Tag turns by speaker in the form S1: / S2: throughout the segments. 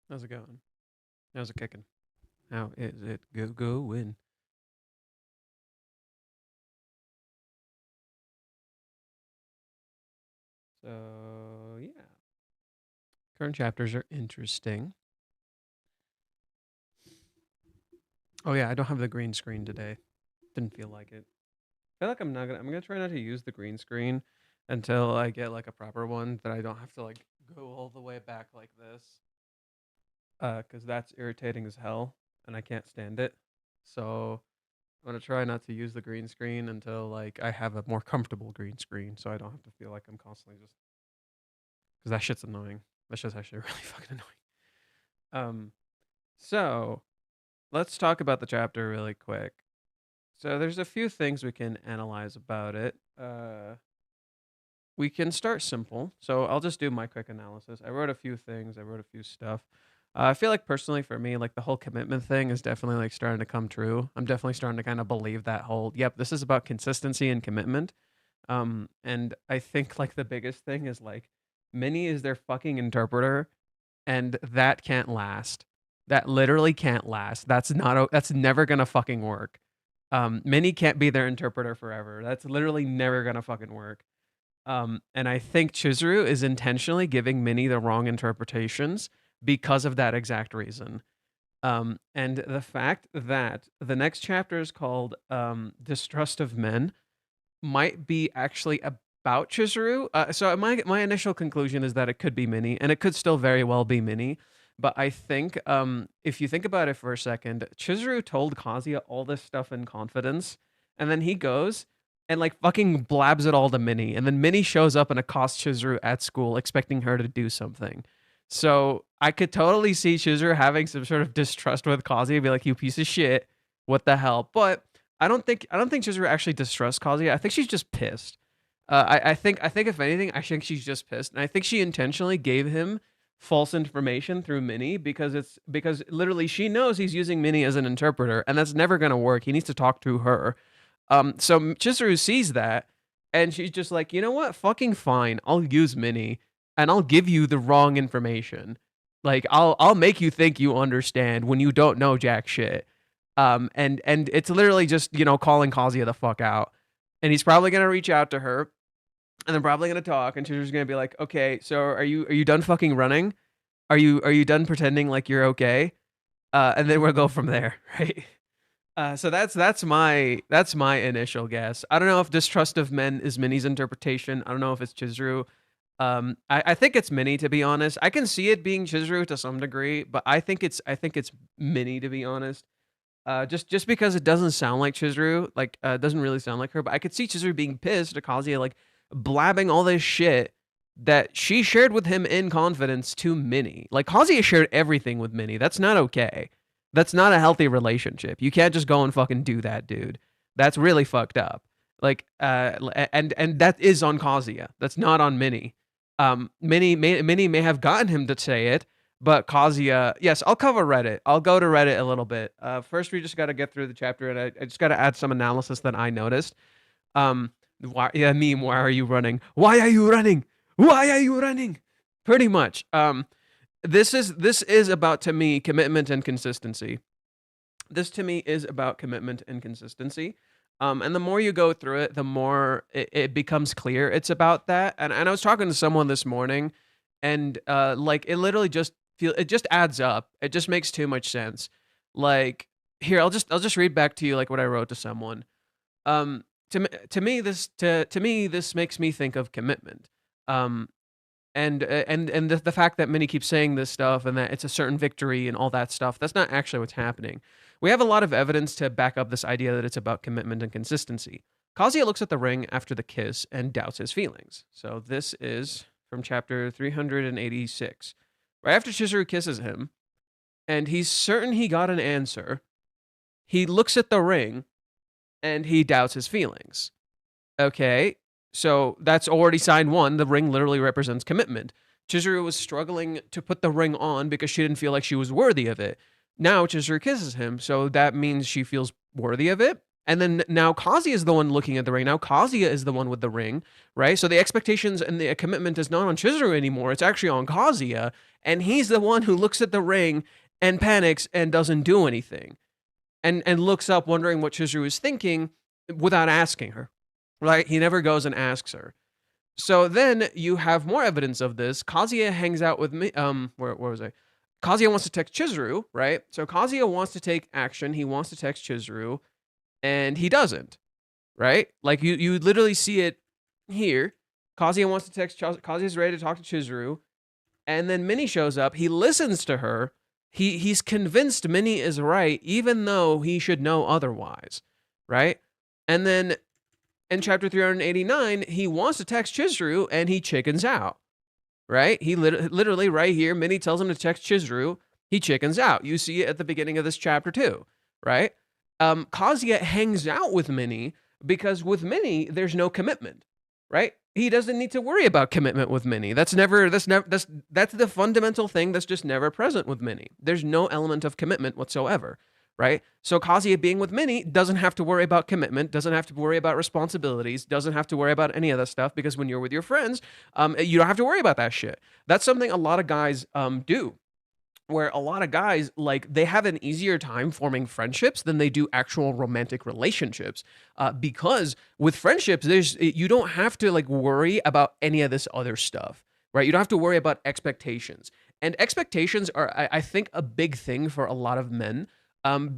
S1: How's it going? How's it kicking? How is it going? So yeah, current chapters are interesting. Oh yeah, I don't have the green screen today. Didn't feel like it. I feel like I'm not gonna. I'm gonna try not to use the green screen until I get like a proper one that I don't have to like go all the way back like this. Because that's irritating as hell, and I can't stand it. So I'm gonna try not to use the green screen until like I have a more comfortable green screen, so I don't have to feel like I'm constantly just because that shit's annoying. That shit's actually really fucking annoying. So let's talk about the chapter really quick. So there's a few things we can analyze about it. We can start simple. So I'll just do my quick analysis. I wrote a few things. I wrote a few stuff. I feel like personally for me, like the whole commitment thing is definitely like starting to come true. I'm definitely starting to kind of believe that whole, yep, this is about consistency and commitment. And I think like the biggest thing is like Minnie is their fucking interpreter, and that can't last. That literally can't last. That's never gonna fucking work. Minnie can't be their interpreter forever. That's literally never gonna fucking work. And I think Chizuru is intentionally giving Minnie the wrong interpretations because of that exact reason. And the fact that the next chapter is called Distrust of Men might be actually about Chizuru. So my initial conclusion is that it could be Minnie, and it could still very well be Minnie. But I think if you think about it for a second, Chizuru told Kazuya all this stuff in confidence, and then he goes and like fucking blabs it all to Minnie, and then Minnie shows up and accosts Chizuru at school, expecting her to do something. So I could totally see Chizuru having some sort of distrust with Kazuya, be like, "You piece of shit, what the hell?" But I don't think Chizuru actually distrusts Kazuya. I think she's just pissed. I think if anything, I think she's just pissed, and I think she intentionally gave him false information through Minnie because literally she knows he's using Minnie as an interpreter, and that's never gonna work. He needs to talk to her. So Chizuru sees that, and she's just like, you know what? Fucking fine. I'll use Minnie, and I'll give you the wrong information. Like I'll make you think you understand when you don't know jack shit. And it's literally just calling Kazuya the fuck out, and he's probably gonna reach out to her, and they're probably gonna talk, and she's gonna be like, okay, so are you done fucking running? Are you done pretending like you're okay? And then we'll go from there, right? So that's my initial guess. I don't know if distrust of men is Minnie's interpretation. I don't know if it's Chizuru. I think it's Minnie, to be honest. I can see it being Chizuru to some degree, but I think it's Minnie, to be honest. Just because it doesn't sound like Chizuru, like it doesn't really sound like her, but I could see Chizuru being pissed at Kazuya, like blabbing all this shit that she shared with him in confidence to Minnie. Like Kazuya shared everything with Minnie. That's not okay. That's not a healthy relationship. You can't just go and fucking do that, dude. That's really fucked up. Like and that is on Kazuya. That's not on Minnie. Minnie may have gotten him to say it, but Kazuya, yes, I'll cover Reddit. I'll go to Reddit a little bit. First, we just got to get through the chapter, and I just got to add some analysis that I noticed. Why? Yeah, meme. Why are you running? Why are you running? Why are you running? Pretty much. This is about, to me, commitment and consistency. This to me is about commitment and consistency. And the more you go through it, the more it becomes clear it's about that. And I was talking to someone this morning, and like it just adds up. It just makes too much sense. Like here, I'll just read back to you like what I wrote to someone. To me this makes me think of commitment. Um, and the fact that Minnie keeps saying this stuff and that it's a certain victory and all that stuff, that's not actually what's happening. We have a lot of evidence to back up this idea that it's about commitment and consistency. Kazuya looks at the ring after the kiss and doubts his feelings. So this is from chapter 386. Right after Chizuru kisses him, and he's certain he got an answer, he looks at the ring and he doubts his feelings. Okay, so that's already sign one. The ring literally represents commitment. Chizuru was struggling to put the ring on because she didn't feel like she was worthy of it. Now Chizuru kisses him, so that means she feels worthy of it. And then now Kazuya is the one looking at the ring. Now Kazuya is the one with the ring, right? So the expectations and the commitment is not on Chizuru anymore. It's actually on Kazuya. And he's the one who looks at the ring and panics and doesn't do anything. And looks up wondering what Chizuru is thinking without asking her, right? He never goes and asks her. So then you have more evidence of this. Kazuya hangs out with me. Where was I? Kazuya wants to text Chizuru, right? So Kazuya wants to take action. He wants to text Chizuru, and he doesn't, right? Like you literally see it here. Kazuya wants to text. Kazuya's ready to talk to Chizuru, and then Minnie shows up. He listens to her. He's convinced Minnie is right, even though he should know otherwise, right? And then in chapter 389, he wants to text Chizuru, and he chickens out, right? He literally right here, Minnie tells him to text Chizuru. He chickens out. You see it at the beginning of this chapter too, right? Kazuya hangs out with Minnie because with Minnie, there's no commitment, right? He doesn't need to worry about commitment with Minnie. That's the fundamental thing that's just never present with Minnie. There's no element of commitment whatsoever, right? So Kazuya being with Minnie doesn't have to worry about commitment, doesn't have to worry about responsibilities, doesn't have to worry about any of that stuff, because when you're with your friends, you don't have to worry about that shit. That's something a lot of guys do. Where a lot of guys, like, they have an easier time forming friendships than they do actual romantic relationships, because with friendships, you don't have to like worry about any of this other stuff, right? You don't have to worry about expectations, and expectations are, I think, a big thing for a lot of men,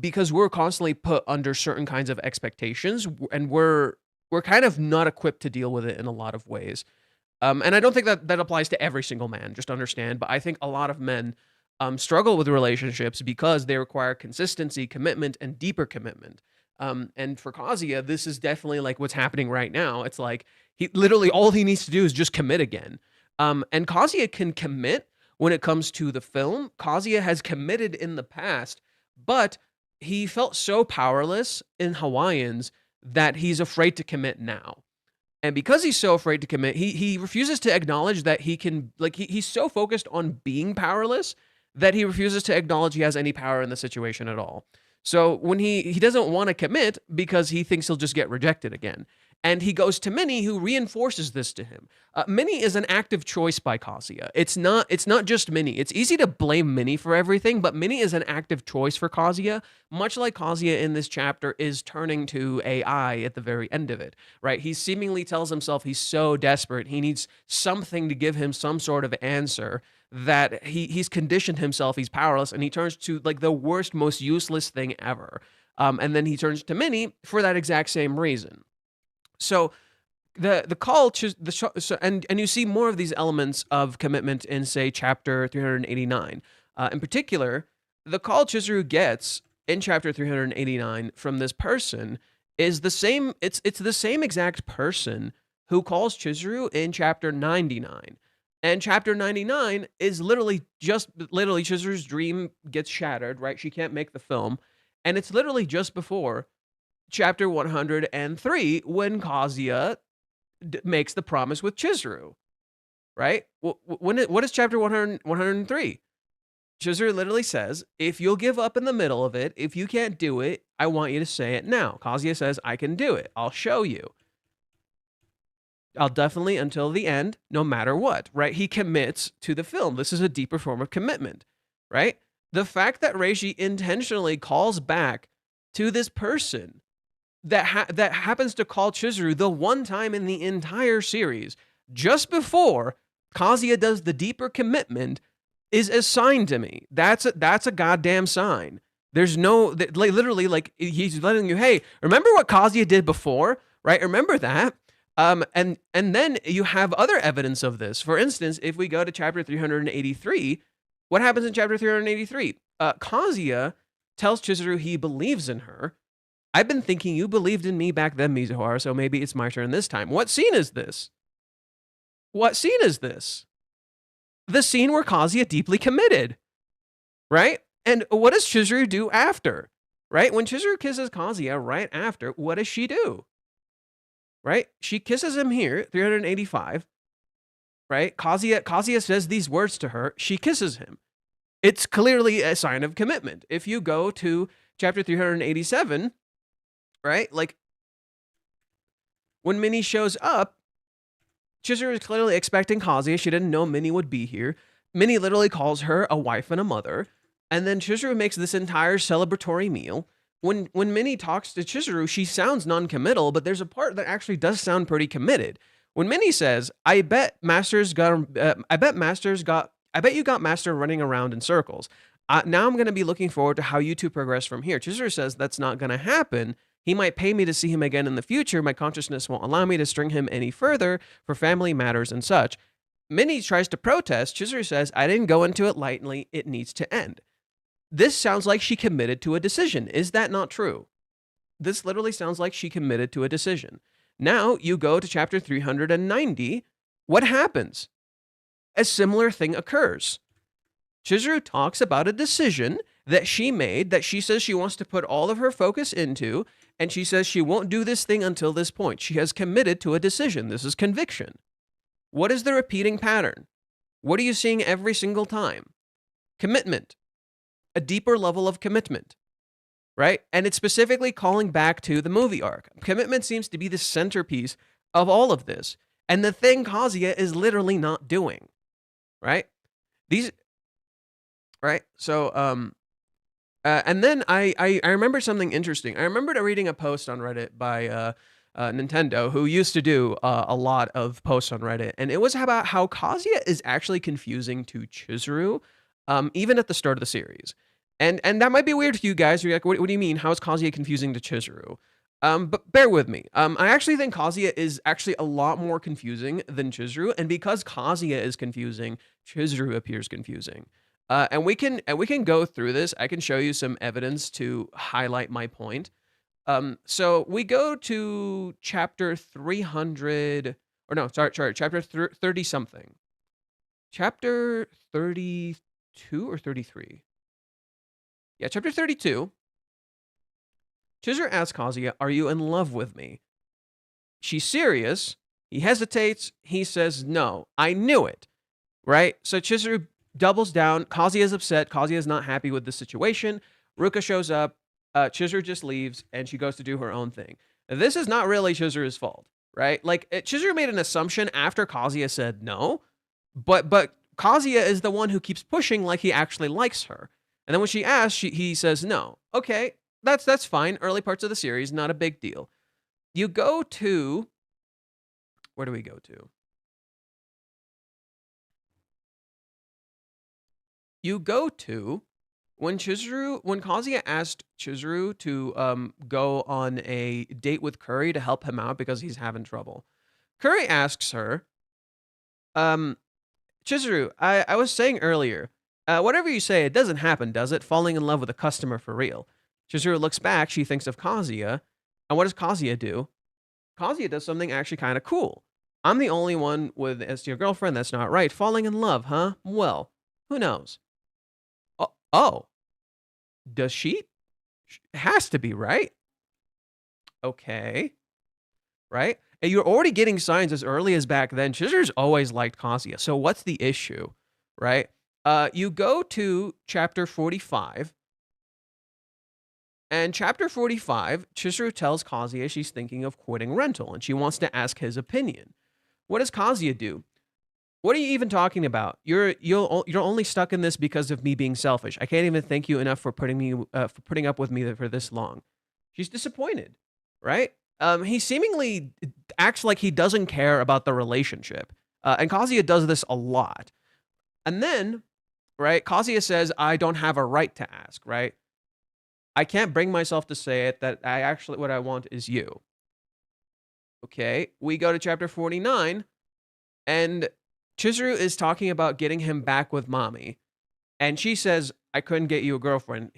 S1: because we're constantly put under certain kinds of expectations, and we're kind of not equipped to deal with it in a lot of ways, and I don't think that applies to every single man. Just understand, but I think a lot of men struggle with relationships because they require consistency, commitment, and deeper commitment. And for Kazuya, this is definitely like what's happening right now. It's like he literally all he needs to do is just commit again. And Kazuya can commit when it comes to the film. Kazuya has committed in the past, but he felt so powerless in Hawaiians that he's afraid to commit now. And because he's so afraid to commit, he refuses to acknowledge that he can, like, he's so focused on being powerless that he refuses to acknowledge he has any power in the situation at all. So when he doesn't want to commit because he thinks he'll just get rejected again. And he goes to Minnie, who reinforces this to him. Minnie is an active choice by Kazuya. It's not just Minnie. It's easy to blame Minnie for everything, but Minnie is an active choice for Kazuya, much like Kazuya in this chapter is turning to AI at the very end of it, right? He seemingly tells himself he's so desperate, he needs something to give him some sort of answer, that he's conditioned himself, he's powerless, and he turns to like the worst, most useless thing ever. And then he turns to Minnie for that exact same reason. So the call to and you see more of these elements of commitment in, say, chapter 389. In particular, the call Chizuru gets in chapter 389 from this person is the same. It's the same exact person who calls Chizuru in chapter 99. And chapter 99 is literally Chizuru's dream gets shattered, right? She can't make the film. And it's literally just before chapter 103 when Kazuya makes the promise with Chizuru, right? What is chapter 103? Chizuru literally says, if you'll give up in the middle of it, if you can't do it, I want you to say it now. Kazuya says, I can do it. I'll show you. I'll definitely until the end, no matter what, right? He commits to the film. This is a deeper form of commitment, right? The fact that Reishi intentionally calls back to this person that happens to call Chizuru the one time in the entire series, just before Kazuya does the deeper commitment, is a sign to me. That's a goddamn sign. There's no, literally, like, he's letting you, hey, remember what Kazuya did before, right? Remember that. And then you have other evidence of this. For instance, if we go to chapter 383, what happens in chapter 383? Kazuya tells Chizuru he believes in her. I've been thinking you believed in me back then, Mizuhara, so maybe it's my turn this time. What scene is this? What scene is this? The scene where Kazuya deeply committed, right? And what does Chizuru do after, right? When Chizuru kisses Kazuya right after, what does she do? Right? She kisses him here, 385, right? Kazuya says these words to her. She kisses him. It's clearly a sign of commitment. If you go to chapter 387, right? Like, when Minnie shows up, Chizuru is clearly expecting Kazuya. She didn't know Minnie would be here. Minnie literally calls her a wife and a mother. And then Chizuru makes this entire celebratory meal. When Minnie talks to Chizuru, she sounds non-committal, but there's a part that actually does sound pretty committed. When Minnie says, "I bet you got Master running around in circles. Now I'm going to be looking forward to how you two progress from here." Chizuru says that's not going to happen. He might pay me to see him again in the future. My consciousness won't allow me to string him any further for family matters and such. Minnie tries to protest. Chizuru says, "I didn't go into it lightly. It needs to end." This sounds like she committed to a decision. Is that not true? This literally sounds like she committed to a decision. Now you go to chapter 390. What happens? A similar thing occurs. Chizuru talks about a decision that she made that she says she wants to put all of her focus into, and she says she won't do this thing until this point. She has committed to a decision. This is conviction. What is the repeating pattern? What are you seeing every single time? Commitment. A deeper level of commitment, right? And it's specifically calling back to the movie arc. Commitment seems to be the centerpiece of all of this. And the thing Kazuya is literally not doing, right? Right? So, and then I remember something interesting. I remembered reading a post on Reddit by Nintendo, who used to do a lot of posts on Reddit, and it was about how Kazuya is actually confusing to Chizuru, even at the start of the series. And that might be weird to you guys. You're like, what do you mean? How is Kazuya confusing to Chizuru? But bear with me. I actually think Kazuya is actually a lot more confusing than Chizuru, and because Kazuya is confusing, Chizuru appears confusing. And we can go through this. I can show you some evidence to highlight my point. So we go to chapter 300, or no, sorry, chapter 30 something. Chapter 32 or 33? Yeah, chapter 32. Chizuru asks Kazuya, "Are you in love with me?" She's serious. He hesitates. He says, "No, I knew it." Right? So Chizuru doubles down. Kazuya is upset. Kazuya is not happy with the situation. Ruka shows up. Chizuru just leaves, and she goes to do her own thing. This is not really Chizuru's fault, right? Like, Chizuru made an assumption after Kazuya said no, but Kazuya is the one who keeps pushing like he actually likes her. And then when she asks, he says no. Okay, that's fine. Early parts of the series, not a big deal. You go to, where do we go to? You go to when Kazuya asked Chizuru to go on a date with Curry to help him out because he's having trouble. Curry asks her, "Chizuru, I was saying earlier, whatever you say, it doesn't happen, does it? Falling in love with a customer for real." Chizuru looks back. She thinks of Kazuya. And what does Kazuya do? Kazuya does something actually kind of cool. "I'm the only one with as your girlfriend. That's not right. Falling in love, huh? Well, who knows?" Oh, does she? It has to be, right? Okay. Right? And you're already getting signs as early as back then. Chizuru's always liked Kazuya. So what's the issue? Right? You go to chapter 45. And chapter 45, Chizuru tells Kazuya she's thinking of quitting rental and she wants to ask his opinion. What does Kazuya do? "What are you even talking about? You're only stuck in this because of me being selfish. I can't even thank you enough for putting up with me for this long." She's disappointed, right? He seemingly acts like he doesn't care about the relationship, and Kazuya does this a lot. And then, right, Kazuya says, "I don't have a right to ask." Right? "I can't bring myself to say it. That what I want is you." Okay, we go to chapter 49, and Chizuru is talking about getting him back with Mami, and she says, "I couldn't get you a girlfriend."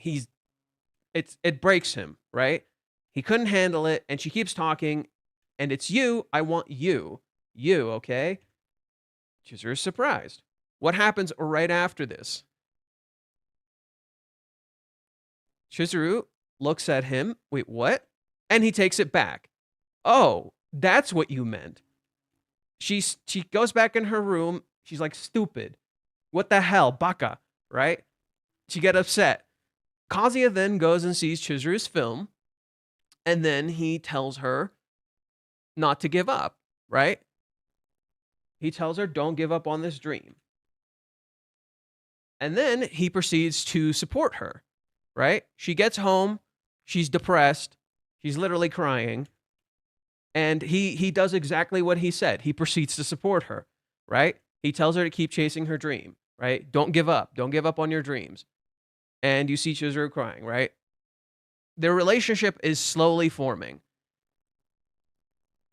S1: It breaks him, right? He couldn't handle it, and she keeps talking, and "It's you. I want you, okay?" Chizuru's surprised. What happens right after this? Chizuru looks at him. "Wait, what?" And he takes it back. "Oh, that's what you meant." She goes back in her room. She's like, "Stupid. What the hell? Baka." Right? She get upset. Kazuya then goes and sees Chizuru's film. And then he tells her not to give up, right? He tells her, don't give up on this dream. And then he proceeds to support her, right? She gets home, she's depressed, she's literally crying, and he does exactly what he said. He proceeds to support her, right? He tells her to keep chasing her dream, right? Don't give up on your dreams. And you see Chizuru crying, right? Their relationship is slowly forming.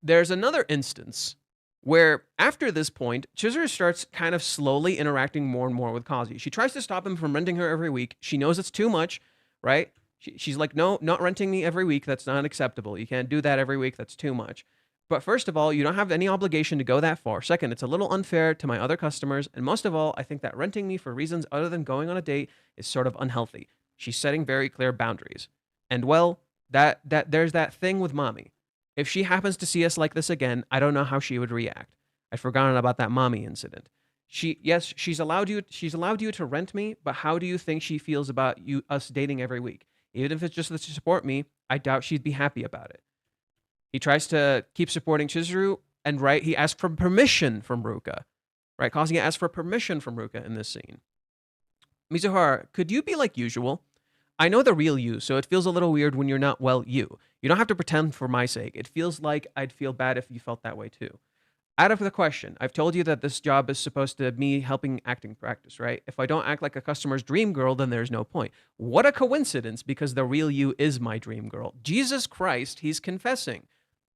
S1: There's another instance where after this point, Chizuru starts kind of slowly interacting more and more with Kazuya. She tries to stop him from renting her every week. She knows it's too much, right? She's like, no, not renting me every week. That's not acceptable. You can't do that every week. That's too much. But first of all, you don't have any obligation to go that far. Second, it's a little unfair to my other customers. And most of all, I think that renting me for reasons other than going on a date is sort of unhealthy. She's setting very clear boundaries. And well, that there's that thing with Mami. If she happens to see us like this again, I don't know how she would react. I'd forgotten about that Mami incident. She's allowed you to rent me, but how do you think she feels about us dating every week? Even if it's just to support me, I doubt she'd be happy about it. He tries to keep supporting Chizuru, and right, he asks for permission from Ruka. Right, Kazuya asks for permission from Ruka in this scene. Mizuhara, could you be like usual? I know the real you, so it feels a little weird when you're not, well, you. You don't have to pretend for my sake. It feels like I'd feel bad if you felt that way too. Out of the question, I've told you that this job is supposed to be helping acting practice, right? If I don't act like a customer's dream girl, then there's no point. What a coincidence, because the real you is my dream girl. Jesus Christ, he's confessing.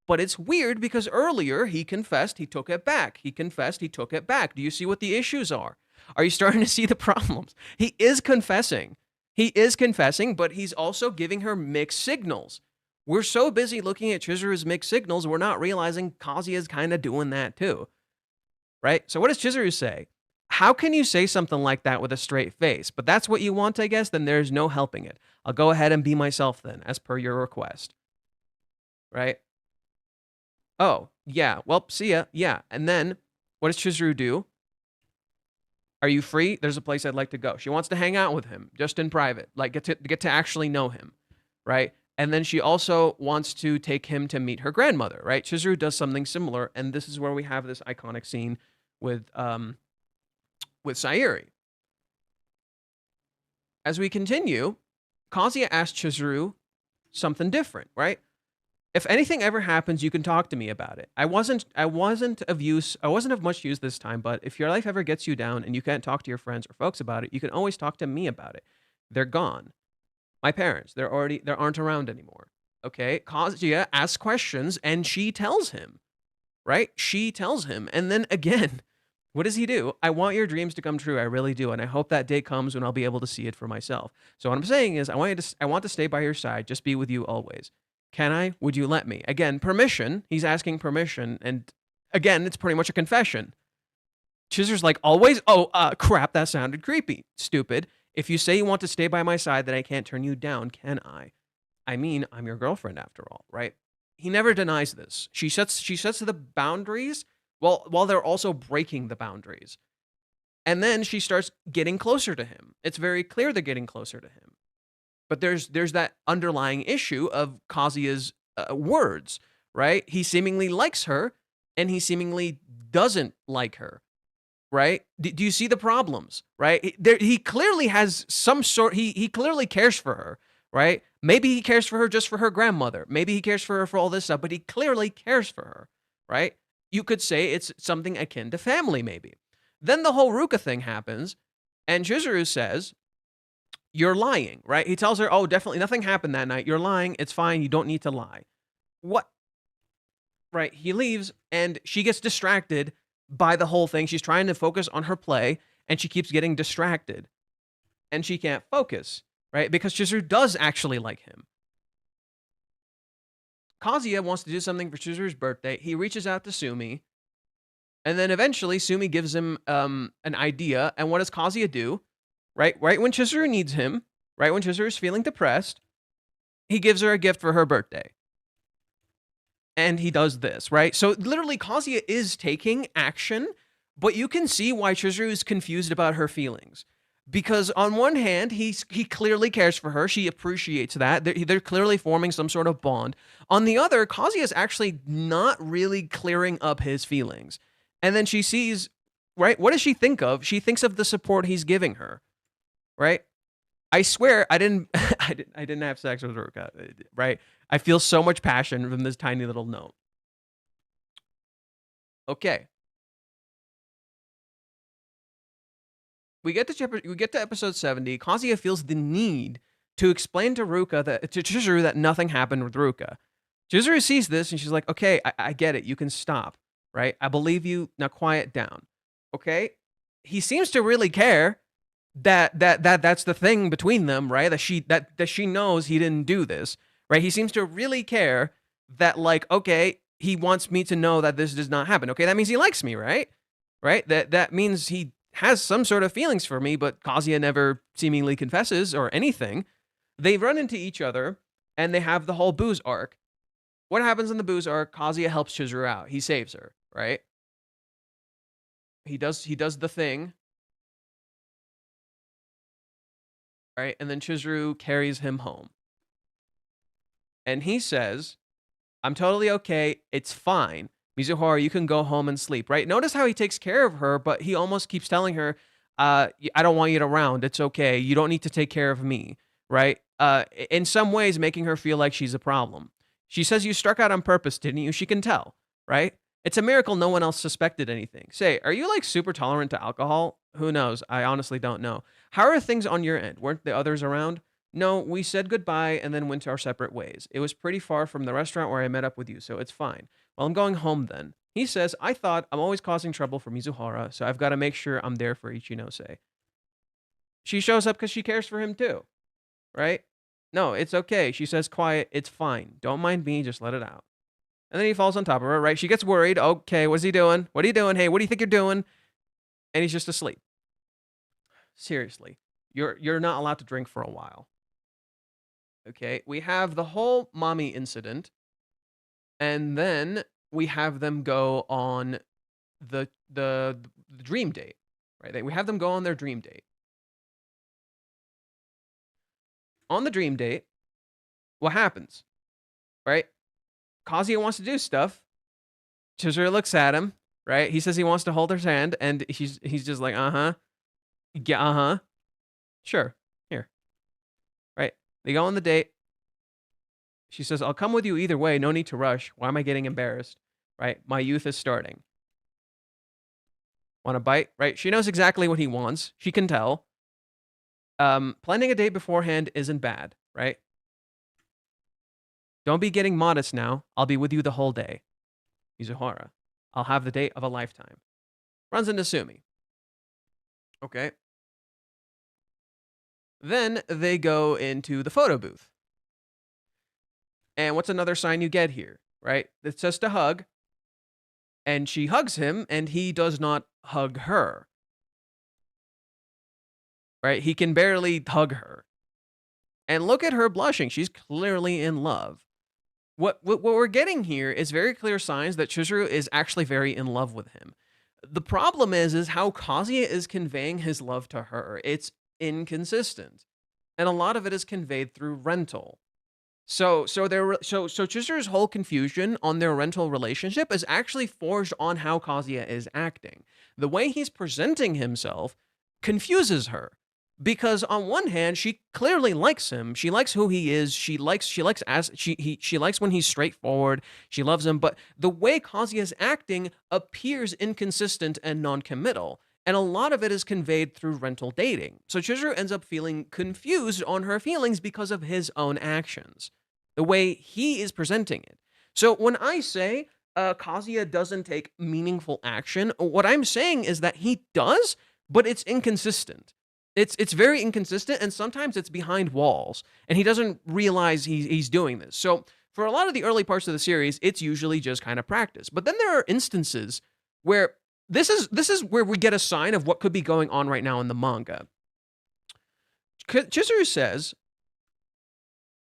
S1: But it's weird because earlier he confessed, he took it back. He confessed, he took it back. Do you see what the issues are? Are you starting to see the problems? He is confessing. He is confessing, but he's also giving her mixed signals. We're so busy looking at Chizuru's mixed signals, we're not realizing Kazuya's kind of doing that too. Right? So what does Chizuru say? How can you say something like that with a straight face? But that's what you want, I guess? Then there's no helping it. I'll go ahead and be myself then, as per your request. Right? Oh, yeah. Well, see ya. Yeah. And then what does Chizuru do? Are you free? There's a place I'd like to go. She wants to hang out with him, just in private, like get to actually know him, right? And then she also wants to take him to meet her grandmother, right? Chizuru does something similar, and this is where we have this iconic scene with Sayuri. As we continue, Kazuya asks Chizuru something different, right? If anything ever happens, you can talk to me about it. I wasn't of much use this time, but if your life ever gets you down and you can't talk to your friends or folks about it, you can always talk to me about it. They're gone. My parents, they aren't around anymore. Okay? Kazuya asks questions and she tells him. Right? She tells him. And then again, what does he do? I want your dreams to come true. I really do. And I hope that day comes when I'll be able to see it for myself. So what I'm saying is I want to stay by your side, just be with you always. Can I? Would you let me? Again, permission. He's asking permission. And again, it's pretty much a confession. Chizuru's like, always? Oh, crap, that sounded creepy. Stupid. If you say you want to stay by my side, then I can't turn you down, can I? I mean, I'm your girlfriend after all, right? He never denies this. She sets the boundaries while they're also breaking the boundaries. And then she starts getting closer to him. It's very clear they're getting closer to him. But there's that underlying issue of Kazuya's words, right? He seemingly likes her, and he seemingly doesn't like her, right? Do you see the problems, right? He clearly has some sort. He clearly cares for her, right? Maybe he cares for her just for her grandmother. Maybe he cares for her for all this stuff, but he clearly cares for her, right? You could say it's something akin to family, maybe. Then the whole Ruka thing happens, and Chizuru says, you're lying, right? He tells her, oh, definitely nothing happened that night. You're lying. It's fine. You don't need to lie. What? Right. He leaves and she gets distracted by the whole thing. She's trying to focus on her play and she keeps getting distracted and she can't focus, right? Because Chizuru does actually like him. Kazuya wants to do something for Chizuru's birthday. He reaches out to Sumi and then eventually Sumi gives him an idea. And what does Kazuya do? Right when Chizuru needs him, right when Chizuru's feeling depressed, he gives her a gift for her birthday. And he does this, right? So literally Kazuya is taking action, but you can see why Chizuru is confused about her feelings. Because on one hand, he clearly cares for her. She appreciates that. They're clearly forming some sort of bond. On the other, Kazuya is actually not really clearing up his feelings. And then she sees, right? What does she think of? She thinks of the support he's giving her, right? I swear I didn't I didn't have sex with Ruka, right? I feel so much passion from this tiny little note. Okay. We get to episode 70. Kazuya feels the need to explain to Chizuru that nothing happened with Ruka. Chizuru sees this and she's like, "Okay, I get it. You can stop, right? I believe you. Now quiet down." Okay? He seems to really care that's the thing between them, right? That she knows he didn't do this, right? He seems to really care that, like, okay, he wants me to know that this does not happen. Okay, that means he likes me, right? Right? That means he has some sort of feelings for me, but Kazuya never seemingly confesses or anything. They run into each other and they have the whole booze arc. What happens in the booze arc? Kazuya helps Chizuru out. He saves her, right? He does the thing, right? And then Chizuru carries him home. And he says, "I'm totally okay. It's fine. Mizuhara, you can go home and sleep," right? Notice how he takes care of her, but he almost keeps telling her, I don't want you around. It's okay. You don't need to take care of me, right? In some ways, making her feel like she's a problem. She says, "You struck out on purpose, didn't you?" She can tell, right? It's a miracle no one else suspected anything. Say, are you like super tolerant to alcohol? Who knows? I honestly don't know. How are things on your end? Weren't the others around? No, we said goodbye and then went our separate ways. It was pretty far from the restaurant where I met up with you, so it's fine. Well, I'm going home then. He says, "I thought I'm always causing trouble for Mizuhara, so I've got to make sure I'm there for Ichinose." She shows up because she cares for him too, right? No, it's okay. She says, "Quiet, it's fine. Don't mind me, just let it out." And then he falls on top of her, right? She gets worried. "Okay, what's he doing? What are you doing? Hey, what do you think you're doing?" And he's just asleep. Seriously, you're not allowed to drink for a while. Okay, we have the whole Mami incident, and then we have them go on the dream date, right? We have them go on their dream date. On the dream date, what happens, right? Kazuya wants to do stuff. Chizuru looks at him, right? He says he wants to hold her hand, and he's just like, yeah, sure, here, right? They go on the date. She says, "I'll come with you either way. No need to rush. Why am I getting embarrassed? Right? My youth is starting." Want a bite? Right? She knows exactly what he wants. She can tell. Planning a date beforehand isn't bad, right? Don't be getting modest now. I'll be with you the whole day. Mizuhara, I'll have the date of a lifetime. Runs into Sumi. Okay. Then they go into the photo booth. And what's another sign you get here, right? It says to hug. And she hugs him, and he does not hug her. Right? He can barely hug her. And look at her blushing. She's clearly in love. What we're getting here is very clear signs that Chizuru is actually very in love with him. The problem is how Kazuya is conveying his love to her. It's inconsistent. And a lot of it is conveyed through rental. So Chizuru's whole confusion on their rental relationship is actually forged on how Kazuya is acting. The way he's presenting himself confuses her. Because on one hand, she clearly likes him. She likes who he is. She likes when he's straightforward. She loves him. But the way Kazuya is acting appears inconsistent and non-committal. And a lot of it is conveyed through rental dating. So Chizuru ends up feeling confused on her feelings because of his own actions, the way he is presenting it. So when I say Kazuya doesn't take meaningful action, what I'm saying is that he does, but it's inconsistent. It's very inconsistent, and sometimes it's behind walls, and he doesn't realize he's doing this. So for a lot of the early parts of the series, it's usually just kind of practice. But then there are instances where this is where we get a sign of what could be going on right now in the manga. Chizuru says,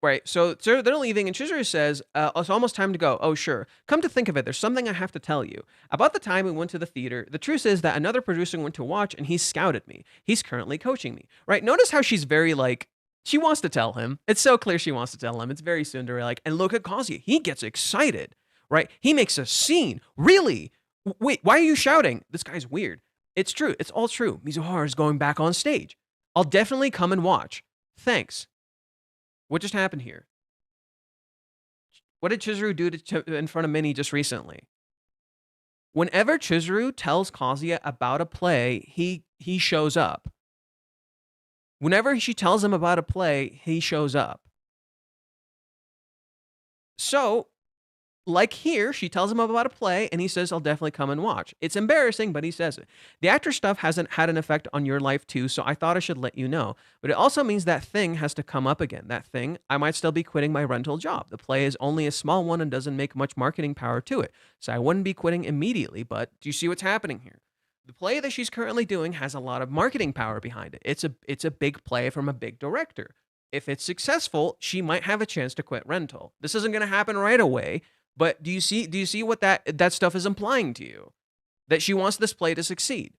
S1: Right. So they're leaving, and Chizuru says, it's almost time to go. Oh, sure. Come to think of it, there's something I have to tell you. About the time we went to the theater, the truth is that another producer went to watch, and he scouted me. He's currently coaching me. Right. Notice how she's very like, she wants to tell him. It's so clear she wants to tell him. It's very Tsundere-like. And look at Kazuya. He gets excited. Right. He makes a scene. Really? Wait, why are you shouting? This guy's weird. It's true. It's all true. Mizuhara is going back on stage. I'll definitely come and watch. Thanks. What just happened here? What did Chizuru do in front of Minnie just recently? Whenever Chizuru tells Kazuya about a play, he shows up. Whenever she tells him about a play, he shows up. So, like here, she tells him about a play, and he says, I'll definitely come and watch. It's embarrassing, but he says it. The actor stuff hasn't had an effect on your life too, so I thought I should let you know. But it also means that thing has to come up again. That thing, I might still be quitting my rental job. The play is only a small one and doesn't make much marketing power to it, so I wouldn't be quitting immediately, but do you see what's happening here? The play that she's currently doing has a lot of marketing power behind it. It's a big play from a big director. If it's successful, she might have a chance to quit rental. This isn't going to happen right away. But do you see what that stuff is implying to you? That she wants this play to succeed.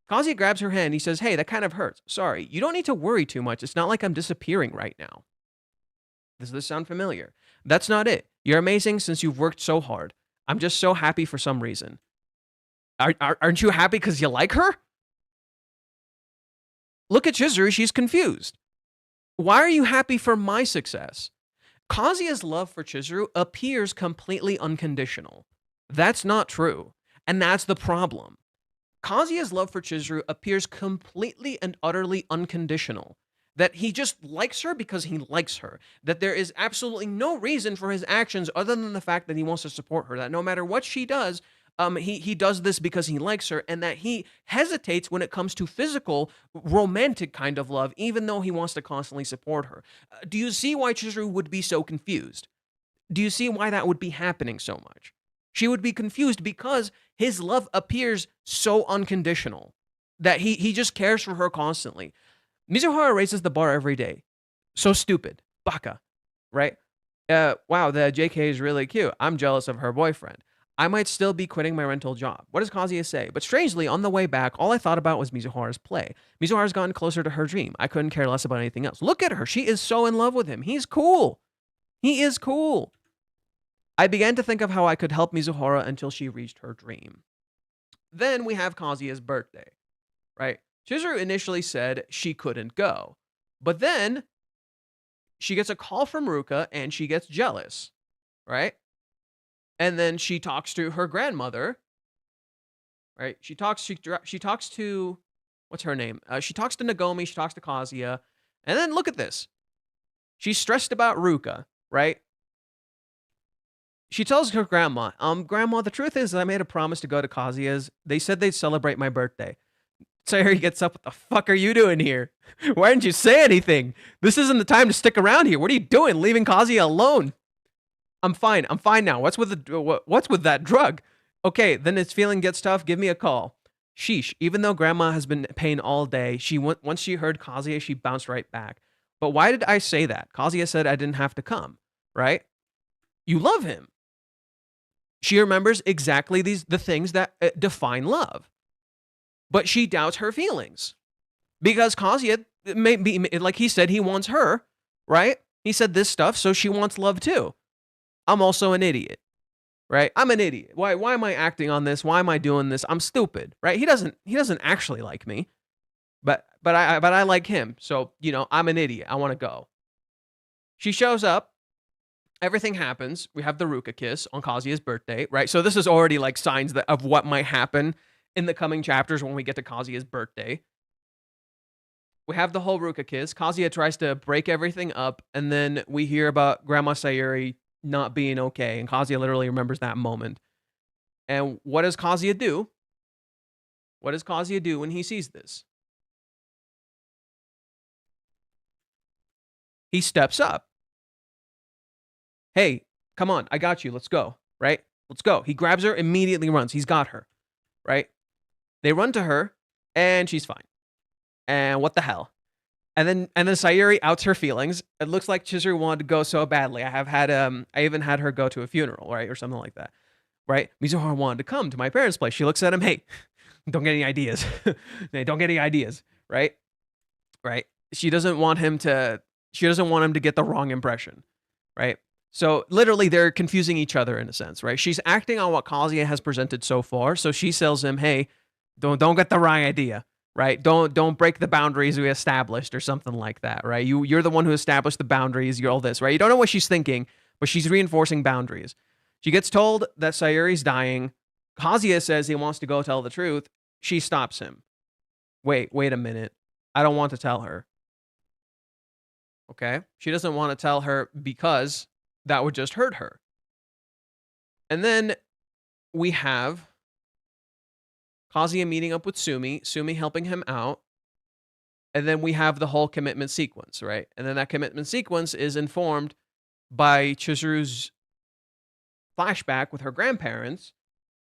S1: Kazuya grabs her hand. He says, hey, that kind of hurts. Sorry, you don't need to worry too much. It's not like I'm disappearing right now. Does this sound familiar? That's not it. You're amazing since you've worked so hard. I'm just so happy for some reason. Aren't you happy because you like her? Look at Chizuru. She's confused. Why are you happy for my success? Kazuya's love for Chizuru appears completely unconditional. That's not true, and that's the problem. Kazuya's love for Chizuru appears completely and utterly unconditional. That he just likes her because he likes her. That there is absolutely no reason for his actions other than the fact that he wants to support her. That no matter what she does, he does this because he likes her, and that he hesitates when it comes to physical, romantic kind of love, even though he wants to constantly support her. Do you see why Chizuru would be so confused? Do you see why that would be happening so much? She would be confused because his love appears so unconditional, that he just cares for her constantly. Mizuhara raises the bar every day. So stupid. Baka. Right? Wow, the JK is really cute. I'm jealous of her boyfriend. I might still be quitting my rental job. What does Kazuya say? But strangely, on the way back, all I thought about was Mizuhara's play. Mizuhara's gotten closer to her dream. I couldn't care less about anything else. Look at her. She is so in love with him. He's cool. He is cool. I began to think of how I could help Mizuhara until she reached her dream. Then we have Kazuya's birthday, right? Chizuru initially said she couldn't go. But then she gets a call from Ruka and she gets jealous, right? And then she talks to her grandmother, right? She talks to, what's her name? She talks to Nagomi, she talks to Kazuya. And then look at this. She's stressed about Ruka, right? She tells her grandma, Grandma, the truth is I made a promise to go to Kazuya's. They said they'd celebrate my birthday. Sayori gets up, what the fuck are you doing here? Why didn't you say anything? This isn't the time to stick around here. What are you doing, leaving Kazuya alone? I'm fine now. What's with that drug? Okay, then his feeling gets tough. Give me a call. Sheesh. Even though Grandma has been in pain all day, once she heard Kazuya, she bounced right back. But why did I say that? Kazuya said I didn't have to come, right? You love him. She remembers exactly the things that define love. But she doubts her feelings. Because Kazuya, like he said, he wants her, right? He said this stuff, so she wants love too. I'm also an idiot, right? I'm an idiot. Why am I acting on this? Why am I doing this? I'm stupid, right? He doesn't actually like me, but I like him. So, I'm an idiot. I want to go. She shows up. Everything happens. We have the Ruka kiss on Kazuya's birthday, right? So this is already like signs of what might happen in the coming chapters when we get to Kazuya's birthday. We have the whole Ruka kiss. Kazuya tries to break everything up, and then we hear about Grandma Sayuri not being okay, and Kazuya literally remembers that moment. And what does Kazuya do? What does Kazuya do when he sees this? He steps up. Hey, come on, I got you. Let's go, right? Let's go. He grabs her, immediately runs. He's got her, right? They run to her, and she's fine. And what the hell? And then Sayuri outs her feelings. It looks like Chizuru wanted to go so badly. I even had her go to a funeral, right, or something like that, right? Mizuhara wanted to come to my parents' place. She looks at him, hey, don't get any ideas. Hey, don't get any ideas, right? Right? She doesn't want him to. She doesn't want him to get the wrong impression, right? So literally, they're confusing each other in a sense, right? She's acting on what Kazuya has presented so far, so she tells him, hey, don't get the wrong idea, right? Don't break the boundaries we established or something like that, right? You're the one who established the boundaries. You're all this, right? You don't know what she's thinking, but she's reinforcing boundaries. She gets told that Sayuri's dying. Kazuya says he wants to go tell the truth. She stops him. Wait a minute. I don't want to tell her. Okay? She doesn't want to tell her because that would just hurt her. And then we have Kazuya meeting up with Sumi helping him out. And then we have the whole commitment sequence, right? And then that commitment sequence is informed by Chizuru's flashback with her grandparents,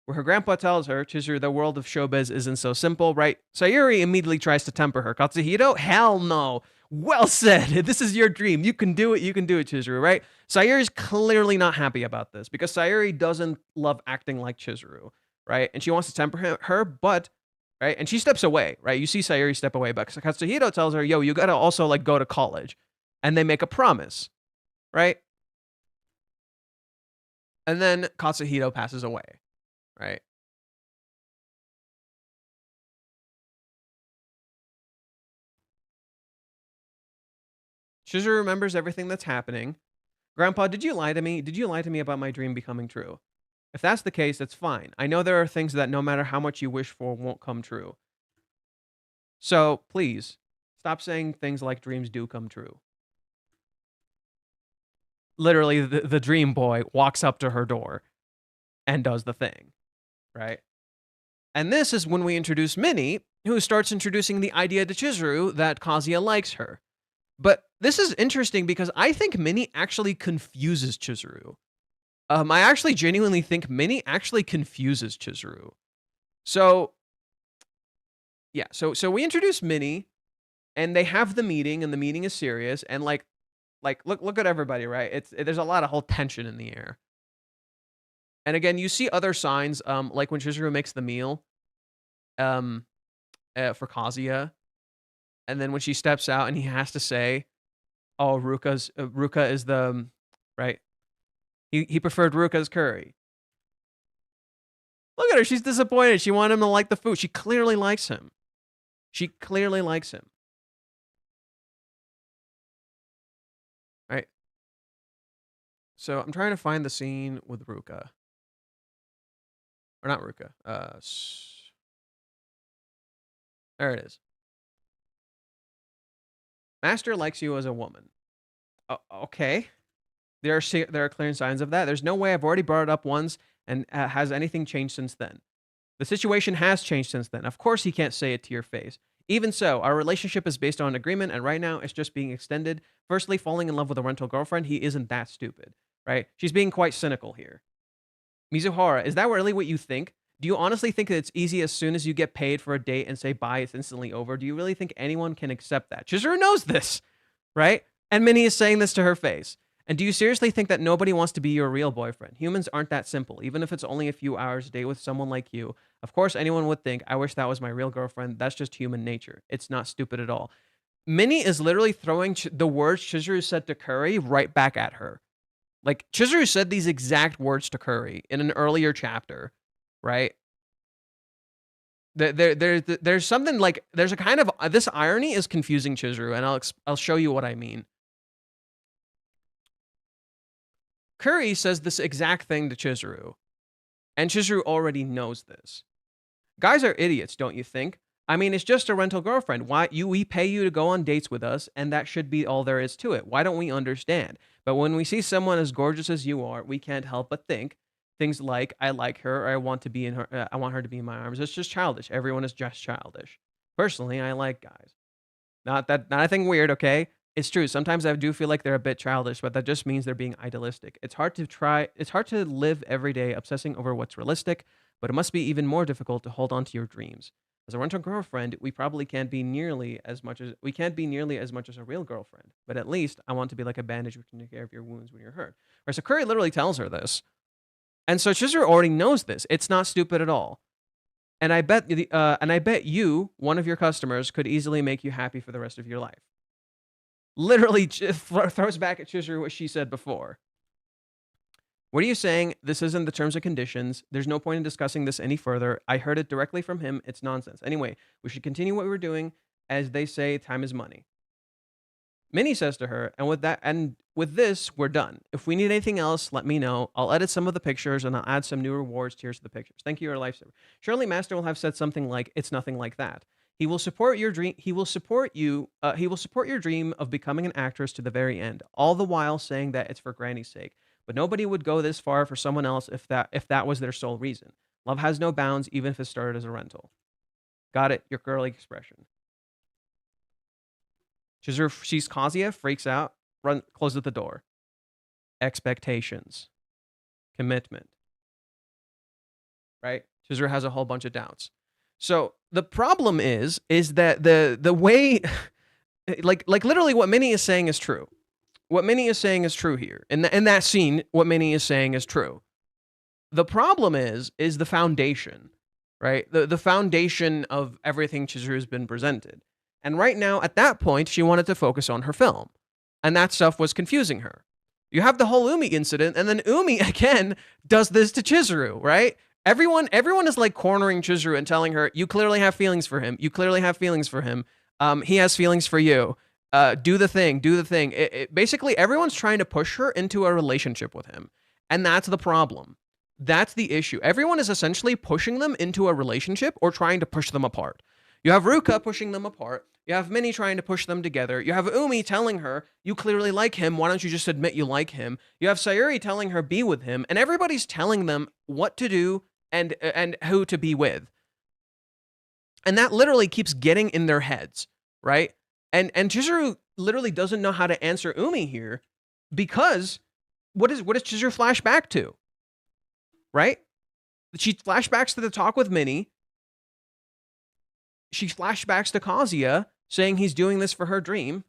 S1: where her grandpa tells her, Chizuru, the world of showbiz isn't so simple, right? Sayuri immediately tries to temper her. Katsuhito, hell no. Well said. This is your dream. You can do it, Chizuru, right? Sayuri's clearly not happy about this because Sayuri doesn't love acting like Chizuru, right? And she wants to temper her, but, right? And she steps away, right? You see Sayuri step away, but Katsuhito tells her, yo, you gotta also like go to college. And they make a promise, right? And then Katsuhito passes away, right? Chizuru remembers everything that's happening. Grandpa, did you lie to me? Did you lie to me about my dream becoming true? If that's the case, that's fine. I know there are things that no matter how much you wish for won't come true. So, please, stop saying things like dreams do come true. Literally, the dream boy walks up to her door and does the thing, right? And this is when we introduce Minnie, who starts introducing the idea to Chizuru that Kazuya likes her. But this is interesting because I think Minnie actually confuses Chizuru. I actually genuinely think Minnie actually confuses Chizuru. So, yeah, so we introduce Minnie, and they have the meeting, and the meeting is serious, and like look at everybody, right? There's a lot of whole tension in the air. And again, you see other signs, like when Chizuru makes the meal, for Kazuya, and then when she steps out and he has to say, "Oh, Ruka is the right." He preferred Ruka's curry. Look at her; she's disappointed. She wanted him to like the food. She clearly likes him. She clearly likes him. Right. So I'm trying to find the scene with Ruka. Or not Ruka. There it is. Master likes you as a woman. Okay. There are clear signs of that. There's no way I've already brought it up once, and has anything changed since then? The situation has changed since then. Of course he can't say it to your face. Even so, our relationship is based on an agreement, and right now it's just being extended. Firstly, falling in love with a rental girlfriend, he isn't that stupid, right? She's being quite cynical here. Mizuhara, is that really what you think? Do you honestly think that it's easy as soon as you get paid for a date and say bye, it's instantly over? Do you really think anyone can accept that? Chizuru knows this, right? And Minnie is saying this to her face. And do you seriously think that nobody wants to be your real boyfriend? Humans aren't that simple, even if it's only a few hours a day with someone like you. Of course, anyone would think, I wish that was my real girlfriend. That's just human nature. It's not stupid at all. Minnie is literally throwing the words Chizuru said to Curry right back at her. Like, Chizuru said these exact words to Curry in an earlier chapter, right? There's something like, there's a kind of, this irony is confusing Chizuru, and I'll show you what I mean. Curry says this exact thing to Chizuru, and Chizuru already knows this. Guys are idiots, don't you think? I mean, it's just a rental girlfriend. We pay you to go on dates with us, and that should be all there is to it. Why don't we understand? But when we see someone as gorgeous as you are, we can't help but think things like, I like her, or I want her to be in my arms. It's just childish. Everyone is just childish. Personally, I like guys. Not a thing weird, okay? It's true. Sometimes I do feel like they're a bit childish, but that just means they're being idealistic. It's hard to live every day obsessing over what's realistic, but it must be even more difficult to hold on to your dreams. As a rental girlfriend, we probably can't be nearly as much as a real girlfriend. But at least I want to be like a bandage who can take care of your wounds when you're hurt. Right, so Curry literally tells her this. And so Chizuru already knows this. It's not stupid at all. And I bet you, one of your customers, could easily make you happy for the rest of your life. Literally throws back at Chizuru what she said before. What are you saying? This isn't the terms and conditions. There's no point in discussing this any further. I heard it directly from him. It's nonsense. Anyway, we should continue what we were doing. As they say, time is money. Minnie says to her, and with this, we're done. If we need anything else, let me know. I'll edit some of the pictures and I'll add some new rewards tiers to the pictures. Thank you, your lifesaver. Surely Master will have said something like, it's nothing like that. He will support your dream. He will support you. He will support your dream of becoming an actress to the very end, all the while saying that it's for Granny's sake. But nobody would go this far for someone else if that was their sole reason. Love has no bounds, even if it started as a rental. Got it, your girly expression. Chizuru sees Kazuya, freaks out, closes the door. Expectations. Commitment. Right? Chizuru has a whole bunch of doubts. So the problem is that the way, like literally what Minnie is saying is true. What Minnie is saying is true here. In that scene, what Minnie is saying is true. The problem is the foundation, right? The foundation of everything Chizuru has been presented. And right now, at that point, she wanted to focus on her film. And that stuff was confusing her. You have the whole Umi incident, and then Umi, again, does this to Chizuru, right? Everyone is like cornering Chizuru and telling her, you clearly have feelings for him. You clearly have feelings for him. He has feelings for you. Do the thing. Basically, everyone's trying to push her into a relationship with him. And that's the problem. That's the issue. Everyone is essentially pushing them into a relationship or trying to push them apart. You have Ruka pushing them apart. You have Minnie trying to push them together. You have Umi telling her, you clearly like him. Why don't you just admit you like him? You have Sayuri telling her, be with him. And everybody's telling them what to do and who to be with. And that literally keeps getting in their heads, right? And Chizuru literally doesn't know how to answer Umi here because what does Chizuru flash back to? Right? She flashbacks to the talk with Minnie. She flashbacks to Kazuya saying he's doing this for her dream.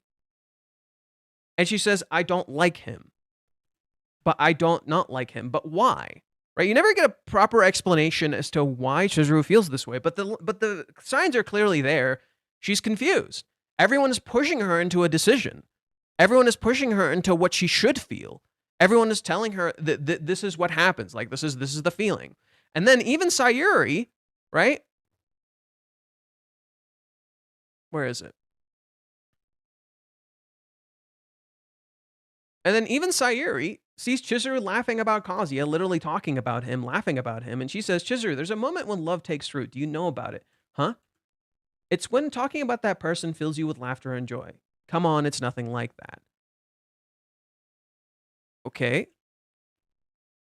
S1: And she says, I don't like him. But I don't not like him. But why? Right? You never get a proper explanation as to why Chizuru feels this way. But the signs are clearly there. She's confused. Everyone is pushing her into a decision. Everyone is pushing her into what she should feel. Everyone is telling her that this is what happens. Like, this is the feeling. And then even Sayuri, right? Where is it? And then even Sayuri sees Chizuru laughing about Kazuya, literally talking about him, laughing about him. And she says, Chizuru, there's a moment when love takes root. Do you know about it? Huh? It's when talking about that person fills you with laughter and joy. Come on, it's nothing like that. Okay.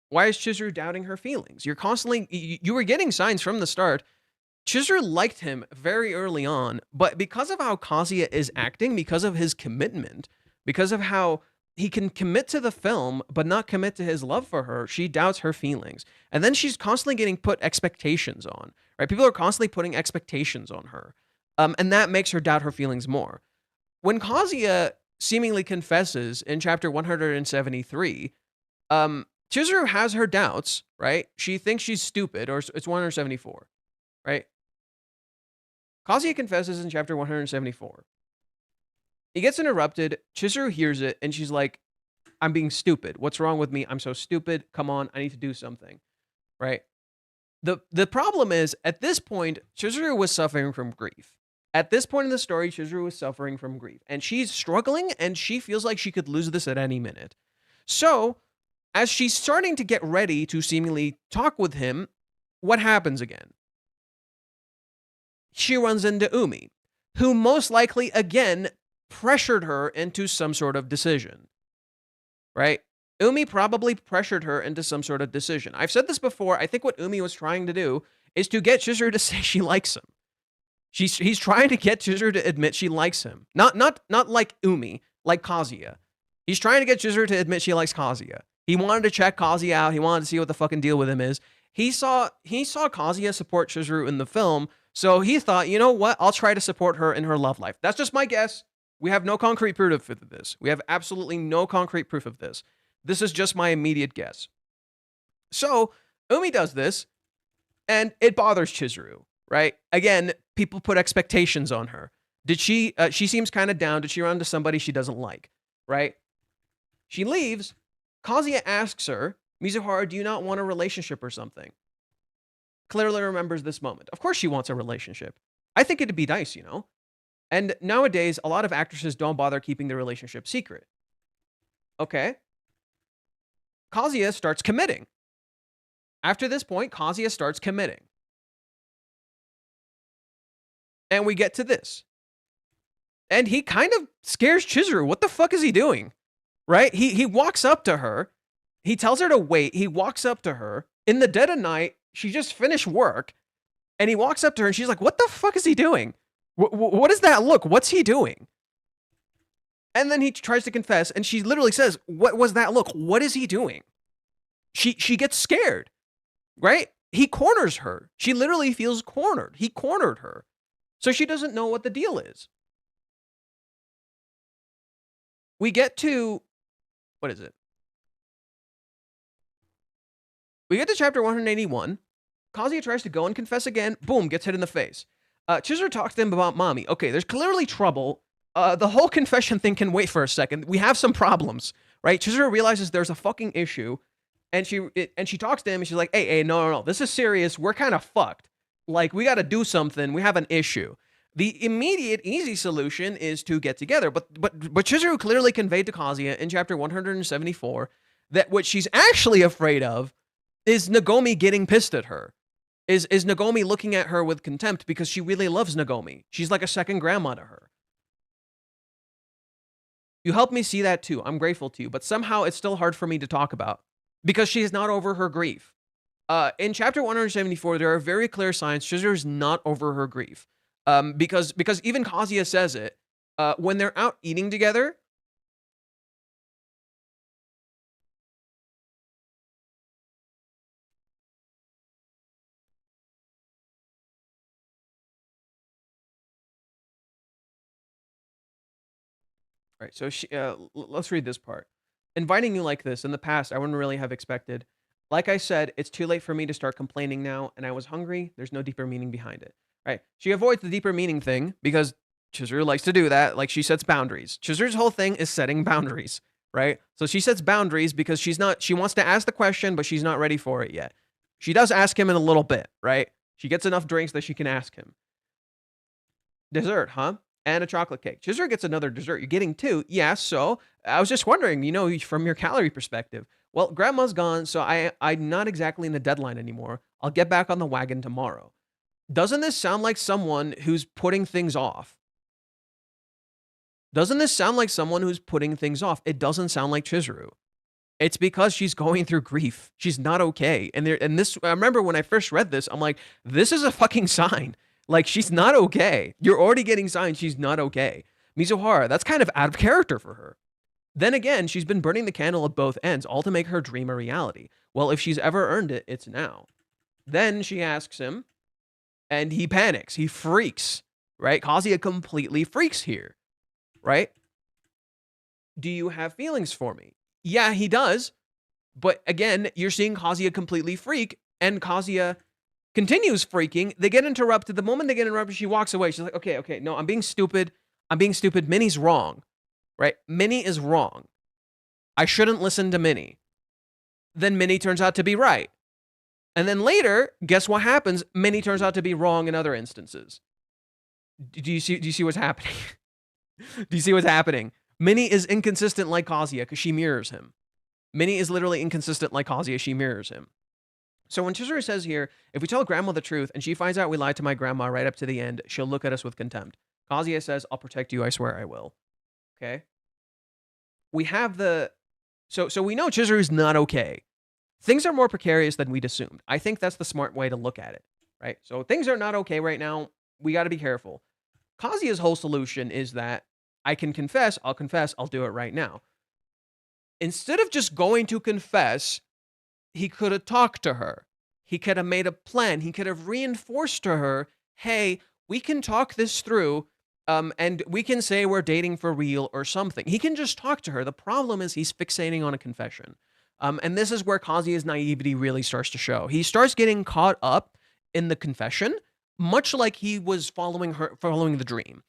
S1: Why is Chizuru doubting her feelings? You're constantly, you were getting signs from the start. Chizuru liked him very early on, but because of how Kazuya is acting, because of his commitment, because of how he can commit to the film, but not commit to his love for her, she doubts her feelings. And then she's constantly getting put expectations on, right? People are constantly putting expectations on her. And that makes her doubt her feelings more. When Kazuya seemingly confesses in chapter 173, Chizuru has her doubts, right? She thinks she's stupid, or it's 174, right? Kazuya confesses in chapter 174. He gets interrupted. Chizuru hears it, and she's like, I'm being stupid. What's wrong with me? I'm so stupid. Come on, I need to do something, right? The problem is, at this point, Chizuru was suffering from grief. At this point in the story, Chizuru was suffering from grief. And she's struggling, and she feels like she could lose this at any minute. So, as she's starting to get ready to seemingly talk with him, what happens again? She runs into Umi, who most likely, again, pressured her into some sort of decision, right? Umi probably pressured her into some sort of decision. I've said this before. I think what Umi was trying to do is to get Chizuru to say she likes him. He's trying to get Chizuru to admit she likes him. Not like Umi, like Kazuya. He's trying to get Chizuru to admit she likes Kazuya. He wanted to check Kazuya out. He wanted to see what the fucking deal with him is. He saw Kazuya support Chizuru in the film, So he thought, you know what? I'll try to support her in her love life. That's just my guess. We have no concrete proof of this. We have absolutely no concrete proof of this. This is just my immediate guess. So Umi does this, and it bothers Chizuru, right? Again, people put expectations on her. Did she seems kind of down. Did she run into somebody she doesn't like, right? She leaves. Kazuya asks her, Mizuhara, do you not want a relationship or something? Clearly remembers this moment. Of course she wants a relationship. I think it'd be nice, you know? And nowadays, a lot of actresses don't bother keeping their relationship secret. Okay. Kazuya starts committing. After this point, Kazuya starts committing. And we get to this. And he kind of scares Chizuru. What the fuck is he doing? Right? He walks up to her. He tells her to wait. He walks up to her. In the dead of night, she just finished work. And he walks up to her and she's like, what the fuck is he doing? What is that look? What's he doing? And then he tries to confess and she literally says, what was that look? What is he doing? She gets scared, right? He corners her. She literally feels cornered. He cornered her. So she doesn't know what the deal is. We get to, what is it? We get to chapter 181. Kazuya tries to go and confess again. Boom, gets hit in the face. Chizuru talks to him about Mami. Okay, there's clearly trouble. The whole confession thing can wait for a second. We have some problems, right? Chizuru realizes there's a fucking issue. And she talks to him and she's like, hey, no. This is serious. We're kind of fucked. Like, we got to do something. We have an issue. The immediate, easy solution is to get together. But Chizuru clearly conveyed to Kazuya in chapter 174 that what she's actually afraid of is Nagomi getting pissed at her. Is Nagomi looking at her with contempt because she really loves Nagomi. She's like a second grandma to her. You helped me see that too. I'm grateful to you. But somehow it's still hard for me to talk about because she's not over her grief. In chapter 174, there are very clear signs Chizuru's not over her grief. Because even Kazuya says it, when they're out eating together. All right, so let's read this part. Inviting you like this, in the past, I wouldn't really have expected. Like I said, it's too late for me to start complaining now, and I was hungry. There's no deeper meaning behind it. Right? She avoids the deeper meaning thing because Chizuru likes to do that. Like, she sets boundaries. Chizuru's whole thing is setting boundaries, right? So she sets boundaries because she wants to ask the question, but she's not ready for it yet. She does ask him in a little bit, right? She gets enough drinks that she can ask him. Dessert, huh? And a chocolate cake. Chizuru gets another dessert. You're getting two? Yeah, so I was just wondering, you know, from your calorie perspective. Well, grandma's gone, so I'm not exactly in the deadline anymore. I'll get back on the wagon tomorrow. Doesn't this sound like someone who's putting things off? Doesn't this sound like someone who's putting things off? It doesn't sound like Chizuru. It's because she's going through grief. She's not okay. And this, I remember when I first read this, I'm like, this is a fucking sign. Like, she's not okay. You're already getting signs she's not okay. Mizuhara, that's kind of out of character for her. Then again, she's been burning the candle at both ends, all to make her dream a reality. Well, if she's ever earned it, it's now. Then she asks him, and he panics. He freaks, right? Kazuya completely freaks here, right? Do you have feelings for me? Yeah, he does. But again, you're seeing Kazuya completely freak, and Kazuya continues freaking. They get interrupted. The moment they get interrupted, she walks away. She's like, okay, no, I'm being stupid. Minnie's wrong, right? Minnie is wrong. I shouldn't listen to Minnie. Then Minnie turns out to be right. And then later, guess what happens? Minnie turns out to be wrong in other instances. Do you see what's happening? Do you see what's happening? Minnie is inconsistent like Kazuya because she mirrors him. Minnie is literally inconsistent like Kazuya. She mirrors him. So when Chizuru says here, if we tell grandma the truth and she finds out we lied to my grandma right up to the end, she'll look at us with contempt. Kazuya says, I'll protect you. I swear I will. Okay. We have so we know Chizuru's not okay. Things are more precarious than we'd assumed. I think that's the smart way to look at it, right? So things are not okay right now. We got to be careful. Kazuya's whole solution is that I can confess. I'll do it right now. Instead of just going to confess, he could have talked to her. He could have made a plan. He could have reinforced to her hey, we can talk this through, and we can say we're dating for real or something. He can just talk to her. The problem is he's fixating on a confession. And this is where Kazuya's naivety really starts to show. He starts getting caught up in the confession, much like he was following the dream.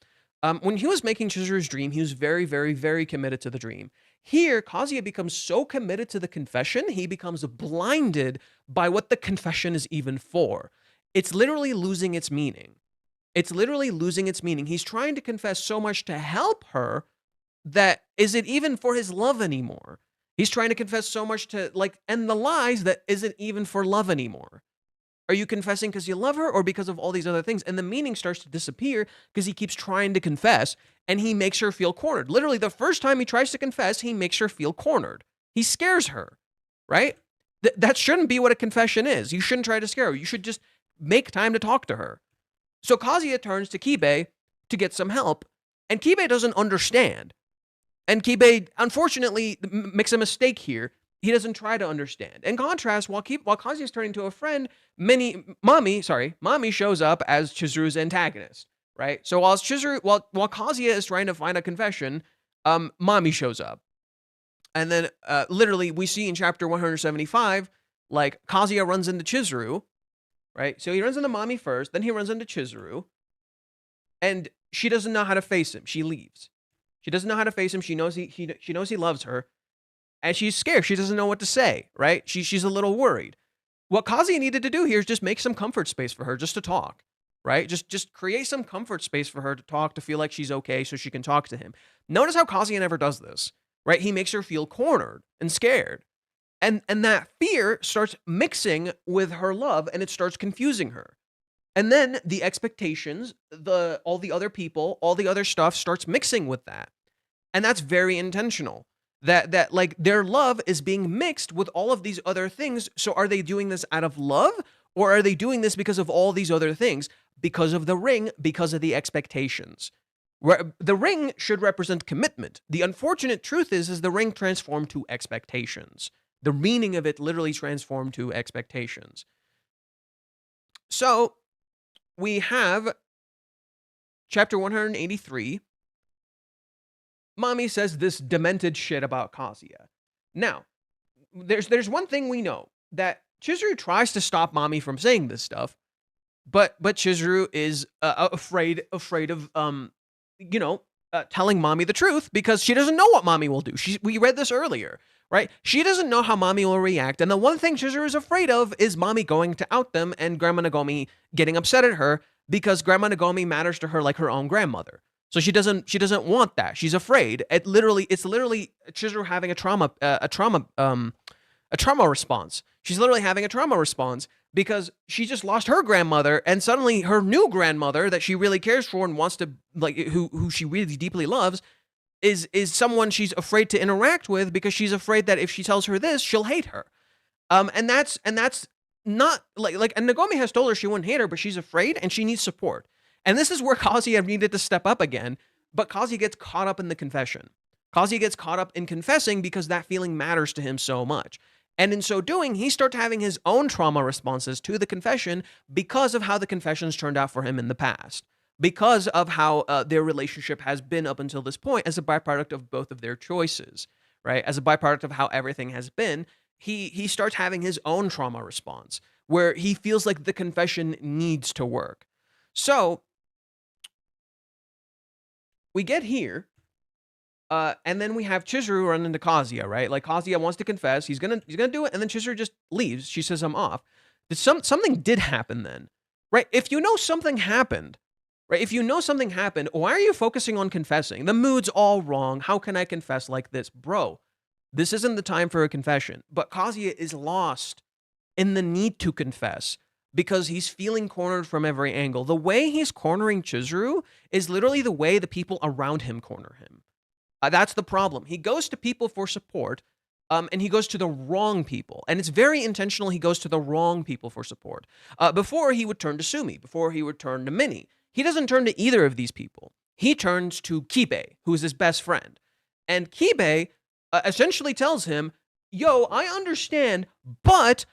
S1: When he was making Chizuru's dream, he was very, very, very committed to the dream. Here, Kazuya becomes so committed to the confession, he becomes blinded by what the confession is even for. It's literally losing its meaning. It's literally losing its meaning. He's trying to confess so much to help her that is it even for his love anymore? He's trying to confess so much to end the lies that isn't even for love anymore. Are you confessing because you love her or because of all these other things? And the meaning starts to disappear because he keeps trying to confess and he makes her feel cornered. Literally, the first time he tries to confess, he makes her feel cornered. He scares her, right? That shouldn't be what a confession is. You shouldn't try to scare her. You should just make time to talk to her. So Kazuya turns to Kibe to get some help, and Kibe doesn't understand. And Kibe, unfortunately, makes a mistake here. He doesn't try to understand. In contrast, while Kazuya is turning to a friend, Mami shows up as Chizuru's antagonist, right? So while Kazuya is trying to find a confession, Mami shows up. And then literally we see in chapter 175, Kazuya runs into Chizuru, right? So he runs into Mami first, then he runs into Chizuru, and she doesn't know how to face him. She leaves. She doesn't know how to face him. She knows he loves her. And she's scared. She doesn't know what to say, right? She's a little worried. What Kazuya needed to do here is just make some comfort space for her just to talk, right? Just create some comfort space for her to talk, to feel like she's okay so she can talk to him. Notice how Kazuya never does this, right? He makes her feel cornered and scared. And that fear starts mixing with her love and it starts confusing her. And then the expectations, all the other people, all the other stuff starts mixing with that. And that's very intentional. That their love is being mixed with all of these other things. So are they doing this out of love or are they doing this because of all these other things? Because of the ring, because of the expectations. The ring should represent commitment. The unfortunate truth is the ring transformed to expectations. The meaning of it literally transformed to expectations. So we have chapter 183. Mami says this demented shit about Kazuya. Now, there's one thing we know, that Chizuru tries to stop Mami from saying this stuff, but Chizuru is afraid of telling Mami the truth because she doesn't know what Mami will do. We read this earlier, right? She doesn't know how Mami will react, and the one thing Chizuru is afraid of is Mami going to out them and Grandma Nagomi getting upset at her because Grandma Nagomi matters to her like her own grandmother. So she doesn't want that. She's afraid. It's literally Chizuru having a trauma response. She's literally having a trauma response because she just lost her grandmother, and suddenly her new grandmother that she really cares for and wants to who she really deeply loves is someone she's afraid to interact with because she's afraid that if she tells her this, she'll hate her. And that's not and Nagomi has told her she wouldn't hate her, but she's afraid and she needs support. And this is where Kazuya needed to step up again, but Kazuya gets caught up in the confession. Kazuya gets caught up in confessing because that feeling matters to him so much. And in so doing, he starts having his own trauma responses to the confession because of how the confessions turned out for him in the past, because of how their relationship has been up until this point as a byproduct of both of their choices, right? As a byproduct of how everything has been, he starts having his own trauma response where he feels like the confession needs to work. So we get here, and then we have Chizuru run into Kazuya, right? Kazuya wants to confess, he's gonna do it, and then Chizuru just leaves. She says, "I'm off." Something did happen then, right? If you know something happened, right? If you know something happened, why are you focusing on confessing? The mood's all wrong. How can I confess like this, bro? This isn't the time for a confession. But Kazuya is lost in the need to confess, because he's feeling cornered from every angle. The way he's cornering Chizuru is literally the way the people around him corner him. That's the problem. He goes to people for support, and he goes to the wrong people. And it's very intentional he goes to the wrong people for support. Before, he would turn to Sumi. Before, he would turn to Minnie. He doesn't turn to either of these people. He turns to Kibe, who is his best friend. And Kibe essentially tells him, yo, I understand, but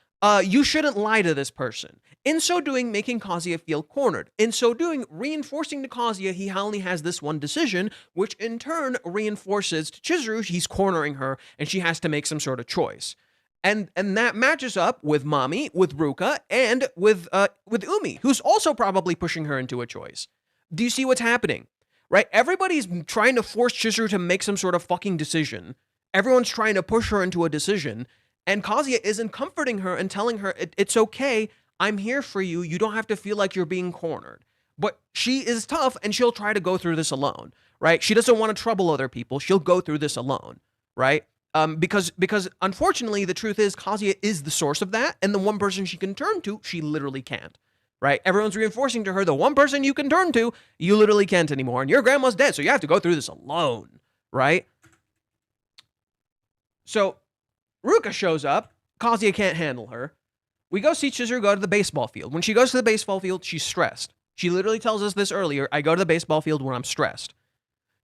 S2: you shouldn't lie to this person. In so doing, making Kazuya feel cornered. In so doing, reinforcing to Kazuya he only has this one decision, which in turn reinforces to Chizuru he's cornering her and she has to make some sort of choice. And that matches up with Mami, with Ruka, and with Umi, who's also probably pushing her into a choice. Do you see what's happening? Right? Everybody's trying to force Chizuru to make some sort of fucking decision. Everyone's trying to push her into a decision. And Kazuya isn't comforting her and telling her, it's okay, I'm here for you, you don't have to feel like you're being cornered. But she is tough and she'll try to go through this alone, right? She doesn't want to trouble other people, she'll go through this alone, right? Because unfortunately, the truth is Kazuya is the source of that, and the one person she can turn to, she literally can't, right? Everyone's reinforcing to her, the one person you can turn to, you literally can't anymore, and your grandma's dead, so you have to go through this alone, right? So Ruka shows up. Kazuya can't handle her. We go see Chizuru go to the baseball field. When she goes to the baseball field, she's stressed. She literally tells us this earlier. I go to the baseball field when I'm stressed.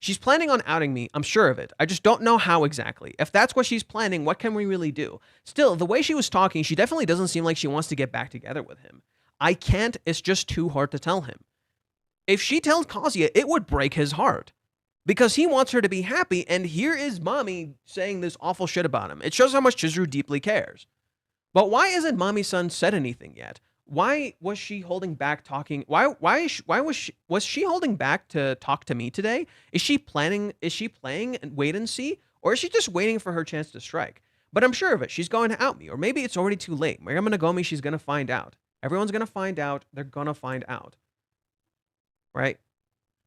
S2: She's planning on outing me. I'm sure of it. I just don't know how exactly. If that's what she's planning, what can we really do? Still, the way she was talking, she definitely doesn't seem like she wants to get back together with him. I can't. It's just too hard to tell him. If she tells Kazuya, it would break his heart. Because he wants her to be happy, and here is Mami saying this awful shit about him. It shows how much Chizuru deeply cares. But why isn't Mami-san said anything yet? Why was she holding back talking? Why was she holding back to talk to me today? Is she playing and wait and see? Or is she just waiting for her chance to strike? But I'm sure of it. She's going to out me. Or maybe it's already too late. Grandma Nagomi, she's going to find out. Everyone's going to find out. They're going to find out. Right?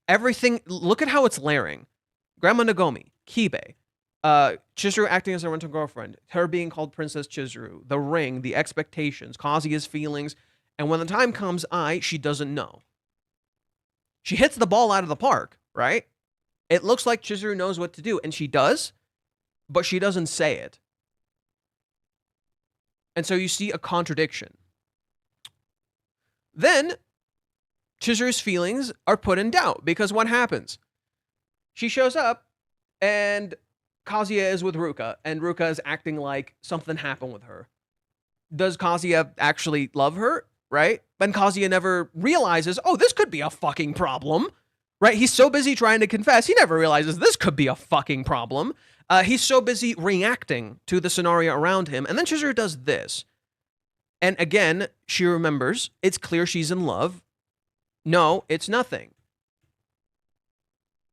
S2: Everything, look at how it's layering. Grandma Nagomi, Kibe, Chizuru acting as her rental girlfriend, her being called Princess Chizuru, the ring, the expectations, Kazuya's feelings, and when the time comes, she doesn't know. She hits the ball out of the park, right? It looks like Chizuru knows what to do, and she does, but she doesn't say it. And so you see a contradiction. Then Chizuru's feelings are put in doubt, because what happens? She shows up, and Kazuya is with Ruka, and Ruka is acting like something happened with her. Does Kazuya actually love her, right? But Kazuya never realizes, oh, this could be a fucking problem, right? He's so busy trying to confess, he never realizes this could be a fucking problem. He's so busy reacting to the scenario around him, and then Chizuru does this. And again, she remembers, it's clear she's in love. No, it's nothing.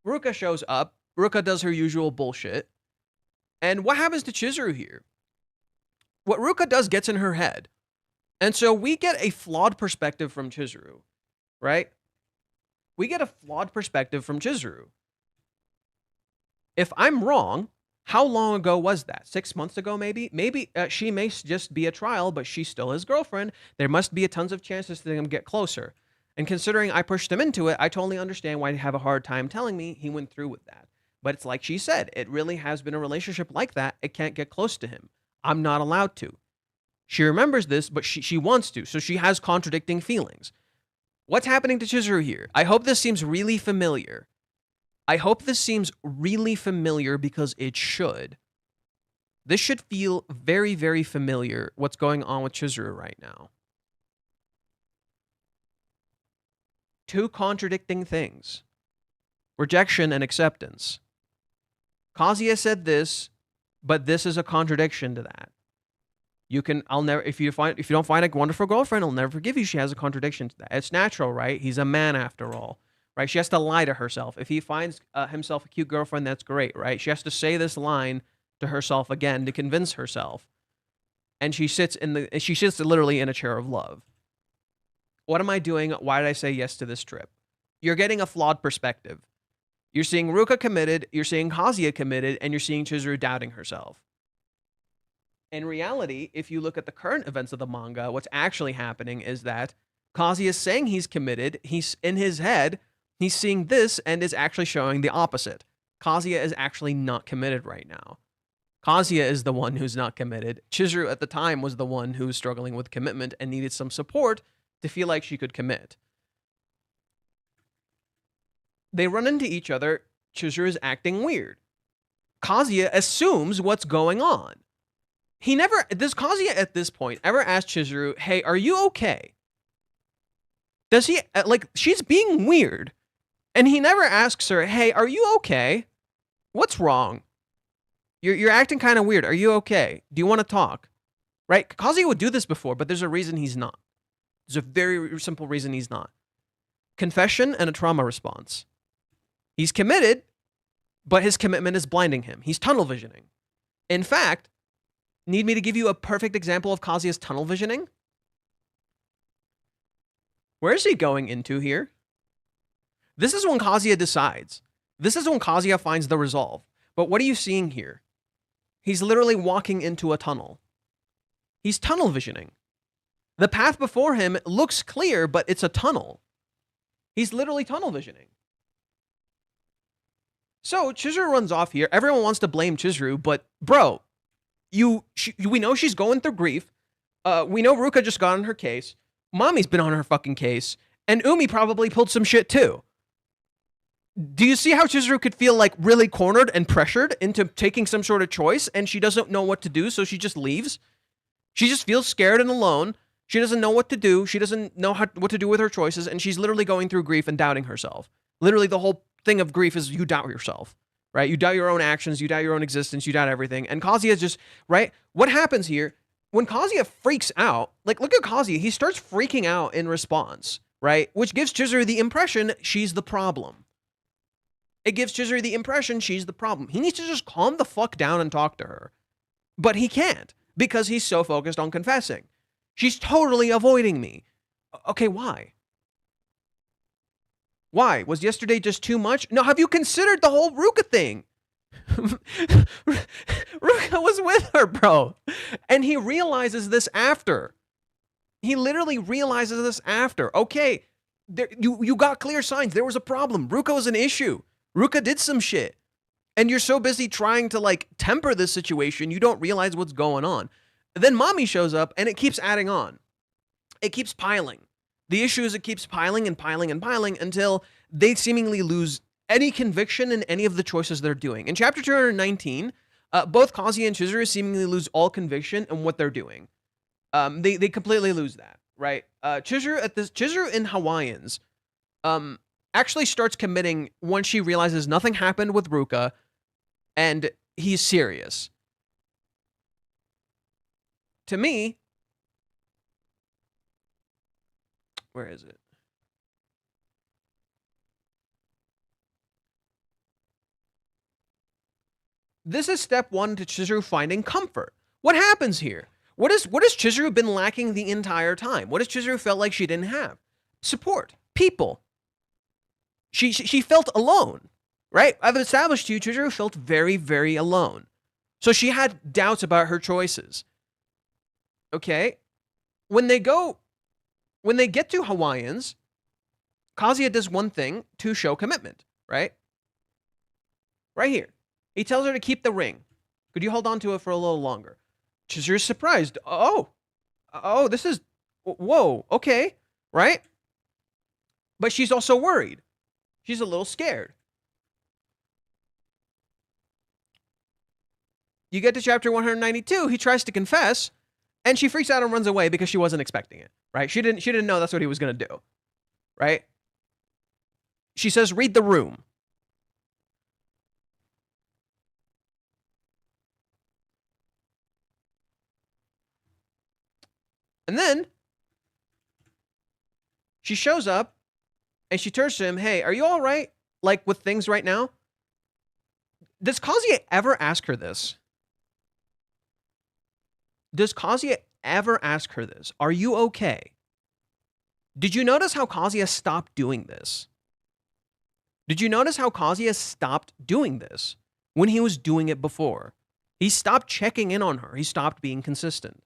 S2: Ruka shows up. Ruka does her usual bullshit. And what happens to Chizuru here? What Ruka does gets in her head. And so we get a flawed perspective from Chizuru, right? We get a flawed perspective from Chizuru. If I'm wrong, how long ago was that? 6 months ago, maybe? Maybe she may just be a trial, but she's still his girlfriend. There must be a tons of chances to them get closer. And considering I pushed him into it, I totally understand why he'd have a hard time telling me he went through with that. But it's like she said, it really has been a relationship like that. It can't get close to him. I'm not allowed to. She remembers this, but she wants to, so she has contradicting feelings. What's happening to Chizuru here? I hope this seems really familiar. I hope this seems really familiar because it should. This should feel very, very familiar, what's going on with Chizuru right now. Two contradicting things. Rejection and acceptance. Kazuya said this, but this is a contradiction to that. If you don't find a wonderful girlfriend, I'll never forgive you. She has a contradiction to that. It's natural, right? He's a man after all, right? She has to lie to herself. If he finds himself a cute girlfriend, that's great, right? She has to say this line to herself again to convince herself. And she sits literally in a chair of love. What am I doing? Why did I say yes to this trip? You're getting a flawed perspective. You're seeing Ruka committed, you're seeing Kazuya committed, and you're seeing Chizuru doubting herself. In reality, if you look at the current events of the manga, what's actually happening is that Kazuya is saying he's committed, he's in his head, he's seeing this, and is actually showing the opposite. Kazuya is actually not committed right now. Kazuya is the one who's not committed. Chizuru at the time was the one who was struggling with commitment and needed some support to feel like she could commit. They run into each other. Chizuru is acting weird. Kazuya assumes what's going on. does Kazuya at this point ever ask Chizuru, hey, are you okay? Does he, she's being weird. And he never asks her, hey, are you okay? What's wrong? You're acting kind of weird. Are you okay? Do you want to talk? Right? Kazuya would do this before, but there's a reason he's not. There's a very simple reason he's not. Confession and a trauma response. He's committed, but his commitment is blinding him. He's tunnel visioning. In fact, need me to give you a perfect example of Kazuya's tunnel visioning? Where is he going into here? This is when Kazuya decides. This is when Kazuya finds the resolve. But what are you seeing here? He's literally walking into a tunnel. He's tunnel visioning. The path before him looks clear, but it's a tunnel. He's literally tunnel visioning. So Chizuru runs off here. Everyone wants to blame Chizuru, but bro, we know she's going through grief. We know Ruka just got on her case. Mami's been on her fucking case. And Umi probably pulled some shit too. Do you see how Chizuru could feel like really cornered and pressured into taking some sort of choice, and she doesn't know what to do, so she just leaves? She just feels scared and alone. She doesn't know what to do. She doesn't know what to do with her choices, and she's literally going through grief and doubting herself. Literally, the whole thing of grief is you doubt yourself, right? You doubt your own actions, you doubt your own existence, you doubt everything. And Kazuya just, right? What happens here, when Kazuya freaks out, like, look at Kazuya. He starts freaking out in response, right? Which gives Chizuru the impression she's the problem. It gives Chizuru the impression she's the problem. He needs to just calm the fuck down and talk to her. But he can't, because he's so focused on confessing. She's totally avoiding me. Okay, why? Why? Was yesterday just too much? No, have you considered the whole Ruka thing? Ruka was with her, bro. And he realizes this after. He literally realizes this after. Okay, you got clear signs. There was a problem. Ruka was an issue. Ruka did some shit. And you're so busy trying to, like, temper this situation, you don't realize what's going on. Then Mami shows up, and it keeps adding on. It keeps piling. The issue is it keeps piling and piling and piling until they seemingly lose any conviction in any of the choices they're doing. In chapter 219, both Kazuya and Chizuru seemingly lose all conviction in what they're doing. They completely lose that, right? Chizuru in Hawaiians actually starts committing once she realizes nothing happened with Ruka and he's serious. To me, where is it? This is step one to Chizuru finding comfort. What happens here? What has Chizuru been lacking the entire time? What has Chizuru felt like she didn't have? Support. People. She felt alone, right? I've established to you, Chizuru felt very, very alone. So she had doubts about her choices. Okay? When they get to Hawaiians, Kazuya does one thing to show commitment, right? Right here. He tells her to keep the ring. Could you hold on to it for a little longer? Chizuru's surprised. Oh, this is, whoa, okay, right? But she's also worried. She's a little scared. You get to chapter 192, he tries to confess, and she freaks out and runs away because she wasn't expecting it, right? She didn't know that's what he was going to do, right? She says, read the room. And then she shows up and she turns to him, hey, are you all right? Like with things right now? Does Kazuya ever ask her this? Does Kazuya ever ask her this? Are you okay? Did you notice how Kazuya stopped doing this? Did you notice how Kazuya stopped doing this when he was doing it before? He stopped checking in on her. He stopped being consistent.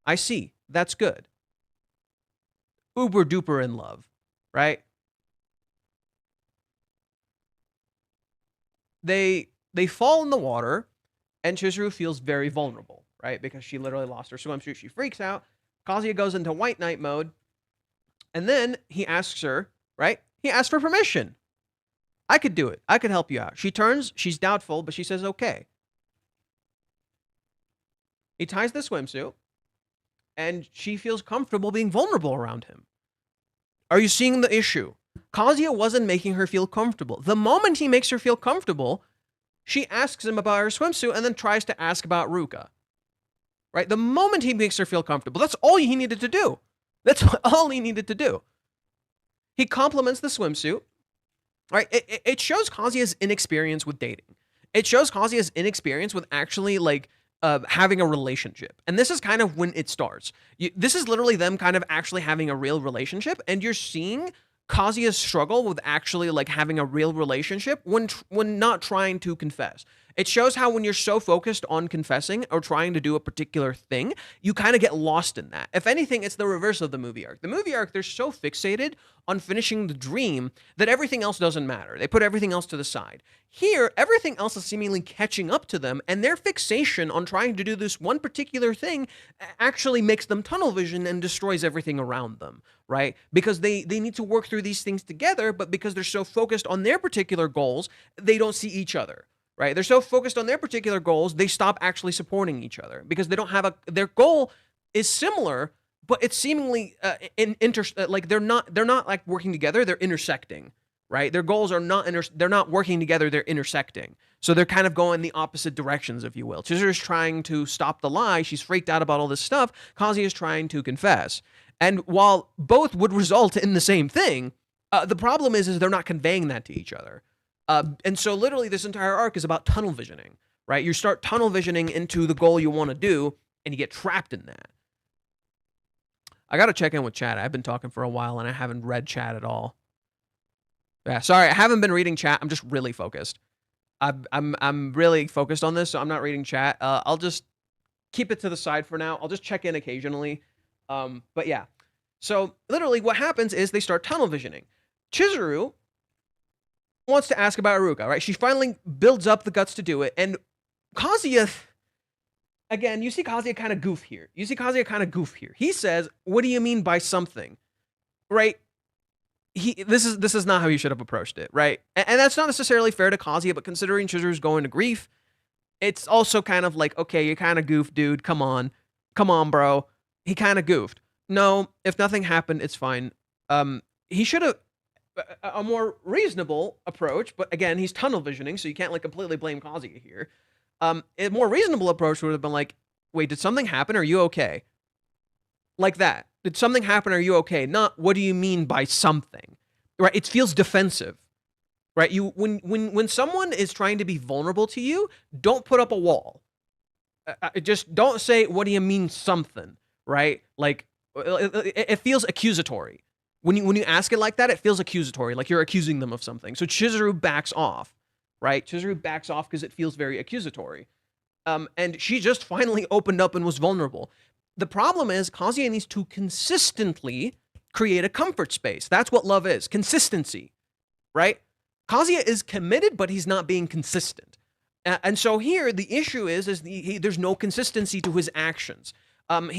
S2: I see. That's good. Uber duper in love, right? They fall in the water, and Chizuru feels very vulnerable, right? Because she literally lost her swimsuit. She freaks out. Kazuya goes into white knight mode, and then he asks her, right? He asks for permission. I could do it. I could help you out. She turns. She's doubtful, but she says, okay. He ties the swimsuit, and she feels comfortable being vulnerable around him. Are you seeing the issue? Kazuya wasn't making her feel comfortable. The moment he makes her feel comfortable, she asks him about her swimsuit and then tries to ask about Ruka. Right? The moment he makes her feel comfortable, that's all he needed to do. That's all he needed to do. He compliments the swimsuit. Right? It shows Kazuya's inexperience with dating. It shows Kazuya's inexperience with actually like having a relationship. And this is kind of when it starts. This is literally them kind of actually having a real relationship, and you're seeing Kazuya's struggle with actually like having a real relationship when not trying to confess. It shows how when you're so focused on confessing or trying to do a particular thing, you kind of get lost in that. If anything, it's the reverse of the movie arc. The movie arc, they're so fixated on finishing the dream that everything else doesn't matter. They put everything else to the side. Here, everything else is seemingly catching up to them, and their fixation on trying to do this one particular thing actually makes them tunnel vision and destroys everything around them, right? Because they need to work through these things together, but because they're so focused on their particular goals, they don't see each other. Right? They're so focused on their particular goals, they stop actually supporting each other because they don't have their goal is similar, but it's seemingly like they're not like working together, they're intersecting, right? Their goals are not they're not working together, they're intersecting. So they're kind of going the opposite directions, if you will. Chizuru's trying to stop the lie, she's freaked out about all this stuff. Kazuya is trying to confess. And while both would result in the same thing, the problem is they're not conveying that to each other. And so literally this entire arc is about tunnel visioning, right? You start tunnel visioning into the goal you want to do, and you get trapped in that. I got to check in with chat. I've been talking for a while, and I haven't read chat at all. Yeah, sorry, I haven't been reading chat. I'm just really focused. I'm really focused on this, so I'm not reading chat. I'll just keep it to the side for now. I'll just check in occasionally. But yeah. So literally what happens is they start tunnel visioning. Chizuru wants to ask about Ruka, right? She finally builds up the guts to do it. And Kazuya, again, you see Kazuya kind of goof here. He says, what do you mean by something? Right? This is not how he should have approached it, right? And that's not necessarily fair to Kazuya, but considering Chizuru's going to grief, it's also kind of like, okay, you kind of goofed, dude. Come on, bro. He kind of goofed. No, if nothing happened, it's fine. He should have a more reasonable approach, but again, he's tunnel visioning, so you can't like completely blame Kazuya here. A more reasonable approach would have been like, wait, did something happen? Are you okay? Like that. Did something happen? Are you okay? Not what do you mean by something? Right? It feels defensive. Right? When someone is trying to be vulnerable to you, don't put up a wall. Just don't say, what do you mean something? Right? Like it feels accusatory. When you ask it like that, it feels accusatory, like you're accusing them of something. So Chizuru backs off, right? Chizuru backs off because it feels very accusatory. And she just finally opened up and was vulnerable. The problem is Kazuya needs to consistently create a comfort space. That's what love is, consistency, right? Kazuya is committed, but he's not being consistent. And so here, the issue is there's no consistency to his actions. On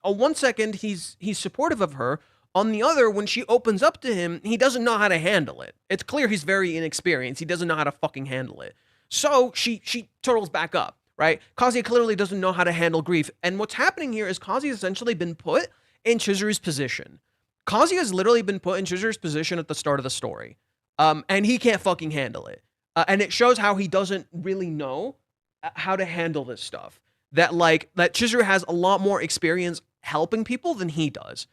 S2: one second, he's supportive of her. On the other, when she opens up to him, he doesn't know how to handle it. It's clear he's very inexperienced. He doesn't know how to fucking handle it. So she turtles back up, right? Kazuya clearly doesn't know how to handle grief. And what's happening here is Kazuya's essentially been put in Chizuru's position. Kazuya's literally been put in Chizuru's position at the start of the story. And he can't fucking handle it. And it shows how he doesn't really know how to handle this stuff. That Chizuru has a lot more experience helping people than he does.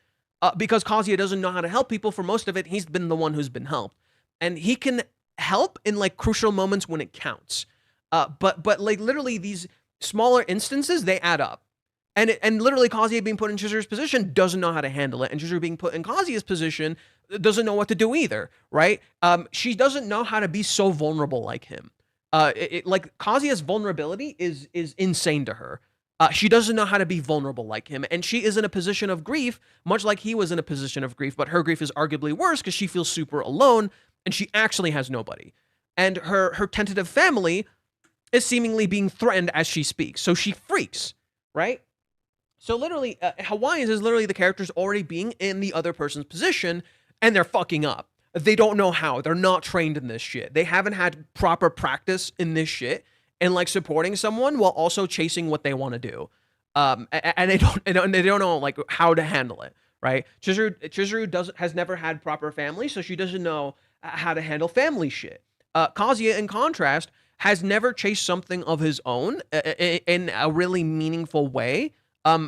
S2: Because Kazuya doesn't know how to help people. For most of it, he's been the one who's been helped. And he can help in like crucial moments when it counts. But like literally these smaller instances, they add up. And literally Kazuya being put in Chizuru's position doesn't know how to handle it. And Chizuru being put in Kazuya's position doesn't know what to do either, right? She doesn't know how to be so vulnerable like him. Like Kazuya's vulnerability is insane to her. She doesn't know how to be vulnerable like him, and she is in a position of grief, much like he was in a position of grief, but her grief is arguably worse because she feels super alone, and she actually has nobody. And her tentative family is seemingly being threatened as she speaks, so she freaks, right? So literally, Hawaiians is literally the characters already being in the other person's position, and they're fucking up. They don't know how. They're not trained in this shit. They haven't had proper practice in this shit. And like supporting someone while also chasing what they want to do. And they don't know like how to handle it, right? Chizuru has never had proper family, so she doesn't know how to handle family shit. Kazuya, in contrast, has never chased something of his own in a really meaningful way,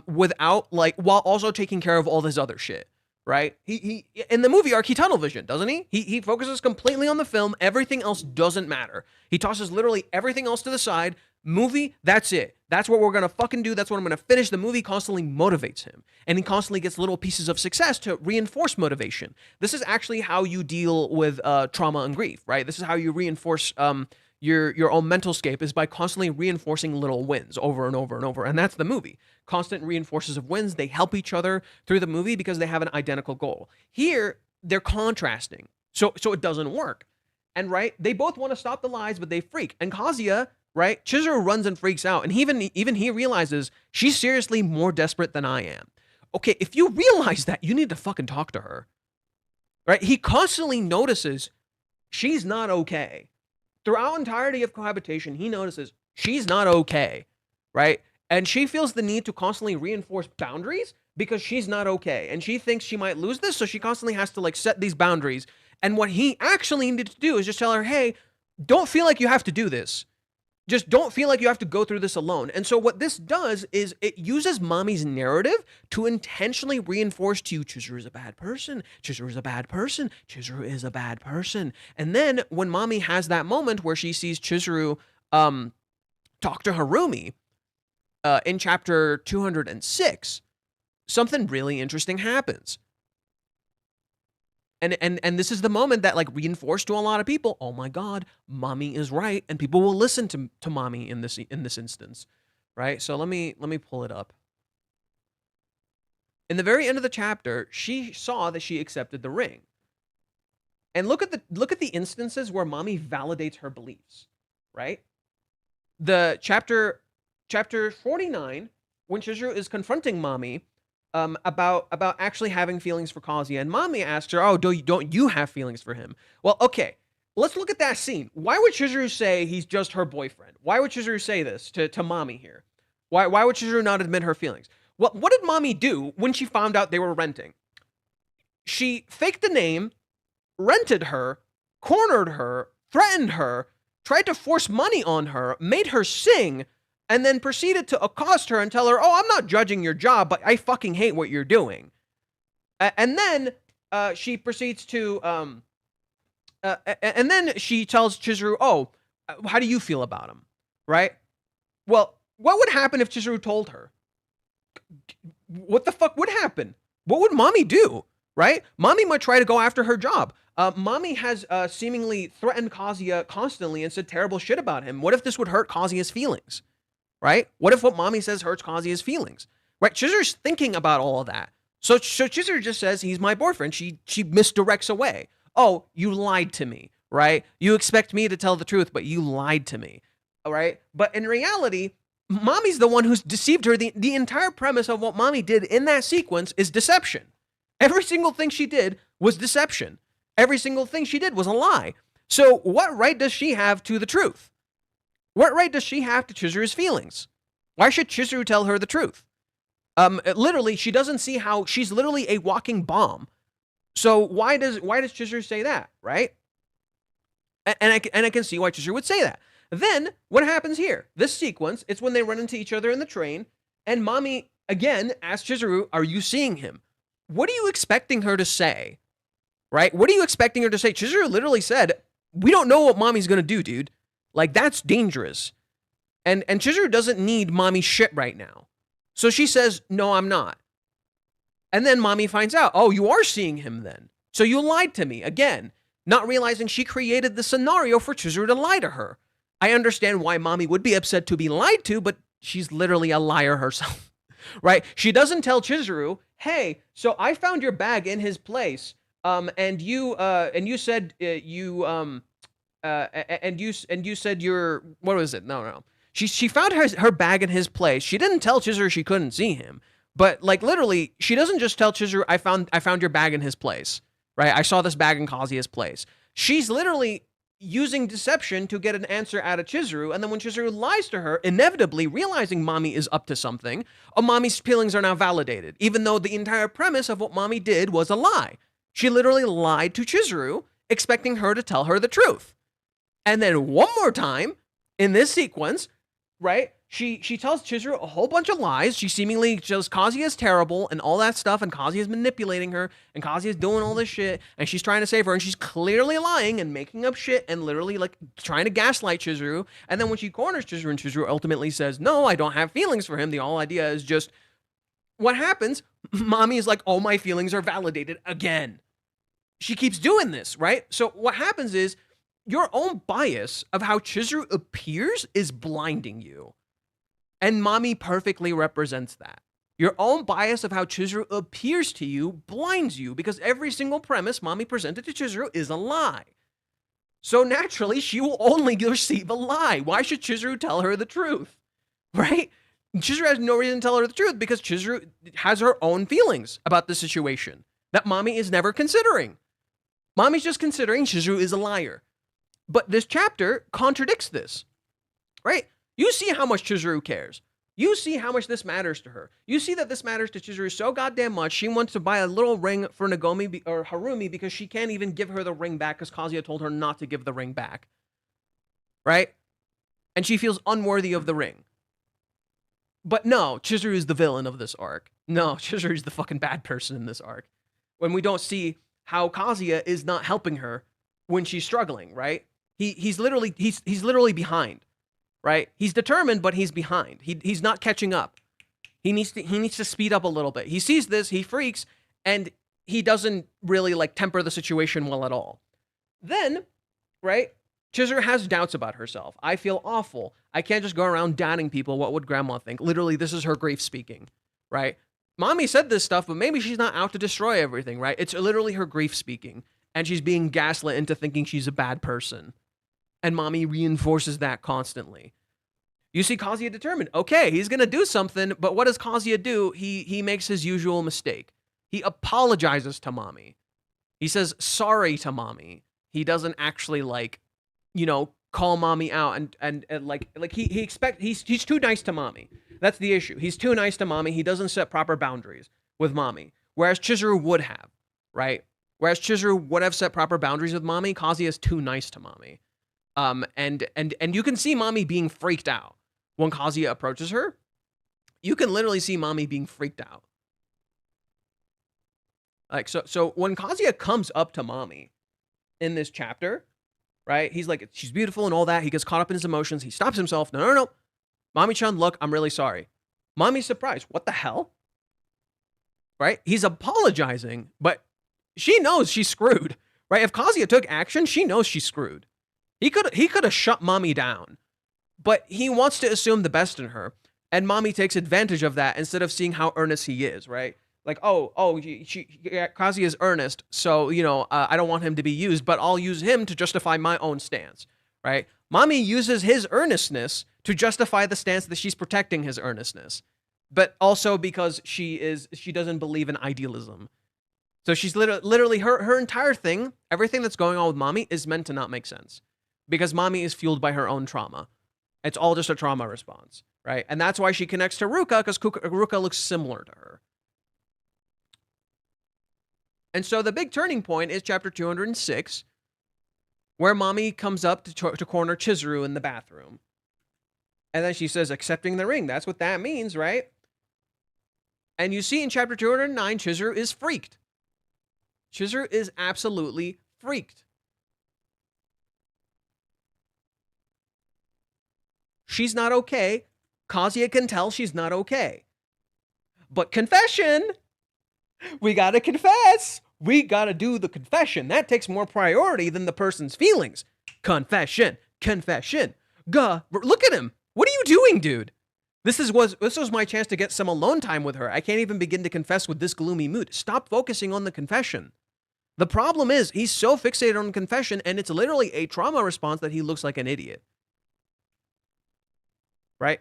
S2: without like while also taking care of all this other shit. Right? He in the movie arc, he tunnel vision, doesn't he? He focuses completely on the film. Everything else doesn't matter. He tosses literally everything else to the side. Movie, that's it. That's what we're gonna fucking do. That's what I'm gonna finish. The movie constantly motivates him, and he constantly gets little pieces of success to reinforce motivation. This is actually how you deal with trauma and grief, right? This is how you reinforce your own mental scape, is by constantly reinforcing little wins over and over and over. And that's the movie. Constant reinforcers of wins. They help each other through the movie because they have an identical goal. Here, they're contrasting. So it doesn't work. And right, they both want to stop the lies, but they freak. And Kazuya, right, Chizuru runs and freaks out. And even he realizes she's seriously more desperate than I am. Okay, if you realize that, you need to fucking talk to her. Right? He constantly notices she's not okay. Throughout entirety of Cohabitation, he notices she's not okay, right? And she feels the need to constantly reinforce boundaries because she's not okay. And she thinks she might lose this, so she constantly has to like set these boundaries. And what he actually needed to do is just tell her, hey, don't feel like you have to do this. Just don't feel like you have to go through this alone. And so what this does is it uses Mami's narrative to intentionally reinforce to you, Chizuru is a bad person. Chizuru is a bad person. Chizuru is a bad person. And then when Mami has that moment where she sees Chizuru talk to Harumi in chapter 206, something really interesting happens. And this is the moment that like reinforced to a lot of people, oh my God, Mami is right, and people will listen to Mami in this instance, right? So let me pull it up. In the very end of the chapter, she saw that she accepted the ring. And look at the instances where Mami validates her beliefs, right? The chapter 49, when Chizuru is confronting Mami about actually having feelings for Kazuya, and Mami asks her, "Oh, don't you have feelings for him?" Well, okay, let's look at that scene. Why would Chizuru say he's just her boyfriend? Why would Chizuru say this to Mami here? Why would Chizuru not admit her feelings? Well, what did Mami do when she found out they were renting? She faked the name, rented her, cornered her, threatened her, tried to force money on her, made her sing, and then proceeded to accost her and tell her, "Oh, I'm not judging your job, but I fucking hate what you're doing." And then she proceeds to, and then she tells Chizuru, "Oh, how do you feel about him?" Right? Well, what would happen if Chizuru told her? What the fuck would happen? What would Mami do? Right? Mami might try to go after her job. Mami has seemingly threatened Kazuya constantly and said terrible shit about him. What if this would hurt Kazuya's feelings? Right? What if what Mami says hurts Kazuya's feelings? Right? Chizuru's thinking about all of that. So Chizuru just says he's my boyfriend. She misdirects away. Oh, you lied to me, right? You expect me to tell the truth, but you lied to me, all right? But in reality, Mami's the one who's deceived her. The entire premise of what Mami did in that sequence is deception. Every single thing she did was deception. Every single thing she did was a lie. So what right does she have to the truth? What right does she have to Chizuru's feelings? Why should Chizuru tell her the truth? Literally, she doesn't see how she's literally a walking bomb. So why does Chizuru say that, right? And I can see why Chizuru would say that. Then what happens here? This sequence, it's when they run into each other in the train, and Mami again asks Chizuru, "Are you seeing him?" What are you expecting her to say? Right? What are you expecting her to say? Chizuru literally said, "We don't know what Mami's gonna do, dude. Like, that's dangerous." And Chizuru doesn't need Mami's shit right now. So she says, "No, I'm not." And then Mami finds out, "Oh, you are seeing him then. So you lied to me." Again, not realizing she created the scenario for Chizuru to lie to her. I understand why Mami would be upset to be lied to, but she's literally a liar herself, right? She doesn't tell Chizuru, "Hey, so I found your bag in his place, and you said you said you're, what was it? No. She found her bag in his place. She didn't tell Chizuru she couldn't see him, but like literally, she doesn't just tell Chizuru, I found your bag in his place, right? I saw this bag in Kazuya's place." She's literally using deception to get an answer out of Chizuru, and then when Chizuru lies to her, inevitably realizing Mami is up to something, Mami's feelings are now validated, even though the entire premise of what Mami did was a lie. She literally lied to Chizuru, expecting her to tell her the truth. And then one more time, in this sequence, right, she tells Chizuru a whole bunch of lies. She seemingly shows Kazuya is terrible and all that stuff, and Kazuya is manipulating her, and Kazuya is doing all this shit, and she's trying to save her, and she's clearly lying and making up shit and literally like trying to gaslight Chizuru. And then when she corners Chizuru, and Chizuru ultimately says, "No, I don't have feelings for him. The whole idea is just what happens." Mami is like, "Oh, my feelings are validated again." She keeps doing this, right? So what happens is your own bias of how Chizuru appears is blinding you. And Mami perfectly represents that. Your own bias of how Chizuru appears to you blinds you because every single premise Mami presented to Chizuru is a lie. So naturally, she will only receive a lie. Why should Chizuru tell her the truth? Right? Chizuru has no reason to tell her the truth because Chizuru has her own feelings about the situation that Mami is never considering. Mami's just considering Chizuru is a liar. But this chapter contradicts this, right? You see how much Chizuru cares. You see how much this matters to her. You see that this matters to Chizuru so goddamn much, she wants to buy a little ring for Nagomi or Harumi because she can't even give her the ring back because Kazuya told her not to give the ring back, right? And she feels unworthy of the ring. But no, Chizuru is the villain of this arc. No, Chizuru is the fucking bad person in this arc. When we don't see how Kazuya is not helping her when she's struggling, right? He's literally behind, right? He's determined, but he's behind. He's not catching up. He needs to speed up a little bit. He sees this, he freaks, and he doesn't really like temper the situation well at all. Then, right? Chizuru has doubts about herself. I feel awful. I can't just go around doubting people. What would grandma think? Literally, this is her grief speaking, right? Mommy said this stuff, but maybe she's not out to destroy everything, right? It's literally her grief speaking, and she's being gaslit into thinking she's a bad person. And Mami reinforces that constantly. You see Kazuya determined. Okay, he's going to do something, but what does Kazuya do? He makes his usual mistake. He apologizes to Mami. He says sorry to Mami. He doesn't actually call Mami out and he's too nice to Mami. That's the issue. He's too nice to Mami. He doesn't set proper boundaries with Mami. Whereas Chizuru would have, right? Whereas Chizuru would have set proper boundaries with Mami, Kazuya is too nice to Mami. And you can see Mami being freaked out when Kazuya approaches her. You can literally see Mami being freaked out. Like so when Kazuya comes up to Mami in this chapter, right? He's like, she's beautiful and all that. He gets caught up in his emotions. He stops himself. No. Mami-chan, look, I'm really sorry. Mami's surprised. What the hell? Right? He's apologizing, but she knows she's screwed, right? If Kazuya took action, she knows she's screwed. He could have shut Mami down, but he wants to assume the best in her, and Mami takes advantage of that instead of seeing how earnest he is, right? Like, Kazuya is earnest, so, I don't want him to be used, but I'll use him to justify my own stance, right? Mami uses his earnestness to justify the stance that she's protecting his earnestness, but also because she doesn't believe in idealism. So she's literally her entire thing, everything that's going on with Mami is meant to not make sense because Mami is fueled by her own trauma. It's all just a trauma response, right? And that's why she connects to Ruka because Ruka looks similar to her. And so the big turning point is chapter 206, where Mami comes up to corner Chizuru in the bathroom. And then she says, accepting the ring. That's what that means, right? And you see in chapter 209, Chizuru is freaked. Chizuru is absolutely freaked. She's not okay. Kazuya can tell she's not okay. But confession! We gotta confess! We gotta do the confession. That takes more priority than the person's feelings. Confession. Look at him. What are you doing, dude? This was my chance to get some alone time with her. I can't even begin to confess with this gloomy mood. Stop focusing on the confession. The problem is he's so fixated on confession, and it's literally a trauma response that he looks like an idiot. Right?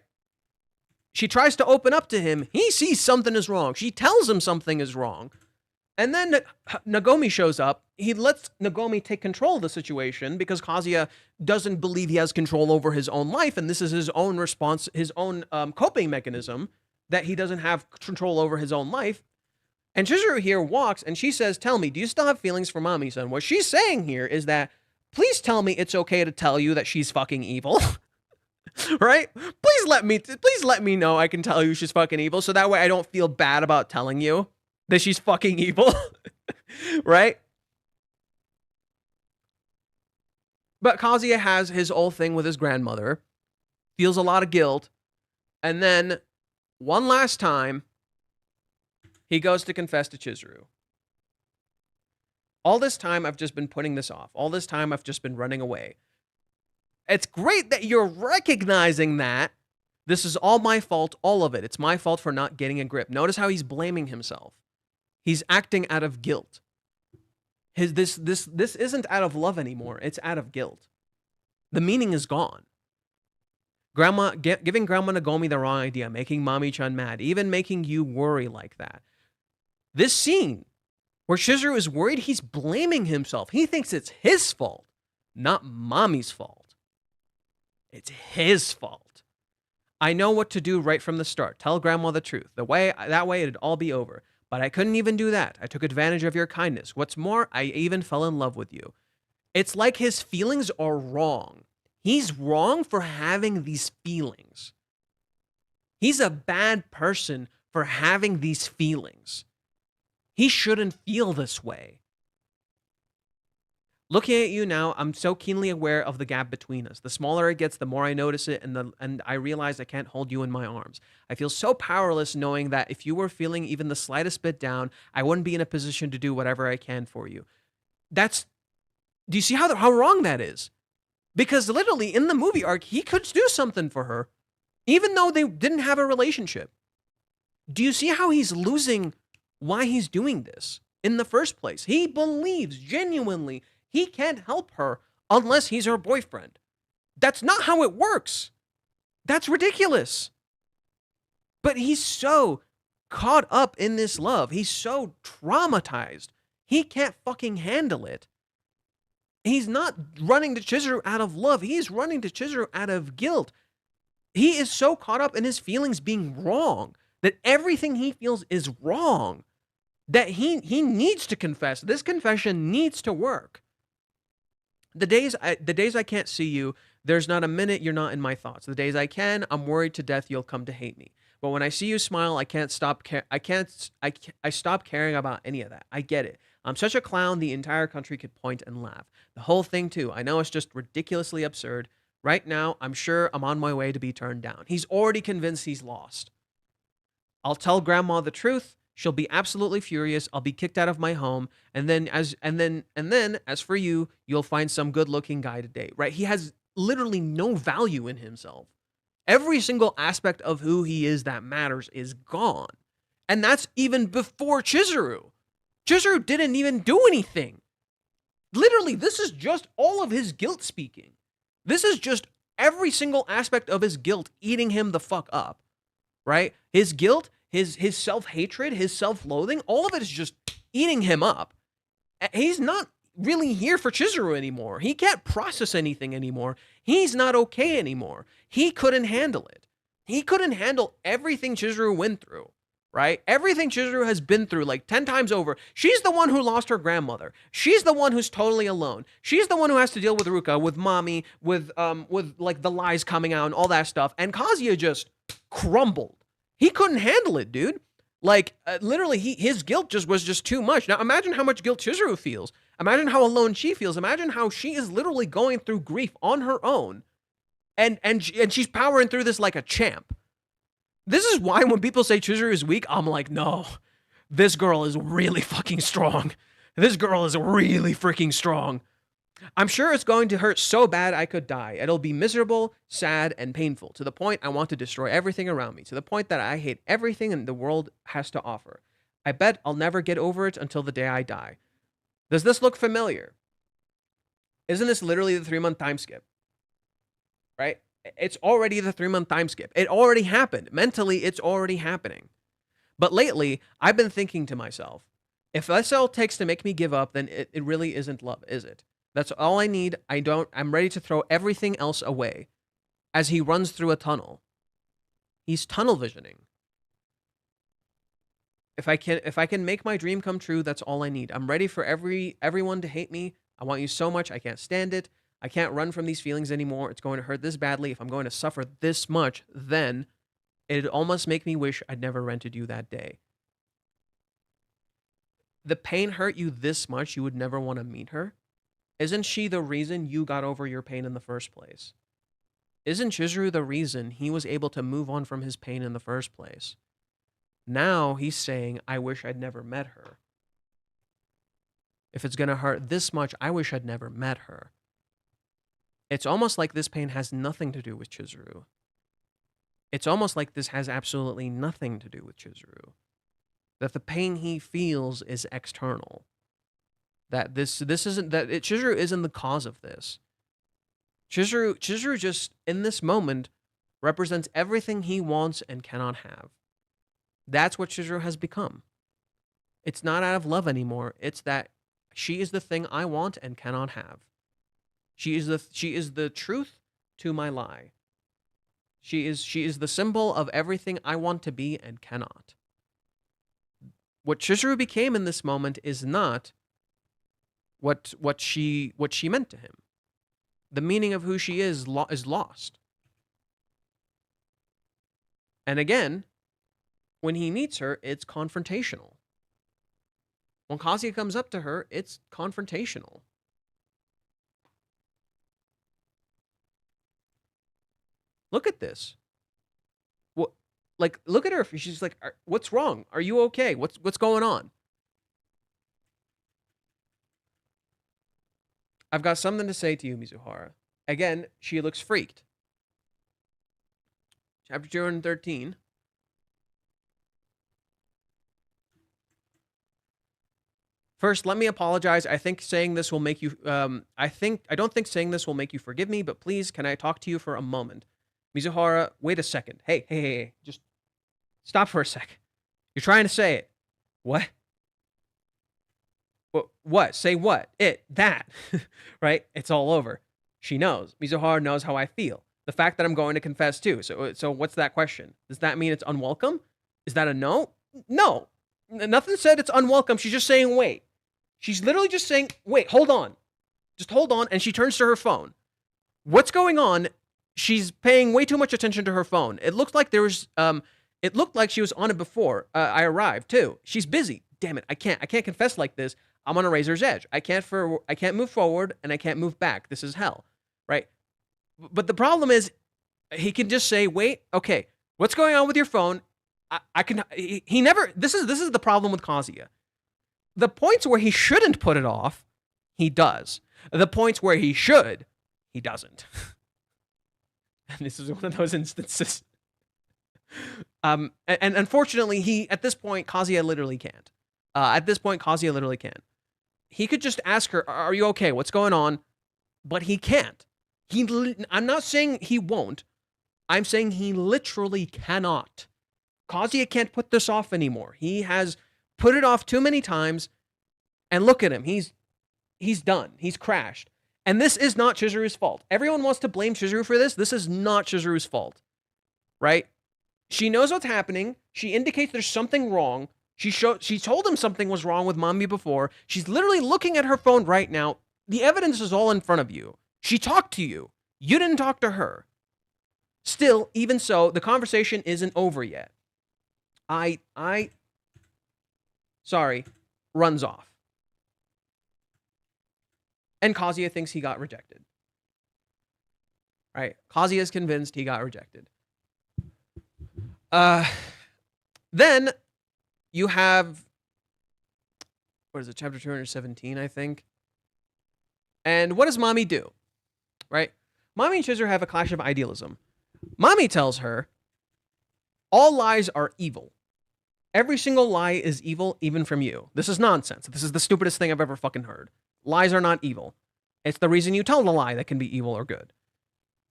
S2: She tries to open up to him. He sees something is wrong. She tells him something is wrong. And then Nagomi shows up. He lets Nagomi take control of the situation because Kazuya doesn't believe he has control over his own life, and this is his own response, his own coping mechanism, that he doesn't have control over his own life. And Chizuru here walks, and she says, "Tell me, do you still have feelings for Mami, son?" What she's saying here is that, please tell me it's okay to tell you that she's fucking evil. Right? Please let me know I can tell you she's fucking evil, so that way I don't feel bad about telling you that she's fucking evil. Right? But Kazuya has his whole thing with his grandmother, feels a lot of guilt, and then one last time, he goes to confess to Chizuru. All this time, I've just been putting this off. All this time, I've just been running away. It's great that you're recognizing that this is all my fault, all of it. It's my fault for not getting a grip. Notice how he's blaming himself. He's acting out of guilt. This isn't out of love anymore. It's out of guilt. The meaning is gone. Giving Grandma Nagomi the wrong idea, making Mami-chan mad, even making you worry like that. This scene where Chizuru is worried, he's blaming himself. He thinks it's his fault, not Mami's fault. It's his fault. I know what to do right from the start. Tell Grandma the truth. That way it'd all be over. But I couldn't even do that. I took advantage of your kindness. What's more, I even fell in love with you. It's like his feelings are wrong. He's wrong for having these feelings. He's a bad person for having these feelings. He shouldn't feel this way. Looking at you now, I'm so keenly aware of the gap between us. The smaller it gets, the more I notice it, and I realize I can't hold you in my arms. I feel so powerless knowing that if you were feeling even the slightest bit down, I wouldn't be in a position to do whatever I can for you. Do you see how wrong that is? Because literally in the movie arc, he could do something for her, even though they didn't have a relationship. Do you see how he's losing why he's doing this in the first place? He believes genuinely he can't help her unless he's her boyfriend. That's not how it works. That's ridiculous. But he's so caught up in this love. He's so traumatized. He can't fucking handle it. He's not running to Chizuru out of love. He's running to Chizuru out of guilt. He is so caught up in his feelings being wrong, that everything he feels is wrong, that he needs to confess. This confession needs to work. The days I can't see you, there's not a minute you're not in my thoughts. The days I can, I'm worried to death you'll come to hate me. But when I see you smile, I stop caring about any of that. I get it. I'm such a clown the entire country could point and laugh. The whole thing too. I know it's just ridiculously absurd. Right now, I'm sure I'm on my way to be turned down. He's already convinced he's lost. I'll tell Grandma the truth. She'll be absolutely furious. I'll be kicked out of my home, and then as for you, you'll find some good-looking guy to date. Right? He has literally no value in himself. Every single aspect of who he is that matters is gone, and that's even before Chizuru. Chizuru didn't even do anything. Literally, this is just all of his guilt speaking. This is just every single aspect of his guilt eating him the fuck up. Right? His guilt, his self-hatred, his self-loathing, all of it is just eating him up. He's not really here for Chizuru anymore. He can't process anything anymore. He's not okay anymore. He couldn't handle it. He couldn't handle everything Chizuru went through, right? Everything Chizuru has been through like 10 times over. She's the one who lost her grandmother. She's the one who's totally alone. She's the one who has to deal with Ruka, with Mami, with like the lies coming out and all that stuff. And Kazuya just crumbled. He couldn't handle it, dude. Like, literally, his guilt was just too much. Now, imagine how much guilt Chizuru feels. Imagine how alone she feels. Imagine how she is literally going through grief on her own. And she's powering through this like a champ. This is why when people say Chizuru is weak, I'm like, no, this girl is really fucking strong. This girl is really freaking strong. I'm sure it's going to hurt so bad I could die. It'll be miserable, sad, and painful, to the point I want to destroy everything around me, to the point that I hate everything the world has to offer. I bet I'll never get over it until the day I die. Does this look familiar? Isn't this literally the 3-month time skip? Right? It's already the 3-month time skip. It already happened. Mentally, it's already happening. But lately, I've been thinking to myself, If that's all it takes to make me give up, then it really isn't love, is it? That's all I need. I'm ready to throw everything else away. As he runs through a tunnel. He's tunnel visioning. If I can make my dream come true, that's all I need. I'm ready for everyone to hate me. I want you so much. I can't stand it. I can't run from these feelings anymore. It's going to hurt this badly. If I'm going to suffer this much, then it'd almost make me wish I'd never rented you that day. The pain hurt you this much, you would never want to meet her? Isn't she the reason you got over your pain in the first place? Isn't Chizuru the reason he was able to move on from his pain in the first place? Now he's saying, I wish I'd never met her. If it's going to hurt this much, I wish I'd never met her. It's almost like this pain has nothing to do with Chizuru. It's almost like this has absolutely nothing to do with Chizuru. That the pain he feels is external. That Chizuru isn't the cause of this. Chizuru just, in this moment, represents everything he wants and cannot have. That's what Chizuru has become. It's not out of love anymore. It's that she is the thing I want and cannot have. She is the truth to my lie. She is the symbol of everything I want to be and cannot. What Chizuru became in this moment is not what she meant to him. The meaning of who she is lost. And again, when he meets her, it's confrontational. When Kazuya comes up to her, it's confrontational. Look at this. What, like, look at her. She's like, "What's wrong? Are you okay? What's going on?" I've got something to say to you, Mizuhara. Again, she looks freaked. Chapter 213. First, let me apologize. I think saying this will make you. I don't think saying this will make you forgive me. But please, can I talk to you for a moment, Mizuhara? Wait a second. Hey! Just stop for a sec. You're trying to say it. What? What? Say what? That. Right? It's all over. She knows. Mizuhara knows how I feel. The fact that I'm going to confess too. So what's that question? Does that mean it's unwelcome? Is that a no? No. Nothing said it's unwelcome. She's just saying wait. She's literally just saying, wait, hold on. Just hold on. And she turns to her phone. What's going on? She's paying way too much attention to her phone. It looked like it looked like she was on it before I arrived too. She's busy. Damn it. I can't confess like this. I'm on a razor's edge. I can't move forward and I can't move back. This is hell. Right? But the problem is he can just say, wait, okay, what's going on with your phone? He never, this is the problem with Kazuya. The points where he shouldn't put it off, he does. The points where he should, he doesn't. And this is one of those instances. And unfortunately, at this point, Kazuya literally can't. He could just ask her, are you okay? What's going on? But he can't. I'm not saying he won't. I'm saying he literally cannot. Kazuya can't put this off anymore. He has put it off too many times, and look at him. He's done. He's crashed. And this is not Chizuru's fault. Everyone wants to blame Chizuru for this. This is not Chizuru's fault, right? She knows what's happening. She indicates there's something wrong. She told him something was wrong with Mami before. She's literally looking at her phone right now. The evidence is all in front of you. She talked to you. You didn't talk to her. Still, even so, the conversation isn't over yet. Runs off. And Kazuya thinks he got rejected. Right? Kazuya is convinced he got rejected. Then you have, what is it, chapter 217, I think. And what does Mami do? Right? Mami and Chizuru have a clash of idealism. Mami tells her, all lies are evil. Every single lie is evil, even from you. This is nonsense. This is the stupidest thing I've ever fucking heard. Lies are not evil. It's the reason you tell the lie that can be evil or good.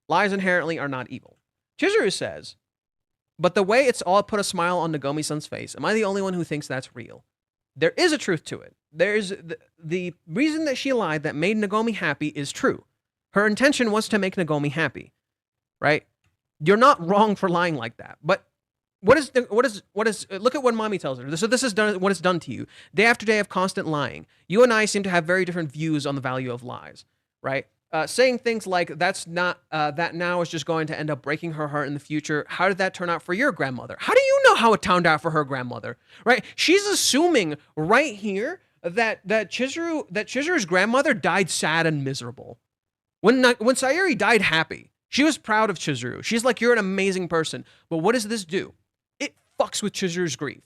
S2: Lies inherently are not evil. Chizuru says, but the way it's all put a smile on Nagomi-san's face, am I the only one who thinks that's real? There is a truth to it. There's the reason that she lied that made Nagomi happy is true. Her intention was to make Nagomi happy, right? You're not wrong for lying like that. But what is look at what Mami tells her. So this is done what it's done to you. Day after day of constant lying. You and I seem to have very different views on the value of lies, right? Saying things like that's not that now is just going to end up breaking her heart in the future. How did that turn out for your grandmother? How do you know how it turned out for her grandmother? Right? She's assuming right here that Chizuru's grandmother died sad and miserable. When Sayuri died happy, she was proud of Chizuru. She's like, you're an amazing person. But what does this do? It fucks with Chizuru's grief.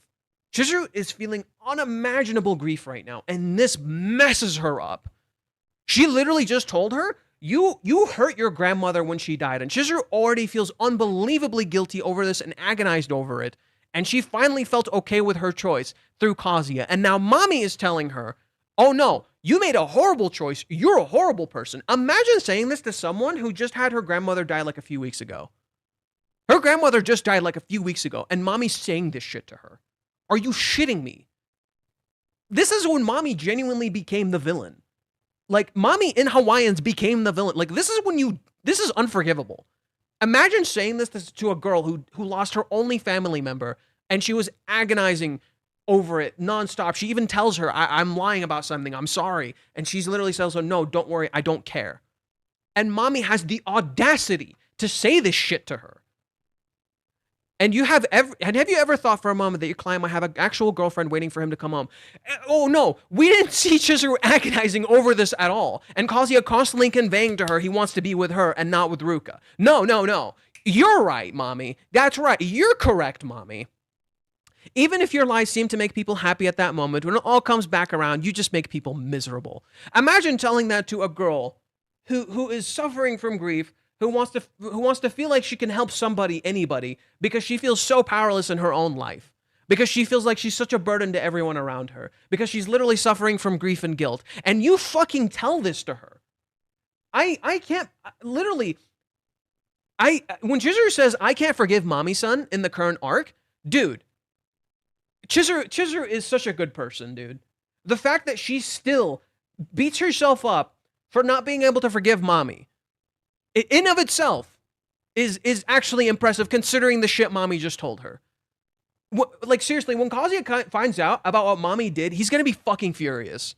S2: Chizuru is feeling unimaginable grief right now, and this messes her up. She literally just told her, you hurt your grandmother when she died. And Chizuru already feels unbelievably guilty over this and agonized over it. And she finally felt okay with her choice through Kazuya. And now Mami is telling her, oh no, you made a horrible choice. You're a horrible person. Imagine saying this to someone who just had her grandmother die like a few weeks ago. Her grandmother just died like a few weeks ago, and Mami's saying this shit to her. Are you shitting me? This is when Mami genuinely became the villain. Like, Mami in Hawaiians became the villain. Like, this is unforgivable. Imagine saying this to a girl who lost her only family member, and she was agonizing over it nonstop. She even tells her, I'm lying about something. I'm sorry. And she's literally tells her, no, don't worry. I don't care. And Mami has the audacity to say this shit to her. And have you ever thought for a moment that your client might have an actual girlfriend waiting for him to come home? Oh no, we didn't see Chizuru agonizing over this at all. And Kazuya constantly conveying to her he wants to be with her and not with Ruka. No. You're right, Mami. That's right. You're correct, Mami. Even if your lies seem to make people happy at that moment, when it all comes back around, you just make people miserable. Imagine telling that to a girl who is suffering from grief, who wants to feel like she can help anybody, because she feels so powerless in her own life, because she feels like she's such a burden to everyone around her, because she's literally suffering from grief and guilt. And you fucking tell this to her. I can't, literally, when Chizuru says, I can't forgive Mami-san in the current arc, dude, Chizuru is such a good person, dude. The fact that she still beats herself up for not being able to forgive Mami, in of itself, is actually impressive, considering the shit Mami just told her. Like, seriously, when Kazuya finds out about what Mami did, he's gonna be fucking furious.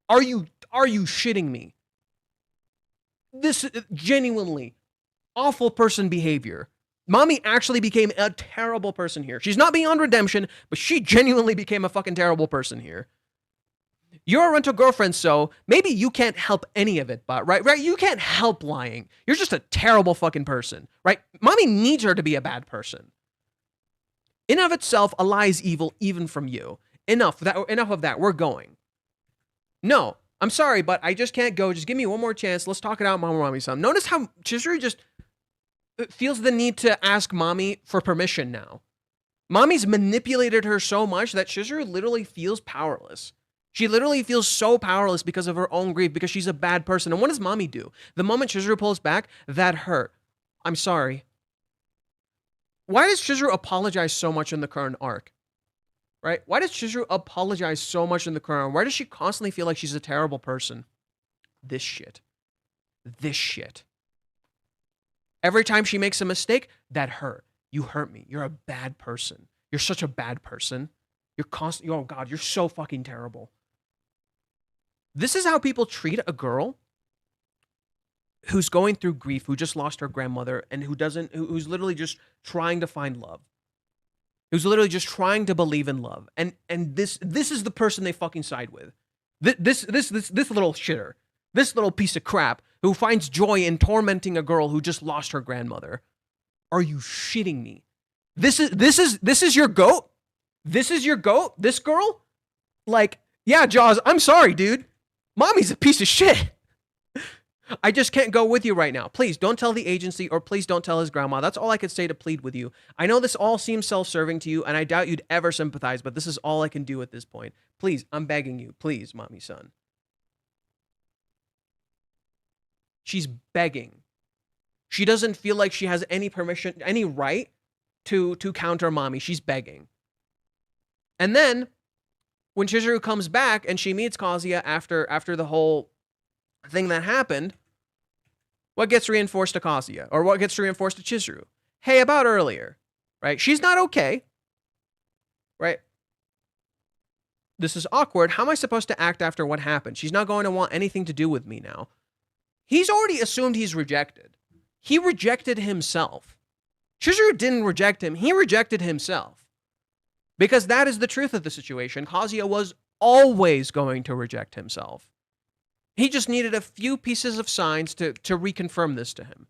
S2: Are you shitting me? This genuinely awful person behavior. Mami actually became a terrible person here. She's not beyond redemption, but she genuinely became a fucking terrible person here. You're a rental girlfriend, so maybe you can't help any of it, but right? You can't help lying. You're just a terrible fucking person, right? Mami needs her to be a bad person. In of itself, a lie is evil, even from you. Enough of that. We're going. No, I'm sorry, but I just can't go. Just give me one more chance. Let's talk it out, Mami-san. Notice how Chizuru just feels the need to ask Mami for permission now. Mami's manipulated her so much that Chizuru literally feels powerless. She literally feels so powerless because of her own grief, because she's a bad person. And what does Mami do? The moment Chizuru pulls back, that hurt. I'm sorry. Why does Chizuru apologize so much in the current arc? Right? Why does Chizuru apologize so much in the current arc? Why does she constantly feel like she's a terrible person? This shit. Every time she makes a mistake, that hurt. You hurt me. You're a bad person. You're such a bad person. Oh God, you're so fucking terrible. This is how people treat a girl who's going through grief, who just lost her grandmother, and who's literally just trying to find love. Who's literally just trying to believe in love. And this is the person they fucking side with. This little shitter. This little piece of crap who finds joy in tormenting a girl who just lost her grandmother. Are you shitting me? This is your goat? This is your goat? This girl? Like, yeah, Jaws, I'm sorry, dude. Mami's a piece of shit. I just can't go with you right now. Please don't tell the agency, or please don't tell his grandma. That's all I could say to plead with you. I know this all seems self-serving to you, and I doubt you'd ever sympathize, but this is all I can do at this point. Please, I'm begging you. Please, Mami-san. She's begging. She doesn't feel like she has any permission, any right to counter Mami. She's begging. And then when Chizuru comes back and she meets Kazuya after the whole thing that happened, what gets reinforced to Kazuya? Or what gets reinforced to Chizuru? Hey, about earlier, right? She's not okay, right? This is awkward. How am I supposed to act after what happened? She's not going to want anything to do with me now. He's already assumed he's rejected. He rejected himself. Chizuru didn't reject him. He rejected himself. Because that is the truth of the situation. Kazuya was always going to reject himself. He just needed a few pieces of signs to reconfirm this to him,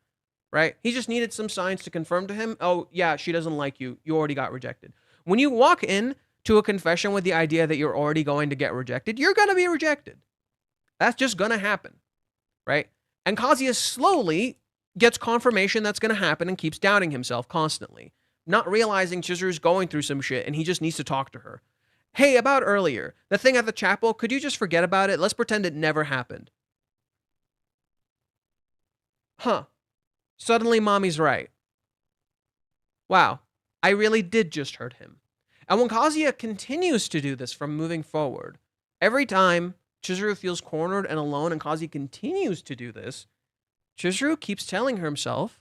S2: right? He just needed some signs to confirm to him, oh, yeah, she doesn't like you. You already got rejected. When you walk in to a confession with the idea that you're already going to get rejected, you're going to be rejected. That's just going to happen, right? And Kazuya slowly gets confirmation that's going to happen and keeps doubting himself constantly, not realizing Chizuru's going through some shit and he just needs to talk to her. Hey, about earlier, the thing at the chapel, could you just forget about it? Let's pretend it never happened. Huh. Suddenly, Mami's right. Wow, I really did just hurt him. And when Kazuya continues to do this from moving forward, every time Chizuru feels cornered and alone and Kazuya continues to do this, Chizuru keeps telling himself,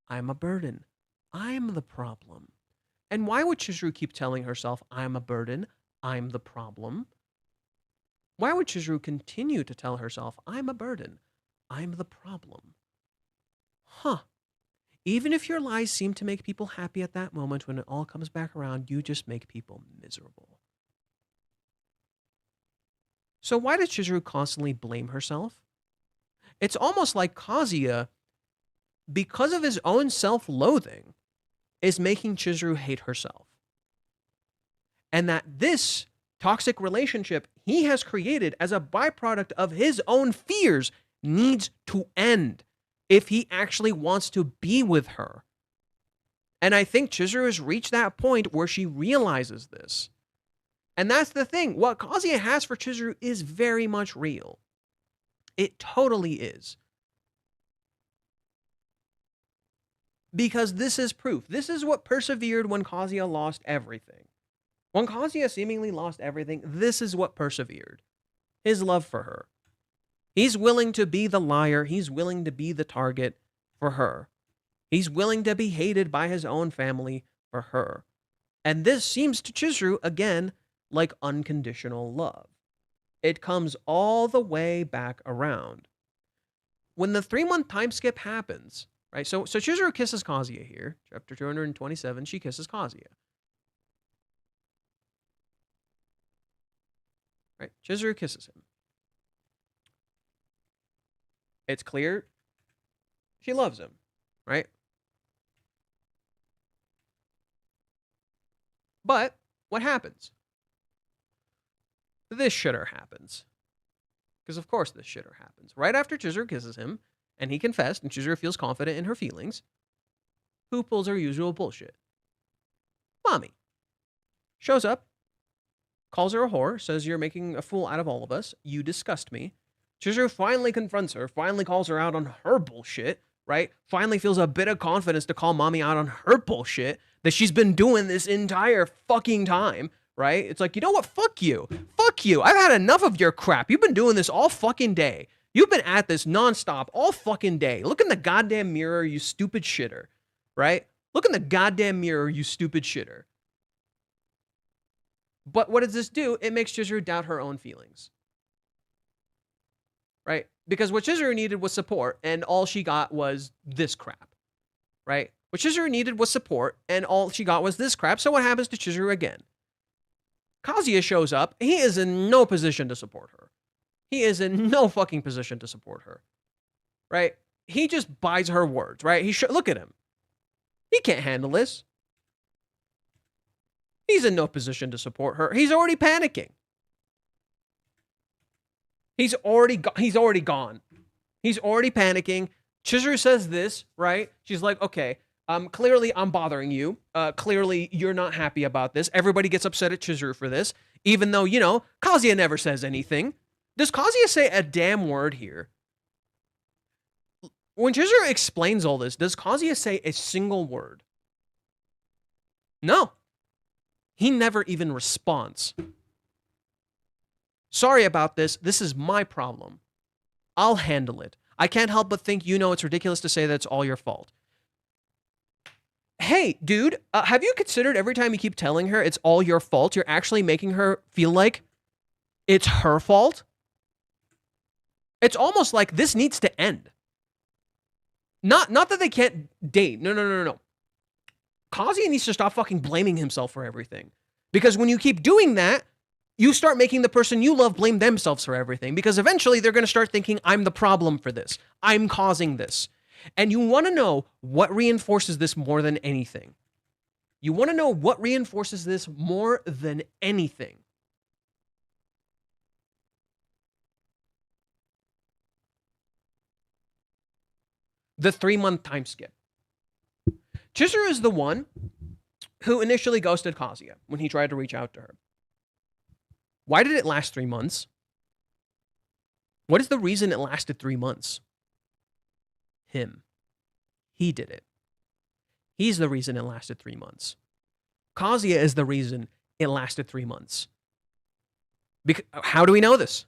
S2: I'm a burden. I'm the problem. And why would Chizuru keep telling herself, I'm a burden, I'm the problem? Why would Chizuru continue to tell herself, I'm a burden, I'm the problem? Huh. Even if your lies seem to make people happy at that moment, when it all comes back around, you just make people miserable. So why does Chizuru constantly blame herself? It's almost like Kazuya, because of his own self-loathing, is making Chizuru hate herself. And that this toxic relationship he has created as a byproduct of his own fears needs to end if he actually wants to be with her. And I think Chizuru has reached that point where she realizes this. And that's the thing. What Kazuya has for Chizuru is very much real. It totally is. Because this is proof. This is what persevered when Kazuya lost everything. When Kazuya seemingly lost everything, this is what persevered. His love for her. He's willing to be the liar. He's willing to be the target for her. He's willing to be hated by his own family for her. And this seems to Chizuru, again, like unconditional love. It comes all the way back around. When the 3-month time skip happens, right? So Chizuru kisses Kazuya here. Chapter 227, she kisses Kazuya. Right? Chizuru kisses him. It's clear she loves him, right? But what happens? This shitter happens. Because of course this shitter happens. Right after Chizuru kisses him, and he confessed, and Chizuru feels confident in her feelings, who pulls her usual bullshit? Mami. Shows up, calls her a whore, says you're making a fool out of all of us, you disgust me. Chizuru finally confronts her, finally calls her out on her bullshit, right? Finally feels a bit of confidence to call Mami out on her bullshit that she's been doing this entire fucking time, right? It's like, you know what? Fuck you. Fuck you. I've had enough of your crap. You've been doing this all fucking day. You've been at this nonstop all fucking day. Look in the goddamn mirror, you stupid shitter, right? Look in the goddamn mirror, you stupid shitter. But what does this do? It makes Chizuru doubt her own feelings. Right? Because what Chizuru needed was support, and all she got was this crap. Right? What Chizuru needed was support, and all she got was this crap. So what happens to Chizuru again? Kazuya shows up. He is in no position to support her. He is in no fucking position to support her. Right? He just buys her words, right? Look at him. He can't handle this. He's in no position to support her. He's already panicking. He's already gone. He's already panicking. Chizuru says this, right? She's like, okay, clearly I'm bothering you. Clearly you're not happy about this. Everybody gets upset at Chizuru for this, even though, you know, Kazuya never says anything. Does Kazuya say a damn word here? When Chizuru explains all this, does Kazuya say a single word? No. He never even responds. Sorry about this. This is my problem. I'll handle it. I can't help but think it's ridiculous to say that it's all your fault. Hey, dude, have you considered every time you keep telling her it's all your fault, you're actually making her feel like it's her fault? It's almost like this needs to end. Not that they can't date. No. Kazuya needs to stop fucking blaming himself for everything. Because when you keep doing that, you start making the person you love blame themselves for everything. Because eventually they're going to start thinking, I'm the problem for this. I'm causing this. And you want to know what reinforces this more than anything. You want to know what reinforces this more than anything. The 3-month time skip. Chizuru is the one who initially ghosted Kazuya when he tried to reach out to her. Why did it last 3 months? What is the reason it lasted 3 months? Him. He did it. He's the reason it lasted 3 months. Kazuya is the reason it lasted 3 months. How do we know this?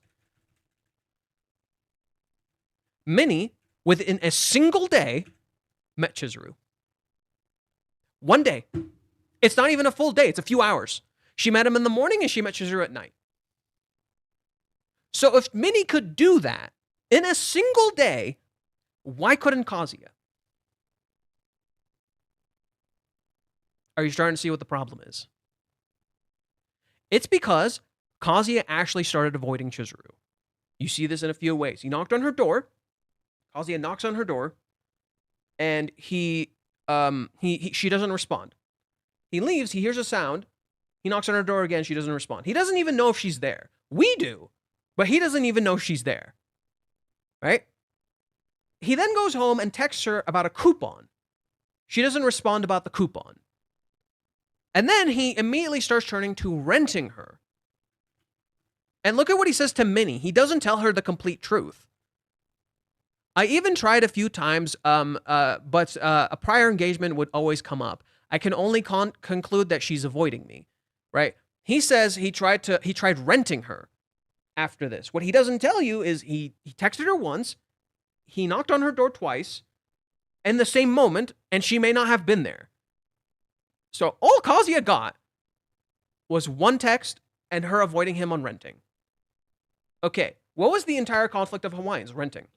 S2: Minnie, within a single day, met Chizuru. One day. It's not even a full day. It's a few hours. She met him in the morning and she met Chizuru at night. So if Minnie could do that in a single day, why couldn't Kazuya? Are you starting to see what the problem is? It's because Kazuya actually started avoiding Chizuru. You see this in a few ways. He knocked on her door. Kazuya knocks on her door, and she doesn't respond. He leaves. He hears a sound. He knocks on her door again. She doesn't respond. He doesn't even know if she's there. We do, but he doesn't even know she's there. Right? He then goes home and texts her about a coupon. She doesn't respond about the coupon. And then he immediately starts turning to renting her. And look at what he says to Minnie. He doesn't tell her the complete truth. I even tried a few times, but a prior engagement would always come up. I can only conclude that she's avoiding me, right? He says he tried renting her after this. What he doesn't tell you is he texted her once, he knocked on her door twice, in the same moment, and she may not have been there. So all Kazuya got was one text and her avoiding him on renting. Okay, what was the entire conflict of Hawaiians? Renting.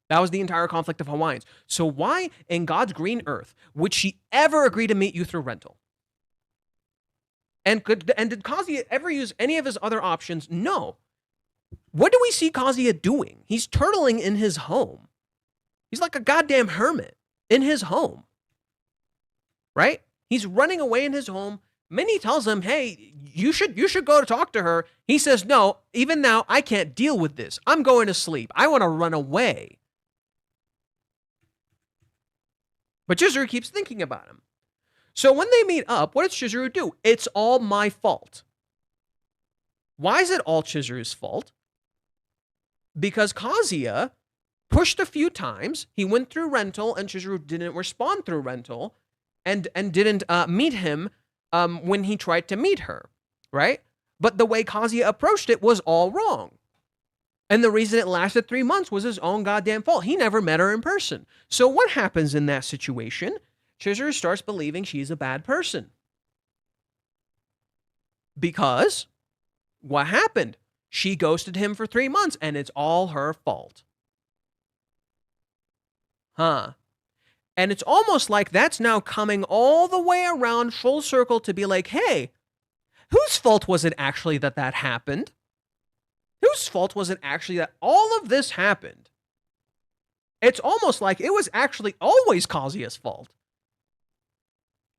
S2: That was the entire conflict of Hawaiians. So why in God's green earth would she ever agree to meet you through rental? And did Kazuya ever use any of his other options? No. What do we see Kazuya doing? He's turtling in his home. He's like a goddamn hermit in his home. Right? He's running away in his home. Minnie tells him, hey, you should go to talk to her. He says, no, even now, I can't deal with this. I'm going to sleep. I want to run away. But Chizuru keeps thinking about him. So when they meet up, what does Chizuru do? It's all my fault. Why is it all Chizuru's fault? Because Kazuya pushed a few times. He went through rental, and Chizuru didn't respond through rental, and didn't meet him when he tried to meet her, right? But the way Kazuya approached it was all wrong. And the reason it lasted 3 months was his own goddamn fault. He never met her in person. So what happens in that situation? Chizuru starts believing she's a bad person. Because what happened? She ghosted him for 3 months, and it's all her fault. Huh. And it's almost like that's now coming all the way around full circle to be like, hey, whose fault was it actually that happened? Whose fault was it actually that all of this happened? It's almost like it was actually always Kazuya's fault.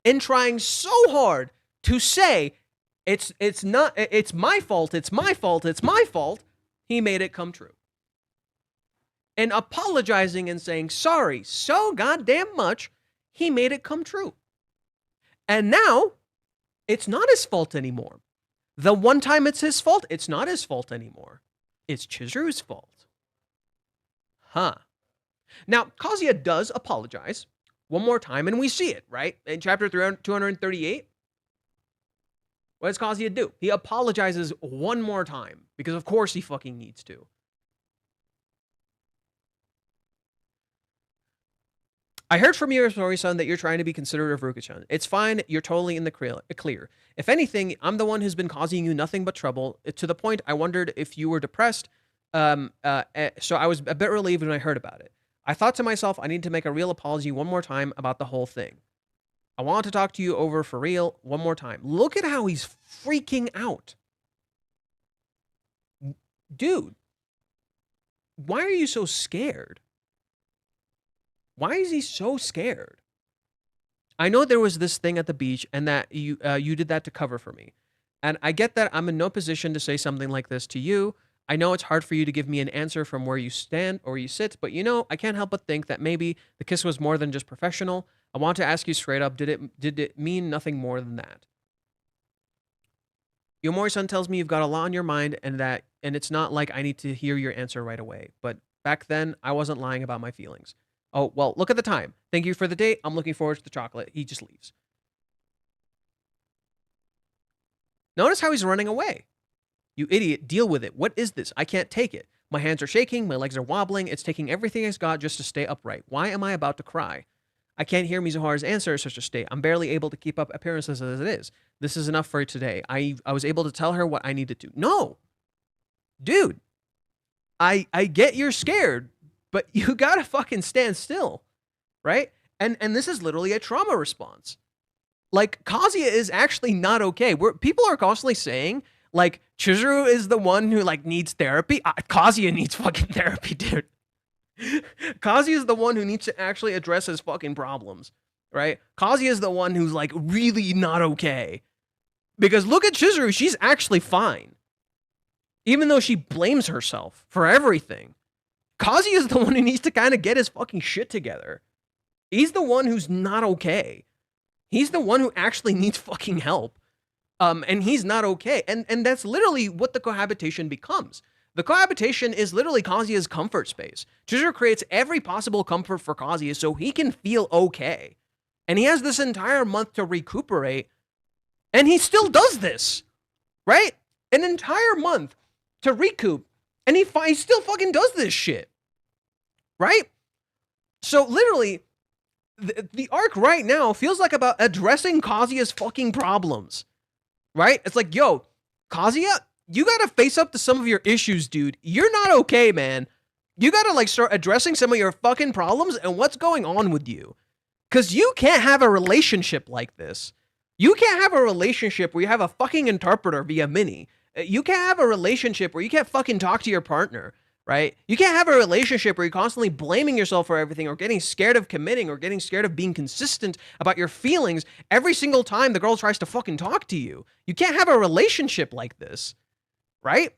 S2: In trying so hard to say, it's my fault, it's my fault, it's my fault, he made it come true. And apologizing and saying sorry so goddamn much, he made it come true. And now, it's not his fault anymore. The one time it's his fault, it's not his fault anymore. It's Chizuru's fault. Huh. Now, Kazuya does apologize one more time, and we see it, right? In chapter 238. What does Kazuya do? He apologizes one more time, because of course he fucking needs to. I heard from your story-son that you're trying to be considerate of Ruka-chan. It's fine, you're totally in the clear. If anything, I'm the one who's been causing you nothing but trouble, to the point I wondered if you were depressed, so I was a bit relieved when I heard about it. I thought to myself, I need to make a real apology one more time about the whole thing. I want to talk to you over for real one more time. Look at how he's freaking out. Dude, why are you so scared? Why is he so scared? I know there was this thing at the beach and that you did that to cover for me. And I get that I'm in no position to say something like this to you. I know it's hard for you to give me an answer from where you stand or you sit, but you know, I can't help but think that maybe the kiss was more than just professional. I want to ask you straight up, did it mean nothing more than that? Yomori-san tells me you've got a lot on your mind and it's not like I need to hear your answer right away. But back then, I wasn't lying about my feelings. Oh, well, look at the time. Thank you for the date. I'm looking forward to the chocolate. He just leaves. Notice how he's running away. You idiot, deal with it. What is this? I can't take it. My hands are shaking. My legs are wobbling. It's taking everything it's got just to stay upright. Why am I about to cry? I can't hear Mizuharu's answer at such a state. I'm barely able to keep up appearances as it is. This is enough for today. I was able to tell her what I needed to. No! Dude! I get you're scared, but you gotta fucking stand still, right? And this is literally a trauma response. Like, Kazuya is actually not okay. People are constantly saying, like, Chizuru is the one who, like, needs therapy. Kazuya needs fucking therapy, dude. Kazuya is the one who needs to actually address his fucking problems, right? Kazuya is the one who's, like, really not okay. Because look at Chizuru, she's actually fine. Even though she blames herself for everything. Kazuya is the one who needs to kind of get his fucking shit together. He's the one who's not okay. He's the one who actually needs fucking help. And he's not okay. And that's literally what the cohabitation becomes. The cohabitation is literally Kazuya's comfort space. Chizuru creates every possible comfort for Kazuya so he can feel okay. And he has this entire month to recuperate. And he still does this. Right? An entire month to recoup. And he still fucking does this shit. Right? So literally, the arc right now feels like about addressing Kazuya's fucking problems. Right? It's like, yo, Kazuya, you gotta face up to some of your issues, dude. You're not okay, man. You gotta, like, start addressing some of your fucking problems and what's going on with you. Because you can't have a relationship like this. You can't have a relationship where you have a fucking interpreter via Minnie. You can't have a relationship where you can't fucking talk to your partner, right? You can't have a relationship where you're constantly blaming yourself for everything or getting scared of committing or getting scared of being consistent about your feelings every single time the girl tries to fucking talk to you. You can't have a relationship like this, right?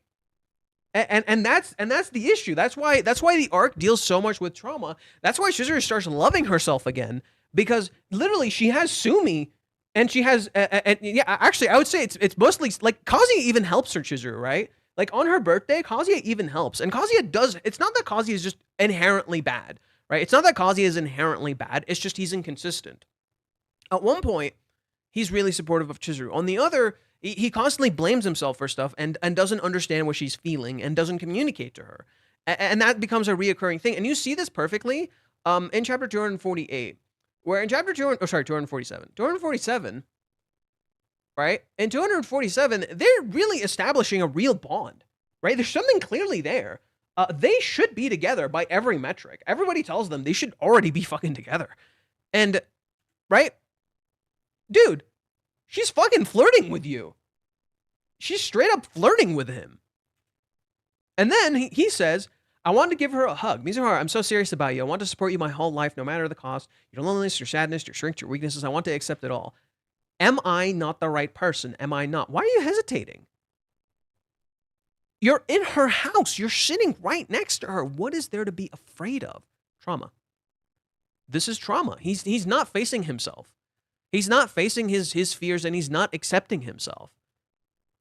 S2: And that's the issue. That's why the arc deals so much with trauma. That's why Chizuru starts loving herself again, because literally she has Sumi. And she has, yeah, actually, I would say it's mostly, like, Kazuya even helps her, Chizuru, right? Like, on her birthday, Kazuya even helps. And Kazuya does, it's not that Kazuya is just inherently bad, right? It's not that Kazuya is inherently bad, it's just he's inconsistent. At one point, he's really supportive of Chizuru. On the other, he constantly blames himself for stuff and doesn't understand what she's feeling and doesn't communicate to her. And that becomes a reoccurring thing. And you see this perfectly in chapter 248. Where in chapter 247. 247, right? In 247, they're really establishing a real bond, right? There's something clearly there. They should be together by every metric. Everybody tells them they should already be fucking together. And, right? Dude, she's fucking flirting with you. She's straight up flirting with him. And then he says, I wanted to give her a hug. Mizuharu, I'm so serious about you. I want to support you my whole life, no matter the cost. Your loneliness, your sadness, your strengths, your weaknesses. I want to accept it all. Am I not the right person? Am I not? Why are you hesitating? You're in her house. You're sitting right next to her. What is there to be afraid of? Trauma. This is trauma. He's not facing himself. He's not facing his fears, and he's not accepting himself.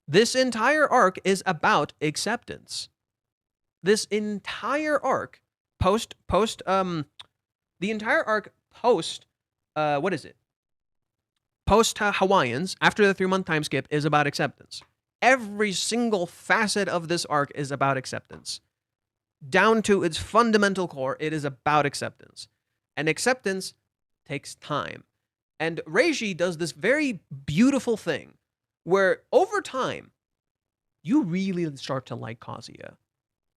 S2: This entire arc is about acceptance. This entire arc post what is it? post-Hawaiians, after the 3-month time skip, is about acceptance. Every single facet of this arc is about acceptance. Down to its fundamental core, it is about acceptance. And acceptance takes time. And Reiji does this very beautiful thing where over time, you really start to like Kazuya.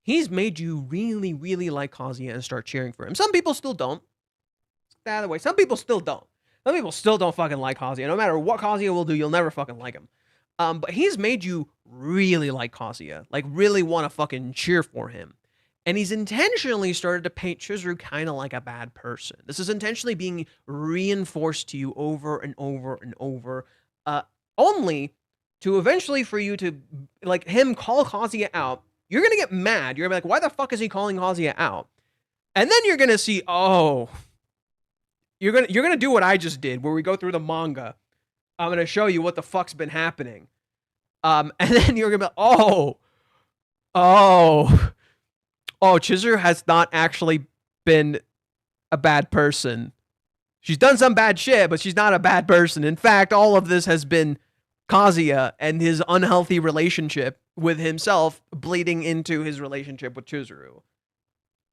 S2: He's made you really, really like Kazuya and start cheering for him. Some people still don't. That other way. Some people still don't. Some people still don't fucking like Kazuya. No matter what Kazuya will do, you'll never fucking like him. But he's made you really like Kazuya. Like, really want to fucking cheer for him. And he's intentionally started to paint Chizuru kind of like a bad person. This is intentionally being reinforced to you over and over and over. Only to eventually for you to, like, him call Kazuya out. You're going to get mad. You're going to be like, why the fuck is he calling Kazuya out? And then you're going to see, oh, you're going to do what I just did, where we go through the manga. I'm going to show you what the fuck's been happening. And then you're going to be like, Chizuru has not actually been a bad person. She's done some bad shit, but she's not a bad person. In fact, all of this has been Kazuya and his unhealthy relationship with himself bleeding into his relationship with Chizuru.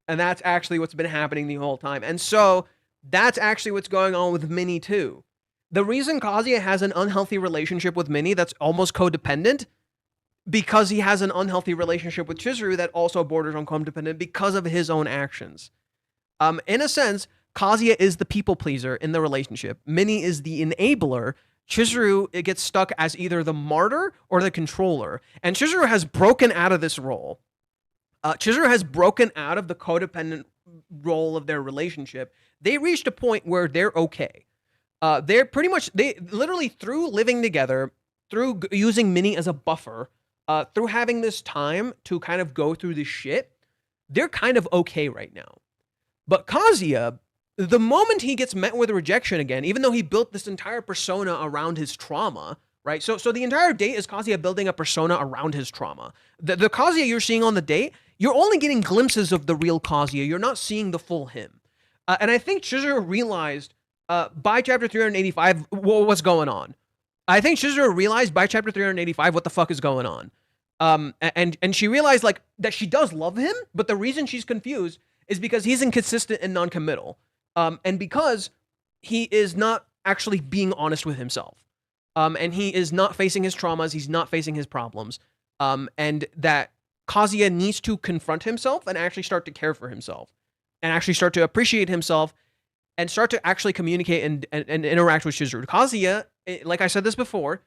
S2: And that's actually what's been happening the whole time. And so that's actually what's going on with Minnie too. The reason Kazuya has an unhealthy relationship with Minnie that's almost codependent, because he has an unhealthy relationship with Chizuru that also borders on codependent because of his own actions. In a sense, Kazuya is the people pleaser in the relationship. Minnie is the enabler. Chizuru, it gets stuck as either the martyr or the controller. And Chizuru has broken out of this role. Chizuru has broken out of the codependent role of their relationship. They reached a point where they're okay. They're pretty much, they literally, through living together, through using Minnie as a buffer, through having this time to kind of go through this shit, they're kind of okay right now. But Kazuya, the moment he gets met with rejection again, even though he built this entire persona around his trauma, right? So the entire date is Kazuya building a persona around his trauma. The Kazuya you're seeing on the date, you're only getting glimpses of the real Kazuya. You're not seeing the full him. And I think Chizuru realized by chapter 385 what's going on. I think Chizuru realized by chapter 385 what the fuck is going on. And she realized like that she does love him, but the reason she's confused is because he's inconsistent and non-committal. And because he is not actually being honest with himself. And he is not facing his traumas, he's not facing his problems. And that Kazuya needs to confront himself and actually start to care for himself. And actually start to appreciate himself and start to actually communicate and interact with Chizuru. Kazuya, like I said this before,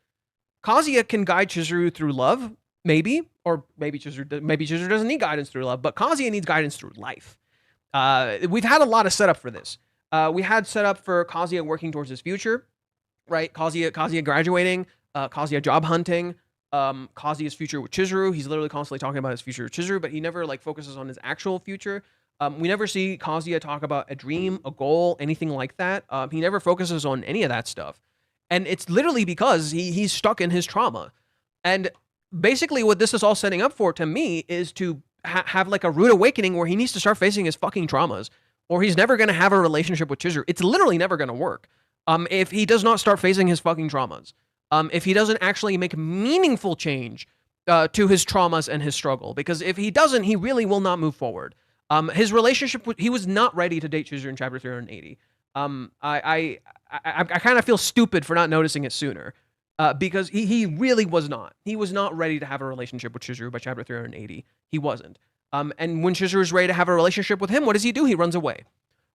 S2: Kazuya can guide Chizuru through love, maybe, or maybe Chizuru doesn't need guidance through love, but Kazuya needs guidance through life. We've had a lot of setup for this. We had setup for Kazuya working towards his future, right? Kazuya graduating, Kazuya job hunting, Kazuya's future with Chizuru. He's literally constantly talking about his future with Chizuru, but he never like focuses on his actual future. We never see Kazuya talk about a dream, a goal, anything like that. He never focuses on any of that stuff. And it's literally because he's stuck in his trauma. And basically what this is all setting up for, to me, is to have like a rude awakening where he needs to start facing his fucking traumas, or he's never going to have a relationship with Chizuru. It's literally never going to work if he does not start facing his fucking traumas. If he doesn't actually make meaningful change to his traumas and his struggle. Because if he doesn't, he really will not move forward. His relationship, he was not ready to date Chizuru in chapter 380. I kind of feel stupid for not noticing it sooner. Because he really was not. He was not ready to have a relationship with Chizuru by chapter 380. He wasn't. And when Chizuru's ready to have a relationship with him, what does he do? He runs away,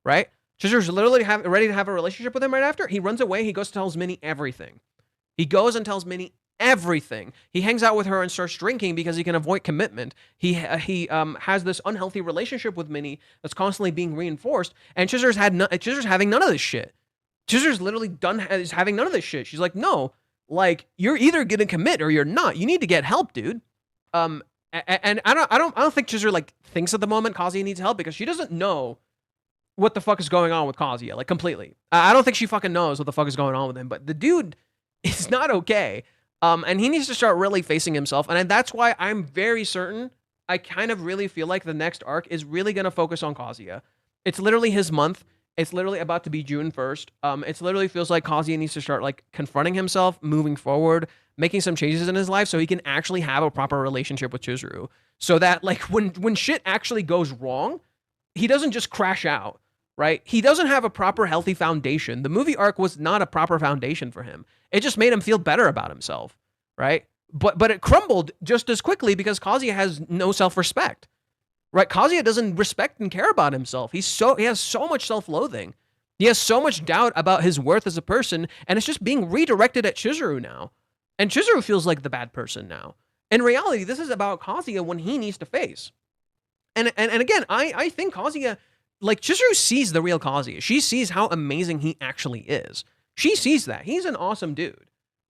S2: right? Chizuru's literally ready to have a relationship with him right after. He runs away. He goes and tells Minnie everything. He goes and tells Minnie everything. He hangs out with her and starts drinking because he can avoid commitment. He has this unhealthy relationship with Minnie that's constantly being reinforced. And Chizuru's having none of this shit. Chizuru's literally is having none of this shit. She's like, no. Like, you're either gonna commit or you're not. You need to get help, dude. And I don't think Chizuru like thinks at the moment Kazuya needs help, because she doesn't know what the fuck is going on with Kazuya, like, completely. I don't think she fucking knows what the fuck is going on with him. But the dude is not okay. And he needs to start really facing himself. And that's why I'm very certain. I kind of really feel like the next arc is really gonna focus on Kazuya. It's literally his month. It's literally about to be June 1st. It's literally feels like Kazuya needs to start like confronting himself, moving forward, making some changes in his life so he can actually have a proper relationship with Chizuru. So that like when shit actually goes wrong, he doesn't just crash out, right? He doesn't have a proper healthy foundation. The movie arc was not a proper foundation for him. It just made him feel better about himself, right? But it crumbled just as quickly because Kazuya has no self-respect. Right, Kazuya doesn't respect and care about himself. He has so much self-loathing. He has so much doubt about his worth as a person, and it's just being redirected at Chizuru now. And Chizuru feels like the bad person now. In reality, this is about Kazuya when he needs to face. And again, I think Kazuya, like Chizuru sees the real Kazuya. She sees how amazing he actually is. She sees that. He's an awesome dude.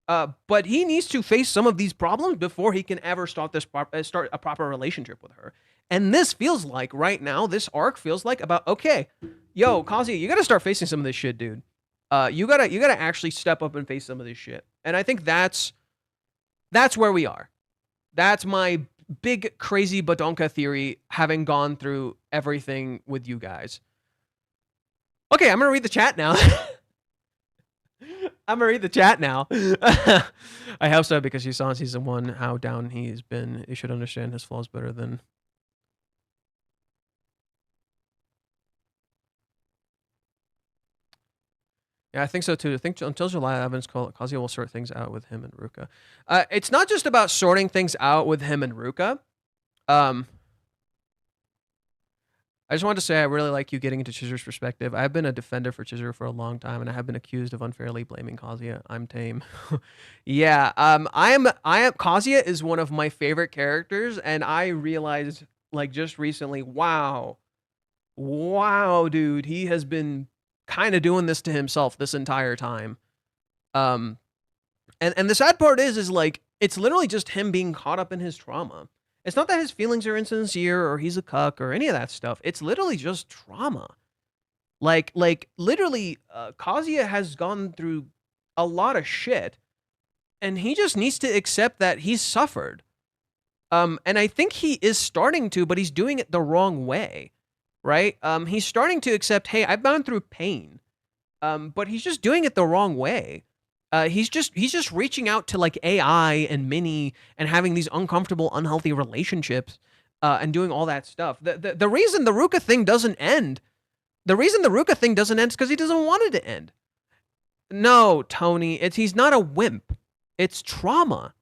S2: But he needs to face some of these problems before he can ever start a proper relationship with her. And this feels like right now, this arc feels like about, okay, yo, Kazuya, you gotta start facing some of this shit, dude. You gotta actually step up and face some of this shit. And I think that's where we are. That's my big crazy badonka theory, having gone through everything with you guys. Okay, I'm gonna read the chat now. I'm gonna read the chat now. I hope so, because you saw in season 1 how down he's been. You should understand his flaws better than. Yeah, I think so too. I think until July 11th, Kazuya will sort things out with him and Ruka. It's not just about sorting things out with him and Ruka. I just wanted to say I really like you getting into Chizuru's perspective. I've been a defender for Chizuru for a long time, and I have been accused of unfairly blaming Kazuya. I'm tame. Yeah, Kazuya is one of my favorite characters, and I realized like just recently, wow, dude, he has been kind of doing this to himself this entire time. And the sad part is like it's literally just him being caught up in his trauma. It's not that his feelings are insincere or he's a cuck or any of that stuff. It's literally just trauma. Like literally, Kazuya has gone through a lot of shit, and he just needs to accept that he's suffered. And I think he is starting to, but he's doing it the wrong way. Right? He's starting to accept, hey, I've gone through pain. But he's just doing it the wrong way. He's just reaching out to like AI and Minnie and having these uncomfortable, unhealthy relationships, and doing all that stuff. The reason the Ruka thing doesn't end, is because he doesn't want it to end. No, Tony, he's not a wimp. It's trauma.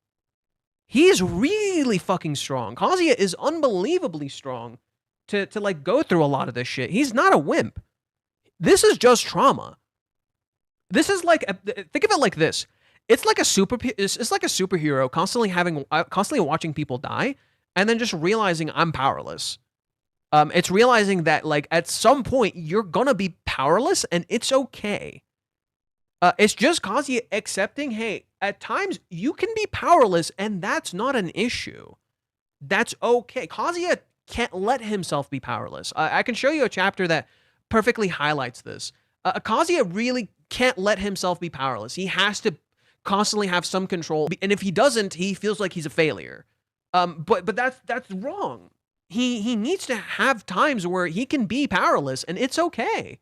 S2: He's really fucking strong. Kazuya is unbelievably strong to like go through a lot of this shit. He's not a wimp. This is just trauma. This is like, think of it like this. It's like a superhero constantly watching people die and then just realizing I'm powerless. It's realizing that like at some point you're gonna be powerless and it's okay. It's just Kazuya accepting, hey, at times you can be powerless and that's not an issue. That's okay. Kazuya can't let himself be powerless. I can show you a chapter that perfectly highlights this. Kazuya really can't let himself be powerless. He has to constantly have some control, and if he doesn't, he feels like he's a failure. But that's wrong. He needs to have times where he can be powerless, and it's okay.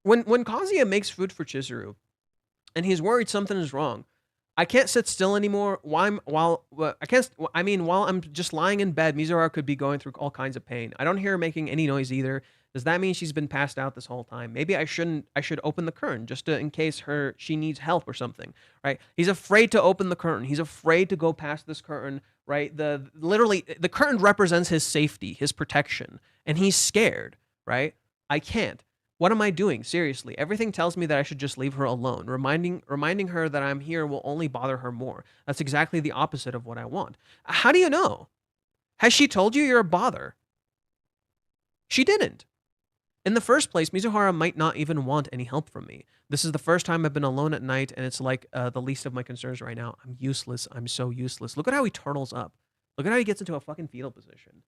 S2: When Kazuya makes food for Chizuru, and he's worried something is wrong, I can't sit still anymore. While I'm just lying in bed, Mizuhara could be going through all kinds of pain. I don't hear her making any noise either. Does that mean she's been passed out this whole time? Maybe I should open the curtain just in case she needs help or something, right? He's afraid to open the curtain. He's afraid to go past this curtain, right? The curtain represents his safety, his protection, and he's scared, right? I can't. What am I doing? Seriously, everything tells me that I should just leave her alone. Reminding her that I'm here will only bother her more. That's exactly the opposite of what I want. How do you know? Has she told you you're a bother? She didn't. In the first place, Mizuhara might not even want any help from me. This is the first time I've been alone at night, and it's like the least of my concerns right now. I'm useless. I'm so useless. Look at how he turtles up. Look at how he gets into a fucking fetal position.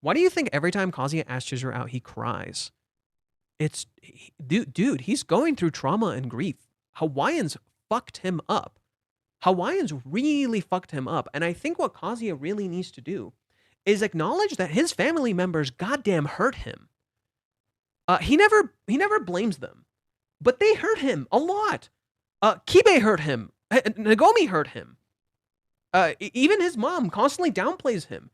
S2: Why do you think every time Kazuya asks Chizuru out, he cries? Dude, he's going through trauma and grief. Hawaiians fucked him up. Hawaiians really fucked him up. And I think what Kazuya really needs to do is acknowledge that his family members goddamn hurt him. He never blames them, but they hurt him a lot. Kibe hurt him. Nagomi hurt him. Even his mom constantly downplays him.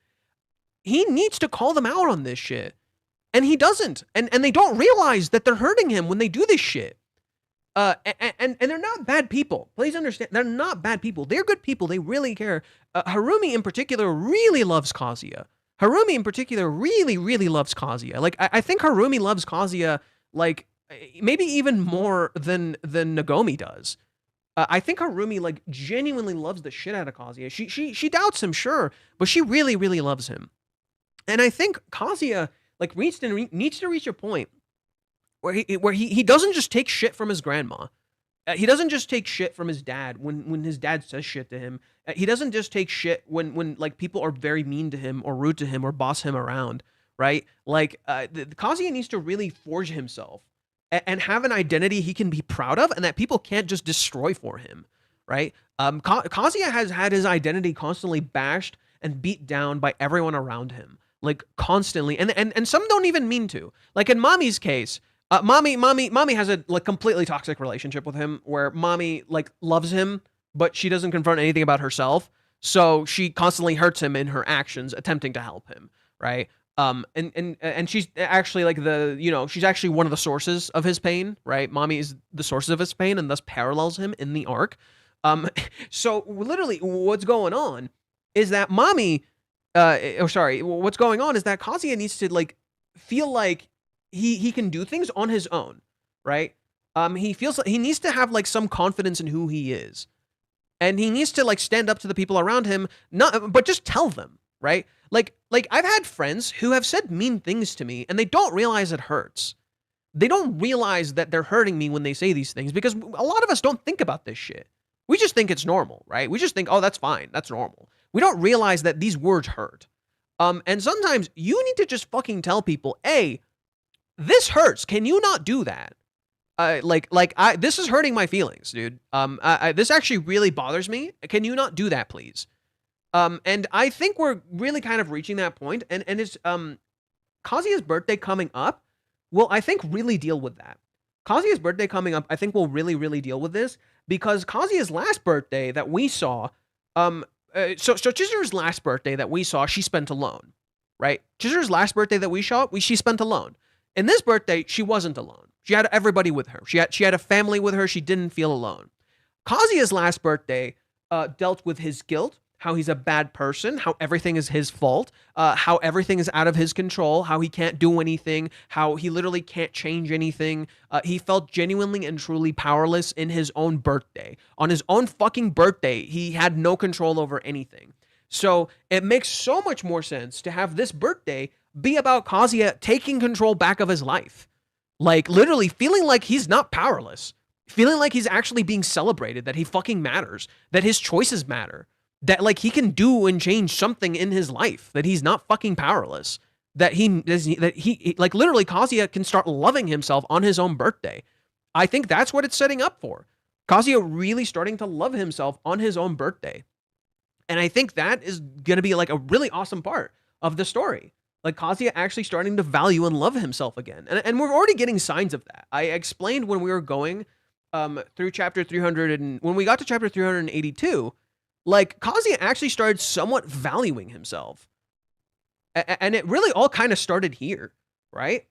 S2: He needs to call them out on this shit. And he doesn't. And they don't realize that they're hurting him when they do this shit. And they're not bad people. Please understand, they're not bad people. They're good people. They really care. Harumi in particular really loves Kazuya. Harumi in particular really loves Kazuya. Like, I think Harumi loves Kazuya, like, maybe even more than Nagomi does. I think Harumi, like, genuinely loves the shit out of Kazuya. She doubts him, sure, but she really loves him. And I think Kazuya, like, needs to reach a point where he doesn't just take shit from his grandma. He doesn't just take shit from his dad when his dad says shit to him. He doesn't just take shit when like people are very mean to him or rude to him or boss him around, right? Like, Kazuya needs to really forge himself and have an identity he can be proud of and that people can't just destroy for him, right? Kazuya has had his identity constantly bashed and beat down by everyone around him, like, constantly, and some don't even mean to. Like in Mami's case, Mami has a, like, completely toxic relationship with him where Mami, like, loves him, but she doesn't confront anything about herself. So she constantly hurts him in her actions, attempting to help him, right? And she's actually, like, she's actually one of the sources of his pain, right? Mami is the source of his pain and thus parallels him in the arc. So literally what's going on is that what's going on is that Kazuya needs to, like, feel like he can do things on his own, right? He feels like he needs to have, like, some confidence in who he is. And he needs to, like, stand up to the people around him, but just tell them, right? Like I've had friends who have said mean things to me and they don't realize it hurts. They don't realize that they're hurting me when they say these things because a lot of us don't think about this shit. We just think it's normal, right? We just think, oh, that's fine. That's normal. We don't realize that these words hurt. And sometimes you need to just fucking tell people, hey, this hurts. Can you not do that? This is hurting my feelings, dude. This actually really bothers me. Can you not do that, please? And I think we're really kind of reaching that point, and it's Kazuya's birthday coming up will, I think, really deal with that. Kazuya's birthday coming up, I think, will really deal with this because Kazuya's last birthday that we saw, so Chizuru's last birthday that we saw, she spent alone, right? Chizuru's last birthday that we saw, she spent alone. In this birthday, she wasn't alone. She had everybody with her. She had a family with her. She didn't feel alone. Kazuya's last birthday dealt with his guilt, how he's a bad person, how everything is his fault, how everything is out of his control, how he can't do anything, how he literally can't change anything. He felt genuinely and truly powerless in his own birthday. On his own fucking birthday, he had no control over anything. So it makes so much more sense to have this birthday be about Kazuya taking control back of his life. Like, literally feeling like he's not powerless. Feeling like he's actually being celebrated, that he fucking matters, that his choices matter, that, like, he can do and change something in his life, that he's not fucking powerless, that he like, literally Kazuya can start loving himself on his own birthday. I think that's what it's setting up for. Kazuya really starting to love himself on his own birthday. And I think that is going to be, like, a really awesome part of the story. Like, Kazuya actually starting to value and love himself again. And we're already getting signs of that. I explained when we were going through chapter 300, and when we got to chapter 382, like, Kazuya actually started somewhat valuing himself. And it really all kind of started here, right?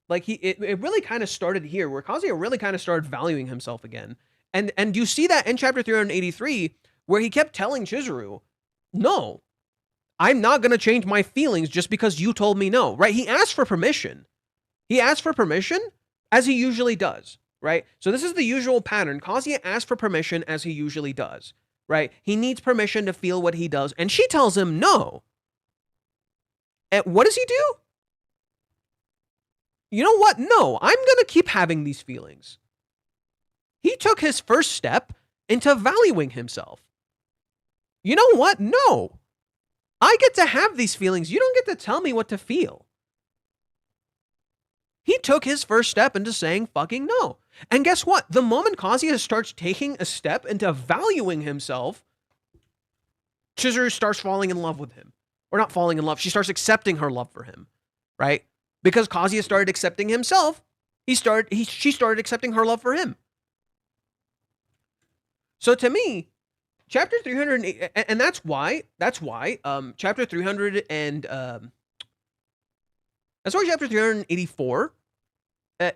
S2: Like, it really kind of started here, where Kazuya really kind of started valuing himself again. And you see that in chapter 383, where he kept telling Chizuru, no, I'm not going to change my feelings just because you told me no, right? He asked for permission. He asked for permission, as he usually does, right? So this is the usual pattern. Kazuya asks for permission, as he usually does, right? He needs permission to feel what he does, and she tells him no. And what does he do? You know what? No, I'm going to keep having these feelings. He took his first step into valuing himself. You know what? No. I get to have these feelings. You don't get to tell me what to feel. He took his first step into saying fucking no. And guess what? The moment Kazuya starts taking a step into valuing himself, Chizuru starts falling in love with him. Or not falling in love, she starts accepting her love for him, right? Because Kazuya started accepting himself, she started accepting her love for him. So to me, chapter 300, and that's why chapter 300 and that's why chapter 384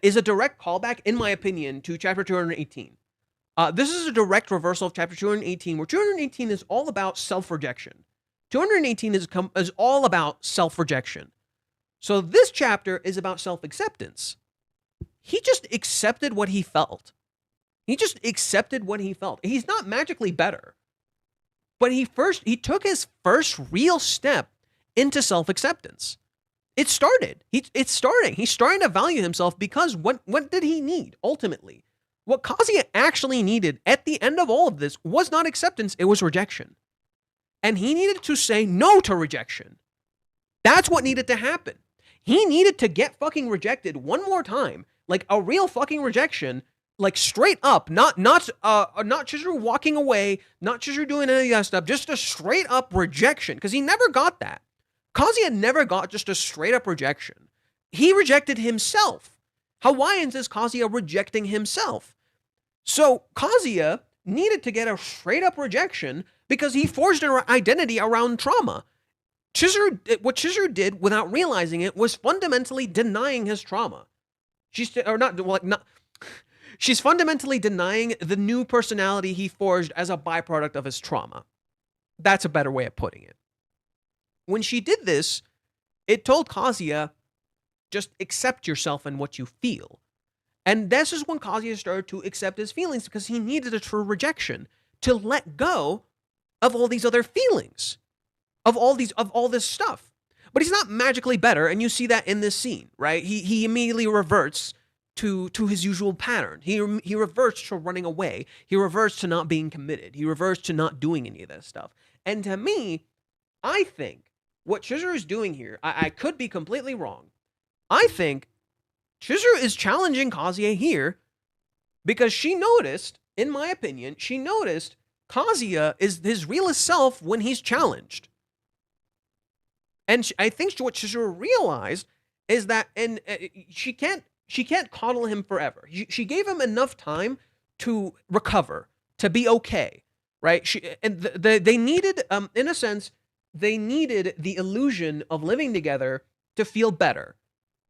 S2: is a direct callback, in my opinion, to chapter 218. This is a direct reversal of chapter 218, where 218 is all about self-rejection. 218 is all about self-rejection. So this chapter is about self-acceptance. He just accepted what he felt. He's not magically better. But he took his first real step into self-acceptance. It's starting. He's starting to value himself, because what did he need ultimately? What Kazuya actually needed at the end of all of this was not acceptance, it was rejection. And he needed to say no to rejection. That's what needed to happen. He needed to get fucking rejected one more time, like a real fucking rejection, like straight up, not Chizuru walking away, not Chizuru doing any of that stuff, just a straight up rejection, because he never got that. Kazuya never got just a straight up rejection. He rejected himself. Hawaiians is Kazuya rejecting himself. So Kazuya needed to get a straight up rejection because he forged an identity around trauma. What Chizuru did without realizing it was fundamentally denying his trauma. She's fundamentally denying the new personality he forged as a byproduct of his trauma. That's a better way of putting it. When she did this, it told Kazuya, just accept yourself and what you feel. And this is when Kazuya started to accept his feelings, because he needed a true rejection to let go of all these other feelings, of all this stuff. But he's not magically better, and you see that in this scene, right? He immediately reverts to his usual pattern. He reverts to running away. He reverts to not being committed. He reverts to not doing any of this stuff. And to me, I think what Chizuru is doing here, I could be completely wrong. I think Chizuru is challenging Kazuya here because she noticed, in my opinion, Kazuya is his realest self when he's challenged. And I think what Chizuru realized is that, and she can't coddle him forever. She gave him enough time to recover, to be okay, right? They needed, in a sense, they needed the illusion of living together to feel better,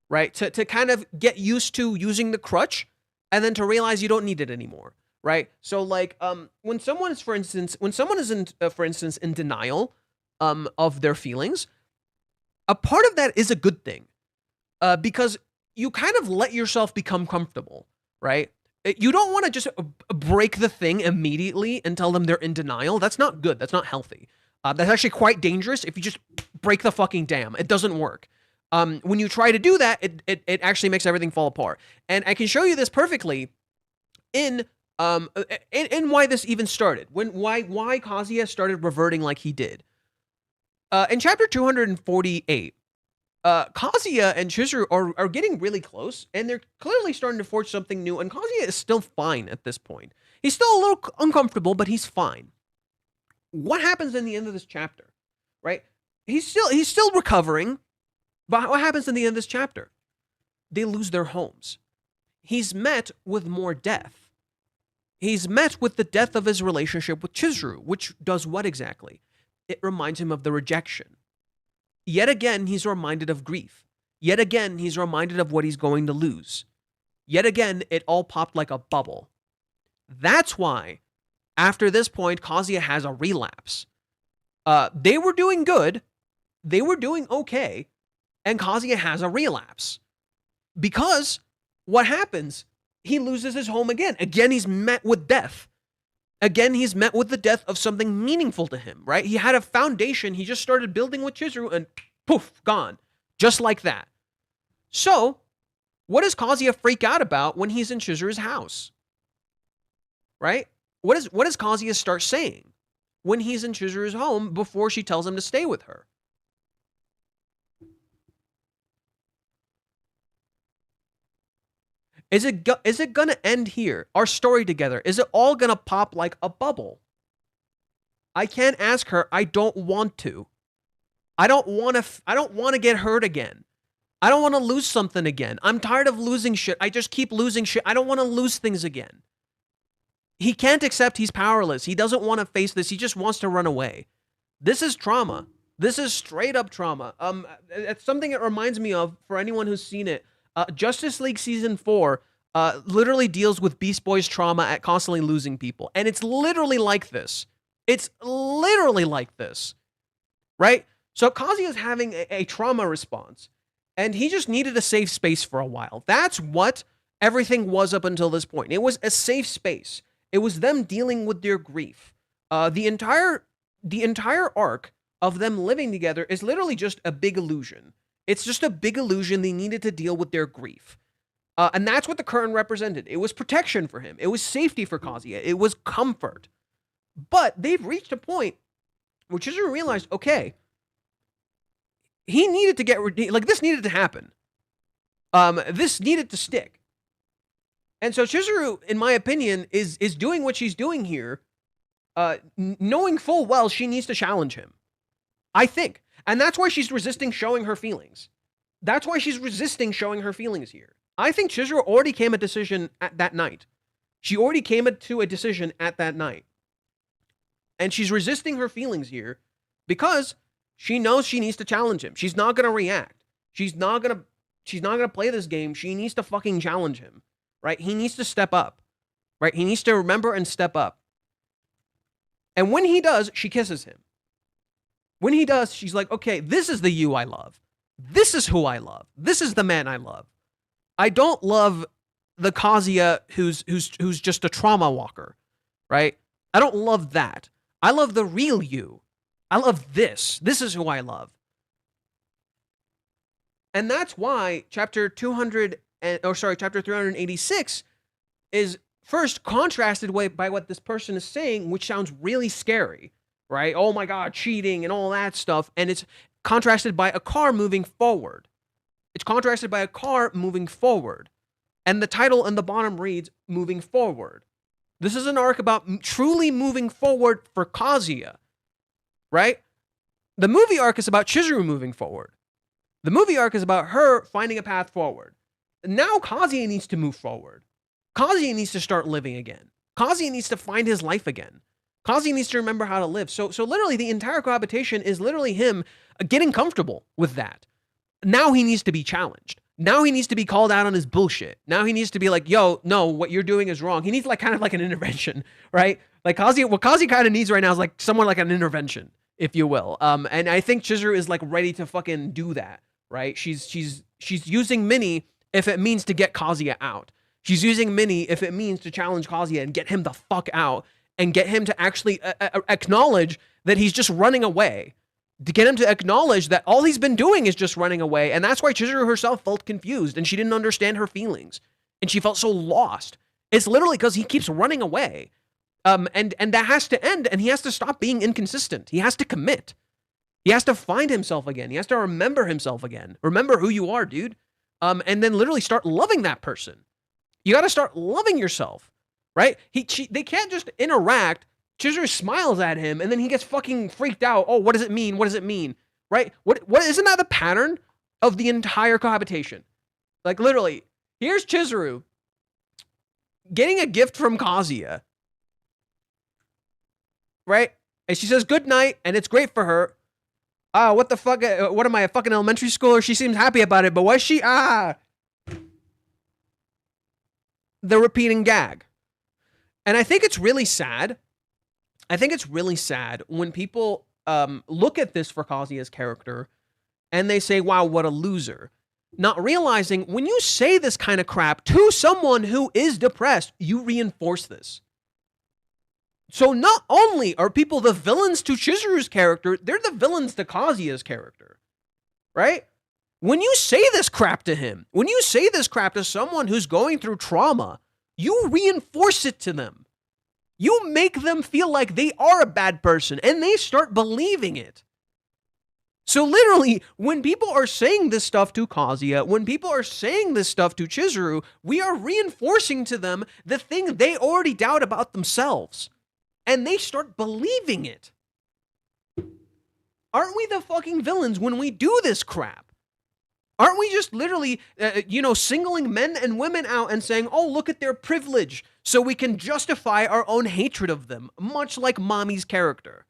S2: right? To kind of get used to using the crutch, and then to realize you don't need it anymore, right? So like, when someone is, for instance, in denial, of their feelings, a part of that is a good thing, because you kind of let yourself become comfortable, right? You don't want to just break the thing immediately and tell them they're in denial. That's not good. That's not healthy. That's actually quite dangerous if you just break the fucking dam. It doesn't work. When you try to do that, it actually makes everything fall apart. And I can show you this perfectly in why this even started. Why Kazuya started reverting like he did. In chapter 248, Kazuya and Chizuru are getting really close, and they're clearly starting to forge something new, and Kazuya is still fine at this point. He's still a little uncomfortable, but he's fine. What happens in the end of this chapter, right? He's still recovering, but what happens in the end of this chapter? They lose their homes. He's met with more death. He's met with the death of his relationship with Chizuru, which does what exactly? It reminds him of the rejection. Yet again, he's reminded of grief. Yet again, he's reminded of what he's going to lose. Yet again, it all popped like a bubble. That's why, after this point, Kazuya has a relapse. They were doing good. They were doing okay. And Kazuya has a relapse. Because what happens? He loses his home again. Again, he's met with death. Again, he's met with the death of something meaningful to him, right? He had a foundation. He just started building with Chizuru and poof, gone. Just like that. So, what does Kazuya freak out about when he's in Chizuru's house? Right? What does Kazuya start saying when he's in Chizuru's home before she tells him to stay with her? Is it gonna end here? Our story together, is it all gonna pop like a bubble? I can't ask her. I don't want to. I don't want to get hurt again. I don't want to lose something again. I'm tired of losing shit. I just keep losing shit. I don't want to lose things again. He can't accept he's powerless. He doesn't want to face this. He just wants to run away. This is trauma. This is straight up trauma. It's something it reminds me of for anyone who's seen it. Justice League Season 4 literally deals with Beast Boy's trauma at constantly losing people. And it's literally like this. It's literally like this. Right? So Kazuya is having a trauma response. And he just needed a safe space for a while. That's what everything was up until this point. It was a safe space. It was them dealing with their grief. The entire arc of them living together is literally just a big illusion. It's just a big illusion. They needed to deal with their grief. And that's what the curtain represented. It was protection for him. It was safety for Kazuya. It was comfort. But they've reached a point where Chizuru realized, okay, he needed to get, like, this needed to happen. This needed to stick. And so Chizuru, in my opinion, is doing what she's doing here, knowing full well she needs to challenge him. I think. And that's why she's resisting showing her feelings. That's why she's resisting showing her feelings here. I think Chizuru already came to a decision at that night. She already came to a decision at that night. And she's resisting her feelings here because she knows she needs to challenge him. She's not going to react. She's not going to play this game. She needs to fucking challenge him, right? He needs to step up, right? He needs to remember and step up. And when he does, she kisses him. When he does, she's like, okay, this is the you I love. This is who I love. This is the man I love. I don't love the Kazuya who's just a trauma walker, right? I don't love that. I love the real you. I love this. This is who I love. And that's why chapter 386 is first contrasted by what this person is saying, which sounds really scary, right? Oh my God, cheating and all that stuff. And it's contrasted by a car moving forward. It's contrasted by a car moving forward. And the title in the bottom reads, Moving Forward. This is an arc about truly moving forward for Kazuya, right? The movie arc is about Chizuru moving forward. The movie arc is about her finding a path forward. Now Kazuya needs to move forward. Kazuya needs to start living again. Kazuya needs to find his life again. Kazuya needs to remember how to live. So literally the entire cohabitation is literally him getting comfortable with that. Now he needs to be challenged. Now he needs to be called out on his bullshit. Now he needs to be like, yo, no, what you're doing is wrong. He needs like kind of like an intervention, right? Like Kazuya, what Kazuya kind of needs right now is like someone like an intervention, if you will. And I think Chizuru is like ready to fucking do that, right? She's using Minnie if it means to get Kazuya out. She's using Minnie if it means to challenge Kazuya and get him the fuck out and get him to actually acknowledge that he's just running away. To get him to acknowledge that all he's been doing is just running away. And that's why Chizuru herself felt confused and she didn't understand her feelings. And she felt so lost. It's literally because he keeps running away. And that has to end, and he has to stop being inconsistent. He has to commit. He has to find himself again. He has to remember himself again. Remember who you are, dude. And then literally start loving that person. You got to start loving yourself, right? They can't just interact. Chizuru smiles at him, and then he gets fucking freaked out. Oh, what does it mean? What does it mean? Right? What isn't that the pattern of the entire cohabitation? Like, literally, here's Chizuru getting a gift from Kazuya, right? And she says good night, and it's great for her. What the fuck? What am I, a fucking elementary schooler? She seems happy about it, but was she? The repeating gag. And I think it's really sad. I think it's really sad when people look at this for Kazuya's character and they say, wow, what a loser. Not realizing when you say this kind of crap to someone who is depressed, you reinforce this. So not only are people the villains to Chizuru's character, they're the villains to Kazuya's character, right? When you say this crap to him, when you say this crap to someone who's going through trauma, you reinforce it to them. You make them feel like they are a bad person, and they start believing it. So literally, when people are saying this stuff to Kazuya, when people are saying this stuff to Chizuru, we are reinforcing to them the thing they already doubt about themselves. And they start believing it. Aren't we the fucking villains when we do this crap? Aren't we just literally, singling men and women out and saying, oh, look at their privilege, so we can justify our own hatred of them, much like Mami's character.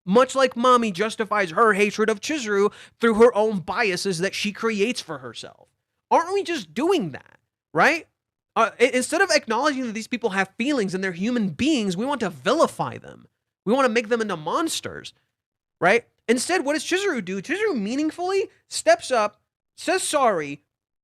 S2: Much like Mami justifies her hatred of Chizuru through her own biases that she creates for herself. Aren't we just doing that, right? Instead of acknowledging that these people have feelings and they're human beings, we want to vilify them. We want to make them into monsters, right? Instead, what does Chizuru do? Chizuru meaningfully steps up, says sorry,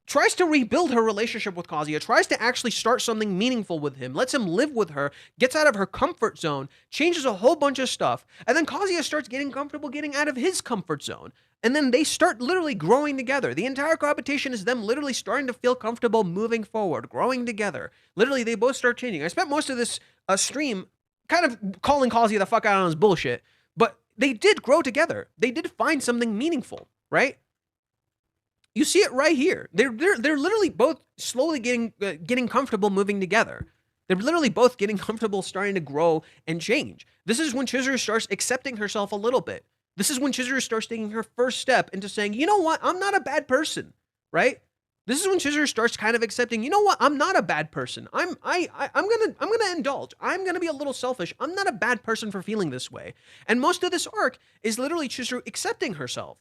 S2: tries to rebuild her relationship with Kazuya, tries to actually start something meaningful with him, lets him live with her, gets out of her comfort zone, changes a whole bunch of stuff, and then Kazuya starts getting comfortable getting out of his comfort zone. And then they start literally growing together. The entire cohabitation is them literally starting to feel comfortable moving forward, growing together. Literally, they both start changing. I spent most of this stream kind of calling Kazuya the fuck out on his bullshit, but they did grow together. They did find something meaningful, right? You see it right here. They're literally both slowly getting comfortable moving together. They're literally both getting comfortable starting to grow and change. This is when Chizuru starts accepting herself a little bit. This is when Chizuru starts taking her first step into saying, you know what, I'm not a bad person, right? This is when Chizuru starts kind of accepting, you know what, I'm not a bad person. I'm gonna indulge. I'm gonna be a little selfish. I'm not a bad person for feeling this way. And most of this arc is literally Chizuru accepting herself.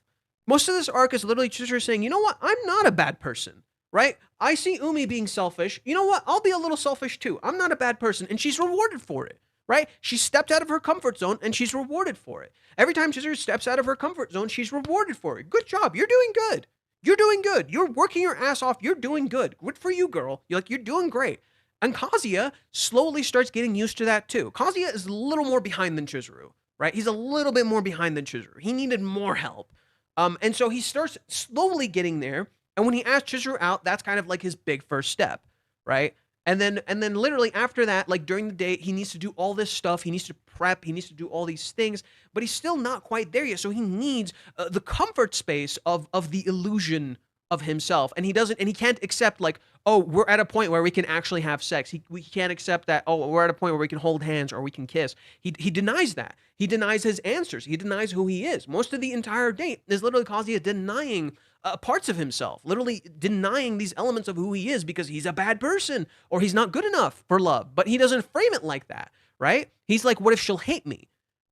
S2: Most of this arc is literally Chizuru saying, you know what, I'm not a bad person, right? I see Umi being selfish. You know what, I'll be a little selfish too. I'm not a bad person, and she's rewarded for it, right? She stepped out of her comfort zone, and she's rewarded for it. Every time Chizuru steps out of her comfort zone, she's rewarded for it. Good job, you're doing good. You're doing good. You're working your ass off. You're doing good. Good for you, girl. You're doing great. And Kazuya slowly starts getting used to that too. Kazuya is a little more behind than Chizuru, right? He's a little bit more behind than Chizuru. He needed more help. And so he starts slowly getting there. And when he asks Chizuru out, that's kind of like his big first step, right? And then literally after that, like during the day, he needs to do all this stuff. He needs to prep. He needs to do all these things, but he's still not quite there yet. So he needs the comfort space of the illusion of himself. And he can't accept like, oh, we're at a point where we can actually have sex. We can't accept that, oh, we're at a point where we can hold hands or we can kiss. He denies that. He denies his answers. He denies who he is. Most of the entire date is literally Kazuya denying parts of himself, literally denying these elements of who he is because he's a bad person or he's not good enough for love. But he doesn't frame it like that, right? He's like, what if she'll hate me,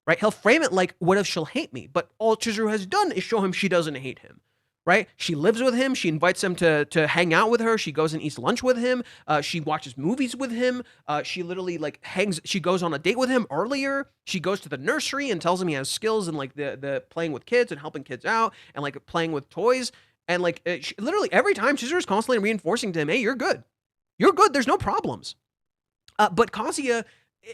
S2: right? He'll frame it like, what if she'll hate me? But all Chizuru has done is show him she doesn't hate him, right? She lives with him. She invites him to hang out with her. She goes and eats lunch with him. She watches movies with him. She literally she goes on a date with him earlier. She goes to the nursery and tells him he has skills in like the playing with kids and helping kids out and like playing with toys. And like literally every time Chizuru is constantly reinforcing to him, hey, you're good. You're good. There's no problems. But Kazuya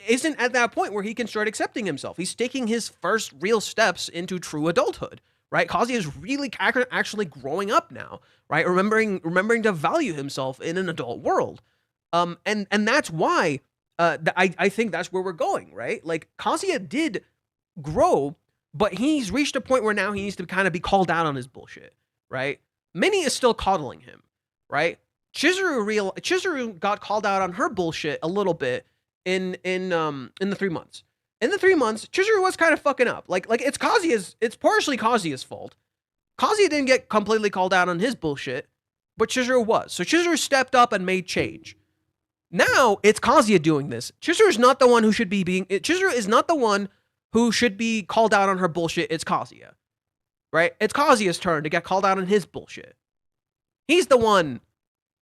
S2: isn't at that point where he can start accepting himself. He's taking his first real steps into true adulthood, right? Kazuya is really actually growing up now, right? Remembering to value himself in an adult world. And that's why I think that's where we're going, right? Like Kazuya did grow, but he's reached a point where now he needs to kind of be called out on his bullshit, right? Minnie is still coddling him, right? Chizuru got called out on her bullshit a little bit in the 3 months. In the 3 months, Chizuru was kind of fucking up. Like it's partially Kazuya's fault. Kazuya didn't get completely called out on his bullshit, but Chizuru was. So Chizuru stepped up and made change. Now it's Kazuya doing this. Chizuru is not the one who should be Chizuru is not the one who should be called out on her bullshit. It's Kazuya, right? It's Kazuya's turn to get called out on his bullshit. He's the one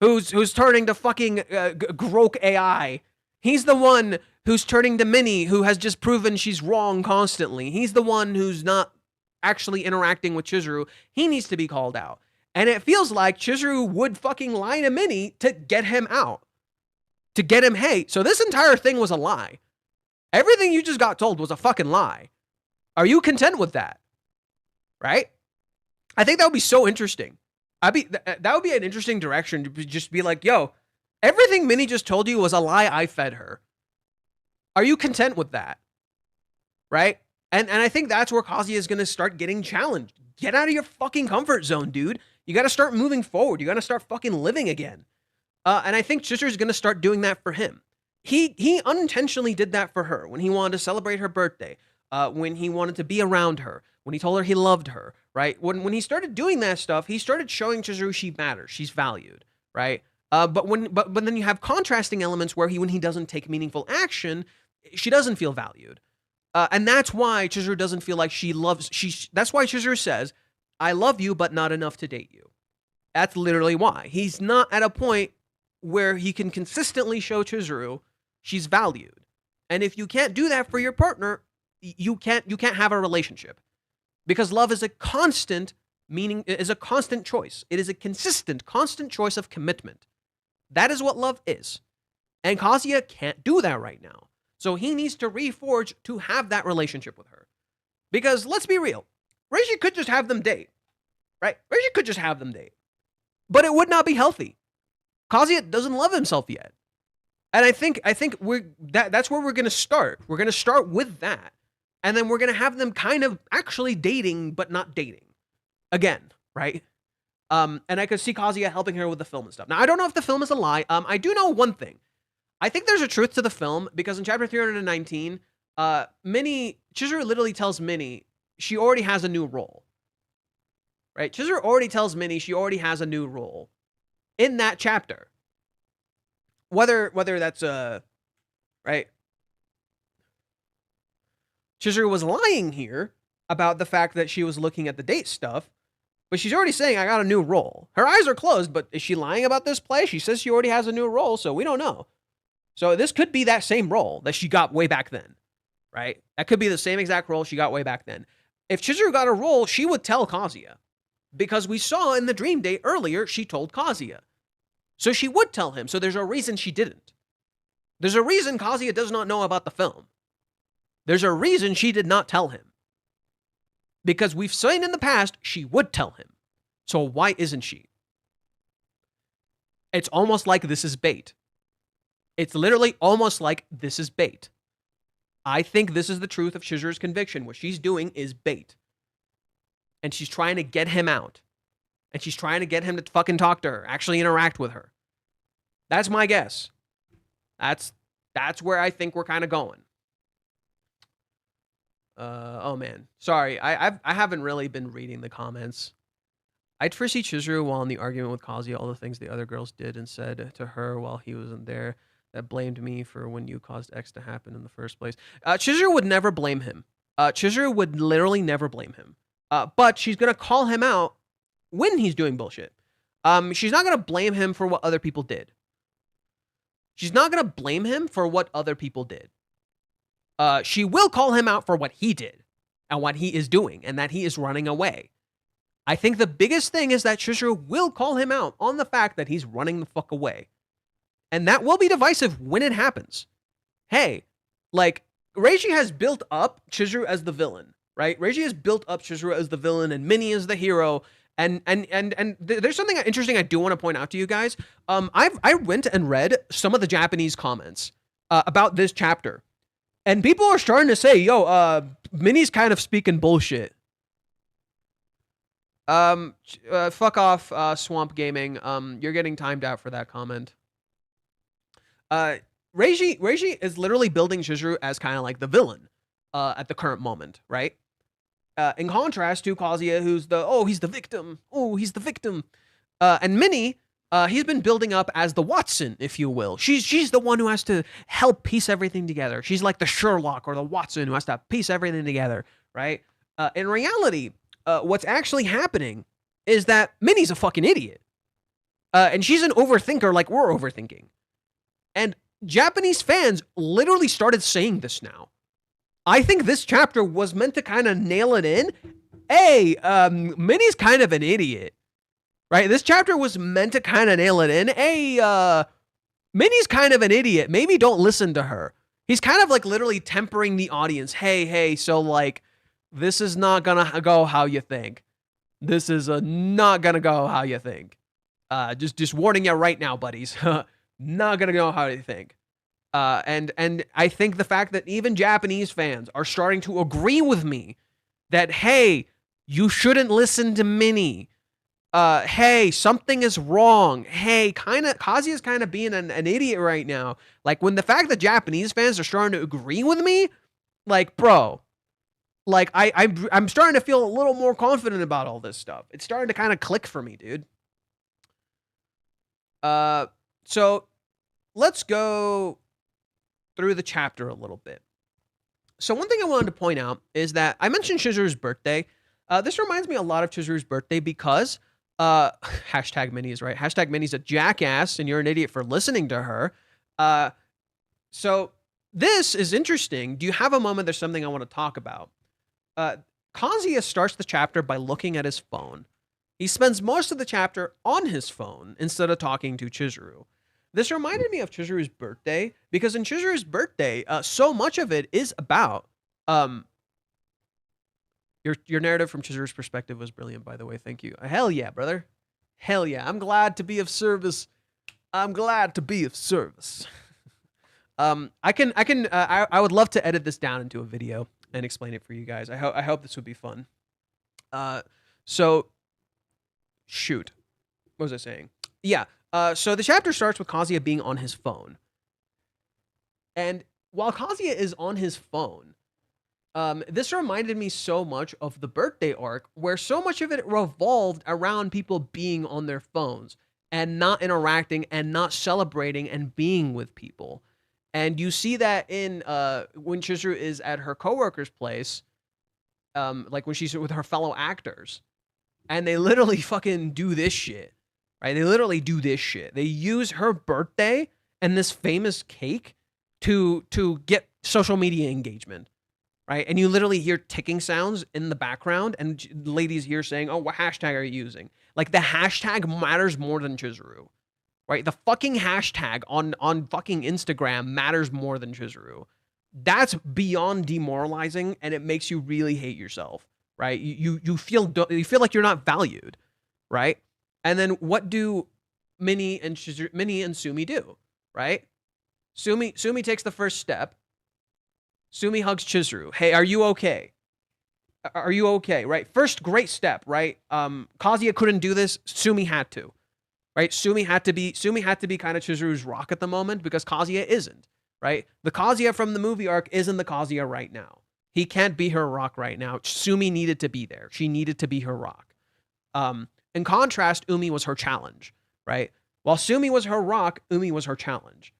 S2: who's turning to fucking Grok AI. He's the one who's turning to Minnie, who has just proven she's wrong constantly. He's the one who's not actually interacting with Chizuru. He needs to be called out. And it feels like Chizuru would fucking lie to Minnie to get him out. To get him, hey, so this entire thing was a lie. Everything you just got told was a fucking lie. Are you content with that? Right? I think that would be so interesting. That would be an interesting direction to just be like, yo, everything Minnie just told you was a lie I fed her. Are you content with that? Right? And I think that's where Kazuya is going to start getting challenged. Get out of your fucking comfort zone, dude. You got to start moving forward. You got to start fucking living again. And I think Chizuru's going to start doing that for him. He unintentionally did that for her when he wanted to celebrate her birthday, when he wanted to be around her, when he told her he loved her, right? When he started doing that stuff, he started showing Chizuru she matters, she's valued, right? But then you have contrasting elements where when he doesn't take meaningful action, she doesn't feel valued. And that's why Chizuru doesn't feel like that's why Chizuru says, I love you, but not enough to date you. That's literally why. He's not at a point where he can consistently show Chizuru she's valued. And if you can't do that for your partner, you can't have a relationship. Because love is a constant choice. It is a consistent, constant choice of commitment. That is what love is. And Kazuya can't do that right now. So he needs to reforge to have that relationship with her. Because let's be real, Reishi could just have them date, right? Reishi could just have them date. But it would not be healthy. Kazuya doesn't love himself yet. And I think that's where we're going to start. We're going to start with that. And then we're going to have them kind of actually dating, but not dating. Again, right? And I could see Kazuya helping her with the film and stuff. Now, I don't know if the film is a lie. I do know one thing. I think there's a truth to the film because in chapter 319, Chizuru literally tells Minnie she already has a new role. Right? Chizuru already tells Minnie she already has a new role in that chapter. Whether that's right. Chizuru was lying here about the fact that she was looking at the date stuff, but she's already saying I got a new role. Her eyes are closed, but is she lying about this play? She says she already has a new role, so we don't know. So this could be that same role that she got way back then, right? That could be the same exact role she got way back then. If Chizuru got a role, she would tell Kazuya. Because we saw in the dream date earlier, she told Kazuya. So she would tell him, so there's a reason she didn't. There's a reason Kazuya does not know about the film. There's a reason she did not tell him. Because we've seen in the past, she would tell him. So why isn't she? It's almost like this is bait. It's literally almost like this is bait. I think this is the truth of Chizuru's conviction. What she's doing is bait. And she's trying to get him out. And she's trying to get him to fucking talk to her, actually interact with her. That's my guess. That's where I think we're kind of going. Oh man. Sorry, I haven't really been reading the comments. I'd foresee Chizuru while in the argument with Kazuya, all the things the other girls did and said to her while he wasn't there that blamed me for when you caused X to happen in the first place. Chizuru would never blame him. Chizuru would literally never blame him. But she's going to call him out when he's doing bullshit. She's not going to blame him for what other people did. She's not going to blame him for what other people did. She will call him out for what he did and what he is doing and that he is running away. I think the biggest thing is that Chizuru will call him out on the fact that he's running the fuck away. And that will be divisive when it happens. Hey, like, Reishi has built up Chizuru as the villain, right? Reishi has built up Chizuru as the villain and Minnie as the hero. And there's something interesting I do want to point out to you guys. I went and read some of the Japanese comments about this chapter. And people are starting to say, yo, Minnie's kind of speaking bullshit. Fuck off, Swamp Gaming. You're getting timed out for that comment. Reishi is literally building Chizuru as kind of like the villain at the current moment, right? In contrast to Kazuya, who's he's the victim. Oh, he's the victim. And Minnie, he's been building up as the Watson, if you will. She's the one who has to help piece everything together. She's like the Sherlock or the Watson who has to piece everything together, right? In reality, what's actually happening is that Minnie's a fucking idiot. And she's an overthinker like we're overthinking. And Japanese fans literally started saying this now. I think this chapter was meant to kind of nail it in. Hey, Minnie's kind of an idiot. Right? This chapter was meant to kind of nail it in. Hey, Minnie's kind of an idiot. Maybe don't listen to her. He's kind of like literally tempering the audience. Hey, so like, this is not gonna go how you think. This is not gonna go how you think. Just warning you right now, buddies. Not gonna go how you think. And I think the fact that even Japanese fans are starting to agree with me that, hey, You shouldn't listen to Minnie. Hey, something is wrong. Hey, Kazuya's kind of being an idiot right now. Like, when the fact that Japanese fans are starting to agree with me, like, bro, like, I'm starting to feel a little more confident about all this stuff. It's starting to kind of click for me, dude. So let's go through the chapter a little bit. So one thing I wanted to point out is that I mentioned Chizuru's birthday. This reminds me a lot of Chizuru's birthday because hashtag Minnie is right. Hashtag Minnie's a jackass and you're an idiot for listening to her. So this is interesting. Do you have a moment? There's something I want to talk about. Kazuya starts the chapter by looking at his phone. He spends most of the chapter on his phone instead of talking to Chizuru. This reminded me of Chizuru's birthday because in Chizuru's birthday, so much of it is about your narrative from Chizuru's perspective was brilliant, by the way. Thank you. Hell yeah, brother. Hell yeah. I'm glad to be of service. I'm glad to be of service. I would love to edit this down into a video and explain it for you guys. I hope this would be fun. So shoot. What was I saying? Yeah. So the chapter starts with Kazuya being on his phone. And while Kazuya is on his phone, this reminded me so much of the birthday arc, where so much of it revolved around people being on their phones and not interacting and not celebrating and being with people. And you see that in when Chizuru is at her coworker's place, like when she's with her fellow actors, and they literally fucking do this shit, right? They literally do this shit. They use her birthday and this famous cake to get social media engagement. Right? And you literally hear ticking sounds in the background and ladies here saying, oh, what hashtag are you using? Like, the hashtag matters more than Chizuru, right? The fucking hashtag on fucking Instagram matters more than Chizuru. That's beyond demoralizing, and it makes you really hate yourself, right? You feel like you're not valued, right? And then what do Minnie and Sumi do, right? Sumi takes the first step. Sumi hugs Chizuru. Hey, are you okay? Are you okay? Right? First great step, right? Kazuya couldn't do this. Sumi had to. Right? Sumi had to be kind of Chizuru's rock at the moment because Kazuya isn't. Right? The Kazuya from the movie arc isn't the Kazuya right now. He can't be her rock right now. Sumi needed to be there. She needed to be her rock. In contrast, Umi was her challenge. Right? While Sumi was her rock, Umi was her challenge.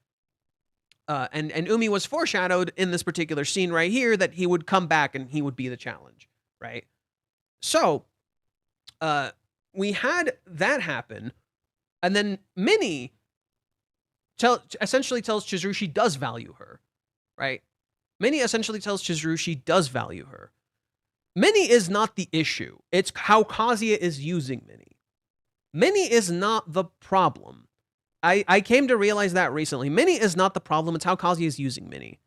S2: And Umi was foreshadowed in this particular scene right here that he would come back and he would be the challenge, right? So, we had that happen, and then Minnie essentially tells Chizuru she does value her, right? Minnie essentially tells Chizuru she does value her. Minnie is not the issue. It's how Kazuya is using Minnie. Minnie is not the problem. I came to realize that recently. Minnie is not the problem. It's how Kazuya is using Minnie.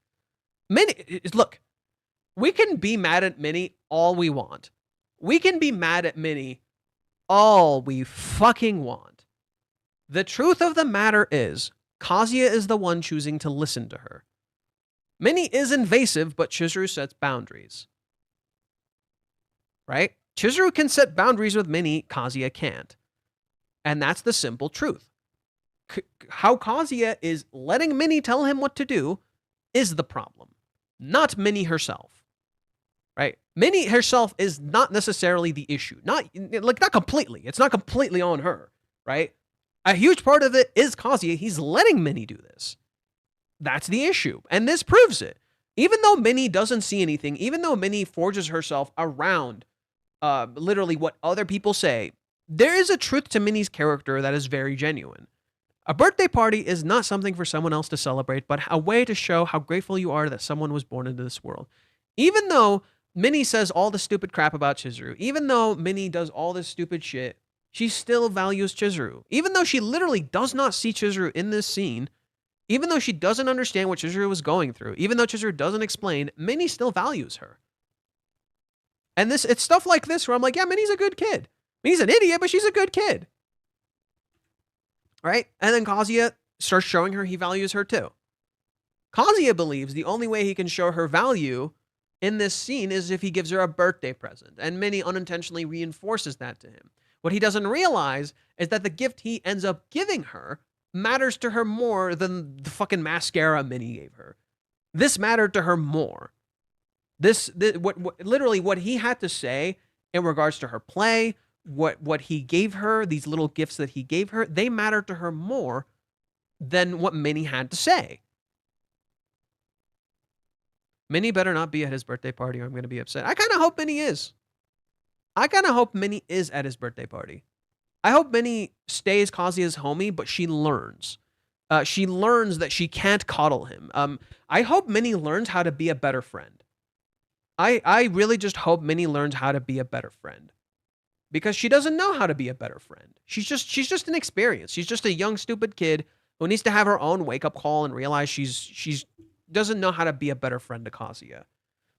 S2: Minnie, look, we can be mad at Minnie all we want. We can be mad at Minnie all we fucking want. The truth of the matter is, Kazuya is the one choosing to listen to her. Minnie is invasive, but Chizuru sets boundaries. Right? Chizuru can set boundaries with Minnie, Kazuya can't. And that's the simple truth. How Kazuya is letting Minnie tell him what to do is the problem, not Minnie herself, right? Minnie herself is not necessarily the issue, not completely. It's not completely on her, right? A huge part of it is Kazuya. He's letting Minnie do this. That's the issue, and this proves it. Even though Minnie doesn't see anything, even though Minnie forges herself around literally what other people say, there is a truth to Minnie's character that is very genuine. A birthday party is not something for someone else to celebrate, but a way to show how grateful you are that someone was born into this world. Even though Minnie says all the stupid crap about Chizuru, even though Minnie does all this stupid shit, she still values Chizuru. Even though she literally does not see Chizuru in this scene, even though she doesn't understand what Chizuru was going through, even though Chizuru doesn't explain, Minnie still values her. And it's stuff like this where I'm like, yeah, Minnie's a good kid. Minnie's an idiot, but she's a good kid. Right? And then Kazuya starts showing her he values her too. Kazuya believes the only way he can show her value in this scene is if he gives her a birthday present, and Minnie unintentionally reinforces that to him. What he doesn't realize is that the gift he ends up giving her matters to her more than the fucking mascara Minnie gave her. This mattered to her more. Literally what he had to say in regards to her play, what he gave her, these little gifts that he gave her, they mattered to her more than what Minnie had to say. Minnie better not be at his birthday party or I'm going to be upset. I kind of hope Minnie is. I kind of hope Minnie is at his birthday party. I hope Minnie stays Kazuya's homie, but she learns. She learns that she can't coddle him. I hope Minnie learns how to be a better friend. I really just hope Minnie learns how to be a better friend. Because she doesn't know how to be a better friend. She's just inexperienced. She's just a young, stupid kid who needs to have her own wake-up call and realize she's doesn't know how to be a better friend to Kazuya.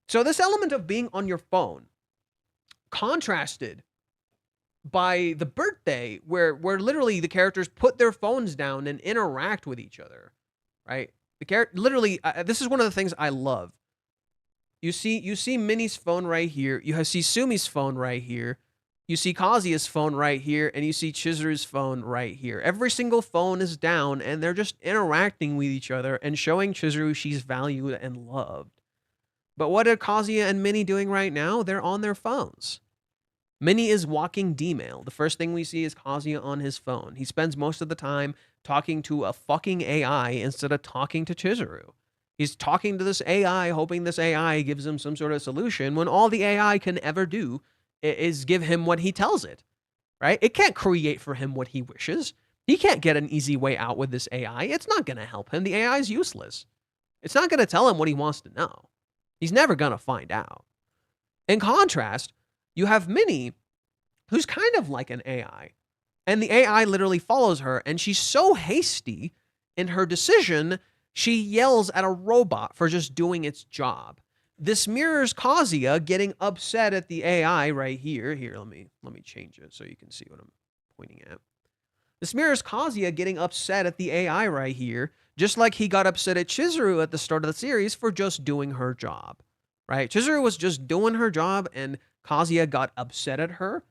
S2: So this element of being on your phone, contrasted by the birthday, where literally the characters put their phones down and interact with each other, right? Literally, this is one of the things I love. You see Minnie's phone right here. You see Sumi's phone right here. You see Kazuya's phone right here, and you see Chizuru's phone right here. Every single phone is down, and they're just interacting with each other and showing Chizuru she's valued and loved. But what are Kazuya and Minnie doing right now? They're on their phones. Minnie is walking D-mail. The first thing we see is Kazuya on his phone. He spends most of the time talking to a fucking AI instead of talking to Chizuru. He's talking to this AI, hoping this AI gives him some sort of solution, when all the AI can ever do is give him what he tells it, right? It can't create for him what he wishes. He can't get an easy way out with this AI. It's not going to help him. The AI is useless. It's not going to tell him what he wants to know. He's never going to find out. In contrast, you have Minnie, who's kind of like an AI, and the AI literally follows her, and she's so hasty in her decision, she yells at a robot for just doing its job. This mirrors Kazuya getting upset at the AI right here. Here, let me change it so you can see what I'm pointing at. This mirrors Kazuya getting upset at the AI right here, just like he got upset at Chizuru at the start of the series for just doing her job, right? Chizuru was just doing her job, and Kazuya got upset at her.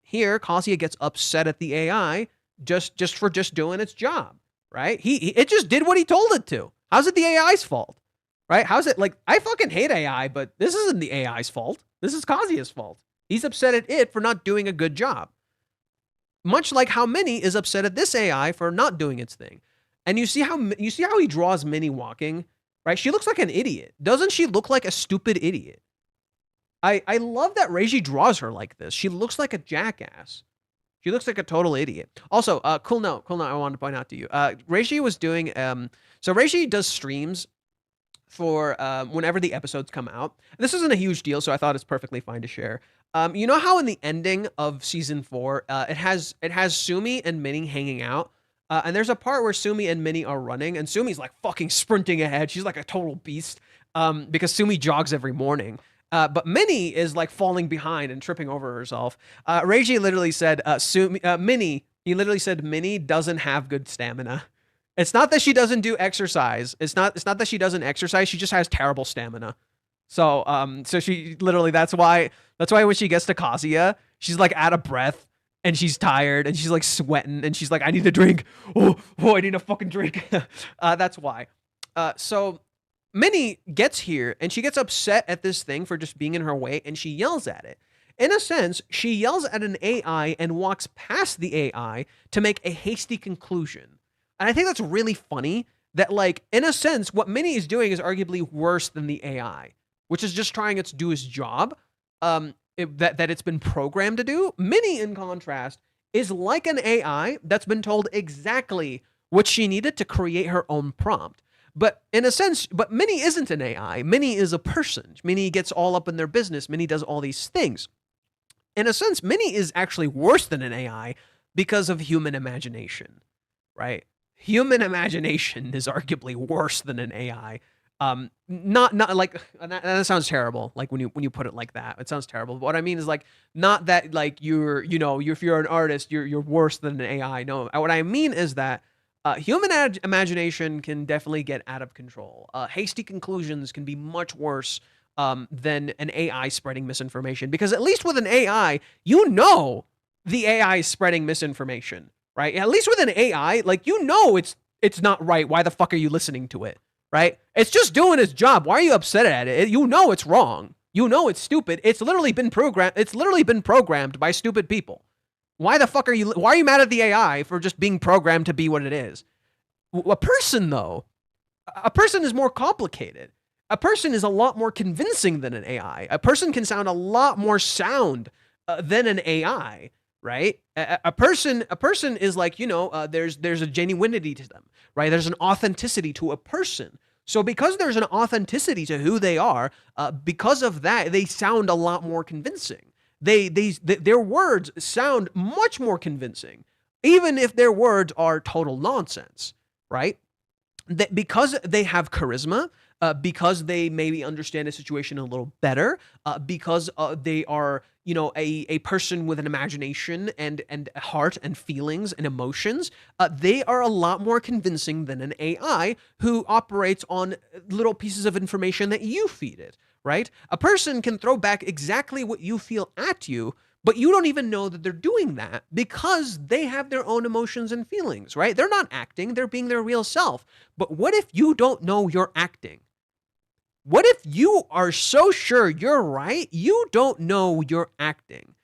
S2: Here, Kazuya gets upset at the AI just for just doing its job, right? It just did what he told it to. How's it the AI's fault? Right? How's it like, I fucking hate AI, but this isn't the AI's fault. This is Kazuya's fault. He's upset at it for not doing a good job. Much like how Minnie is upset at this AI for not doing its thing. And you see how he draws Minnie walking, right? She looks like an idiot. Doesn't she look like a stupid idiot? I love that Reiji draws her like this. She looks like a jackass. She looks like a total idiot. Also, cool note I wanted to point out to you. Reiji was doing, so Reiji does streams for whenever the episodes come out. This isn't a huge deal, so I thought it's perfectly fine to share. You know how in the ending of season 4, it has Sumi and Minnie hanging out, and there's a part where Sumi and Minnie are running, and Sumi's like fucking sprinting ahead. She's like a total beast, because Sumi jogs every morning. But Minnie is like falling behind and tripping over herself. Reiji literally said, Minnie, he literally said Minnie doesn't have good stamina. It's not that she doesn't do exercise. It's not that she doesn't exercise. She just has terrible stamina. So she literally, that's why when she gets to Kazuya, she's like out of breath and she's tired and she's like sweating and she's like, I need a drink. Oh, I need a fucking drink. That's why. So Minnie gets here and she gets upset at this thing for just being in her way and she yells at it. In a sense, she yells at an AI and walks past the AI to make a hasty conclusion. And I think that's really funny that, like, in a sense, what Minnie is doing is arguably worse than the AI, which is just trying to do its job that it's been programmed to do. Minnie, in contrast, is like an AI that's been told exactly what she needed to create her own prompt. But in a sense, Minnie isn't an AI. Minnie is a person. Minnie gets all up in their business. Minnie does all these things. In a sense, Minnie is actually worse than an AI because of human imagination, right? Human imagination is arguably worse than an AI. Not like, and that sounds terrible. Like when you put it like that, it sounds terrible. But what I mean is like, not that like if you're an artist, you're worse than an AI. No, what I mean is that human imagination can definitely get out of control. Hasty conclusions can be much worse than an AI spreading misinformation. Because at least with an AI, you know the AI is spreading misinformation, right? At least with an AI, like, you know it's not right. Why the fuck are you listening to it, right? It's just doing its job. Why are you upset at it? You know it's wrong. You know it's stupid. It's literally been programmed by stupid people. Why are you mad at the AI for just being programmed to be what it is? A person, though, a person is more complicated. A person is a lot more convincing than an AI. A person can sound a lot more sound than an AI, right? A person is like, there's a genuinity to them, right? There's an authenticity to a person. So because there's an authenticity to who they are, because of that, they sound a lot more convincing. Their words sound much more convincing, even if their words are total nonsense, right? Because they have charisma, because they maybe understand a situation a little better, because they are, a person with an imagination and a heart and feelings and emotions, they are a lot more convincing than an AI who operates on little pieces of information that you feed it, right? A person can throw back exactly what you feel at you, but you don't even know that they're doing that because they have their own emotions and feelings, right? They're not acting, they're being their real self. But what if you don't know you're acting? What if you are so sure you're right, you don't know you're acting?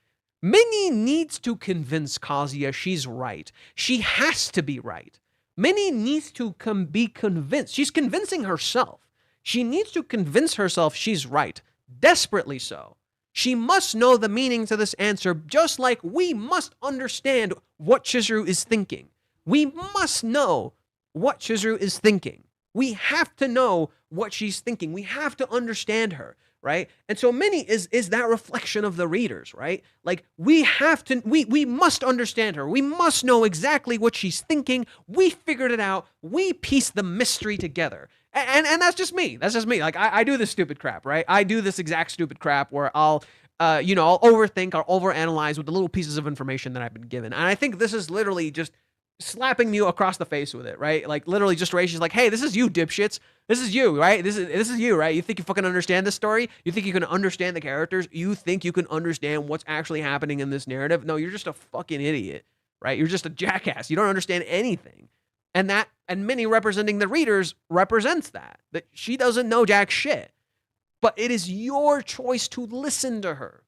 S2: Minnie needs to convince Kazuya she's right. She has to be right. Minnie needs to be convinced. She's convincing herself. She needs to convince herself she's right, desperately so. She must know the meaning to this answer, just like we must understand what Chizuru is thinking. We must know what Chizuru is thinking. We have to know what she's thinking. We have to understand her, right? And so Minnie is that reflection of the readers, right? Like, we must understand her. We must know exactly what she's thinking. We figured it out. We pieced the mystery together. And that's just me. That's just me. Like, I do this stupid crap, right? I do this exact stupid crap where I'll overthink, I'll overanalyze with the little pieces of information that I've been given. And I think this is literally just slapping you across the face with it, right? Like, literally just Reishi's like, hey, this is you, dipshits. This is you, right? This is you, right? You think you fucking understand this story? You think you can understand the characters? You think you can understand what's actually happening in this narrative? No, you're just a fucking idiot, right? You're just a jackass. You don't understand anything. And Minnie representing the readers represents that she doesn't know jack shit. But it is your choice to listen to her.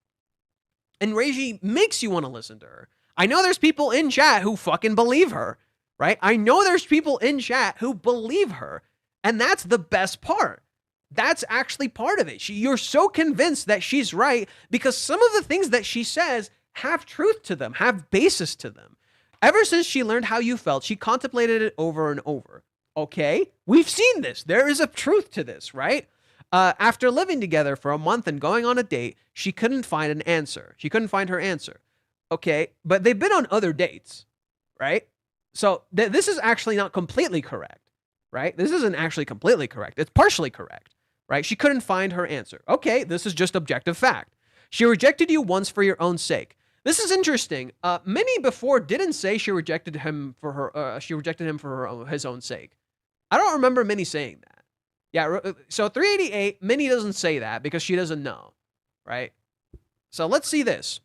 S2: And Reiji makes you want to listen to her. I know there's people in chat who fucking believe her, right? I know there's people in chat who believe her. And that's the best part. That's actually part of it. You're so convinced that she's right because some of the things that she says have truth to them, have basis to them. Ever since she learned how you felt, she contemplated it over and over. Okay, we've seen this. There is a truth to this, right? After living together for a month and going on a date, she couldn't find an answer. She couldn't find her answer. Okay, but they've been on other dates, right? So this is actually not completely correct, right? This isn't actually completely correct. It's partially correct, right? She couldn't find her answer. Okay, this is just objective fact. She rejected you once for your own sake. This is interesting. Minnie before didn't say she rejected him for her. His own sake. I don't remember Minnie saying that. Yeah, so 388, Minnie doesn't say that because she doesn't know, right? So let's see this.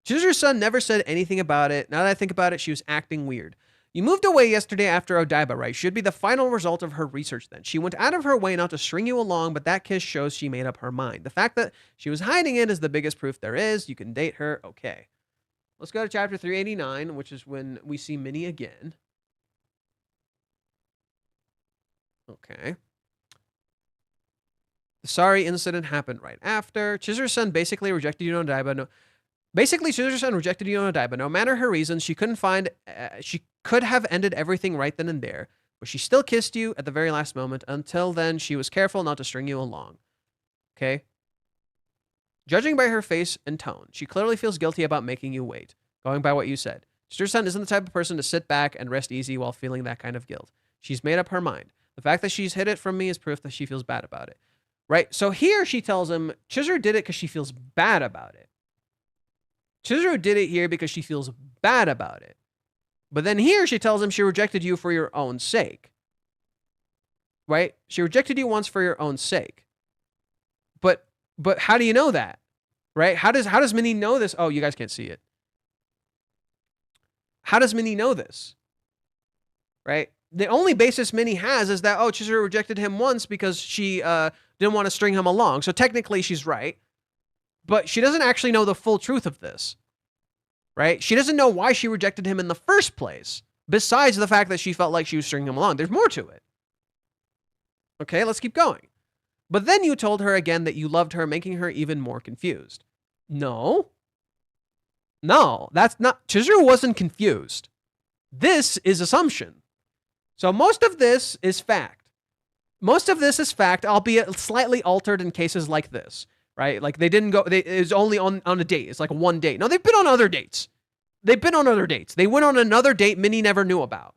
S2: Chizuru's son never said anything about it. Now that I think about it, she was acting weird. You moved away yesterday after Odaiba, right? Should be the final result of her research then. She went out of her way not to string you along, but that kiss shows she made up her mind. The fact that she was hiding it is the biggest proof there is. You can date her. Okay. Let's go to chapter 389, which is when we see Minnie again. Okay. The sorry incident happened right after. Chizuru's son basically rejected you on Odaiba. Chizuru's son rejected you on Odaiba. No matter her reasons, she could have ended everything right then and there, but she still kissed you at the very last moment. Until then, she was careful not to string you along. Okay? Judging by her face and tone, she clearly feels guilty about making you wait. Going by what you said. Chizuru's son isn't the type of person to sit back and rest easy while feeling that kind of guilt. She's made up her mind. The fact that she's hid it from me is proof that she feels bad about it. Right? So here she tells him Chizuru did it because she feels bad about it. Chizuru did it here because she feels bad about it. But then here she tells him she rejected you for your own sake. right? She rejected you once for your own sake. But how do you know that? Right? How does Minnie know this? Oh, you guys can't see it. How does Minnie know this? Right? The only basis Minnie has is that, oh, Chizuru rejected him once because she didn't want to string him along. So technically she's right. But she doesn't actually know the full truth of this. Right? She doesn't know why she rejected him in the first place, besides the fact that she felt like she was stringing him along. There's more to it. Okay, let's keep going. But then you told her again that you loved her, making her even more confused. No, that's not. Chizuru wasn't confused. This is assumption. So most of this is fact. Most of this is fact, albeit slightly altered in cases like this, right? Like they didn't go, it's only on a date. It's like one date. No, they've been on other dates. They went on another date Minnie never knew about,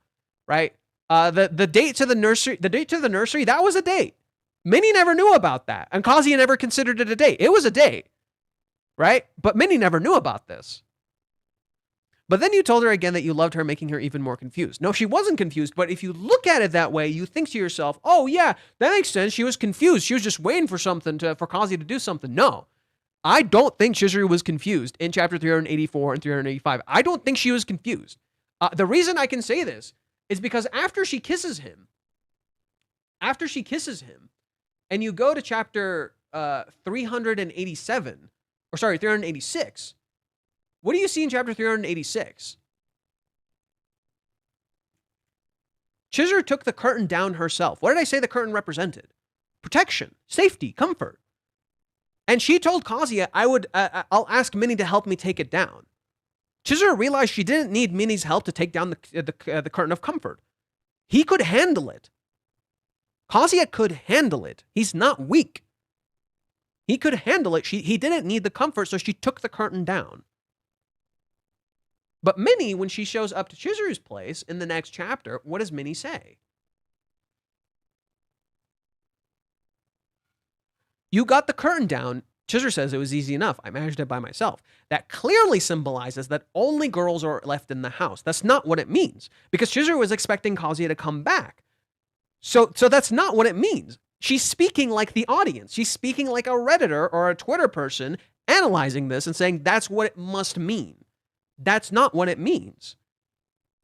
S2: right? The date to the nursery, that was a date. Minnie never knew about that. And Kazuya never considered it a date. It was a date, right? But Minnie never knew about this. But then you told her again that you loved her, making her even more confused. No, she wasn't confused, but if you look at it that way, you think to yourself, oh yeah, that makes sense. She was confused. She was just waiting for something for Kazuya to do something. No, I don't think Chizuru was confused in chapter 384 and 385. I don't think she was confused. The reason I can say this is because after she kisses him, and you go to chapter 386, what do you see in chapter 386? Chizuru took the curtain down herself. What did I say the curtain represented? Protection, safety, comfort. And she told Kazuya, I'll ask Minnie to help me take it down. Chizuru realized she didn't need Minnie's help to take down the curtain of comfort. He could handle it. Kazuya could handle it. He's not weak. He could handle it. He didn't need the comfort, so she took the curtain down. But Minnie, when she shows up to Chizuru's place in the next chapter, what does Minnie say? You got the curtain down. Chizuru says it was easy enough. I managed it by myself. That clearly symbolizes that only girls are left in the house. That's not what it means, because Chizuru was expecting Kazuya to come back. So that's not what it means. She's speaking like the audience. She's speaking like a Redditor or a Twitter person analyzing this and saying that's what it must mean. That's not what it means.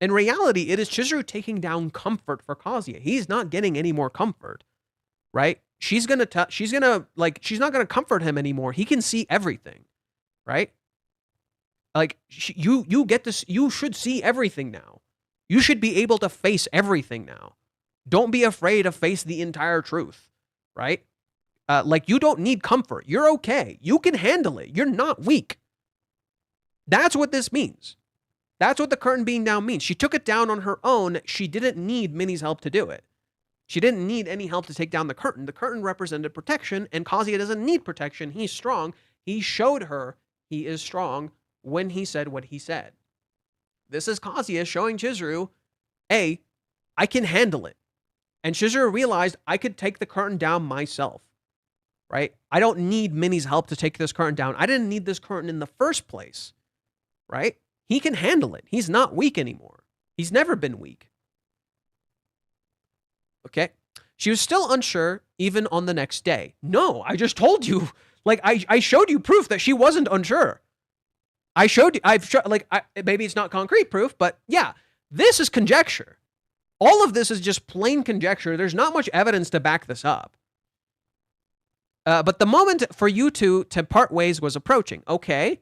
S2: In reality, it is Chizuru taking down comfort for Kazuya. He's not getting any more comfort, right? She's not gonna comfort him anymore. He can see everything, right? Like you get this. You should see everything now. You should be able to face everything now. Don't be afraid to face the entire truth, right? Like you don't need comfort. You're okay. You can handle it. You're not weak. That's what this means. That's what the curtain being down means. She took it down on her own. She didn't need Minnie's help to do it. She didn't need any help to take down the curtain. The curtain represented protection, and Kazuya doesn't need protection. He's strong. He showed her he is strong when he said what he said. This is Kazuya showing Chizuru, I can handle it. And Chizuru realized I could take the curtain down myself, right? I don't need Minnie's help to take this curtain down. I didn't need this curtain in the first place, right? He can handle it. He's not weak anymore. He's never been weak. Okay? She was still unsure even on the next day. No, I just told you. Like, I showed you proof that she wasn't unsure. Maybe it's not concrete proof, but yeah, this is conjecture. All of this is just plain conjecture. There's not much evidence to back this up. But the moment for you two to part ways was approaching. Okay.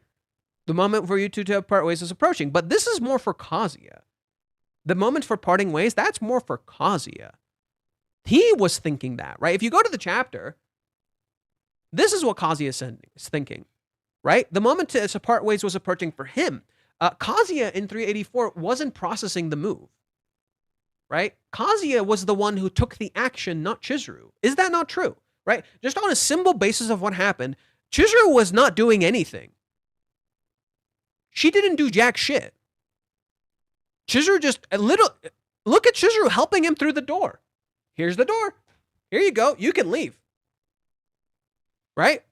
S2: The moment for you two to part ways is approaching. But this is more for Kazuya. The moment for parting ways, that's more for Kazuya. He was thinking that, right? If you go to the chapter, this is what Kazuya is thinking, right? The moment to part ways was approaching for him. Kazuya in 384 wasn't processing the move, right? Kazuya was the one who took the action, not Chizuru. Is that not true, right? Just on a simple basis of what happened, Chizuru was not doing anything. She didn't do jack shit. Chizuru look at Chizuru helping him through the door. Here's the door. Here you go. You can leave. Right?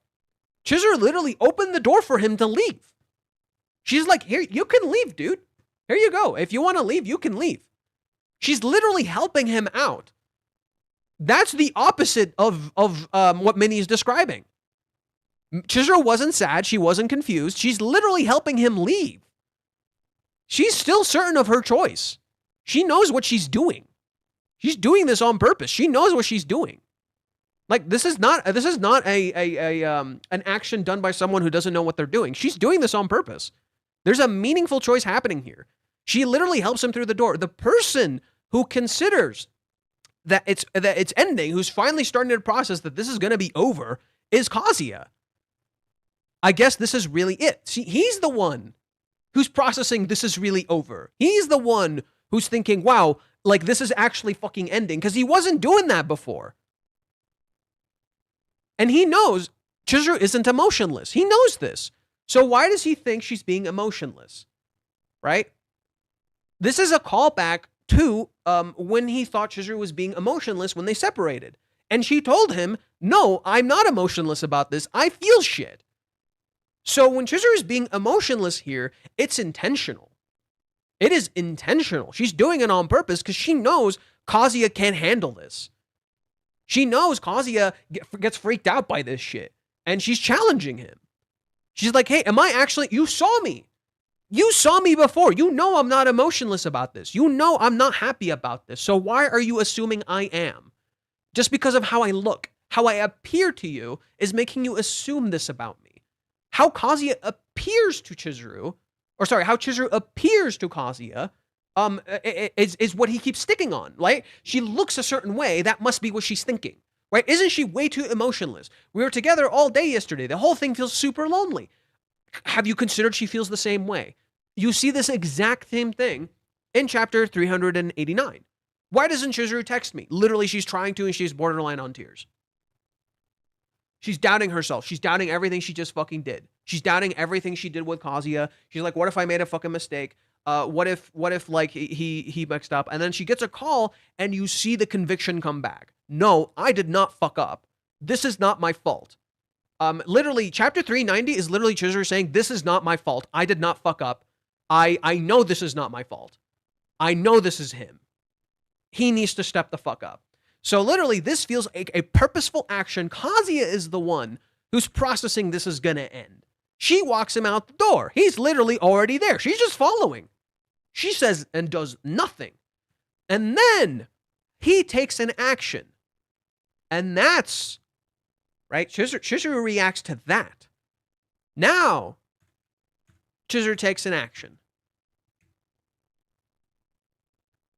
S2: Chizuru literally opened the door for him to leave. She's like, here, you can leave, dude. Here you go. If you want to leave, you can leave. She's literally helping him out. That's the opposite of what Minnie is describing. Chizuru wasn't sad. She wasn't confused. She's literally helping him leave. She's still certain of her choice. She knows what she's doing. She's doing this on purpose. She knows what she's doing. Like, this is not an action done by someone who doesn't know what they're doing. She's doing this on purpose. There's a meaningful choice happening here. She literally helps him through the door. The person who considers that it's ending, who's finally starting to process that this is going to be over, is Kazuya. I guess this is really it. See, he's the one who's processing this is really over. He's the one who's thinking, wow, like this is actually fucking ending, because he wasn't doing that before. And he knows Chizuru isn't emotionless. He knows this. So why does he think she's being emotionless? Right? This is a callback to when he thought Chizuru was being emotionless when they separated. And she told him, no, I'm not emotionless about this. I feel shit. So when Chizuru is being emotionless here, it's intentional. It is intentional. She's doing it on purpose because she knows Kazuya can't handle this. She knows Kazuya gets freaked out by this shit. And she's challenging him. She's like, hey, am I actually... You saw me. You saw me before. You know I'm not emotionless about this. You know I'm not happy about this. So why are you assuming I am? Just because of how I look, how I appear to you is making you assume this about me. How Kazuya appears to Chizuru, how Chizuru appears to Kazuya, is what he keeps sticking on, right? She looks a certain way, that must be what she's thinking, right? Isn't she way too emotionless? We were together all day yesterday. The whole thing feels super lonely. Have you considered she feels the same way? You see this exact same thing in chapter 389. Why doesn't Chizuru text me? Literally, she's trying to, and she's borderline on tears. She's doubting herself. She's doubting everything she just fucking did. She's doubting everything she did with Kazuya. She's like, what if I made a fucking mistake? What if like he mixed up? And then she gets a call and you see the conviction come back. No, I did not fuck up. This is not my fault. Literally, chapter 390 is literally Chizuru saying, this is not my fault. I did not fuck up. I know this is not my fault. I know this is him. He needs to step the fuck up. So literally, this feels like a purposeful action. Kazuya is the one who's processing this is gonna end. She walks him out the door. He's literally already there. She's just following. She says and does nothing. And then he takes an action. And that's, right? Chizuru reacts to that. Now, Chizuru takes an action.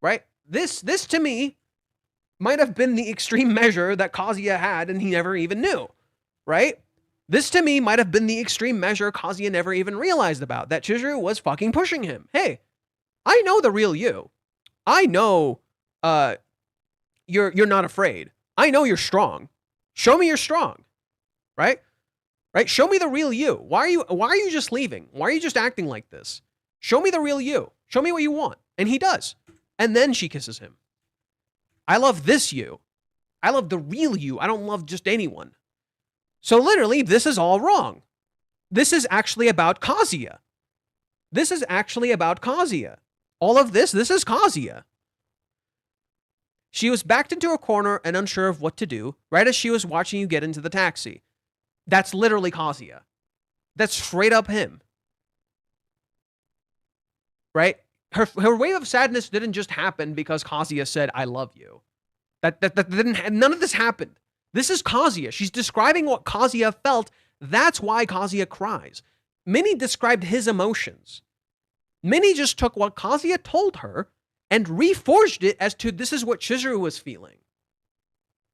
S2: Right? This to me might have been the extreme measure that Kazuya had and he never even knew, right? This to me might have been the extreme measure Kazuya never even realized about, that Chizuru was fucking pushing him. Hey, I know the real you. I know you're not afraid. I know you're strong. Show me you're strong, right? Right? Show me the real you. Why are you just leaving? Why are you just acting like this? Show me the real you. Show me what you want. And he does. And then she kisses him. I love this you. I love the real you. I don't love just anyone. So literally, this is all wrong. This is actually about Kazuya. This is actually about Kazuya. All of this is Kazuya. She was backed into a corner and unsure of what to do, right as she was watching you get into the taxi. That's literally Kazuya. That's straight up him. Right? Her wave of sadness didn't just happen because Kazuya said, I love you. That didn't, none of this happened. This is Kazuya. She's describing what Kazuya felt. That's why Kazuya cries. Minnie described his emotions. Minnie just took what Kazuya told her and reforged it as to this is what Chizuru was feeling.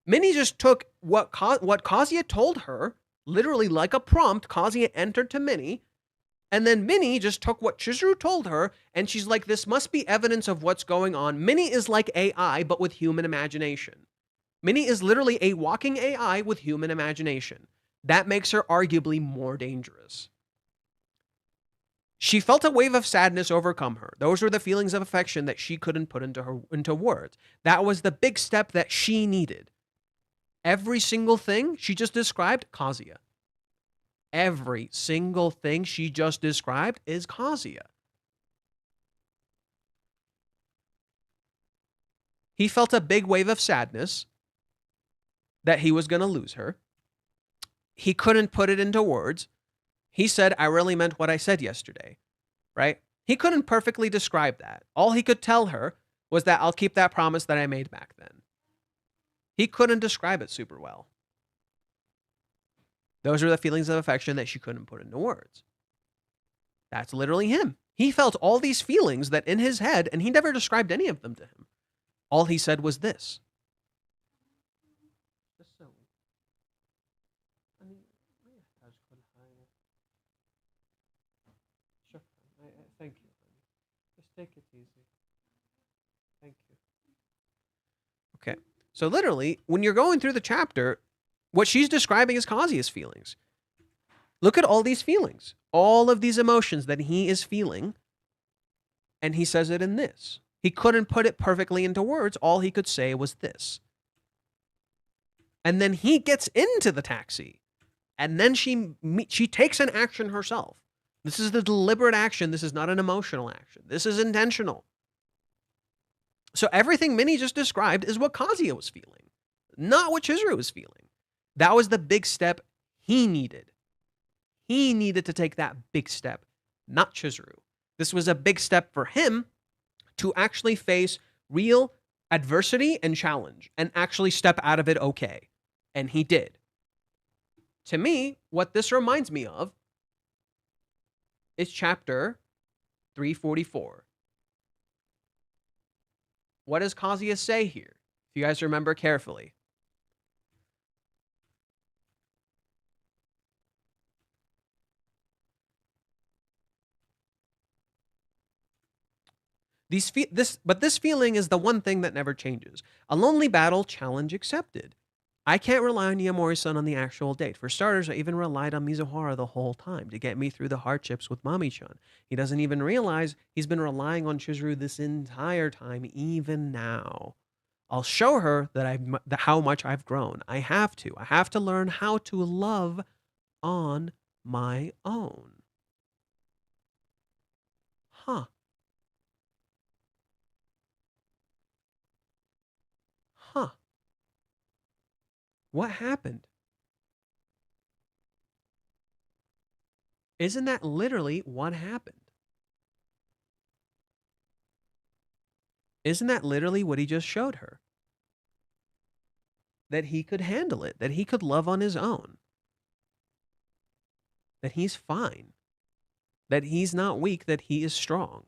S2: Minnie just took what Kazuya told her, literally like a prompt Kazuya entered to Minnie, and then Minnie just took what Chizuru told her, and she's like, this must be evidence of what's going on. Minnie is like AI, but with human imagination. Minnie is literally a walking AI with human imagination. That makes her arguably more dangerous. She felt a wave of sadness overcome her. Those were the feelings of affection that she couldn't put into words. That was the big step that she needed. Every single thing she just described, Kazuya. Every single thing she just described is Kazuya. He felt a big wave of sadness. that he was going to lose her. He couldn't put it into words. He said, I really meant what I said yesterday, right? He couldn't perfectly describe that. All he could tell her was that I'll keep that promise that I made back then. He couldn't describe it super well. Those are the feelings of affection that she couldn't put into words. That's literally him. He felt all these feelings that in his head, and he never described any of them to him. All he said was this.
S1: Thank you. Just take it easy. Thank you.
S2: Okay. So literally, when you're going through the chapter, what she's describing is Kazuya's feelings. Look at all these feelings, all of these emotions that he is feeling, and he says it in this. He couldn't put it perfectly into words. All he could say was this. And then he gets into the taxi, and then she takes an action herself. This is the deliberate action. This is not an emotional action. This is intentional. So everything Minnie just described is what Kazuya was feeling, not what Chizuru was feeling. That was the big step he needed. He needed to take that big step, not Chizuru. This was a big step for him to actually face real adversity and challenge and actually step out of it okay. And he did. To me, what this reminds me of is chapter 344. What does Kazuya say here? If you guys remember carefully. This feeling is the one thing that never changes. A lonely battle, challenge accepted. I can't rely on Yamori-san on the actual date. For starters, I even relied on Mizuhara the whole time to get me through the hardships with Mami-chan. He doesn't even realize he's been relying on Chizuru this entire time, even now. I'll show her that how much I've grown. I have to. I have to learn how to love on my own. Huh. Huh. What happened? Isn't that literally what happened? Isn't that literally what he just showed her? That he could handle it, that he could love on his own, that he's fine, that he's not weak, that he is strong,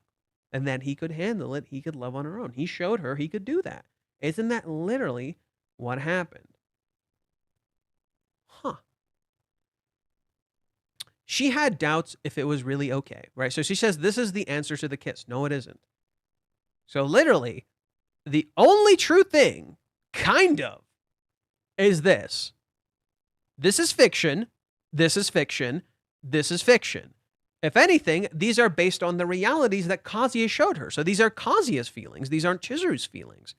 S2: and that he could handle it, he could love on her own. He showed her he could do that. Isn't that literally what happened? Huh. She had doubts if it was really okay, right? So she says, this is the answer to the kiss. No, it isn't. So literally, the only true thing, kind of, is this. This is fiction. This is fiction. This is fiction. If anything, these are based on the realities that Kazuya showed her. So these are Kazuya's feelings. These aren't Chizuru's feelings.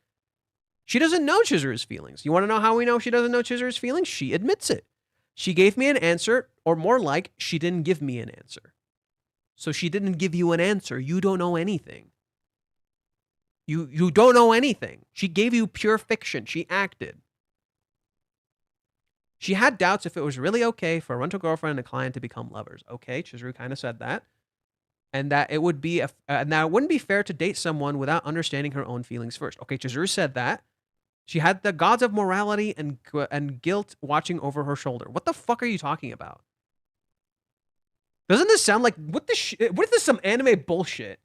S2: She doesn't know Chizuru's feelings. You want to know how we know she doesn't know Chizuru's feelings? She admits it. She gave me an answer, or more like, she didn't give me an answer. So she didn't give you an answer. You don't know anything. You don't know anything. She gave you pure fiction. She acted. She had doubts if it was really okay for a rental girlfriend and a client to become lovers. Okay, Chizuru kind of said that. And that it would be and that it wouldn't be fair to date someone without understanding her own feelings first. Okay, Chizuru said that. She had the gods of morality and guilt watching over her shoulder. What the fuck are you talking about? Doesn't this sound like what is this, some anime bullshit?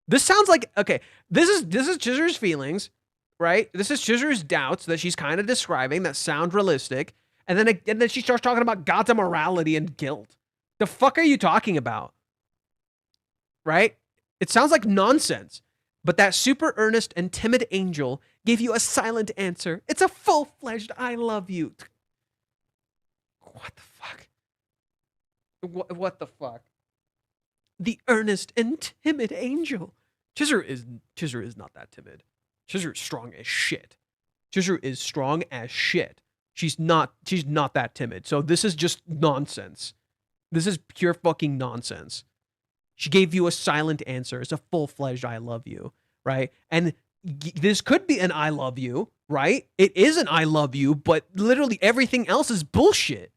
S2: This sounds like, okay, this is Chizuru's feelings, right? This is Chizuru's doubts that she's kind of describing that sound realistic. And then she starts talking about gods of morality and guilt. The fuck are you talking about? Right? It sounds like nonsense. But that super earnest and timid angel gave you a silent answer. It's a full-fledged I love you. What the fuck? What the fuck? The earnest and timid angel. Chizuru is not that timid. Chizuru is strong as shit. Chizuru is strong as shit. She's not that timid. So this is just nonsense. This is pure fucking nonsense. She gave you a silent answer. It's a full-fledged I love you, right? And this could be an I love you, right? It is an I love you, but literally everything else is bullshit.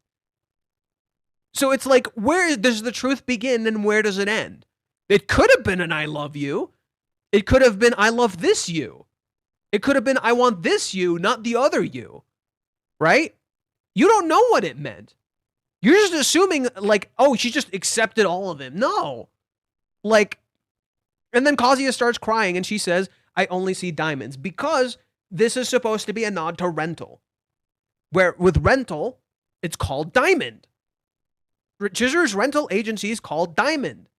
S2: So it's like, where does the truth begin and where does it end? It could have been an I love you. It could have been I love this you. It could have been I want this you, not the other you. Right? You don't know what it meant. You're just assuming, like, oh, she just accepted all of him. No. Like, and then Kazuya starts crying and she says, I only see diamonds, because this is supposed to be a nod to rental. Where with rental, it's called Diamond. Chizuru's rental agency is called Diamond.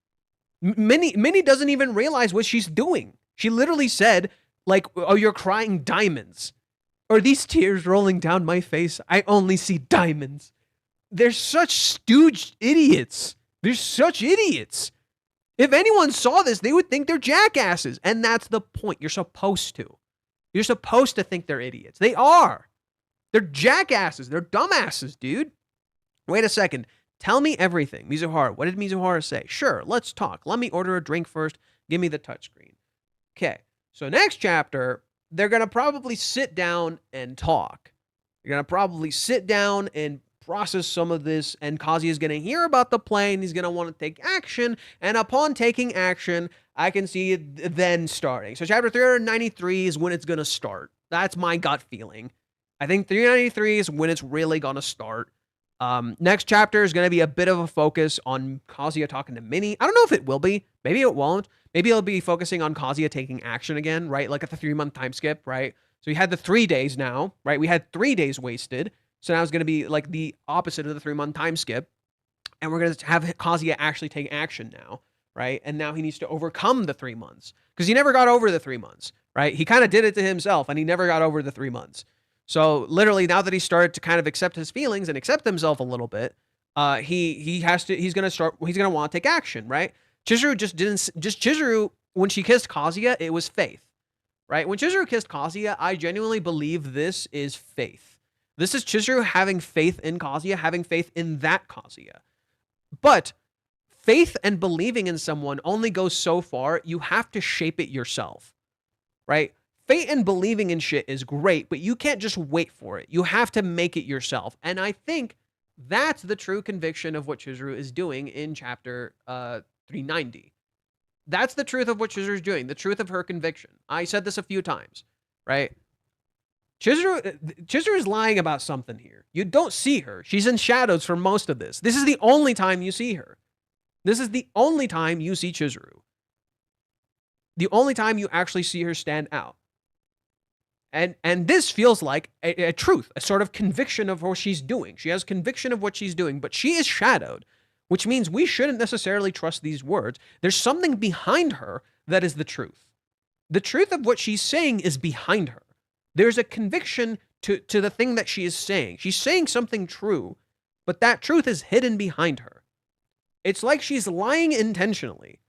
S2: Minnie doesn't even realize what she's doing. She literally said, like, oh, you're crying diamonds. Or these tears rolling down my face, I only see diamonds. They're such stooge idiots. They're such idiots. If anyone saw this, they would think they're jackasses. And that's the point. You're supposed to. You're supposed to think they're idiots. They are. They're jackasses. They're dumbasses, dude. Wait a second. Tell me everything. Mizuhara, what did Mizuhara say? Sure, let's talk. Let me order a drink first. Give me the touchscreen. Okay, so next chapter, they're going to probably sit down and talk. They're going to probably sit down and process some of this, and Kazuya is going to hear about the plane. He's going to want to take action, and upon taking action, I can see it then starting. So chapter 393 is when it's going to start. That's my gut feeling. I think 393 is when it's really going to start. Next chapter is going to be a bit of a focus on Kazuya talking to Minnie. I don't know if it will be. Maybe it won't. Maybe it'll be focusing on Kazuya taking action again, right? Like at the 3-month time skip, right? So we had the 3 days now, right? We had 3 days wasted. So now it's going to be like the opposite of the 3-month time skip. And we're going to have Kazuya actually take action now, right? And now he needs to overcome the 3 months, because he never got over the 3 months, right? He kind of did it to himself, and he never got over the 3 months. So literally, now that he started to kind of accept his feelings and accept himself a little bit, he's gonna want to take action, right? Chizuru, when she kissed Kazuya, it was faith, right? When Chizuru kissed Kazuya, I genuinely believe this is faith. This is Chizuru having faith in Kazuya, having faith in that Kazuya. But faith and believing in someone only goes so far. You have to shape it yourself, right? Faith and believing in shit is great, but you can't just wait for it. You have to make it yourself. And I think that's the true conviction of what Chizuru is doing in chapter 390. That's the truth of what Chizuru is doing, the truth of her conviction. I said this a few times, right? Chizuru is lying about something here. You don't see her. She's in shadows for most of this. This is the only time you see her. This is the only time you see Chizuru. The only time you actually see her stand out. And this feels like a truth, a sort of conviction of what she's doing. She has conviction of what she's doing, but she is shadowed, which means we shouldn't necessarily trust these words. There's something behind her that is the truth. The truth of what she's saying is behind her. There's a conviction to the thing that she is saying. She's saying something true, but that truth is hidden behind her. It's like she's lying intentionally.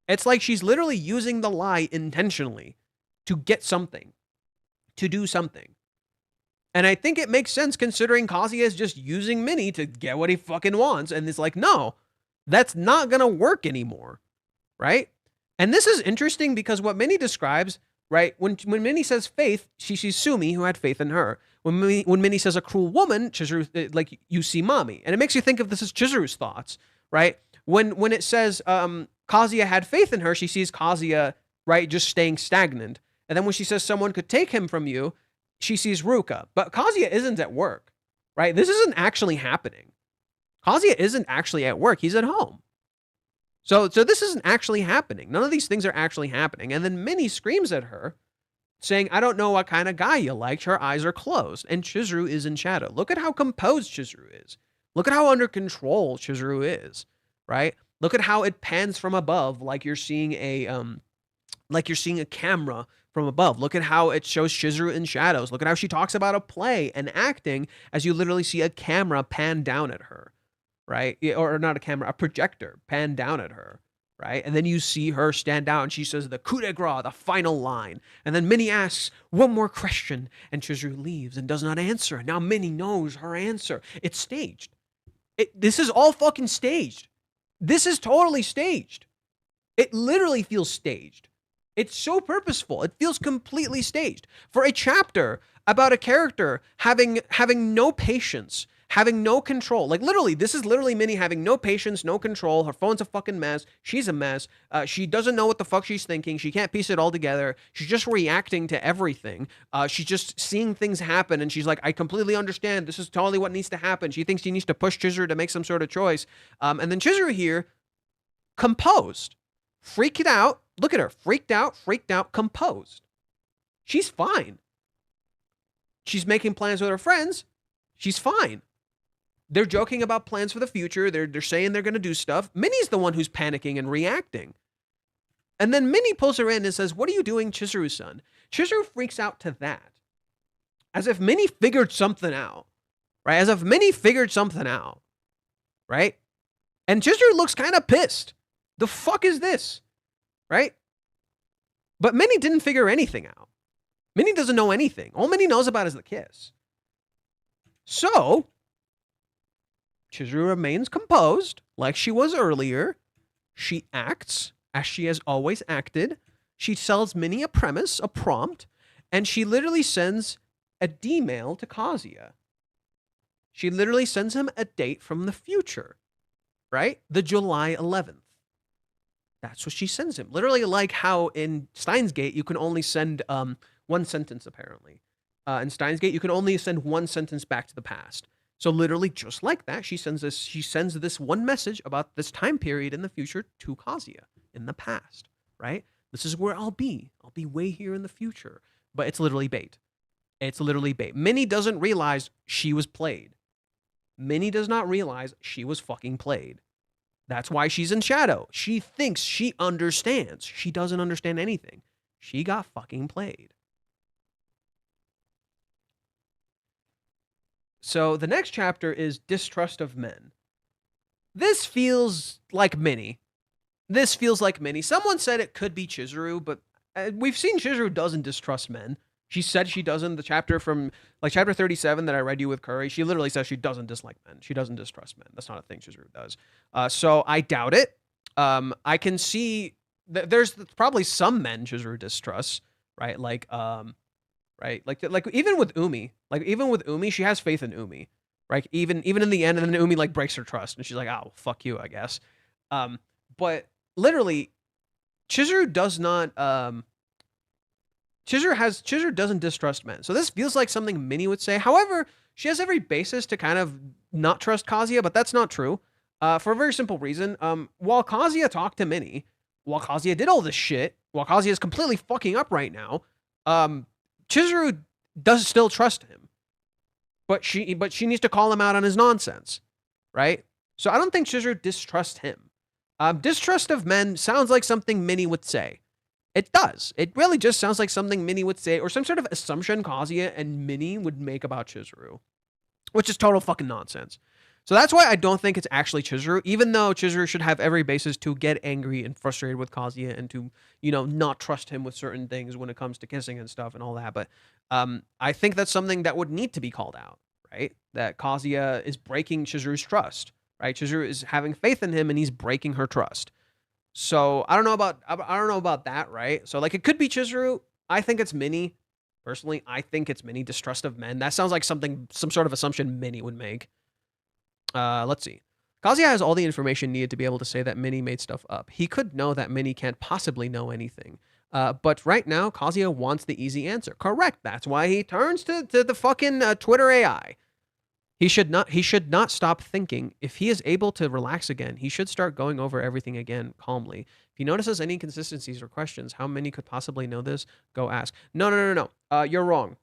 S2: It's like she's literally using the lie intentionally to get something. To do something. And I think it makes sense considering Kazuya is just using Minnie to get what he fucking wants. And it's like, no, that's not going to work anymore. Right? And this is interesting because what Minnie describes, right? When Minnie says faith, she sees Sumi, who had faith in her. When Minnie says a cruel woman, Chizuru, like, you see Mami. And it makes you think of this as Chizuru's thoughts, right? When it says Kazuya had faith in her, she sees Kazuya, right, just staying stagnant. And then when she says someone could take him from you, she sees Ruka. But Kazuya isn't at work, right? This isn't actually happening. Kazuya isn't actually at work. He's at home. So this isn't actually happening. None of these things are actually happening. And then Minnie screams at her, saying, I don't know what kind of guy you liked. Her eyes are closed. And Chizuru is in shadow. Look at how composed Chizuru is. Look at how under control Chizuru is, right? Look at how it pans from above like you're seeing a camera from above. Look at how it shows Chizuru in shadows. Look at how she talks about a play and acting as you literally see a camera pan down at her, right? Or not a camera, a projector pan down at her, right? And then you see her stand out and she says the coup de grace, the final line. And then Minnie asks one more question and Chizuru leaves and does not answer. Now Minnie knows her answer. It's staged. This is all fucking staged. This is totally staged. It literally feels staged. It's so purposeful. It feels completely staged. For a chapter about a character having no patience, having no control. Like literally, this is literally Minnie having no patience, no control. Her phone's a fucking mess. She's a mess. She doesn't know what the fuck she's thinking. She can't piece it all together. She's just reacting to everything. She's just seeing things happen, and she's like, I completely understand. This is totally what needs to happen. She thinks she needs to push Chizuru to make some sort of choice. And then Chizuru here, composed, freaked out. Look at her, freaked out, composed. She's fine. She's making plans with her friends. She's fine. They're joking about plans for the future. They're saying they're going to do stuff. Minnie's the one who's panicking and reacting. And then Minnie pulls her in and says, what are you doing, Chizuru-san? Chizuru freaks out to that. As if Minnie figured something out. Right? As if Minnie figured something out. Right? And Chizuru looks kind of pissed. The fuck is this? Right? But Minnie didn't figure anything out. Minnie doesn't know anything. All Minnie knows about is the kiss. So, Chizuru remains composed, like she was earlier. She acts as she has always acted. She tells Minnie a premise, a prompt, and she literally sends a D-mail to Kazuya. She literally sends him a date from the future, right? The July 11th. That's what she sends him. Literally like how in Steins Gate, you can only send one sentence, apparently. In Steins Gate, you can only send one sentence back to the past. So literally just like that, she sends this one message about this time period in the future to Kazuya in the past, right? This is where I'll be. I'll be way here in the future. But it's literally bait. It's literally bait. Minnie doesn't realize she was played. Minnie does not realize she was fucking played. That's why she's in shadow. She thinks she understands. She doesn't understand anything. She got fucking played. So the next chapter is Distrust of Men. This feels like Minnie. Someone said it could be Chizuru, but we've seen Chizuru doesn't distrust men. She said she doesn't. The chapter from chapter 37 that I read you with Curry, she literally says she doesn't dislike men. She doesn't distrust men. That's not a thing Chizuru does. So I doubt it. I can see that there's probably some men Chizuru distrusts, right? Like even with Umi, she has faith in Umi, right? Even in the end, and then Umi like breaks her trust, and she's like, "Oh, fuck you, I guess." But literally, Chizuru does not. Chizuru doesn't distrust men. So this feels like something Minnie would say. However, she has every basis to kind of not trust Kazuya, but that's not true. For a very simple reason. While Kazuya talked to Minnie, while Kazuya did all this shit, while Kazuya is completely fucking up right now, Chizuru does still trust him. But she needs to call him out on his nonsense, right? So I don't think Chizuru distrusts him. Distrust of men sounds like something Minnie would say. It does. It really just sounds like something Minnie would say, or some sort of assumption Kazuya and Minnie would make about Chizuru, which is total fucking nonsense. So that's why I don't think it's actually Chizuru, even though Chizuru should have every basis to get angry and frustrated with Kazuya and to, not trust him with certain things when it comes to kissing and stuff and all that. But I think that's something that would need to be called out, right? That Kazuya is breaking Chizuru's trust, right? Chizuru is having faith in him and he's breaking her trust. So I don't know about that, right? So like it could be Chizuru. I think it's Minnie. Personally, I think it's Minnie. Distrust of men. That sounds like some sort of assumption Minnie would make. Let's see. Kazuya has all the information needed to be able to say that Minnie made stuff up. He could know that Minnie can't possibly know anything. But right now, Kazuya wants the easy answer. Correct. That's why he turns to the fucking Twitter AI. He should not stop thinking. If he is able to relax again, he should start going over everything again calmly. If he notices any inconsistencies or questions, how many could possibly know this? Go ask. No. You're wrong.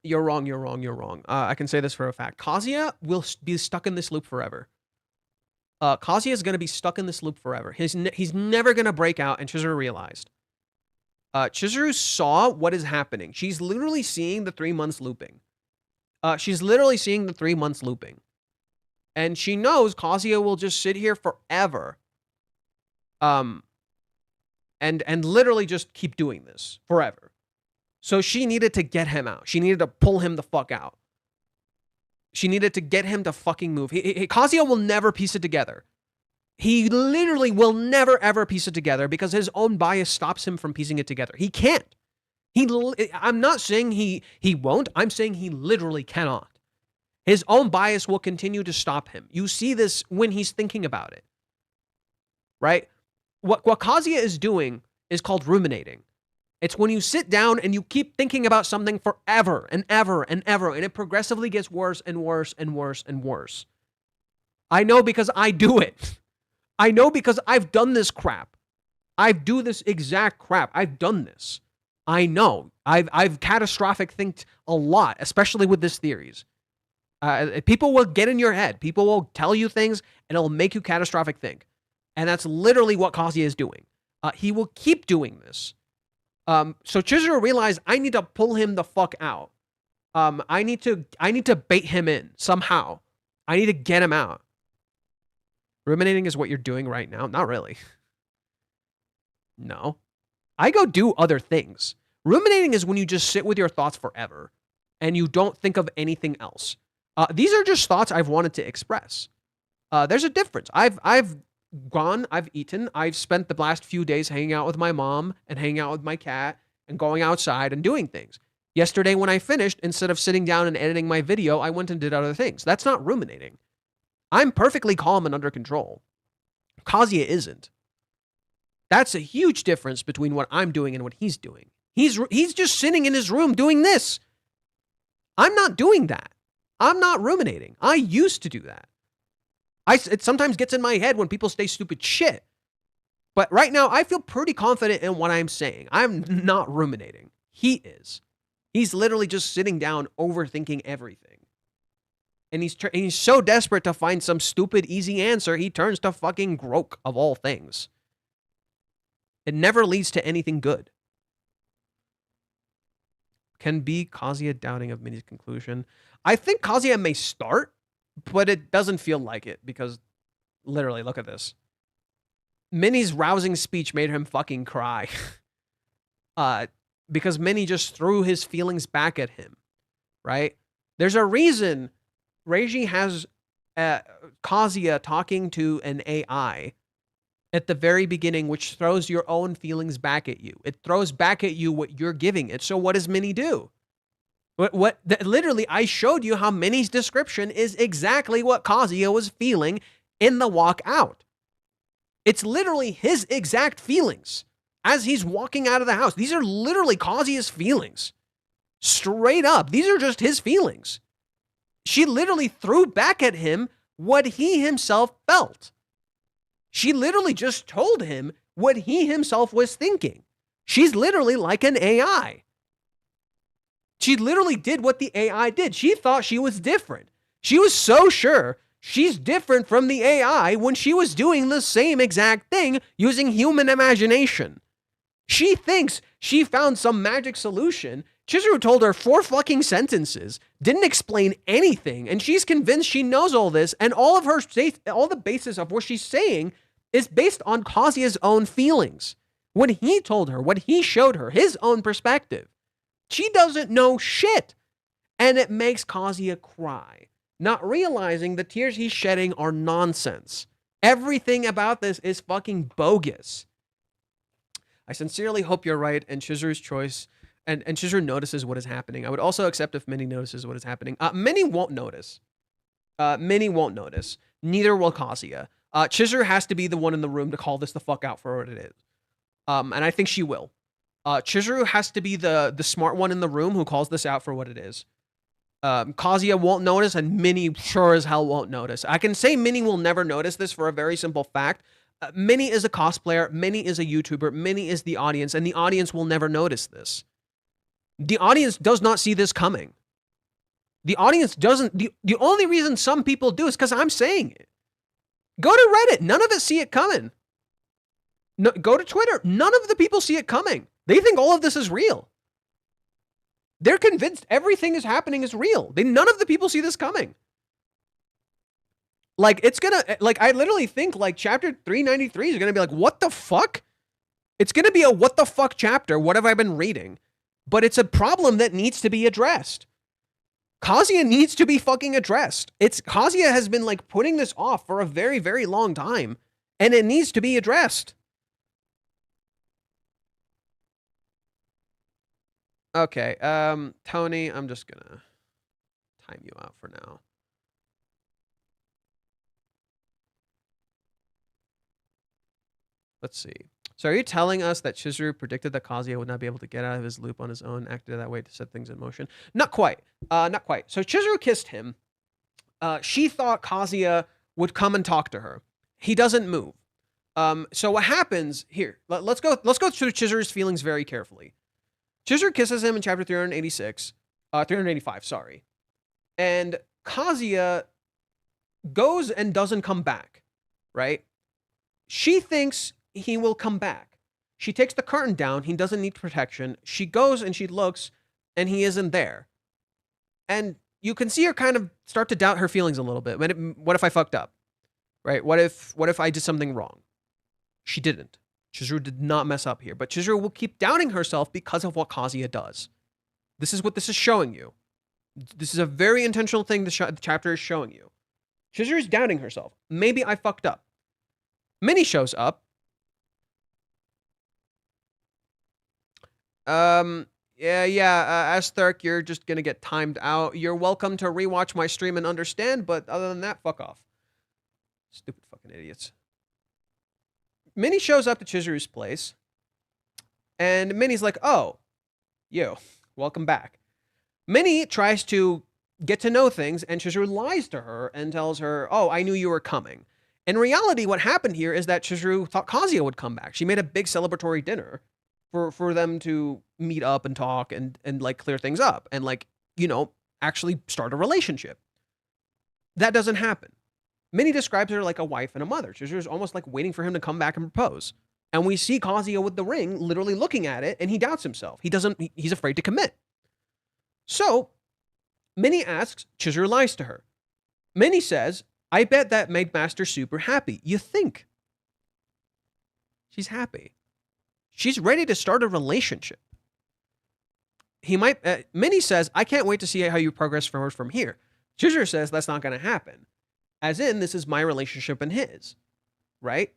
S2: You're wrong. I can say this for a fact. Kazuya will be stuck in this loop forever. Kazuya is going to be stuck in this loop forever. He's never going to break out, and Chizuru realized. Chizuru saw what is happening. She's literally seeing the 3 months looping. And she knows Kazuya will just sit here forever. And literally just keep doing this forever. So she needed to get him out. She needed to pull him the fuck out. She needed to get him to fucking move. Kazuya will never piece it together. He literally will never, ever piece it together because his own bias stops him from piecing it together. He can't. I'm not saying he won't. I'm saying he literally cannot. His own bias will continue to stop him. You see this when he's thinking about it, right? What Kazuya is doing is called ruminating. It's when you sit down and you keep thinking about something forever and ever and ever, and it progressively gets worse and worse and worse and worse. I know because I do it. I know because I've done this crap. I do this exact crap. I've done this. I know. I've catastrophic thinked a lot, especially with this theories. People will get in your head. People will tell you things, and it'll make you catastrophic think. And that's literally what Kazuya is doing. He will keep doing this. So Chizuru realized, I need to pull him the fuck out. I need to bait him in somehow. I need to get him out. Ruminating is what you're doing right now? Not really. No. I go do other things. Ruminating is when you just sit with your thoughts forever and you don't think of anything else. These are just thoughts I've wanted to express. There's a difference. I've gone, I've eaten, I've spent the last few days hanging out with my mom and hanging out with my cat and going outside and doing things. Yesterday when I finished, instead of sitting down and editing my video, I went and did other things. That's not ruminating. I'm perfectly calm and under control. Kazuya isn't. That's a huge difference between what I'm doing and what he's doing. He's just sitting in his room doing this. I'm not doing that. I'm not ruminating. I used to do that. It sometimes gets in my head when people say stupid shit. But right now, I feel pretty confident in what I'm saying. I'm not ruminating. He is. He's literally just sitting down, overthinking everything. And he's so desperate to find some stupid, easy answer, he turns to fucking Grok of all things. It never leads to anything good. Can be Kazuya doubting of Minnie's conclusion. I think Kazuya may start, but it doesn't feel like it because literally, look at this. Minnie's rousing speech made him fucking cry. Because Minnie just threw his feelings back at him, right? There's a reason Reiji has Kazuya talking to an AI at the very beginning, which throws your own feelings back at you. It throws back at you what you're giving it. So what does Minnie do? Literally, I showed you how Minnie's description is exactly what Kazuya was feeling in the walk out. It's literally his exact feelings as he's walking out of the house. These are literally Kazuya's feelings. Straight up. These are just his feelings. She literally threw back at him what he himself felt. She literally just told him what he himself was thinking. She's literally like an AI. She literally did what the AI did. She thought she was different. She was so sure she's different from the AI when she was doing the same exact thing using human imagination. She thinks she found some magic solution. Chizuru told her 4 fucking sentences, didn't explain anything, and she's convinced she knows all this, and all the basis of what she's saying is based on Kazuya's own feelings. When he told her, what he showed her, his own perspective. She doesn't know shit. And it makes Kazuya cry, not realizing the tears he's shedding are nonsense. Everything about this is fucking bogus. I sincerely hope you're right, and Chizuru's choice, and Chizuru notices what is happening. I would also accept if Minnie notices what is happening. Minnie won't notice. Minnie won't notice. Neither will Kazuya. Chizuru has to be the one in the room to call this the fuck out for what it is. And I think she will. Chizuru has to be the smart one in the room who calls this out for what it is. Kazuya won't notice, and Minnie sure as hell won't notice. I can say Minnie will never notice this for a very simple fact. Minnie is a cosplayer, Minnie is a YouTuber, Minnie is the audience, and the audience will never notice this. The audience does not see this coming. The audience doesn't. The only reason some people do is because I'm saying it. Go to Reddit. None of us see it coming. No, go to Twitter. None of the people see it coming. They think all of this is real. They're convinced everything is happening is real. None of the people see this coming. Like, it's gonna, like, I literally think, like, chapter 393 is gonna be like, what the fuck? It's gonna be a what the fuck chapter. What have I been reading? But it's a problem that needs to be addressed. Kazuya needs to be fucking addressed. Kazuya has been, like, putting this off for a very, very long time. And it needs to be addressed. Okay, Tony, I'm just gonna time you out for now. Let's see. So are you telling us that Chizuru predicted that Kazuya would not be able to get out of his loop on his own, acted that way to set things in motion? Not quite. Not quite. So Chizuru kissed him. She thought Kazuya would come and talk to her. He doesn't move. So what happens here? Let's go through Chizuru's feelings very carefully. Chizuru kisses him in chapter 385, sorry. And Kazuya goes and doesn't come back, right? She thinks he will come back. She takes the curtain down. He doesn't need protection. She goes and she looks, and he isn't there. And you can see her kind of start to doubt her feelings a little bit. What if I fucked up? Right? What if I did something wrong? She didn't. Chizuru did not mess up here. But Chizuru will keep doubting herself because of what Kazuya does. This is what this is showing you. This is a very intentional thing the chapter is showing you. Chizuru is doubting herself. Maybe I fucked up. Minnie shows up. Asthark, you're just gonna get timed out. You're welcome to rewatch my stream and understand, but other than that, fuck off. Stupid fucking idiots. Minnie shows up to Chizuru's place, and Minnie's like, oh, yo, welcome back. Minnie tries to get to know things, and Chizuru lies to her and tells her, oh, I knew you were coming. In reality, what happened here is that Chizuru thought Kazuya would come back. She made a big celebratory dinner for them to meet up and talk and like clear things up and like, you know, actually start a relationship. That doesn't happen. Minnie describes her like a wife and a mother. Chizuru's almost like waiting for him to come back and propose. And we see Kazuya with the ring literally looking at it, and he doubts himself. He's afraid to commit. So Minnie asks, Chizuru lies to her. Minnie says, I bet that made Master super happy. You think? She's happy. She's ready to start a relationship. Minnie says, I can't wait to see how you progress forward from here. Chizuru says that's not going to happen. As in, this is my relationship and his, right?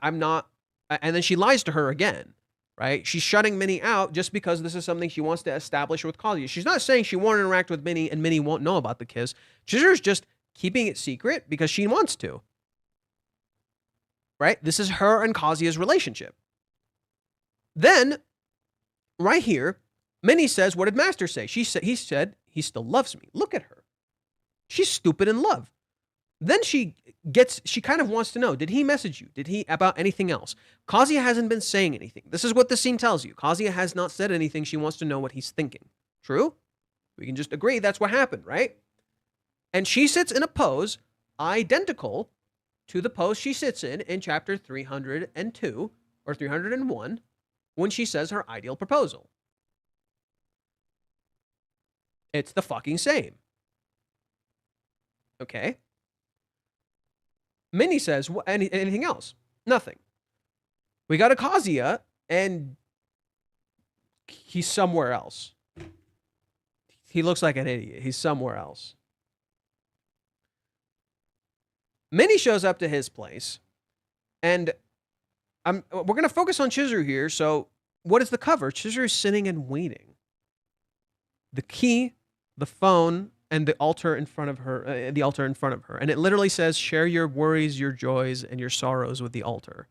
S2: I'm not, and then she lies to her again, right? She's shutting Minnie out just because this is something she wants to establish with Kazuya. She's not saying she won't interact with Minnie and Minnie won't know about the kiss. Chizuru's just keeping it secret because she wants to, right? This is her and Kazuya's relationship. Then, right here, Minnie says, what did Master say? He said, he still loves me. Look at her. She's stupid in love. Then she kind of wants to know, did he message you? Did he about anything else? Kazuya hasn't been saying anything. This is what the scene tells you. Kazuya has not said anything. She wants to know what he's thinking. True? We can just agree that's what happened, right? And she sits in a pose identical to the pose she sits in chapter 302 or 301 when she says her ideal proposal. It's the fucking same. Okay? Minnie says, anything else? Nothing. We got a Kazuya, and he's somewhere else. He looks like an idiot. He's somewhere else. Minnie shows up to his place, and we're going to focus on Chizuru here. So what is the cover? Chizuru's sitting and waiting. The key, the phone, and the altar in front of her, and it literally says, share your worries, your joys, and your sorrows with the altar.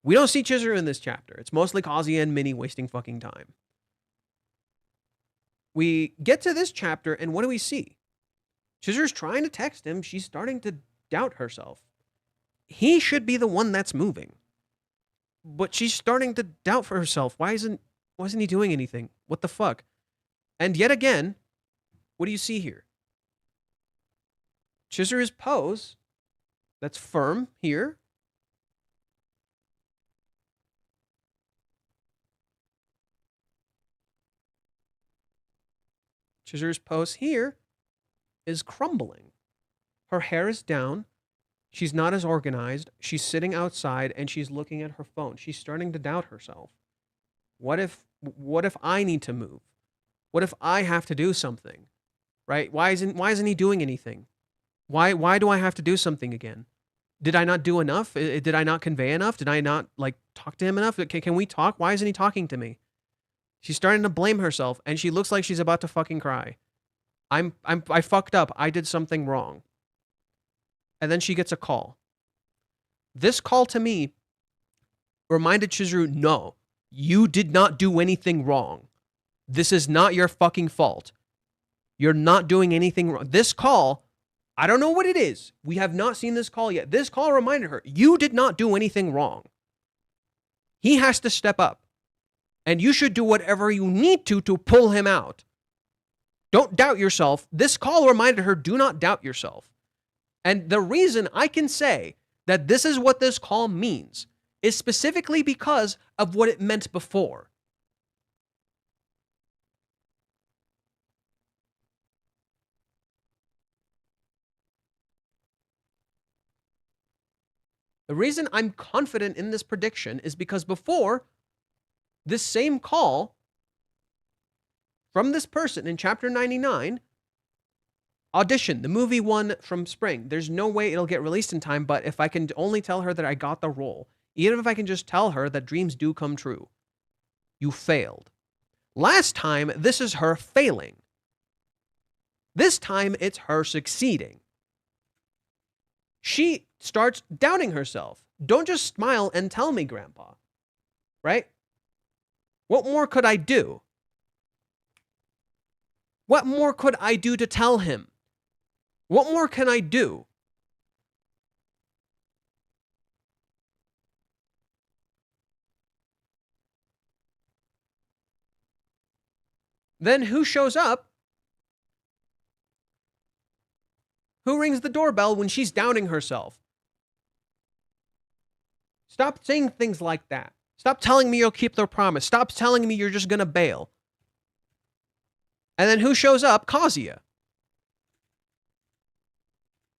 S2: We don't see Chizuru in this chapter. It's mostly Kazuya and Minnie wasting fucking time. We get to this chapter, and what do we see? Chizuru's trying to text him. She's starting to doubt herself. He should be the one that's moving. But she's starting to doubt for herself. Why isn't he doing anything? What the fuck? And yet again, what do you see here? Chizuru's pose, that's firm here. Chizuru's pose here is crumbling. Her hair is down. She's not as organized. She's sitting outside and she's looking at her phone. She's starting to doubt herself. What if I need to move? What if I have to do something? Right? Why isn't he doing anything? Why do I have to do something again? Did I not do enough? Did I not convey enough? Did I not like talk to him enough? Can we talk? Why isn't he talking to me? She's starting to blame herself, and she looks like she's about to fucking cry. I fucked up. I did something wrong. And then she gets a call. This call to me reminded Chizuru, no, you did not do anything wrong. This is not your fucking fault. You're not doing anything wrong. This call, I don't know what it is. We have not seen this call yet. This call reminded her, you did not do anything wrong. He has to step up. And you should do whatever you need to pull him out. Don't doubt yourself. This call reminded her, do not doubt yourself. And the reason I can say that this is what this call means is specifically because of what it meant before. The reason I'm confident in this prediction is because before, this same call from this person in chapter 99, Audition, the movie one from spring. There's no way it'll get released in time, but if I can only tell her that I got the role, even if I can just tell her that dreams do come true, you failed. Last time, this is her failing. This time, it's her succeeding. She starts doubting herself. Don't just smile and tell me, Grandpa. Right? What more could I do? What more could I do to tell him? What more can I do? Then who shows up? Who rings the doorbell when she's doubting herself? Stop saying things like that. Stop telling me you'll keep the promise. Stop telling me you're just going to bail. And then who shows up? Kazuya.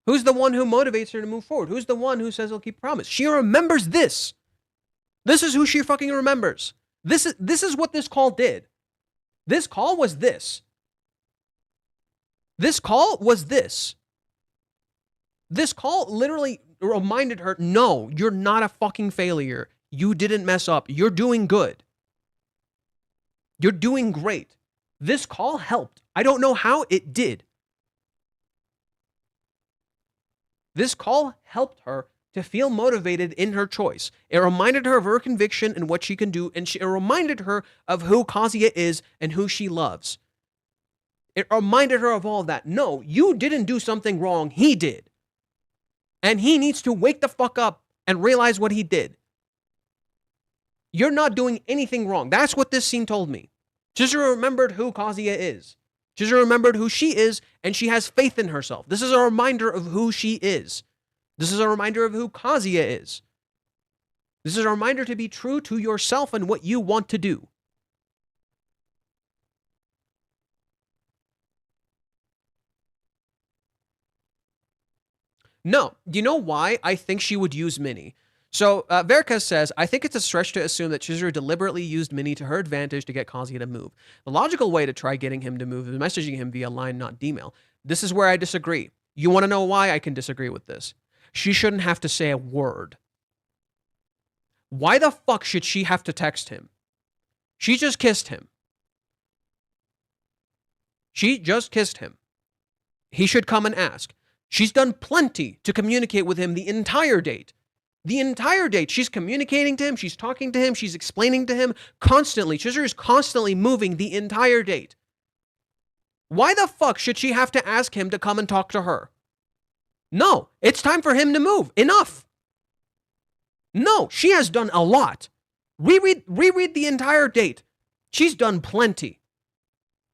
S2: Who's the one who motivates her to move forward? Who's the one who says he'll keep promise? She remembers this. This is who she fucking remembers. This is what this call did. This call was this. This call was this. This call literally reminded her, no, you're not a fucking failure. You didn't mess up. You're doing good. You're doing great. This call helped. I don't know how it did. This call helped her to feel motivated in her choice. It reminded her of her conviction and what she can do, and it reminded her of who Kazuya is and who she loves. It reminded her of all of that. No, you didn't do something wrong. He did. And he needs to wake the fuck up and realize what he did. You're not doing anything wrong. That's what this scene told me. Chizuru remembered who Kazuya is. Chizuru remembered who she is, and she has faith in herself. This is a reminder of who she is. This is a reminder of who Kazuya is. This is a reminder to be true to yourself and what you want to do. No, do you know why I think she would use Minnie? So, Verka says, I think it's a stretch to assume that Chizuru deliberately used Minnie to her advantage to get Kazuya to move. The logical way to try getting him to move is messaging him via line, not D-mail. This is where I disagree. You want to know why I can disagree with this? She shouldn't have to say a word. Why the fuck should she have to text him? She just kissed him. She just kissed him. He should come and ask. She's done plenty to communicate with him the entire date. The entire date, she's communicating to him, she's talking to him, she's explaining to him constantly. Chizuru is constantly moving the entire date. Why the fuck should she have to ask him to come and talk to her? No, it's time for him to move. Enough. No, she has done a lot. Reread the entire date. She's done plenty.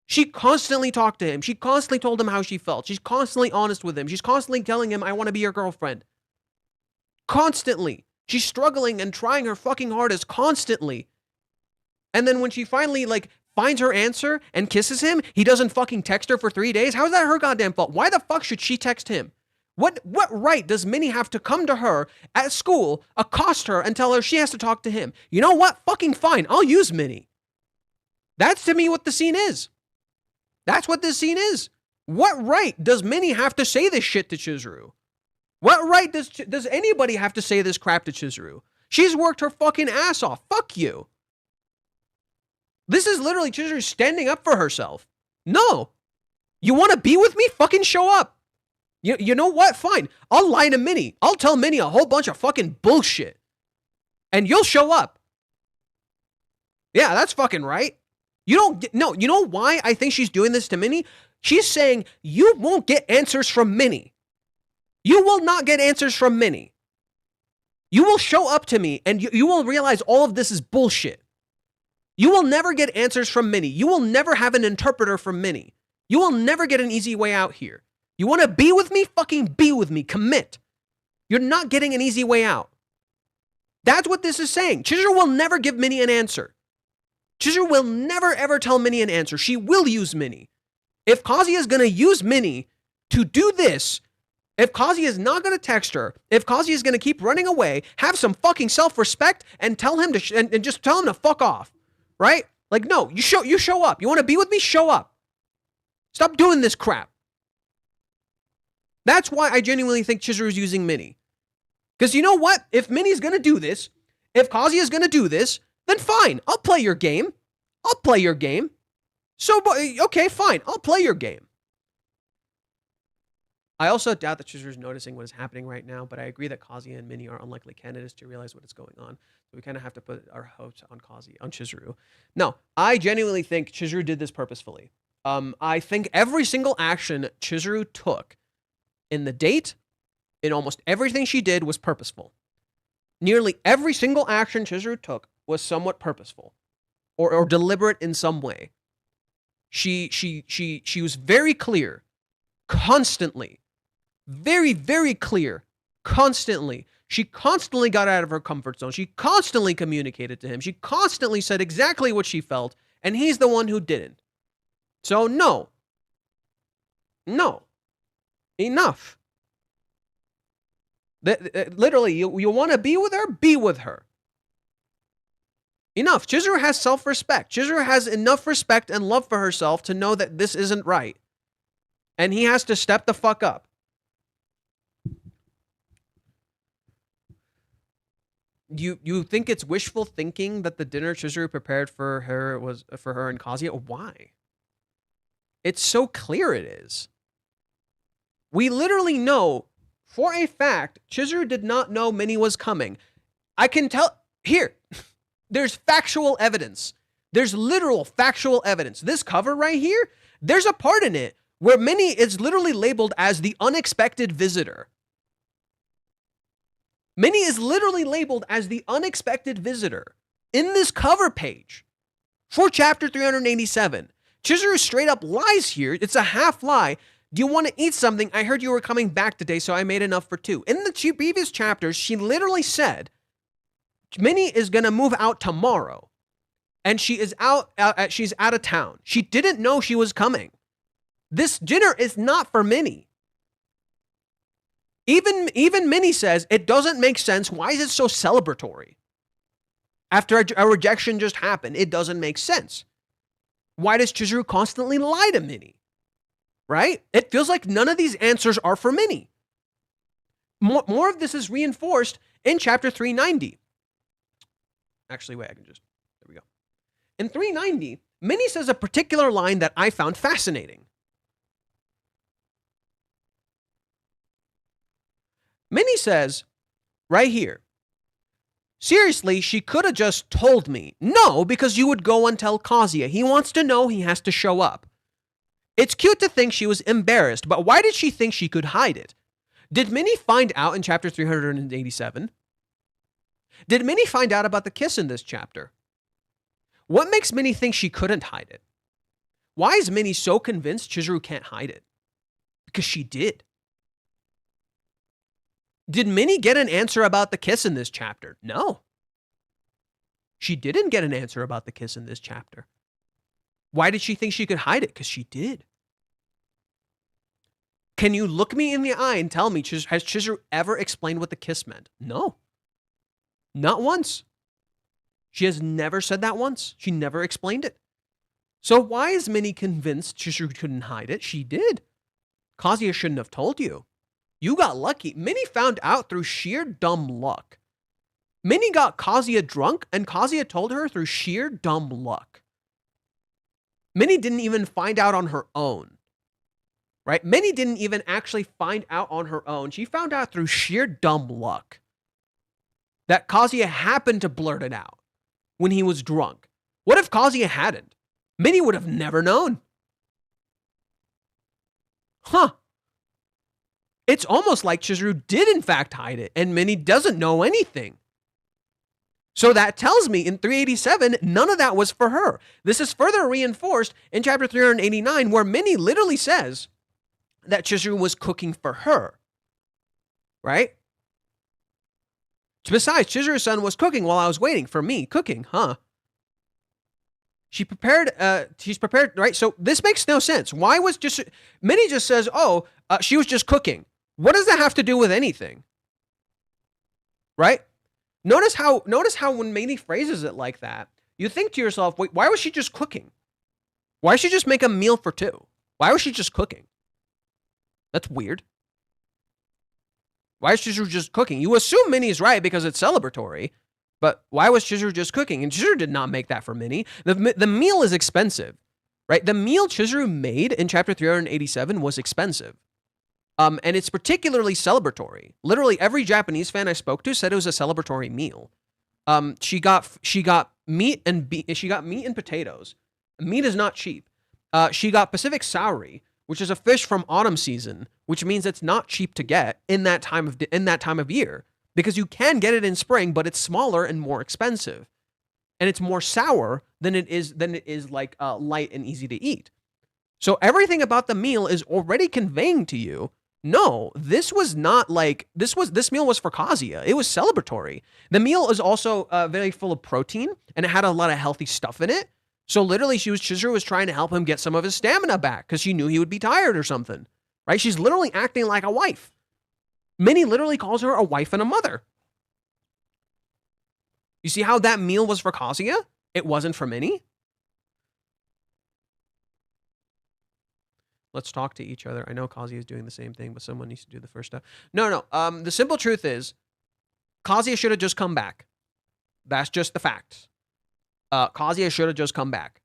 S2: She constantly talked to him. She constantly told him how she felt. She's constantly honest with him. She's constantly telling him, I want to be your girlfriend. Constantly. She's struggling and trying her fucking hardest constantly. And then when she finally, finds her answer and kisses him, he doesn't fucking text her for 3 days? How is that her goddamn fault? Why the fuck should she text him? What right does Minnie have to come to her at school, accost her, and tell her she has to talk to him? You know what? Fucking fine. I'll use Minnie. That's to me what the scene is. That's what this scene is. What right does Minnie have to say this shit to Chizuru? What right does anybody have to say this crap to Chizuru? She's worked her fucking ass off. Fuck you. This is literally Chizuru standing up for herself. No. You want to be with me? Fucking show up. You know what? Fine. I'll lie to Minnie. I'll tell Minnie a whole bunch of fucking bullshit. And you'll show up. Yeah, that's fucking right. You know why I think she's doing this to Minnie? She's saying, you won't get answers from Minnie. You will not get answers from Minnie. You will show up to me and you will realize all of this is bullshit. You will never get answers from Minnie. You will never have an interpreter from Minnie. You will never get an easy way out here. You want to be with me? Fucking be with me. Commit. You're not getting an easy way out. That's what this is saying. Chizuru will never give Minnie an answer. Chizuru will never ever tell Minnie an answer. She will use Minnie. If Kazuya is going to use Minnie to do this, if Kazuya is not going to text her, if Kazuya is going to keep running away, have some fucking self-respect and tell him to and just tell him to fuck off, right? Like, no, you show up. You want to be with me? Show up. Stop doing this crap. That's why I genuinely think Chizuru is using Minnie. Because you know what? If Minnie's going to do this, if Kazuya is going to do this, then fine. I'll play your game. I'll play your game. So, okay, fine. I'll play your game. I also doubt that Chizuru is noticing what is happening right now, but I agree that Kazuya and Minnie are unlikely candidates to realize what is going on. So we kind of have to put our hopes on Chizuru. No, I genuinely think Chizuru did this purposefully. I think every single action Chizuru took in the date, in almost everything she did, was purposeful. Nearly every single action Chizuru took was somewhat purposeful or deliberate in some way. She was very clear, constantly. Very, very clear, constantly. She constantly got out of her comfort zone. She constantly communicated to him. She constantly said exactly what she felt, and he's the one who didn't. So no. No. Enough. Literally, you want to be with her? Be with her. Enough. Chizuru has self-respect. Chizuru has enough respect and love for herself to know that this isn't right. And he has to step the fuck up. You think it's wishful thinking that the dinner Chizuru prepared for her was for her and Kazuya? Why? It's so clear it is. We literally know for a fact Chizuru did not know Minnie was coming. I can tell here. There's factual evidence. There's literal factual evidence. This cover right here, there's a part in it where Minnie is literally labeled as the unexpected visitor. Minnie is literally labeled as the unexpected visitor in this cover page for chapter 387. Chizuru straight up lies here. It's a half lie. Do you want to eat something? I heard you were coming back today, so I made enough for two. In the previous chapters, she literally said, Minnie is going to move out tomorrow, and she is she's out of town. She didn't know she was coming. This dinner is not for Minnie. Even Minnie says, it doesn't make sense. Why is it so celebratory? After a rejection just happened, it doesn't make sense. Why does Chizuru constantly lie to Minnie? Right? It feels like none of these answers are for Minnie. More of this is reinforced in chapter 390. Actually, wait, there we go. In 390, Minnie says a particular line that I found fascinating. Minnie says, right here, seriously, she could have just told me. No, because you would go and tell Kazuya. He wants to know, he has to show up. It's cute to think she was embarrassed, but why did she think she could hide it? Did Minnie find out in chapter 387? Did Minnie find out about the kiss in this chapter? What makes Minnie think she couldn't hide it? Why is Minnie so convinced Chizuru can't hide it? Because she did. Did Minnie get an answer about the kiss in this chapter? No. She didn't get an answer about the kiss in this chapter. Why did she think she could hide it? Because she did. Can you look me in the eye and tell me, has Chizuru ever explained what the kiss meant? No. Not once. She has never said that once. She never explained it. So why is Minnie convinced Chizuru couldn't hide it? She did. Kazuya shouldn't have told you. You got lucky. Minnie found out through sheer dumb luck. Minnie got Kazuya drunk, and Kazuya told her through sheer dumb luck. Minnie didn't even find out on her own. Right? Minnie didn't even actually find out on her own. She found out through sheer dumb luck that Kazuya happened to blurt it out when he was drunk. What if Kazuya hadn't? Minnie would have never known. Huh. It's almost like Chizuru did in fact hide it, and Minnie doesn't know anything. So that tells me in 387, none of that was for her. This is further reinforced in chapter 389, where Minnie literally says that Chizuru was cooking for her. Right? Besides, Chizuru-san was cooking while I was waiting for me. Cooking, huh? She's prepared, right? So this makes no sense. Why was just... Minnie just says, she was just cooking. What does that have to do with anything? Right? Notice how when Minnie phrases it like that, you think to yourself, wait, why was she just cooking? Why did she just make a meal for two? Why was she just cooking? That's weird. Why is Chizuru just cooking? You assume Minnie's right because it's celebratory, but why was Chizuru just cooking? And Chizuru did not make that for Minnie. The meal is expensive, right? The meal Chizuru made in chapter 387 was expensive. And it's particularly celebratory. Literally every Japanese fan I spoke to said it was a celebratory meal. She got meat and potatoes. Meat is not cheap. She got Pacific Sauri, which is a fish from autumn season, which means it's not cheap to get in that time of year, because you can get it in spring, but it's smaller and more expensive, and it's more sour than it is like light and easy to eat. So everything about the meal is already conveying to you, no, this was not like this meal was for Kazuya. It was celebratory. The meal is also very full of protein, and it had a lot of healthy stuff in it. So literally, Chizuru was trying to help him get some of his stamina back because she knew he would be tired or something, right? She's literally acting like a wife. Minnie literally calls her a wife and a mother. You see how that meal was for Kazuya? It wasn't for Minnie. Let's talk to each other. I know Kazuya is doing the same thing, but someone needs to do the first step. No. The simple truth is, Kazuya should have just come back. That's just the facts. Kazuya should have just come back.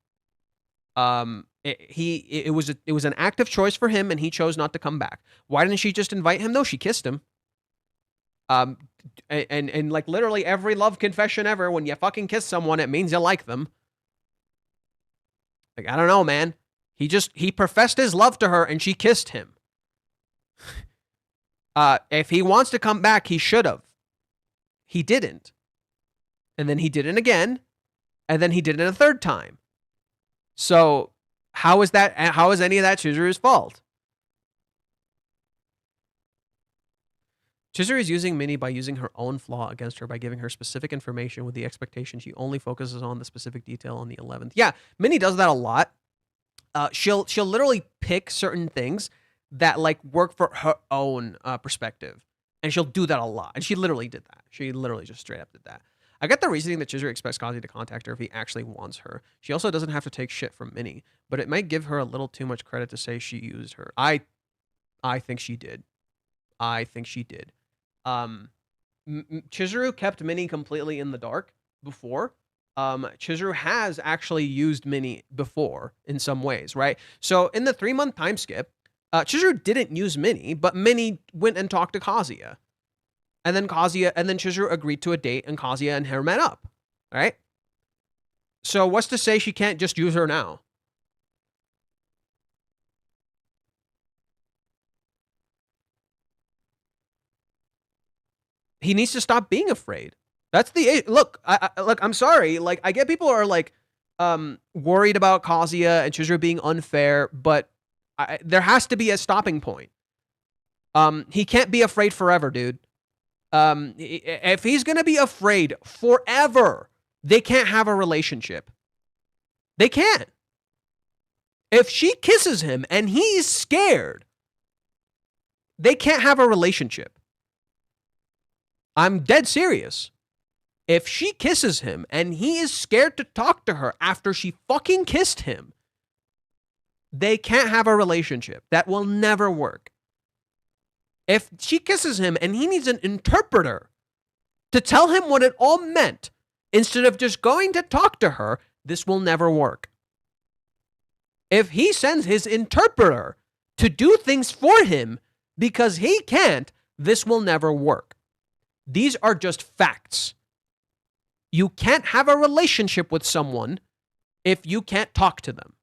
S2: It was an active choice for him, and he chose not to come back. Why didn't she just invite him? No, she kissed him. And like literally every love confession ever, when you fucking kiss someone, it means you like them. Like, I don't know, man. He professed his love to her, and she kissed him. If he wants to come back, he should have. He didn't. And then he didn't again. And then he did it a third time. So how is any of that Chizuru's fault? Chizuru is using Minnie by using her own flaw against her by giving her specific information with the expectation she only focuses on the specific detail on the 11th. Yeah, Minnie does that a lot. She'll literally pick certain things that like work for her own perspective, and she'll do that a lot. And she literally did that. She literally just straight up did that. I get the reasoning that Chizuru expects Kazuya to contact her if he actually wants her. She also doesn't have to take shit from Minnie, but it might give her a little too much credit to say she used her. I think she did. Chizuru kept Minnie completely in the dark before. Chizuru has actually used Minnie before in some ways, right? So in the 3-month time skip, Chizuru didn't use Minnie, but Minnie went and talked to Kazuya. And then Chizuru agreed to a date, and Kazuya and her met up, right? So what's to say she can't just use her now? He needs to stop being afraid. That's the look. I'm sorry. Like, I get people are like worried about Kazuya and Chizuru being unfair, but there has to be a stopping point. He can't be afraid forever, dude. If he's gonna be afraid forever, they can't have a relationship. They can't. If she kisses him and he's scared, they can't have a relationship. I'm dead serious. If she kisses him and he is scared to talk to her after she fucking kissed him, they can't have a relationship. That will never work. If she kisses him and he needs an interpreter to tell him what it all meant, instead of just going to talk to her, this will never work. If he sends his interpreter to do things for him because he can't, this will never work. These are just facts. You can't have a relationship with someone if you can't talk to them.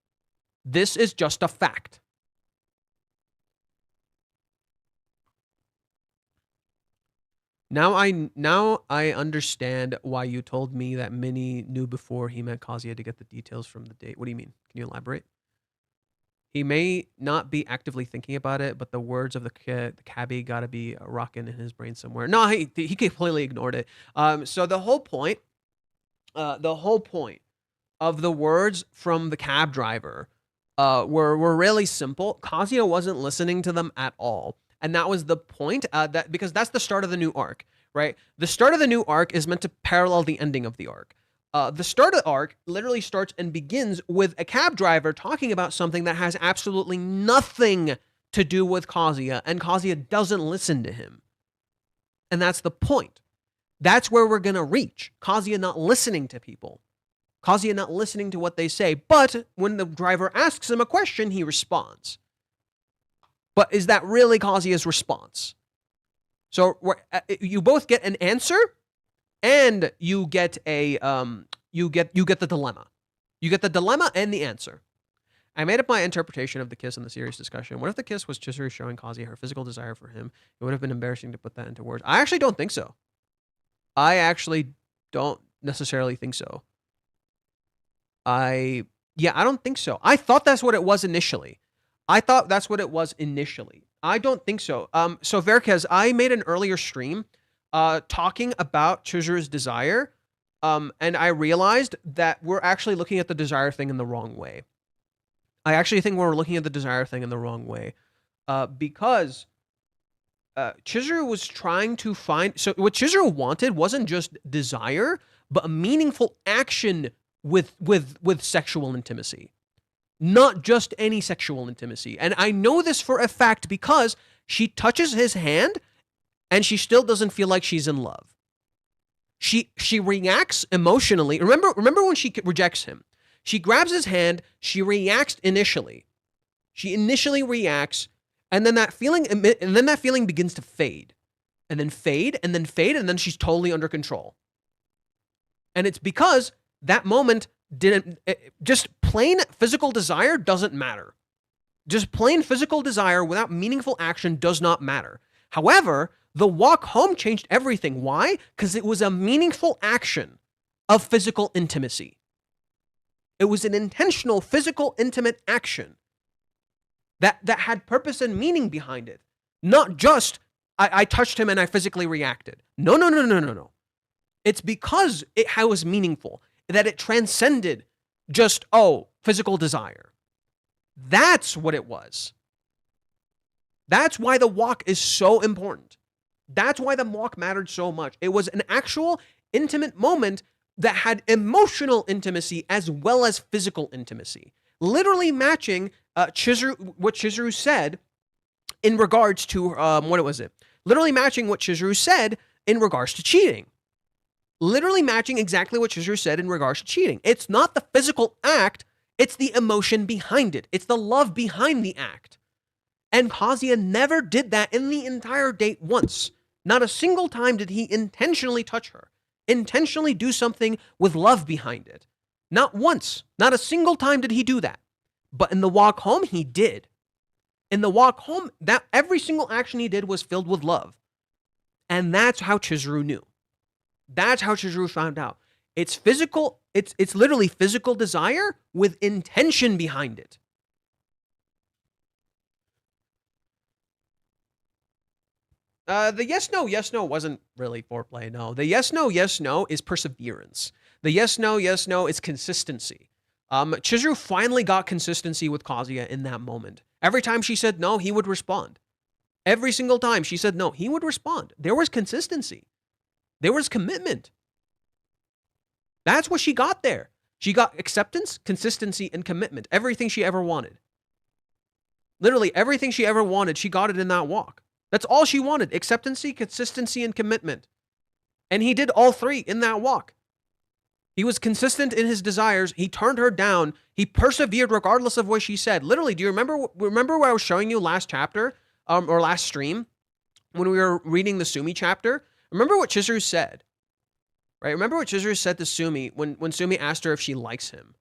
S2: This is just a fact. Now I understand why you told me that Minnie knew before he met Kazuya to get the details from the date. What do you mean? Can you elaborate? He may not be actively thinking about it, but the words of the cabbie gotta be rocking in his brain somewhere. No, he completely ignored it. So the whole point of the words from the cab driver were really simple. Kazuya wasn't listening to them at all. And that was the point, because that's the start of the new arc, right? The start of the new arc is meant to parallel the ending of the arc. The start of the arc literally starts and begins with a cab driver talking about something that has absolutely nothing to do with Kazuya, and Kazuya doesn't listen to him. And that's the point. That's where we're going to reach. Kazuya not listening to people. Kazuya not listening to what they say, but when the driver asks him a question, he responds. But is that really Kazuya's response? So you both get an answer, and you get a you get the dilemma. You get the dilemma and the answer. I made up my interpretation of the kiss in the serious discussion. What if the kiss was Chizuru showing Kazuya her physical desire for him? It would have been embarrassing to put that into words. I actually don't think so. I actually don't necessarily think so. I don't think so. I thought that's what it was initially. I don't think so. So Verkez, I made an earlier stream talking about Chizuru's desire, and I realized that we're actually looking at the desire thing in the wrong way. I actually think we're looking at the desire thing in the wrong way, because Chizuru was trying to find... So what Chizuru wanted wasn't just desire, but a meaningful action with sexual intimacy. Not just any sexual intimacy. And I know this for a fact because she touches his hand and she still doesn't feel like she's in love. She reacts emotionally. Remember when she rejects him? She grabs his hand, she reacts initially. She initially reacts, and then that feeling begins to fade. And then fade, and then fade, and then she's totally under control. And it's because that moment just plain physical desire doesn't matter. Just plain physical desire without meaningful action does not matter. However, the walk home changed everything. Why? Because it was a meaningful action of physical intimacy. It was an intentional, physical, intimate action that had purpose and meaning behind it. Not just, I touched him and I physically reacted. No. It's because it was meaningful, that it transcended just, physical desire. That's what it was. That's why the walk is so important. That's why the walk mattered so much. It was an actual intimate moment that had emotional intimacy as well as physical intimacy. Literally matching what Chizuru said in regards to, Literally matching what Chizuru said in regards to cheating. Literally matching exactly what Chizuru said in regards to cheating. It's not the physical act, it's the emotion behind it. It's the love behind the act. And Kazuya never did that in the entire date once. Not a single time did he intentionally touch her, intentionally do something with love behind it. Not once. Not a single time did he do that. But in the walk home, he did. In the walk home, that every single action he did was filled with love. And that's how Chizuru knew. That's how Chizuru found out. It's physical, it's literally physical desire with intention behind it. The yes, no wasn't really foreplay, no. The yes, no is perseverance. The yes, no is consistency. Chizuru finally got consistency with Kazuya in that moment. Every time she said no, he would respond. Every single time she said no, he would respond. There was consistency. There was commitment. That's what she got there. She got acceptance, consistency, and commitment. Everything she ever wanted. Literally everything she ever wanted, she got it in that walk. That's all she wanted. Acceptancy, consistency, and commitment. And he did all three in that walk. He was consistent in his desires. He turned her down. He persevered regardless of what she said. Literally, do you remember what I was showing you last chapter, or last stream, when we were reading the Sumi chapter? Remember what Chizuru said, right? Remember what Chizuru said to Sumi when Sumi asked her if she likes him.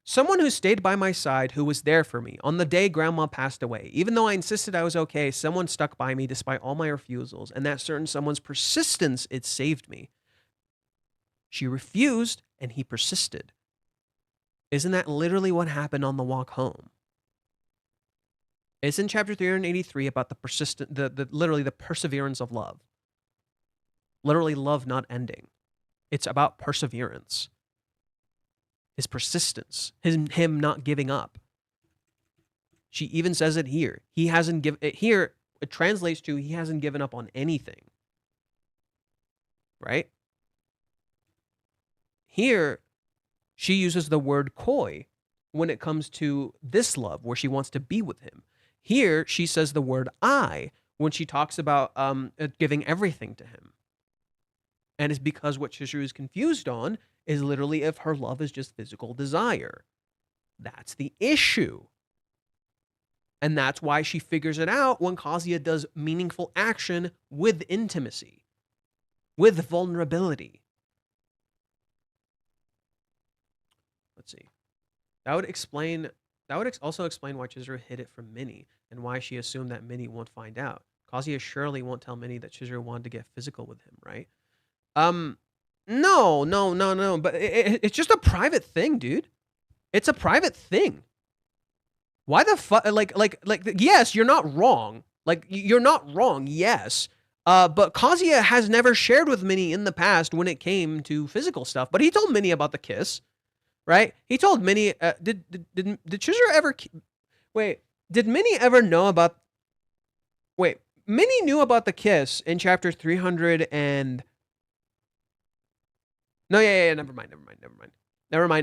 S2: Someone who stayed by my side, who was there for me on the day Grandma passed away. Even though I insisted I was okay, someone stuck by me despite all my refusals, and that certain someone's persistence, it saved me. She refused, and he persisted. Isn't that literally what happened on the walk home? It's in chapter 383 about literally the perseverance of love. Literally love not ending. It's about perseverance. His persistence, him not giving up. She even says it here. He hasn't given it here. It translates to he hasn't given up on anything. Right? Here, she uses the word koi when it comes to this love, where she wants to be with him. Here, she says the word I when she talks about giving everything to him. And it's because what Chizuru is confused on is literally if her love is just physical desire. That's the issue. And that's why she figures it out when Kazuya does meaningful action with intimacy, with vulnerability. Let's see. That would also explain why Chizuru hid it from Minnie and why she assumed that Minnie won't find out. Kazuya surely won't tell Minnie that Chizuru wanted to get physical with him, right? No. But it's just a private thing, dude. It's a private thing. Why the fuck? Like, yes, you're not wrong. Like, you're not wrong, yes. But Kazuya has never shared with Minnie in the past when it came to physical stuff. But he told Minnie about the kiss, right? He told Minnie. Did Chizuru ever? Wait, did Minnie ever know about? Wait, Minnie knew about the kiss in chapter 300 and. No, yeah, never mind. Yeah, never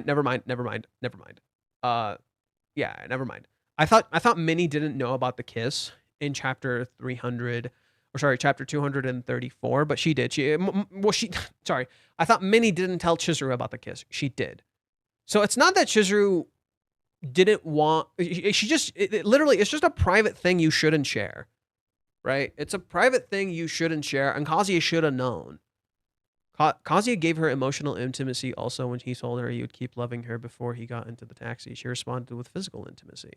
S2: mind. I thought Minnie didn't know about the kiss in chapter 300, or sorry, chapter 234, but she did. Sorry. I thought Minnie didn't tell Chizuru about the kiss. She did. So it's not that Chizuru didn't want, she just, literally, it's just a private thing you shouldn't share, right? It's a private thing you shouldn't share, and Kazuya should have known. Kazuya gave her emotional intimacy also when he told her he would keep loving her before he got into the taxi. She responded with physical intimacy.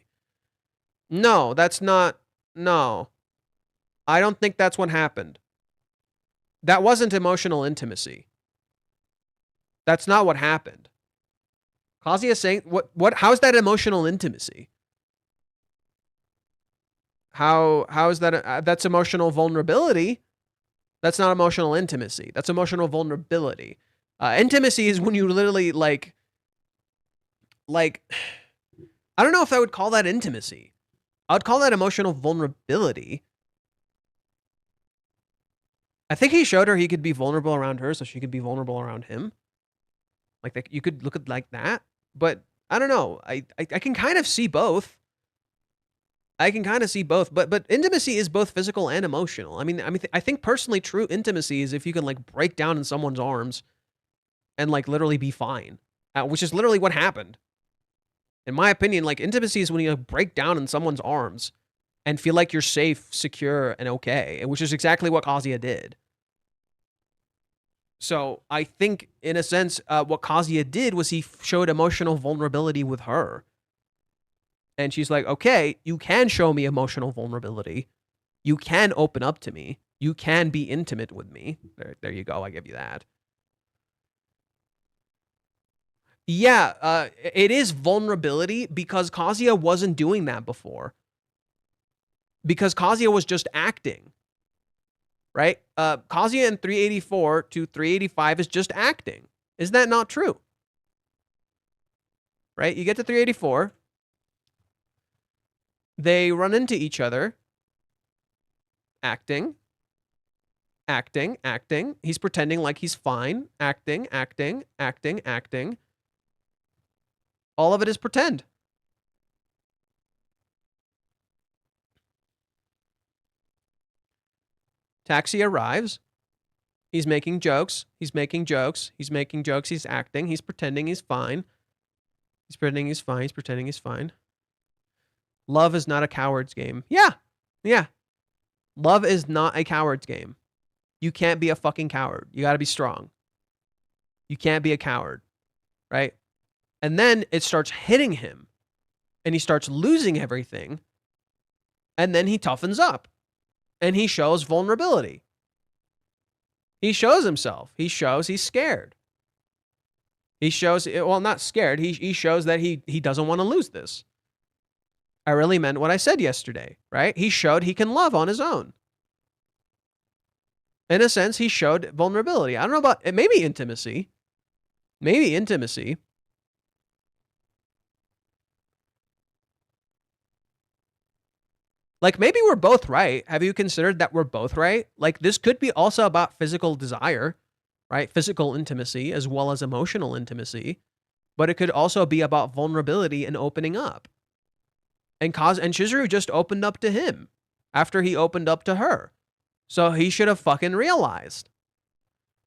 S2: No, that's not. No. I don't think that's what happened. That wasn't emotional intimacy. That's not what happened. Kazuya saying, how is that emotional intimacy? How is that? That's emotional vulnerability. That's not emotional intimacy. That's emotional vulnerability. Intimacy is when you literally like, I don't know if I would call that intimacy. I would call that emotional vulnerability. I think he showed her he could be vulnerable around her, so she could be vulnerable around him. Like you could look at like that, but I don't know. I can kind of see both. I can kind of see both, but intimacy is both physical and emotional. I think personally, true intimacy is if you can like break down in someone's arms and like literally be fine, which is literally what happened. In my opinion, like intimacy is when you like, break down in someone's arms and feel like you're safe, secure, and okay, which is exactly what Kazuya did. So I think, in a sense, what Kazuya did was he showed emotional vulnerability with her. And she's like, okay, you can show me emotional vulnerability. You can open up to me. You can be intimate with me. There you go. I give you that. Yeah, it is vulnerability because Kazuya wasn't doing that before. Because Kazuya was just acting. Right? Kazuya in 384 to 385 is just acting. Is that not true? Right? You get to 384. They run into each other, acting. acting. He's pretending like he's fine. Acting. All of it is pretend. Taxi arrives. He's making jokes. He's acting. He's pretending he's fine. He's pretending he's fine. Love is not a coward's game. Yeah. Love is not a coward's game. You can't be a fucking coward. You got to be strong. You can't be a coward, right? And then it starts hitting him and he starts losing everything. And then he toughens up and he shows vulnerability. He shows himself. He shows he's scared. He shows, well, not scared. He shows that he doesn't want to lose this. I really meant what I said yesterday, right? He showed he can love on his own. In a sense, he showed vulnerability. I don't know about, maybe intimacy. Like, maybe we're both right. Have you considered that we're both right? Like, this could be also about physical desire, right? Physical intimacy as well as emotional intimacy. But it could also be about vulnerability and opening up. And Chizuru just opened up to him after he opened up to her. So he should have fucking realized,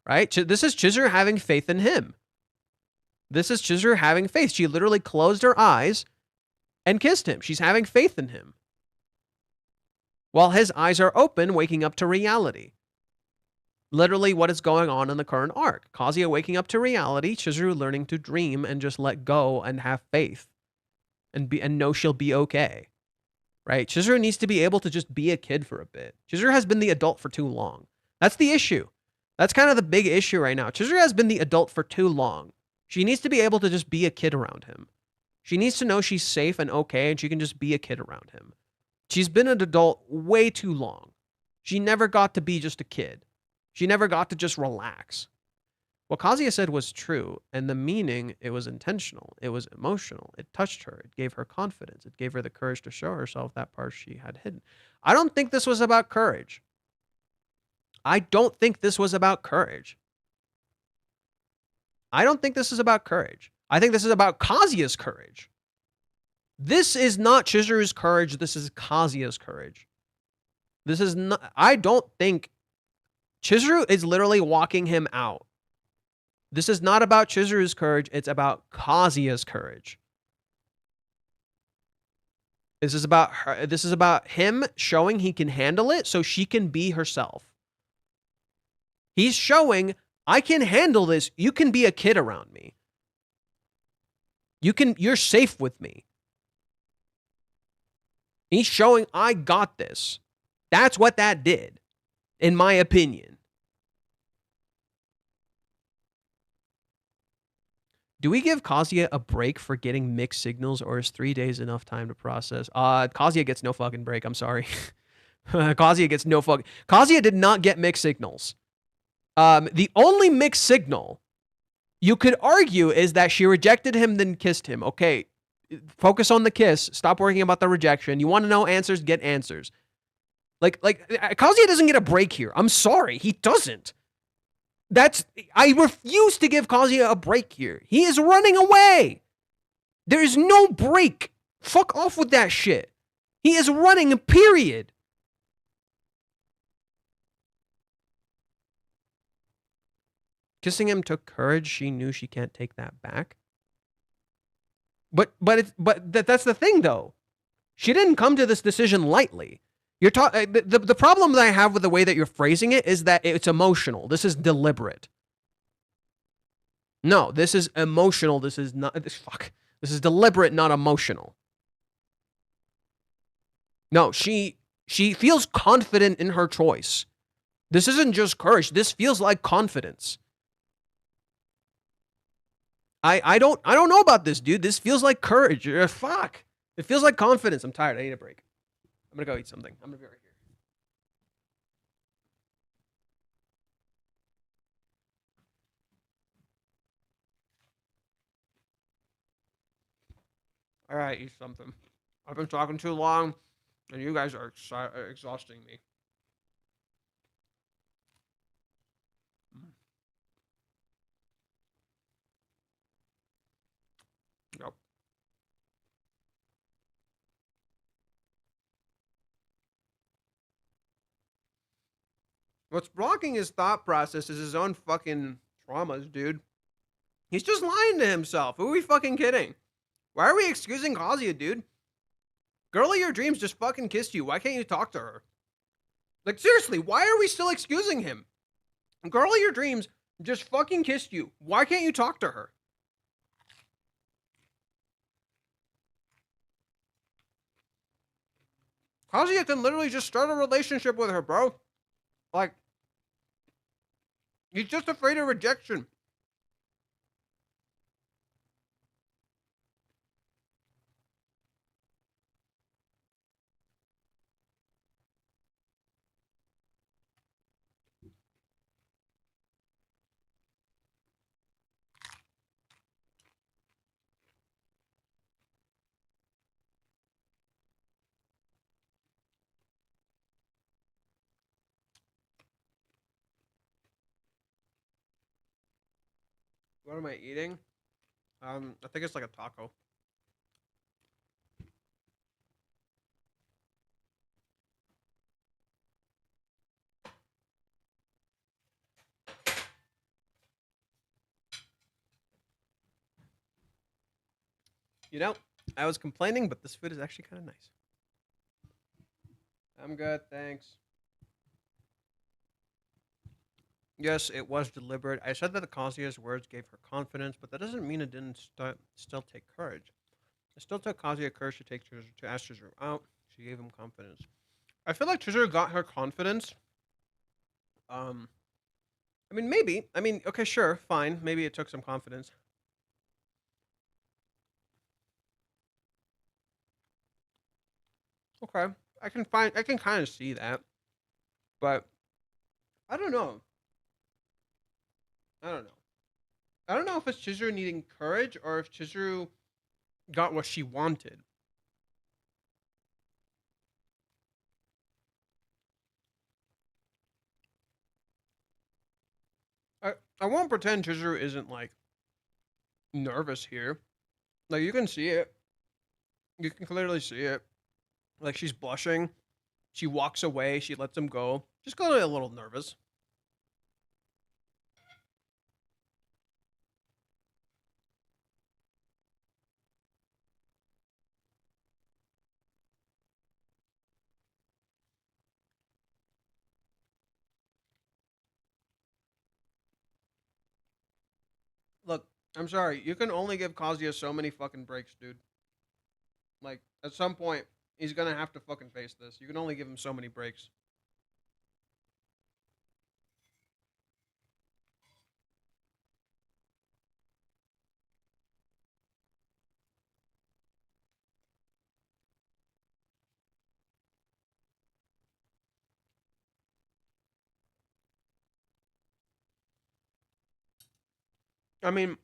S2: right? This is Chizuru having faith in him. This is Chizuru having faith. She literally closed her eyes and kissed him. She's having faith in him. While his eyes are open, waking up to reality. Literally what is going on in the current arc. Kazuya waking up to reality, Chizuru learning to dream and just let go and have faith. And know she'll be okay. Right? Chizuru needs to be able to just be a kid for a bit. Chizuru has been the adult for too long. That's the issue. That's kind of the big issue right now. Chizuru has been the adult for too long. She needs to be able to just be a kid around him. She needs to know she's safe and okay and she can just be a kid around him. She's been an adult way too long. She never got to be just a kid. She never got to just relax. What Kazuya said was true, and the meaning, it was intentional. It was emotional. It touched her. It gave her confidence. It gave her the courage to show herself that part she had hidden. I don't think this was about courage. I don't think this is about courage. I think this is about Kazuya's courage. This is not Chizuru's courage. This is Kazuya's courage. This is not, I don't think Chizuru is literally walking him out. This is not about Chizuru's courage. It's about Kazuya's courage. This is about her. This is about him showing he can handle it so she can be herself. He's showing, I can handle this. You can be a kid around me. You're safe with me. He's showing I got this. That's what that did, in my opinion. Do we give Kazuya a break for getting mixed signals, or is 3 days enough time to process? Kazuya gets no fucking break. I'm sorry. Kazuya did not get mixed signals. The only mixed signal you could argue is that she rejected him, then kissed him. Okay, focus on the kiss. Stop worrying about the rejection. You want to know answers? Get answers. Like Kazuya doesn't get a break here. I'm sorry, he doesn't. I refuse to give Kazuya a break here. He is running away. There is no break. Fuck off with that shit. He is running, period. Kissing him took courage. She knew she can't take that back. But that's the thing, though. She didn't come to this decision lightly. The problem that I have with the way that you're phrasing it is that it's emotional. This is deliberate. No, this is emotional. This is not. This is deliberate, not emotional. No, she feels confident in her choice. This isn't just courage. This feels like confidence. I don't know about this, dude. This feels like courage. Fuck. It feels like confidence. I'm tired. I need a break. I'm gonna go eat something. I'm gonna be right here. All right, eat something. I've been talking too long, and you guys are exhausting me. Yep. What's blocking his thought process is his own fucking traumas, dude. He's just lying to himself. Who are we fucking kidding? Why are we excusing Kazuya, dude? Girl of your dreams just fucking kissed you. Why can't you talk to her? Like, seriously, why are we still excusing him? Girl of your dreams just fucking kissed you. Why can't you talk to her? Kazuya can literally just start a relationship with her, bro. Like, he's just afraid of rejection. What am I eating? I think it's like a taco. You know, I was complaining, but this food is actually kind of nice. I'm good, thanks. Yes, it was deliberate. I said that the Kazuya's words gave her confidence, but that doesn't mean it didn't still take courage. It still took Kazuya courage to take Chizuru, to ask Chizuru out. She gave him confidence. I feel like Chizuru got her confidence. Um, I mean, maybe. I mean, okay, sure, fine. Maybe it took some confidence. Okay, I can kind of see that, but I don't know. I don't know. I don't know if it's Chizuru needing courage or if Chizuru got what she wanted. I won't pretend Chizuru isn't like nervous here. Like you can see it. You can clearly see it. Like she's blushing. She walks away. She lets him go. Just clearly a little nervous. Look, I'm sorry. You can only give Kazuya so many fucking breaks, dude. Like at some point, he's gonna have to fucking face this. You can only give him so many breaks. I mean,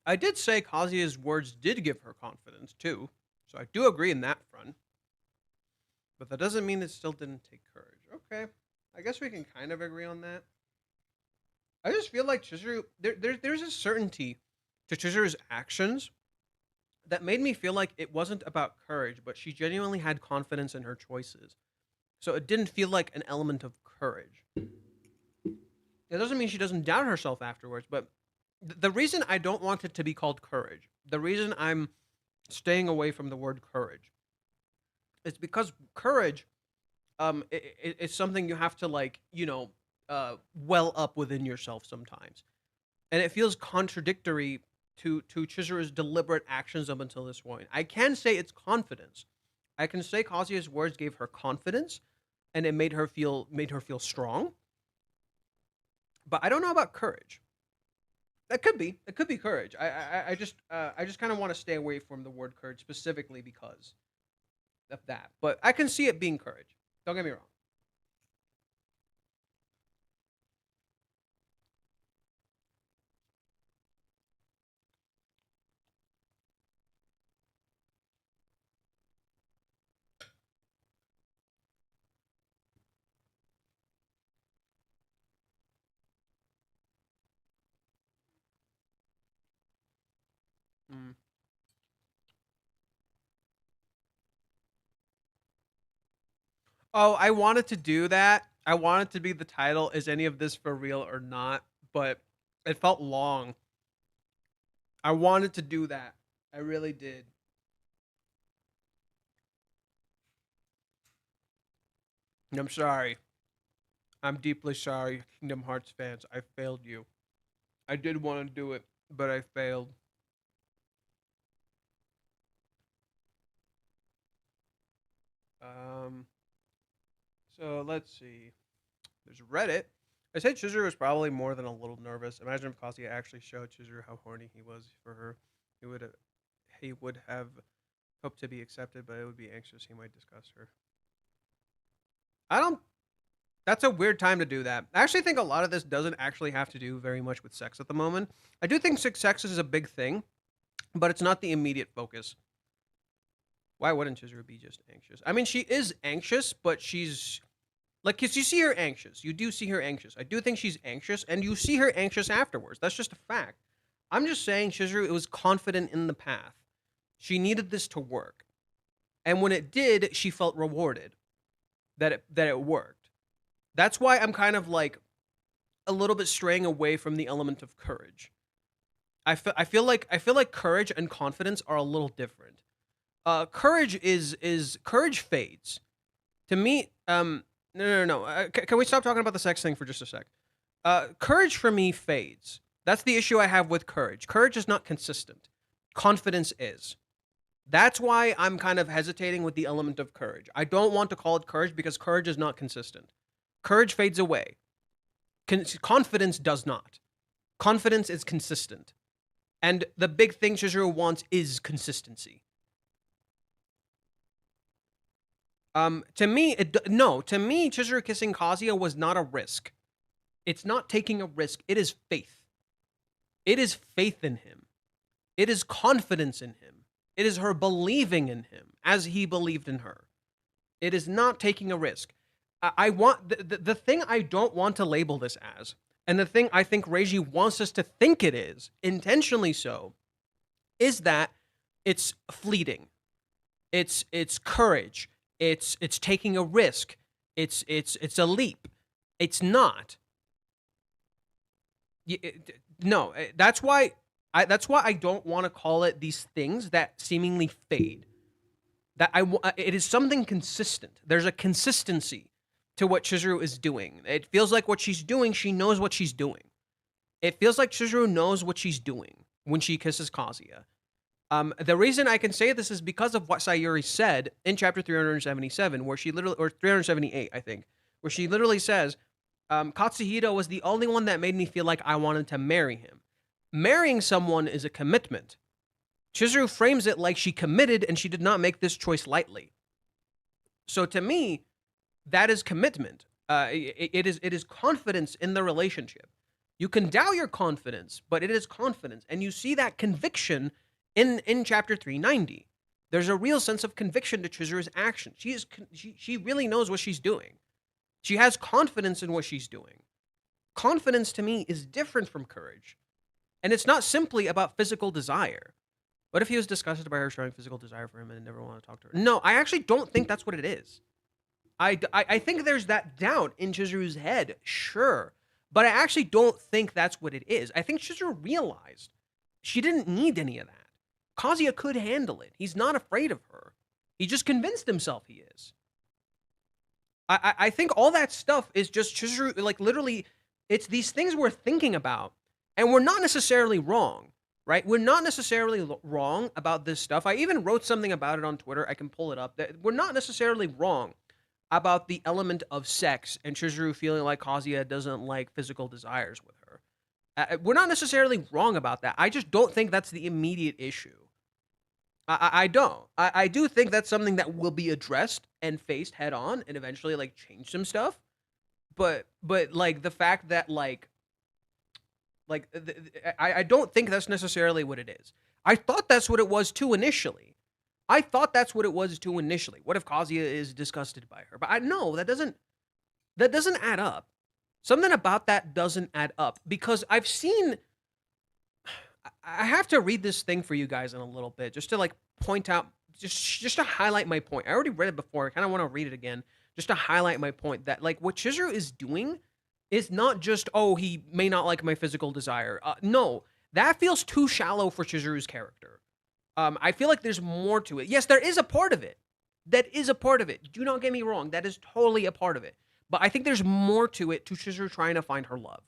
S2: I did say Kazuya's words did give her confidence too, so I do agree in that front. But that doesn't mean it still didn't take courage. Okay, I guess we can kind of agree on that. I just feel like Chizuru, there's a certainty to Chizuru's actions that made me feel like it wasn't about courage, but she genuinely had confidence in her choices. So it didn't feel like an element of courage. It doesn't mean she doesn't doubt herself afterwards, but the reason I don't want it to be called courage, the reason I'm staying away from the word courage, is because courage, it's something you have to like, well up within yourself sometimes, and it feels contradictory to Chizuru's deliberate actions up until this point. I can say it's confidence. I can say Kazuya's words gave her confidence, and it made her feel strong. But I don't know about courage. That could be. It could be courage. I just kind of want to stay away from the word courage specifically because of that. But I can see it being courage. Don't get me wrong. Oh, I wanted to do that. I wanted to be the title. Is any of this for real or not? But it felt long. I wanted to do that. I really did. I'm sorry. I'm deeply sorry, Kingdom Hearts fans. I failed you. I did want to do it, but I failed. Um, so let's see. There's Reddit. I said Chizuru was probably more than a little nervous. Imagine if Kazuya actually showed Chizuru how horny he was for her. He would have, he would have hoped to be accepted, but it would be anxious. He might discuss her. I don't. That's a weird time to do that. I actually think a lot of this doesn't actually have to do very much with sex at the moment. I do think sex is a big thing, but it's not the immediate focus. Why wouldn't Chizuru be just anxious? I mean, she is anxious, but she's like, cause you see her anxious. You do see her anxious. I do think she's anxious, and you see her anxious afterwards. That's just a fact. I'm just saying, Chizuru was confident in the path. She needed this to work, and when it did, she felt rewarded that it worked. That's why I'm kind of like a little bit straying away from the element of courage. I feel like courage and confidence are a little different. Courage fades. To me, no. Can we stop talking about the sex thing for just a sec? Courage for me fades. That's the issue I have with courage. Courage is not consistent. Confidence is. That's why I'm kind of hesitating with the element of courage. I don't want to call it courage because courage is not consistent. Courage fades away. Confidence does not. Confidence is consistent. And the big thing Chizuru wants is consistency. To me, Chizuru kissing Kazuya was not a risk. It's not taking a risk. It is faith. It is faith in him. It is confidence in him. It is her believing in him as he believed in her. It is not taking a risk. I want the thing I don't want to label this as, and the thing I think Reiji wants us to think it is, intentionally so, is that it's fleeting. It's courage. It's taking a risk. It's a leap. It's not. No, that's why I don't want to call it these things that seemingly fade. It is something consistent. There's a consistency to what Chizuru is doing. It feels like what she's doing, she knows what she's doing. It feels like Chizuru knows what she's doing when she kisses Kazuya. The reason I can say this is because of what Sayuri said in chapter 377, where she literally, or 378, I think, where she literally says, Katsuhito was the only one that made me feel like I wanted to marry him. Marrying someone is a commitment. Chizuru frames it like she committed and she did not make this choice lightly. So to me, that is commitment. It is confidence in the relationship. You can doubt your confidence, but it is confidence. And you see that conviction in chapter 390. There's a real sense of conviction to Chizuru's action. She really knows what she's doing. She has confidence in what she's doing. Confidence to me is different from courage. And it's not simply about physical desire. What if he was disgusted by her showing physical desire for him and never wanted to talk to her? No, I actually don't think that's what it is. I think there's that doubt in Chizuru's head, sure. But I actually don't think that's what it is. I think Chizuru realized she didn't need any of that. Kazuya could handle it. He's not afraid of her. He just convinced himself he is. I think all that stuff is just Chizuru, like literally, it's these things we're thinking about, and we're not necessarily wrong, right? We're not necessarily wrong about this stuff. I even wrote something about it on Twitter. I can pull it up. We're not necessarily wrong about the element of sex and Chizuru feeling like Kazuya doesn't like physical desires with her. We're not necessarily wrong about that. I just don't think that's the immediate issue. I don't. I do think that's something that will be addressed and faced head on and eventually like change some stuff. But like the fact that I don't think that's necessarily what it is. I thought that's what it was too initially. What if Kazuya is disgusted by her? But no, that doesn't add up. Something about that doesn't add up because I've seen. I have to read this thing for you guys in a little bit just to like point out, just to highlight my point. I already read it before. I kind of want to read it again just to highlight my point that like what Chizuru is doing is not just, oh, he may not like my physical desire. No, that feels too shallow for Chizuru's character. I feel like there's more to it. Yes, there is a part of it. That is a part of it. Do not get me wrong. That is totally a part of it. But I think there's more to it, to Chizuru trying to find her love.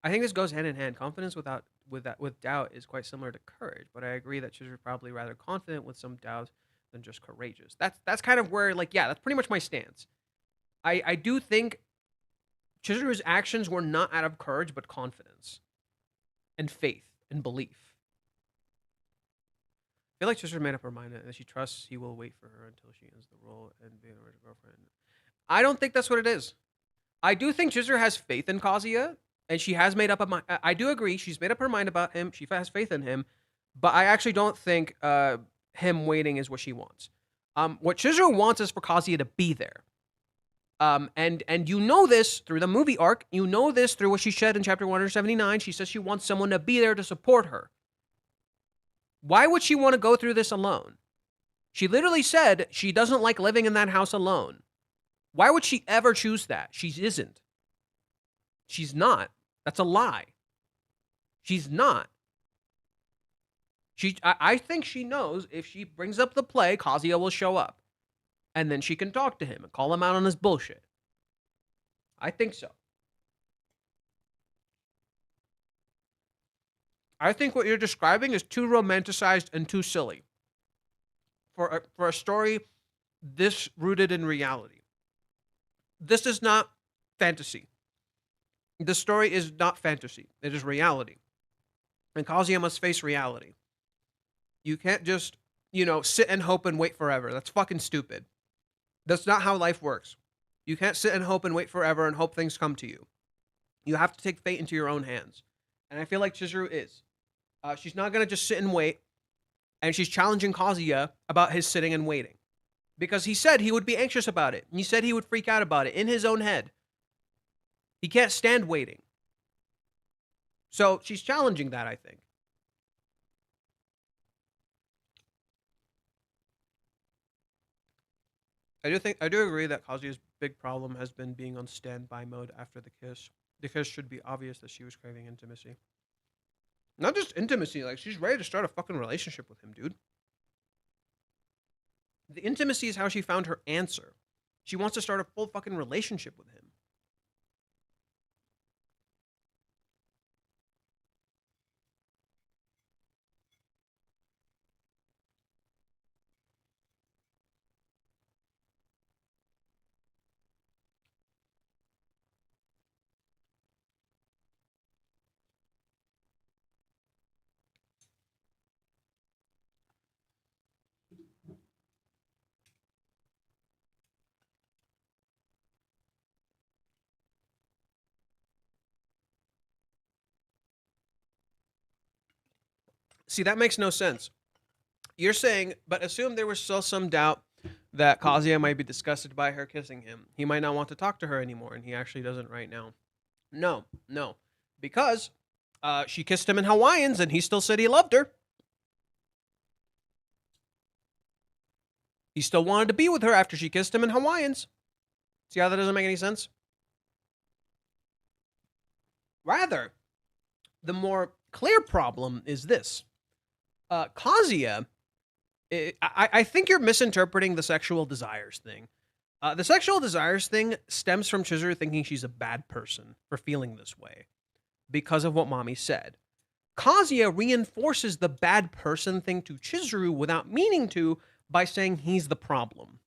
S2: I think this goes hand in hand. Confidence with doubt is quite similar to courage, but I agree that Chizuru is probably rather confident with some doubt than just courageous. That's kind of where, like, yeah, that's pretty much my stance. I do think Chizuru's actions were not out of courage, but confidence and faith and belief. I feel like Chizuru made up her mind that she trusts he will wait for her until she ends the role and be an original girlfriend. I don't think that's what it is. I do think Chizuru has faith in Kazuya, and she has made up a mind. I do agree. She's made up her mind about him. She has faith in him, but I actually don't think him waiting is what she wants. What Chizuru wants is for Kazuya to be there. And you know this through the movie arc. You know this through what she said in chapter 179. She says she wants someone to be there to support her. Why would she want to go through this alone? She literally said she doesn't like living in that house alone. Why would she ever choose that? She isn't. She's not. That's a lie. She's not. I think she knows if she brings up the play, Kazuya will show up. And then she can talk to him and call him out on his bullshit. I think so. I think what you're describing is too romanticized and too silly for a story this rooted in reality. This is not fantasy. The story is not fantasy. It is reality. And Kazuya must face reality. You can't just, sit and hope and wait forever. That's fucking stupid. That's not how life works. You can't sit and hope and wait forever and hope things come to you. You have to take fate into your own hands. And I feel like Chizuru is. She's not going to just sit and wait. And she's challenging Kazuya about his sitting and waiting. Because he said he would be anxious about it. And he said he would freak out about it in his own head. He can't stand waiting. So she's challenging that, I think. I do agree that Kazuya's big problem has been being on standby mode after the kiss. The kiss should be obvious that she was craving intimacy. Not just intimacy, like she's ready to start a fucking relationship with him, dude. The intimacy is how she found her answer. She wants to start a full fucking relationship with him. See, that makes no sense. You're saying, but assume there was still some doubt that Kazuya might be disgusted by her kissing him. He might not want to talk to her anymore, and he actually doesn't right now. No. Because she kissed him in Hawaiians, and he still said he loved her. He still wanted to be with her after she kissed him in Hawaiians. See how that doesn't make any sense? Rather, the more clear problem is this. Kazuya, I think you're misinterpreting the sexual desires thing. The sexual desires thing stems from Chizuru thinking she's a bad person for feeling this way because of what Mami said. Kazuya reinforces the bad person thing to Chizuru without meaning to by saying he's the problem.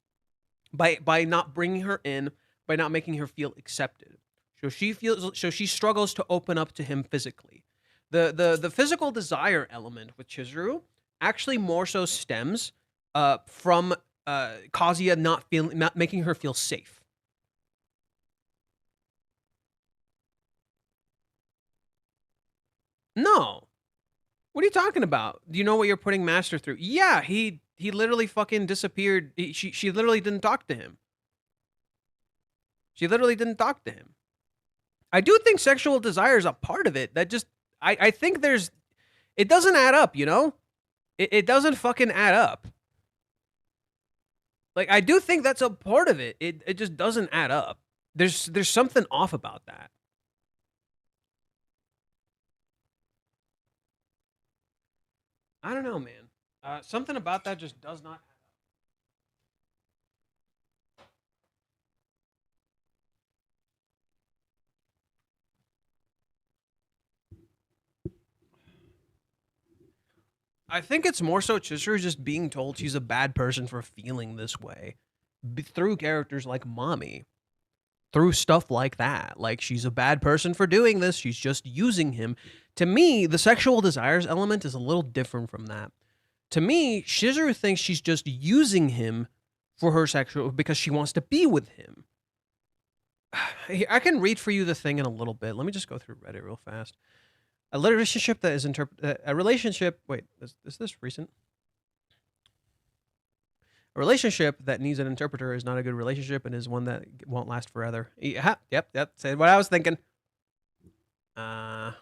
S2: By not bringing her in, by not making her feel accepted. So she struggles to open up to him physically. The physical desire element with Chizuru actually more so stems from Kazuya not making her feel safe. No. What are you talking about? Do you know what you're putting Master through? Yeah, he literally fucking disappeared. She literally didn't talk to him. She literally didn't talk to him. I do think sexual desire is a part of it. That just I think it doesn't add up, It doesn't fucking add up. Like, I do think that's a part of it. It just doesn't add up. There's something off about that. I don't know, man. Something about that just does not. I think it's more so Chizuru just being told she's a bad person for feeling this way through characters like Mami, through stuff like that. Like, she's a bad person for doing this. She's just using him. To me, the sexual desires element is a little different from that. To me, Chizuru thinks she's just using him for her sexual because she wants to be with him. I can read for you the thing in a little bit. Let me just go through Reddit real fast. A relationship that is a relationship. Wait, is this recent? A relationship that needs an interpreter is not a good relationship and is one that won't last forever. Yeah, yep. Said what I was thinking. This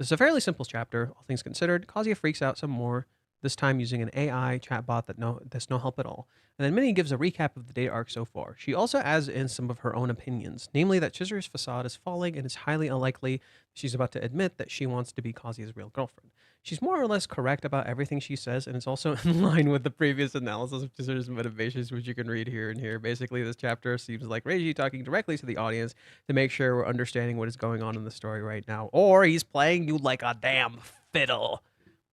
S2: is a fairly simple chapter, all things considered. Kazuya freaks out some more, this time using an AI chatbot that's no help at all. And then Minnie gives a recap of the data arc so far. She also adds in some of her own opinions, namely that Chizuru's facade is falling and it's highly unlikely she's about to admit that she wants to be Kazuya's real girlfriend. She's more or less correct about everything she says, and it's also in line with the previous analysis of Chizuru's motivations, which you can read here and here. Basically, this chapter seems like Reiji talking directly to the audience to make sure we're understanding what is going on in the story right now. Or he's playing you like a damn fiddle.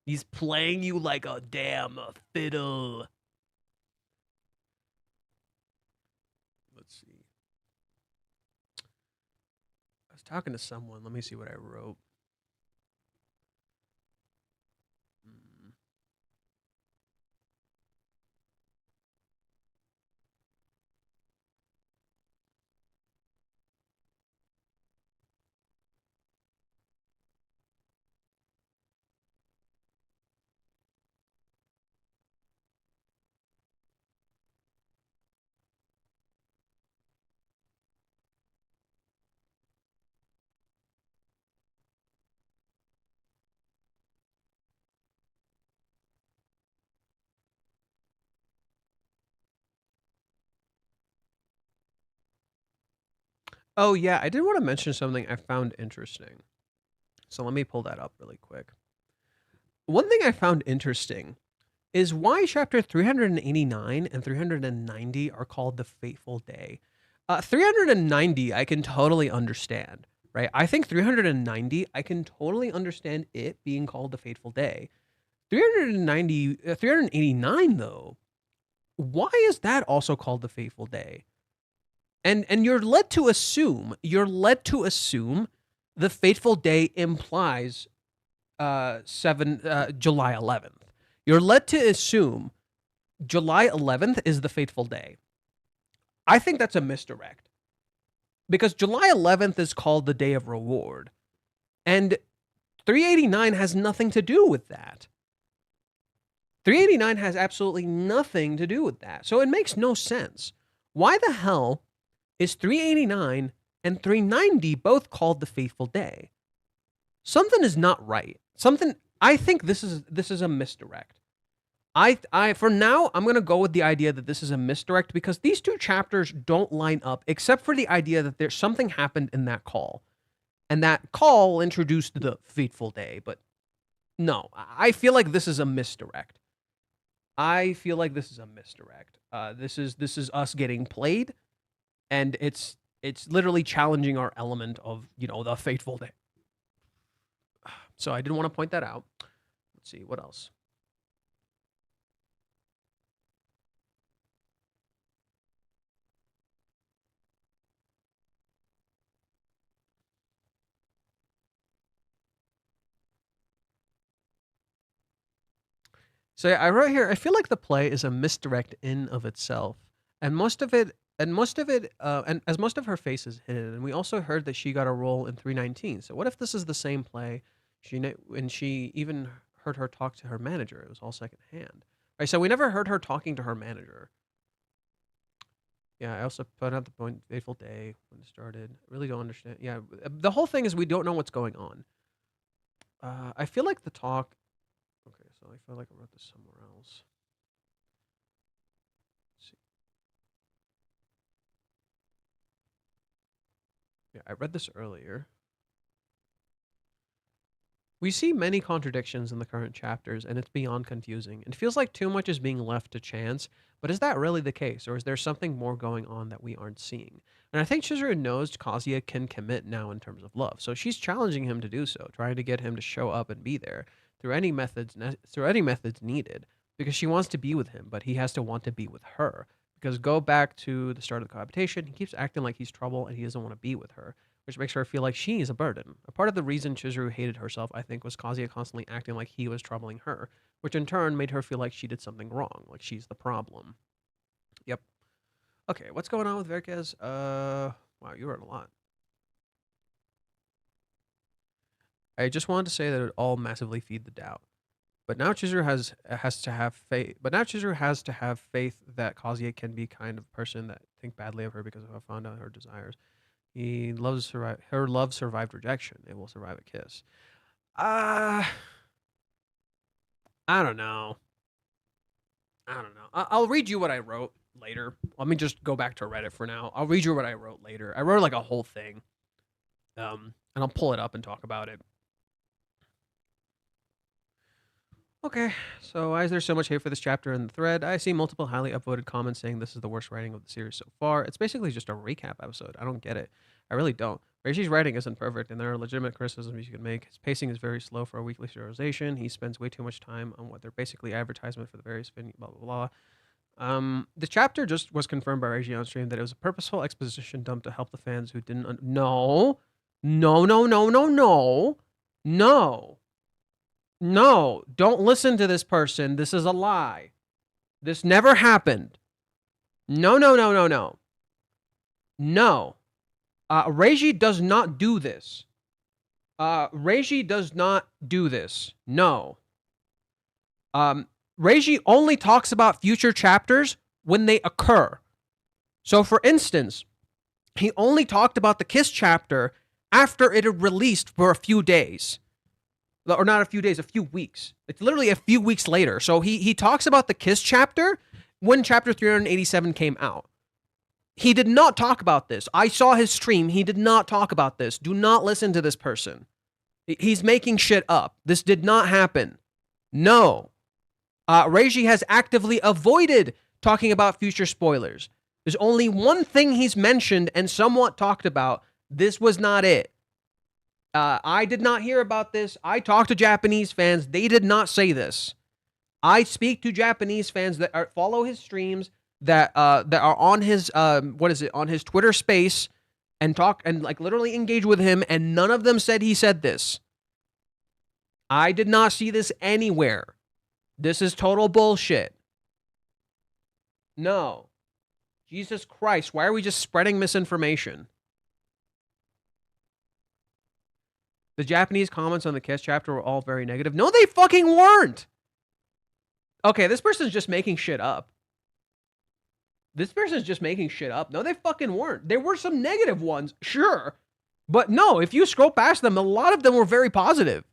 S2: He's playing you like a damn fiddle. Let's see. I was talking to someone. Let me see what I wrote. Oh, yeah, I did want to mention something I found interesting. So let me pull that up really quick. One thing I found interesting is why chapter 389 and 390 are called the Fateful Day. 390, I can totally understand, right? I think 390, I can totally understand it being called the Fateful Day. 389, though, why is that also called the Fateful Day? And you're led to assume the Fateful Day implies July 11th. You're led to assume July 11th is the Fateful Day. I think that's a misdirect because July 11th is called the Day of Reward, and 389 has nothing to do with that. 389 has absolutely nothing to do with that. So it makes no sense. Why the hell is 389 and 390 both called the Fateful Day? Something is not right. I think this is a misdirect. I for now I'm going to go with the idea that this is a misdirect because these two chapters don't line up except for the idea that there's something happened in that call. And that call introduced the Fateful Day, but no, I feel like this is a misdirect. This is us getting played, and it's literally challenging our element of, the Fateful Day. So I did want to point that out. Let's see what else. So yeah, I wrote here, I feel like the play is a misdirect in of itself, and most of it, and as most of her face is hidden. And we also heard that she got a role in 319. So what if this is the same play? And she even heard her talk to her manager. It was all secondhand. Right. So we never heard her talking to her manager. Yeah, I also put out the point, Fateful Day, when it started. I really don't understand. Yeah, the whole thing is we don't know what's going on. I feel like the talk. Okay, so I feel like I wrote this somewhere else. Yeah, I read this earlier. We see many contradictions in the current chapters, and it's beyond confusing. It feels like too much is being left to chance, but is that really the case, or is there something more going on that we aren't seeing? And I think Chizuru knows Kazuya can commit now in terms of love, so she's challenging him to do so, trying to get him to show up and be there through any methods needed, because she wants to be with him, but he has to want to be with her. Because go back to the start of the cohabitation, he keeps acting like he's trouble and he doesn't want to be with her, which makes her feel like she is a burden. A part of the reason Chizuru hated herself, I think, was Kazuya constantly acting like he was troubling her, which in turn made her feel like she did something wrong, like she's the problem. Yep. Okay, what's going on with Verkez? Wow, you wrote a lot. I just wanted to say that it all massively feed the doubt. But now Chizuru has to have faith. But now Chizuru has to have faith that Kazuya can be kind of person that think badly of her because of how found out her desires. He loves her love survived rejection. It will survive a kiss. I don't know. I don't know. I'll read you what I wrote later. Let me just go back to Reddit for now. I'll read you what I wrote later. I wrote like a whole thing. And I'll pull it up and talk about it. Okay, so why is there so much hate for this chapter in the thread? I see multiple highly upvoted comments saying this is the worst writing of the series so far. It's basically just a recap episode. I don't get it. I really don't. Reishi's writing isn't perfect, and there are legitimate criticisms you can make. His pacing is very slow for a weekly serialization. He spends way too much time on what they're basically advertisement for the various blah blah blah. The chapter just was confirmed by Reishi on stream that it was a purposeful exposition dump to help the fans who didn't. No, no, no, no, no, no, no. No, don't listen to this person. This is a lie. This never happened. No, no, no, no, no. No. Reiji does not do this. Reiji does not do this. No. Reiji only talks about future chapters when they occur. So, for instance, he only talked about the Kiss chapter after it had released for a few days. Or not a few days, a few weeks. It's literally a few weeks later. So he talks about the Kiss chapter when chapter 387 came out. He did not talk about this. I saw his stream. He did not talk about this. Do not listen to this person. He's making shit up. This did not happen. No. Reiji has actively avoided talking about future spoilers. There's only one thing he's mentioned and somewhat talked about. This was not it. I did not hear about this. I talked to Japanese fans. They did not say this. I speak to Japanese fans that follow his streams, that are on his on his Twitter space, and talk and like literally engage with him, and none of them said he said this. I did not see this anywhere. This is total bullshit. No. Jesus Christ, why are we just spreading misinformation? The Japanese comments on the Kiss chapter were all very negative. No, they fucking weren't. Okay, this person's just making shit up. This person's just making shit up. No, they fucking weren't. There were some negative ones, sure. But no, if you scroll past them, a lot of them were very positive.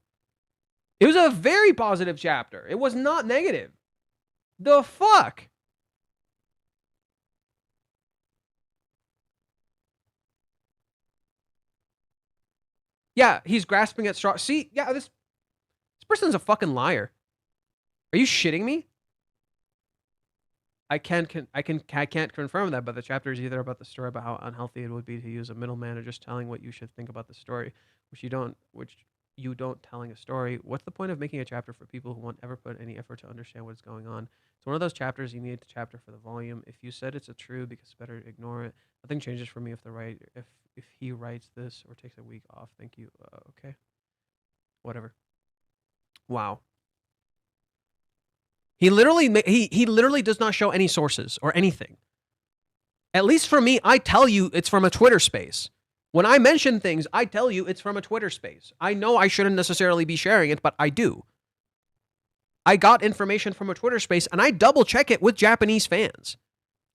S2: It was a very positive chapter. It was not negative. The fuck? Yeah, he's grasping at straw. See, yeah, this person's a fucking liar. Are you shitting me? I can't confirm that, but the chapter is either about the story about how unhealthy it would be to use a middleman, or just telling what you should think about the story, which you don't telling a story. What's the point of making a chapter for people who won't ever put any effort to understand what's going on? It's one of those chapters you need the chapter for the volume. If you said it's a true, because it's better to ignore it. Nothing changes for me if he writes this or takes a week off. Thank you. Okay. Whatever. Wow. He literally does not show any sources or anything. At least for me, I tell you it's from a Twitter space. When I mention things, I tell you it's from a Twitter space. I know I shouldn't necessarily be sharing it, but I do. I got information from a Twitter space, and I double check it with Japanese fans.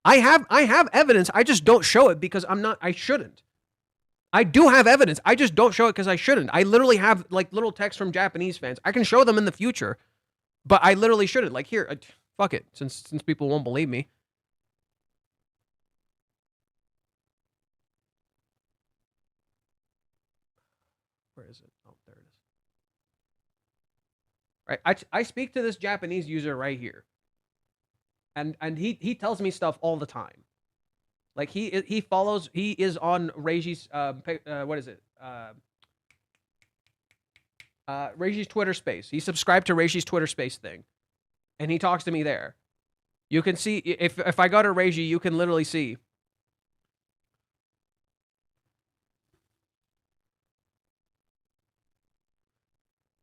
S2: I have evidence. I just don't show it because I shouldn't. I do have evidence. I just don't show it because I shouldn't. I literally have like little texts from Japanese fans. I can show them in the future, but I literally shouldn't. Like here, fuck it, since people won't believe me. right? I speak to this Japanese user right here, and he tells me stuff all the time. Like he follows, he is on Reiji's what is it? Reiji's Twitter space. He subscribed to Reiji's Twitter space thing, and he talks to me there. You can see if I go to Reiji, you can literally see.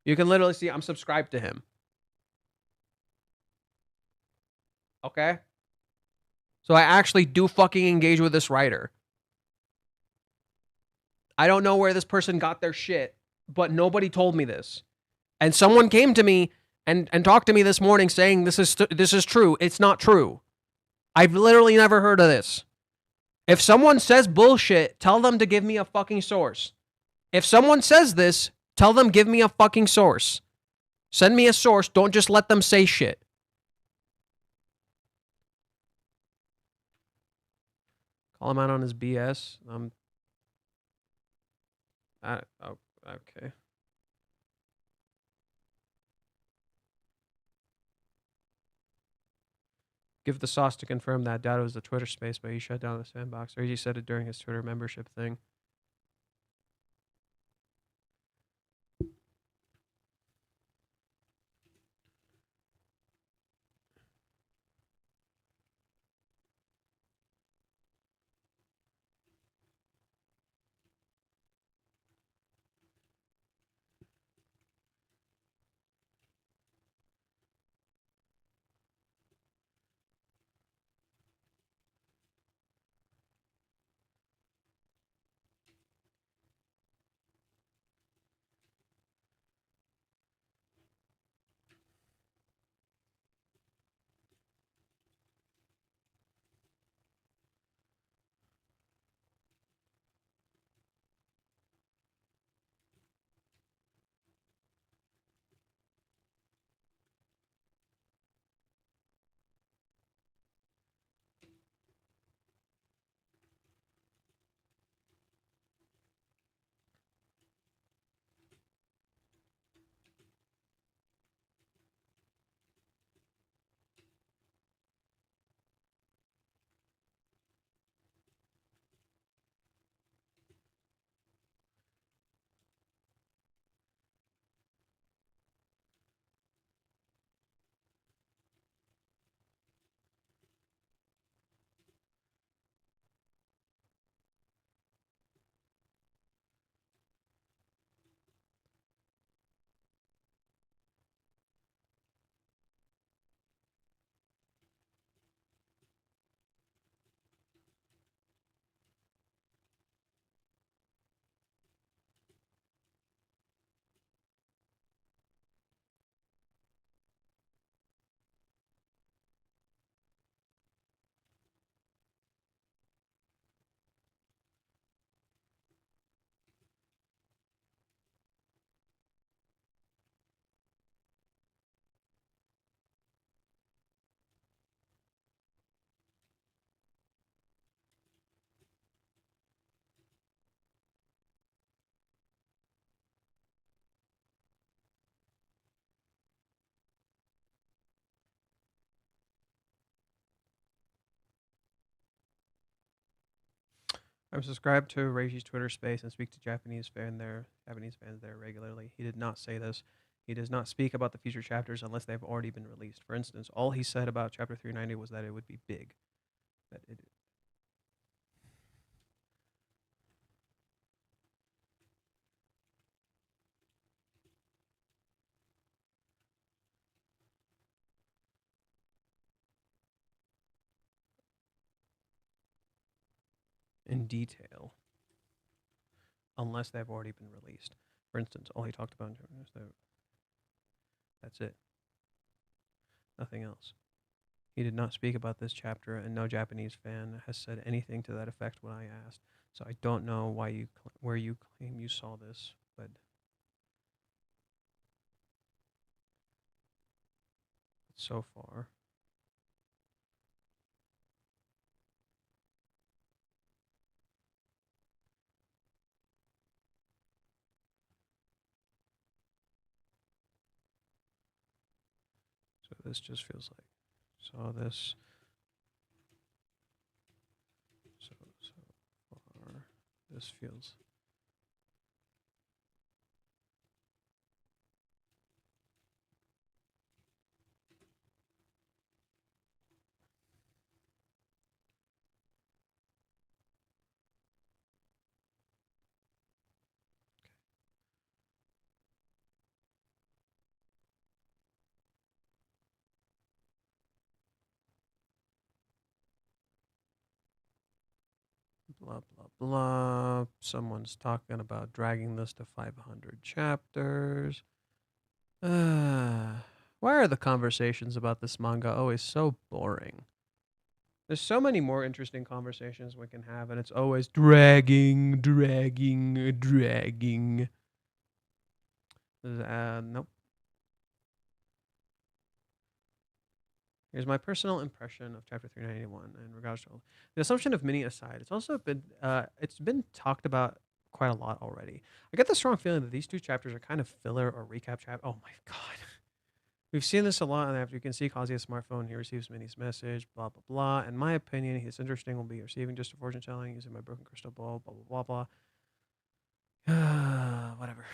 S2: You can literally see I'm subscribed to him. Okay? So I actually do fucking engage with this writer. I don't know where this person got their shit, but nobody told me this. And someone came to me and talked to me this morning saying this is true. It's not true. I've literally never heard of this. If someone says bullshit, tell them to give me a fucking source. If someone says this, tell them give me a fucking source. Send me a source. Don't just let them say shit. Call him out on his BS. Oh, okay. Give the sauce to confirm that. Doubt it was the Twitter space, but he shut down the sandbox. Or he said it during his Twitter membership thing. I'm subscribed to Reiji's Twitter space and speak to Japanese fans there regularly. He did not say this. He does not speak about the future chapters unless they've already been released. For instance, all he said about chapter 390 was that it would be big. That it in detail, unless they've already been released. For instance, all he talked about in Japan is that that's it. Nothing else. He did not speak about this chapter, and no Japanese fan has said anything to that effect when I asked. So I don't know where you claim you saw this, but so far.
S1: So this just feels like saw this. So far, this feels. Blah, blah, blah. Someone's talking about dragging this to 500 chapters. Why are the conversations about this manga always so boring? There's so many more interesting conversations we can have, and it's always dragging. Nope. Here's my personal impression of chapter 391 in regards to the assumption of Minnie aside. It's been talked about quite a lot already. I get the strong feeling that these two chapters are kind of filler or recap chapters. Oh my god. We've seen this a lot, and after you can see Kazuya's smartphone, he receives Minnie's message, blah, blah, blah. In my opinion, his interesting will be receiving just a fortune telling using my broken crystal ball, blah, blah, blah, blah. Whatever.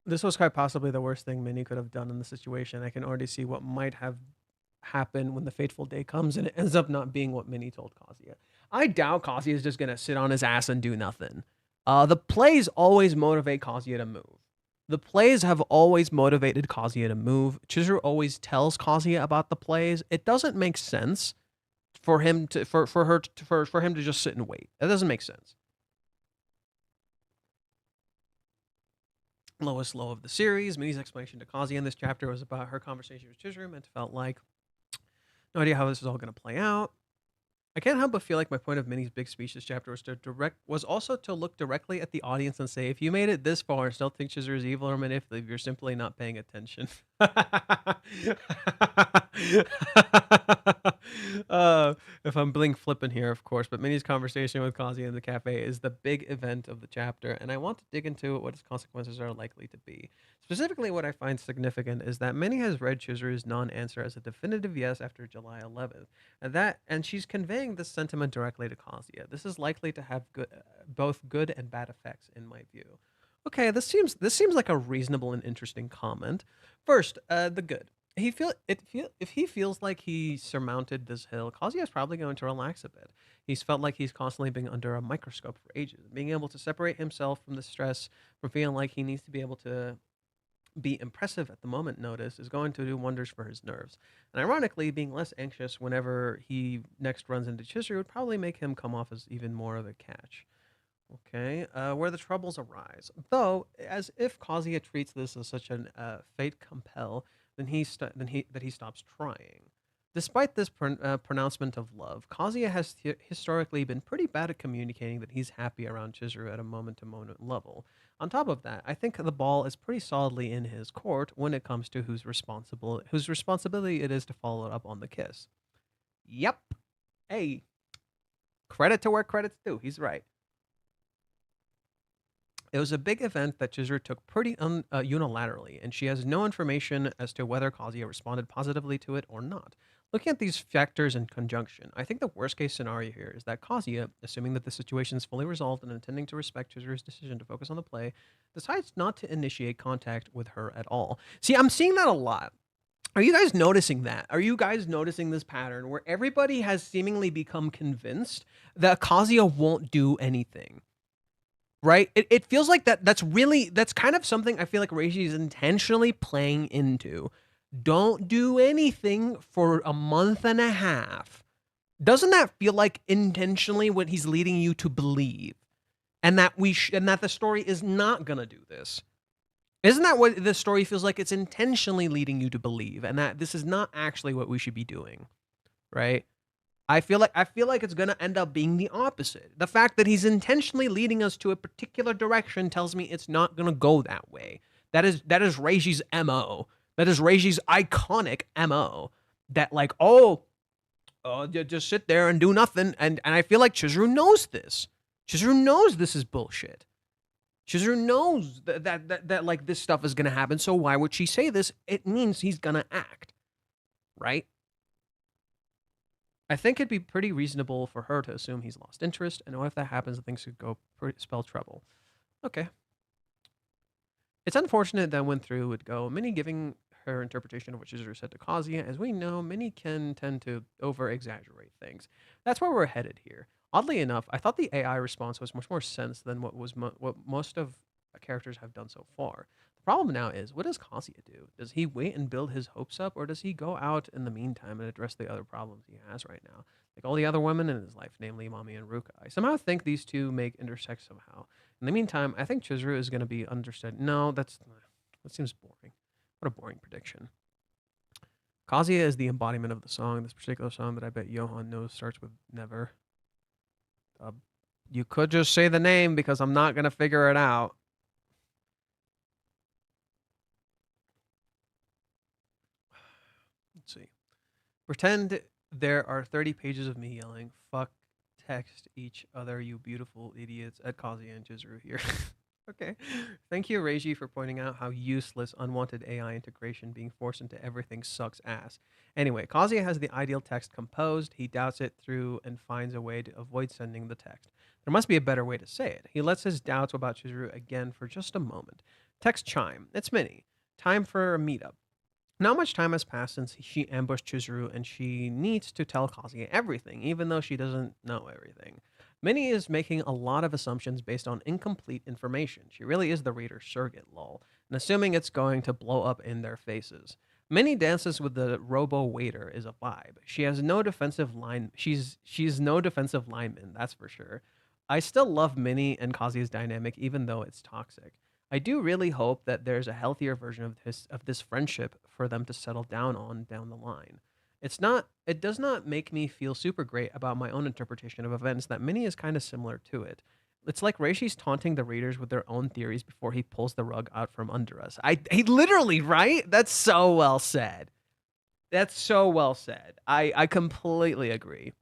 S1: This was quite possibly the worst thing Minnie could have done in the situation. I can already see what might have happened when the fateful day comes, and it ends up not being what Minnie told Kazuya. I doubt Kazuya is just going to sit on his ass and do nothing. The plays always motivate Kazuya to move. The plays have always motivated Kazuya to move. Chizuru always tells Kazuya about the plays. It doesn't make sense for him to for him to just sit and wait. That doesn't make sense. Lowest low of the series. Minnie's explanation to Kazuya in this chapter was about her conversation with Chizuru, and it felt like no idea how this is all going to play out. I can't help but feel like my point of Minnie's big speech this chapter was also to look directly at the audience and say, if you made it this far and still think Chizuru is evil or manipulative, you're simply not paying attention. If I'm being flippant here, of course, but Minnie's conversation with Kazuya in the cafe is the big event of the chapter, and I want to dig into what its consequences are likely to be. Specifically, what I find significant is that Minnie has read Chizuru's non-answer as a definitive yes after July 11th, and she's conveying this sentiment directly to Kazuya. This is likely to have both good and bad effects, in my view. Okay, this seems like a reasonable and interesting comment. First, the good. If he feels like he surmounted this hill, Kazuya is probably going to relax a bit. He's felt like he's constantly being under a microscope for ages. Being able to separate himself from the stress, from feeling like he needs to be able to be impressive at the moment notice is going to do wonders for his nerves. And ironically, being less anxious whenever he next runs into Chizuru would probably make him come off as even more of a catch. Okay, where the troubles arise. Though, as if Kazuya treats this as such an fate compel, then he stops trying. Despite this pronouncement of love, Kazuya has historically been pretty bad at communicating that he's happy around Chizuru at a moment-to-moment level. On top of that, I think the ball is pretty solidly in his court when it comes to whose responsibility it is to follow up on the kiss. Yep. Hey, credit to where credit's due. He's right. It was a big event that Chizuru took pretty unilaterally, and she has no information as to whether Kazuya responded positively to it or not. Looking at these factors in conjunction, I think the worst case scenario here is that Kazuya, assuming that the situation is fully resolved and intending to respect Chizuru's decision to focus on the play, decides not to initiate contact with her at all. See, I'm seeing that a lot. Are you guys noticing that? Are you guys noticing this pattern where everybody has seemingly become convinced that Kazuya won't do anything? Right? It feels like that's kind of something I feel like Reishi is intentionally playing into. Don't do anything for a month and a half. Doesn't that feel like intentionally what he's leading you to believe? And that the story is not gonna do this. Isn't that what the story feels like? It's intentionally leading you to believe, and that this is not actually what we should be doing, right? I feel like it's gonna end up being the opposite. The fact that he's intentionally leading us to a particular direction tells me it's not gonna go that way. That is Reishi's MO. That is Reishi's iconic MO. That like, just sit there and do nothing. And I feel like Chizuru knows this. Chizuru knows this is bullshit.
S2: Chizuru knows that like this stuff is gonna happen. So why would she say this? It means he's gonna act, right? I think it'd be pretty reasonable for her to assume he's lost interest, and what if that happens? Things could go spell trouble. Okay. It's unfortunate that went through would go. Minnie giving her interpretation of what Chizuru said to Kazuya. As we know, Minnie can tend to over exaggerate things. That's where we're headed here. Oddly enough, I thought the AI response was much more sense than what most of characters have done so far. The problem now is, what does Kazuya do? Does he wait and build his hopes up, or does he go out in the meantime and address the other problems he has right now? Like all the other women in his life, namely Mami and Ruka. I somehow think these two make intersect somehow. In the meantime, I think Chizuru is going to be understood. No, that seems boring. What a boring prediction. Kazuya is the embodiment of the song. This particular song that I bet Johan knows starts with never. You could just say the name because I'm not going to figure it out. Let's see. Pretend there are 30 pages of me yelling, fuck, text each other, you beautiful idiots, at Kazuya and Chizuru here. Okay. Thank you, Reiji, for pointing out how useless unwanted AI integration being forced into everything sucks ass. Anyway, Kazuya has the ideal text composed. He doubts it through and finds a way to avoid sending the text. There must be a better way to say it. He lets his doubts about Chizuru again for just a moment. Text chime. It's Minnie. Time for a meetup. Not much time has passed since she ambushed Chizuru, and she needs to tell Kazuya everything, even though she doesn't know everything. Minnie is making a lot of assumptions based on incomplete information. She really is the reader's surrogate, lol, and assuming it's going to blow up in their faces. Minnie dances with the robo waiter is a vibe. She has no defensive line. She's no defensive lineman, that's for sure. I still love Minnie and Kazuya's dynamic, even though it's toxic. I do really hope that there's a healthier version of this friendship for them to settle down on down the line. It does not make me feel super great about my own interpretation of events that Minnie is kind of similar to it. It's like Reishi's taunting the readers with their own theories before he pulls the rug out from under us. He literally, right? That's so well said. That's so well said. I completely agree.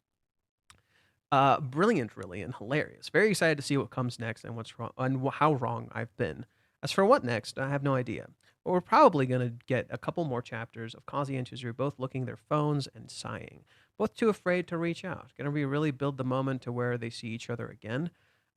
S2: Brilliant, really, and hilarious. Very excited to see what comes next and what's wrong and how wrong I've been. As for what next, I have no idea. But we're probably going to get a couple more chapters of Kazuya and Chizuru both looking their phones and sighing, both too afraid to reach out. Going to be really build the moment to where they see each other again.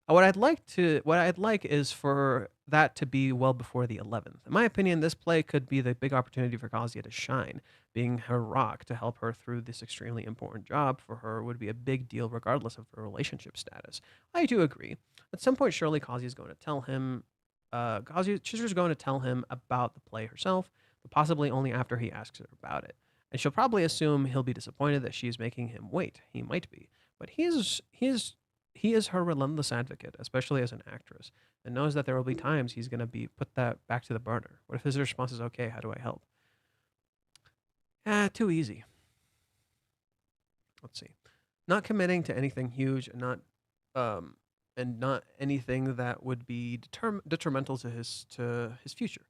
S2: What I'd like is for that to be well before the 11th. In my opinion, this play could be the big opportunity for Kazuya to shine. Being her rock to help her through this extremely important job for her would be a big deal regardless of her relationship status. I do agree. At some point, surely Kazuya is going to tell him Chizuru's going to tell him about the play herself, but possibly only after he asks her about it. And she'll probably assume he'll be disappointed that she is making him wait. He might be, but he is her relentless advocate, especially as an actress, and knows that there will be times he's going to be put that back to the burner. What if his response is okay? How do I help? Too easy. Let's see. Not committing to anything huge and not anything that would be detrimental to his future.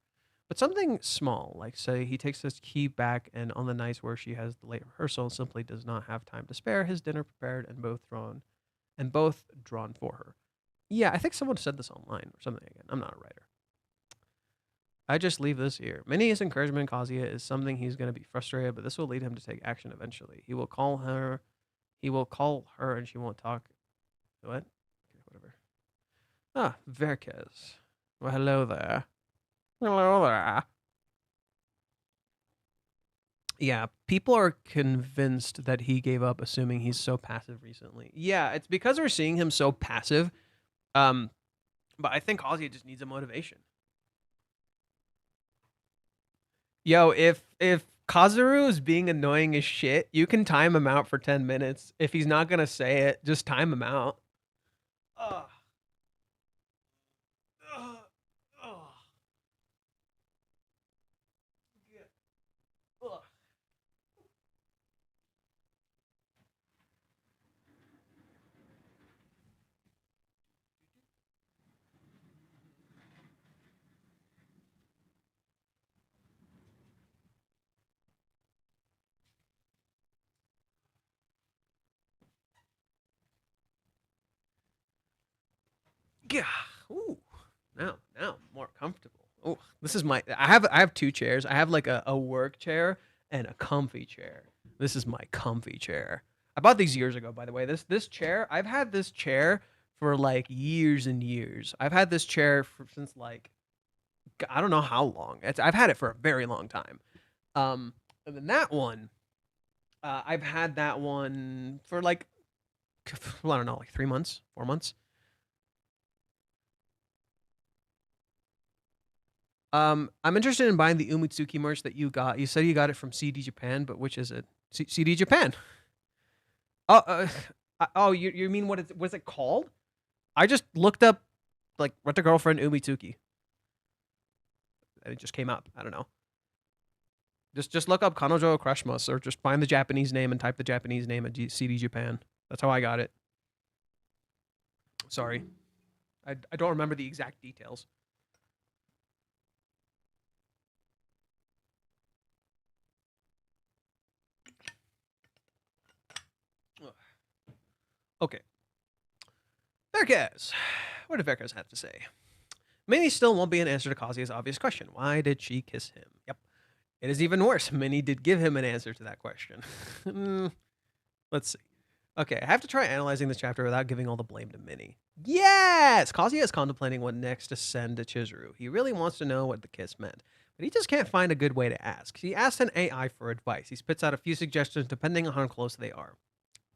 S2: But something small, like say he takes his key back and on the nights where she has the late rehearsal simply does not have time to spare, his dinner prepared and both drawn for her. Yeah, I think someone said this online or something again. I'm not a writer. I just leave this here. Minnie's encouragement in Kazuya is something he's going to be frustrated, but this will lead him to take action eventually. He will call her and she won't talk. What? Okay, whatever. Ah, Verkes. Well, hello there. Hello there. Yeah, people are convinced that he gave up, assuming he's so passive recently. Yeah, it's because we're seeing him so passive. But I think Kazuya just needs a motivation. Yo, if Kazuru is being annoying as shit, you can time him out for 10 minutes. If he's not gonna say it, just time him out. Ugh. Ugh. Ugh. Yeah. Ugh. Yeah. Ooh. Now I'm more comfortable. Oh, this is my. I have two chairs. I have like a work chair and a comfy chair. This is my comfy chair. I bought these years ago, by the way. This chair, I've had this chair for like years and years. I've had this chair since like I don't know how long. I've had it for a very long time. And then that one, I've had that I don't know, like 3 months, 4 months. I'm interested in buying the Umitsuki merch that you got. You said you got it from CD Japan, but which is it? CD Japan. Oh, oh, you mean what's it called? I just looked up like Rent a Girlfriend Umitsuki, and it just came up. I don't know. Just look up Kanojo Okarishimasu, or just find the Japanese name and type the Japanese name at CD Japan. That's how I got it. Sorry, I don't remember the exact details. Okay. Verkez. What did Verkez have to say? Minnie still won't be an answer to Kazuya's obvious question. Why did she kiss him? Yep. It is even worse. Minnie did give him an answer to that question. Let's see. Okay, I have to try analyzing this chapter without giving all the blame to Minnie. Yes! Kazuya is contemplating what next to send to Chizuru. He really wants to know what the kiss meant, but he just can't find a good way to ask. He asks an AI for advice. He spits out a few suggestions depending on how close they are.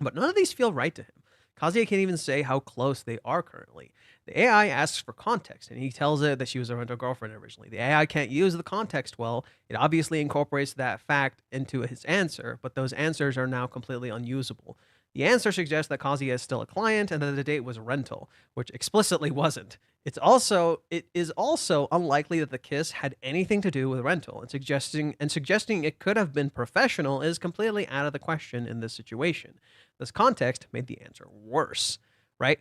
S2: But none of these feel right to him. Kazuya can't even say how close they are currently. The AI asks for context, and he tells it that she was a rental girlfriend originally. The AI can't use the context well. It obviously incorporates that fact into his answer, but those answers are now completely unusable. The answer suggests that Kazuya is still a client and that the date was rental, which explicitly wasn't. It is also unlikely that the kiss had anything to do with rental, and suggesting it could have been professional is completely out of the question in this situation. This context made the answer worse, right?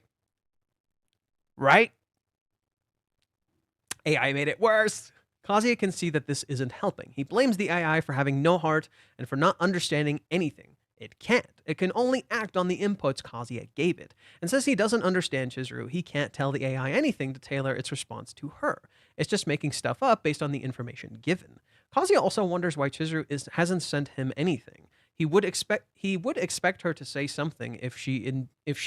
S2: Right? AI made it worse. Kazuya can see that this isn't helping. He blames the AI for having no heart and for not understanding anything. It can't. It can only act on the inputs Kazuya gave it. And since he doesn't understand Chizuru, he can't tell the AI anything to tailor its response to her. It's just making stuff up based on the information given. Kazuya also wonders why Chizuru hasn't sent him anything. He would expect her to say something if she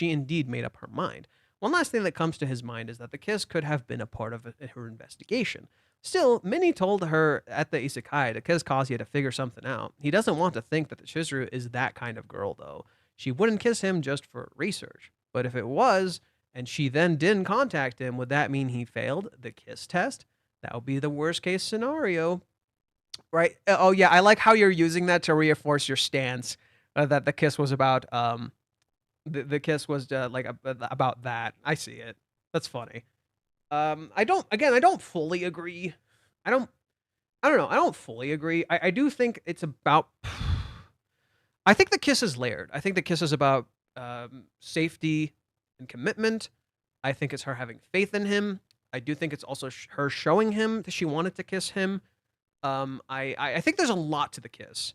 S2: indeed made up her mind. One last thing that comes to his mind is that the kiss could have been a part of her investigation. Still, Minnie told her at the isekai to kiss Kazuya to figure something out. He doesn't want to think that the Chizuru is that kind of girl, though. She wouldn't kiss him just for research. But if it was, and she then didn't contact him, would that mean he failed the kiss test? That would be the worst case scenario. Right? Oh, yeah, I like how you're using that to reinforce your stance that the kiss was about, the kiss was about that. I see it. That's funny. I don't fully agree. I don't know. I don't fully agree. I do think it's about. I think the kiss is layered. I think the kiss is about safety and commitment. I think it's her having faith in him. I do think it's also her showing him that she wanted to kiss him. I think there's a lot to the kiss.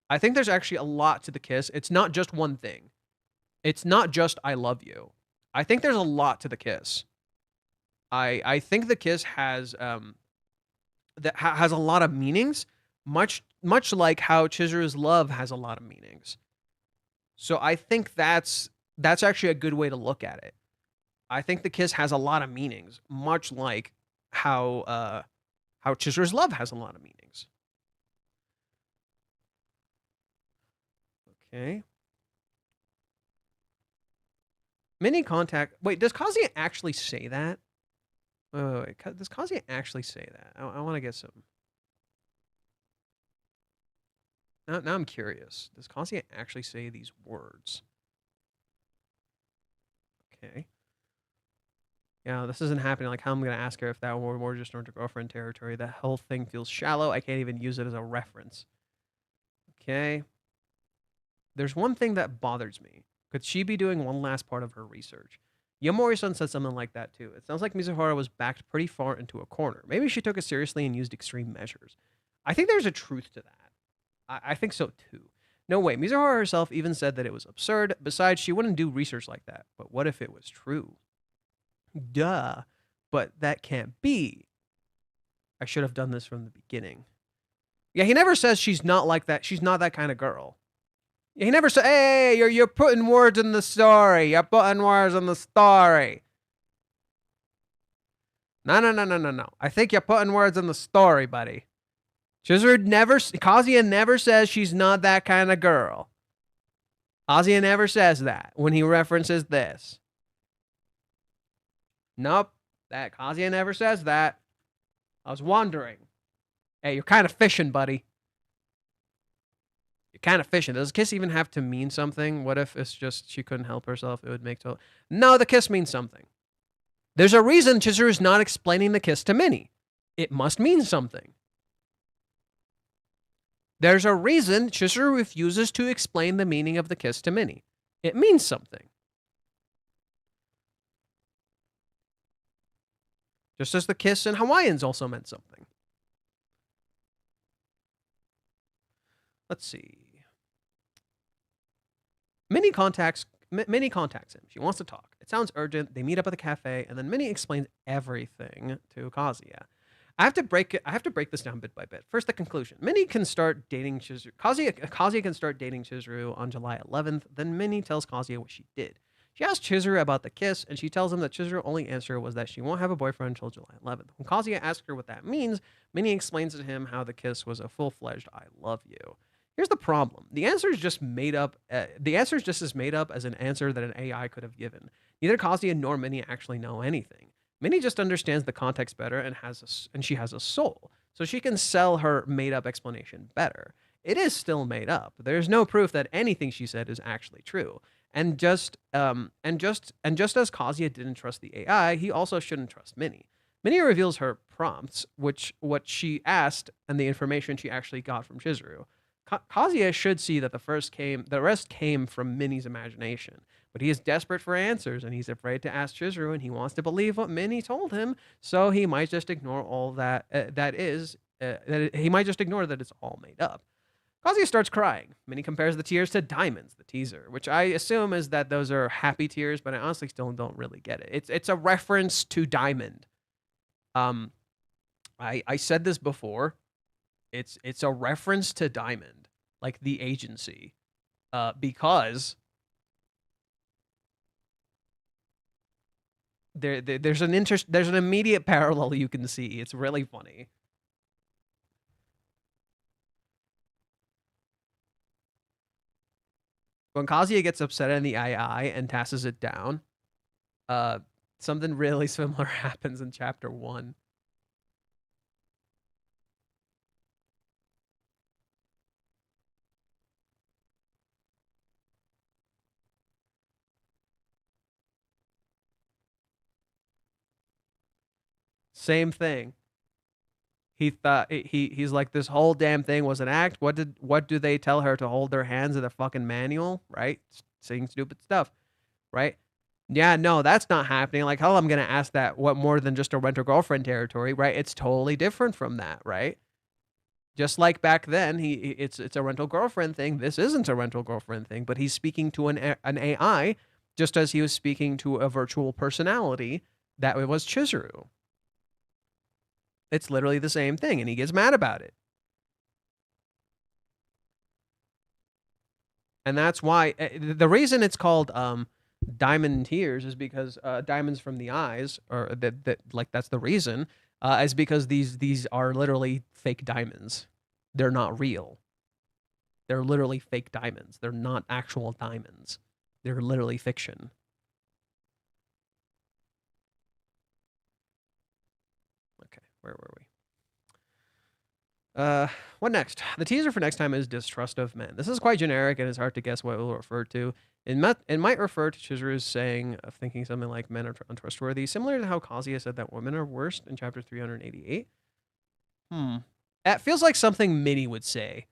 S2: I think there's actually a lot to the kiss. It's not just one thing. It's not just I love you. I think there's a lot to the kiss. I think the kiss has has a lot of meanings, much like how Chizuru's love has a lot of meanings. So I think that's actually a good way to look at it. I think the kiss has a lot of meanings, much like how Chizuru's love has a lot of meanings. Okay. Mini contact. Wait, does Kazuya actually say that? Wait, does Kazuya actually say that? I want to get some. Now I'm curious. Does Kazuya actually say these words? Okay. Yeah, this isn't happening. Like, how I'm going to ask her if that were more just girlfriend territory. The whole thing feels shallow. I can't even use it as a reference. Okay. There's one thing that bothers me. Could she be doing one last part of her research? Yamori-san said something like that too. It sounds like Mizuhara was backed pretty far into a corner. Maybe she took it seriously and used extreme measures. I think there's a truth to that. I think so too. No way. Mizuhara herself even said that it was absurd. Besides, she wouldn't do research like that. But what if it was true? Duh. but that can't be. I should have done this from the beginning. Yeah, he never says she's not like that. She's not that kind of girl. He never said, hey, you're putting words in the story. You're putting words in the story. No. I think you're putting words in the story, buddy. Kazuya never says she's not that kind of girl. Kazuya never says that when he references this. Nope. That Kazuya never says that. I was wondering. Hey, you're kind of fishing, buddy. You're kind of fishing. Does kiss even have to mean something? What if it's just she couldn't help herself? It would make total... No, the kiss means something. There's a reason Chizuru is not explaining the kiss to Minnie. It must mean something. There's a reason Chizuru refuses to explain the meaning of the kiss to Minnie. It means something. Just as the kiss in Hawaiians also meant something. Let's see. Minnie contacts him. She wants to talk. It sounds urgent. They meet up at the cafe, and then Minnie explains everything to Kazuya. I have to break this down bit by bit. First, the conclusion. Minnie can start dating Chizuru. Kazuya can start dating Chizuru on July 11th. Then Minnie tells Kazuya what she did. She asks Chizuru about the kiss, and she tells him that Chizuru's only answer was that she won't have a boyfriend until July 11th. When Kazuya asks her what that means, Minnie explains to him how the kiss was a full-fledged "I love you." Here's the problem. The answer is just made up. The answer is just as made up as an answer that an AI could have given. Neither Kazuya nor Minnie actually know anything. Minnie just understands the context better and she has a soul, so she can sell her made-up explanation better. It is still made up. There's no proof that anything she said is actually true. And just as Kazuya didn't trust the AI, he also shouldn't trust Minnie. Minnie reveals her prompts, what she asked, and the information she actually got from Chizuru. Kazuya should see that the rest came from Minnie's imagination, but he is desperate for answers, and he's afraid to ask Chizuru, and he wants to believe what Minnie told him, so he might just ignore all he might just ignore that it's all made up. Kazuya starts crying. Minnie compares the tears to diamonds, the teaser, which I assume is that those are happy tears, but I honestly still don't really get it. It's a reference to diamond. I said this before. It's a reference to diamond, like the agency, because there's an immediate parallel you can see. It's really funny. When Kazuya gets upset in the AI and tasses it down, something really similar happens in chapter 1. Same thing. He thought he's like, this whole damn thing was an act. What do they tell her to hold their hands in the fucking manual, right? Saying stupid stuff, right? Yeah, no, that's not happening. Like, hell, I'm gonna ask that. What more than just a rent-a-girlfriend territory, right? It's totally different from that, right? Just like back then, it's a rental girlfriend thing. This isn't a rental girlfriend thing, but he's speaking to an AI, just as he was speaking to a virtual personality that it was Chizuru. It's literally the same thing, and he gets mad about it. And that's why the reason it's called diamond tears is because diamonds from the eyes, or that's the reason, is because these are literally fake diamonds. They're not real. They're literally fake diamonds. They're not actual diamonds. They're literally fiction. Where were we? What next? The teaser for next time is distrust of men. This is quite generic and it's hard to guess what it will refer to. It might refer to Chizuru's saying of thinking something like men are untrustworthy, similar to how Kazuya said that women are worst in chapter 388. That feels like something Minnie would say.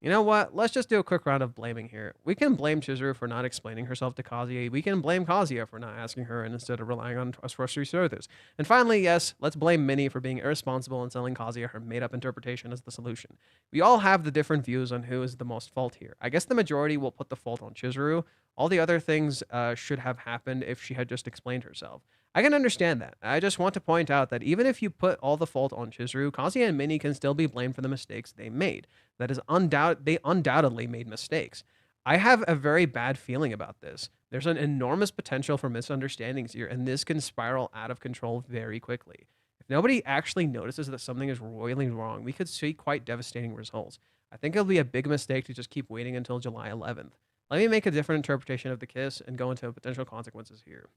S2: You know what? Let's just do a quick round of blaming here. We can blame Chizuru for not explaining herself to Kazuya. We can blame Kazuya for not asking her and instead of relying on trustworthy sources. And finally, yes, let's blame Minnie for being irresponsible and selling Kazuya her made-up interpretation as the solution. We all have the different views on who is the most fault here. I guess the majority will put the fault on Chizuru. All the other things should have happened if she had just explained herself. I can understand that. I just want to point out that even if you put all the fault on Chizuru, Kazuya and Minnie can still be blamed for the mistakes they made. That is they undoubtedly made mistakes. I have a very bad feeling about this. There's an enormous potential for misunderstandings here, and this can spiral out of control very quickly. If nobody actually notices that something is royally wrong, we could see quite devastating results. I think it'll be a big mistake to just keep waiting until July 11th. Let me make a different interpretation of the kiss and go into potential consequences here.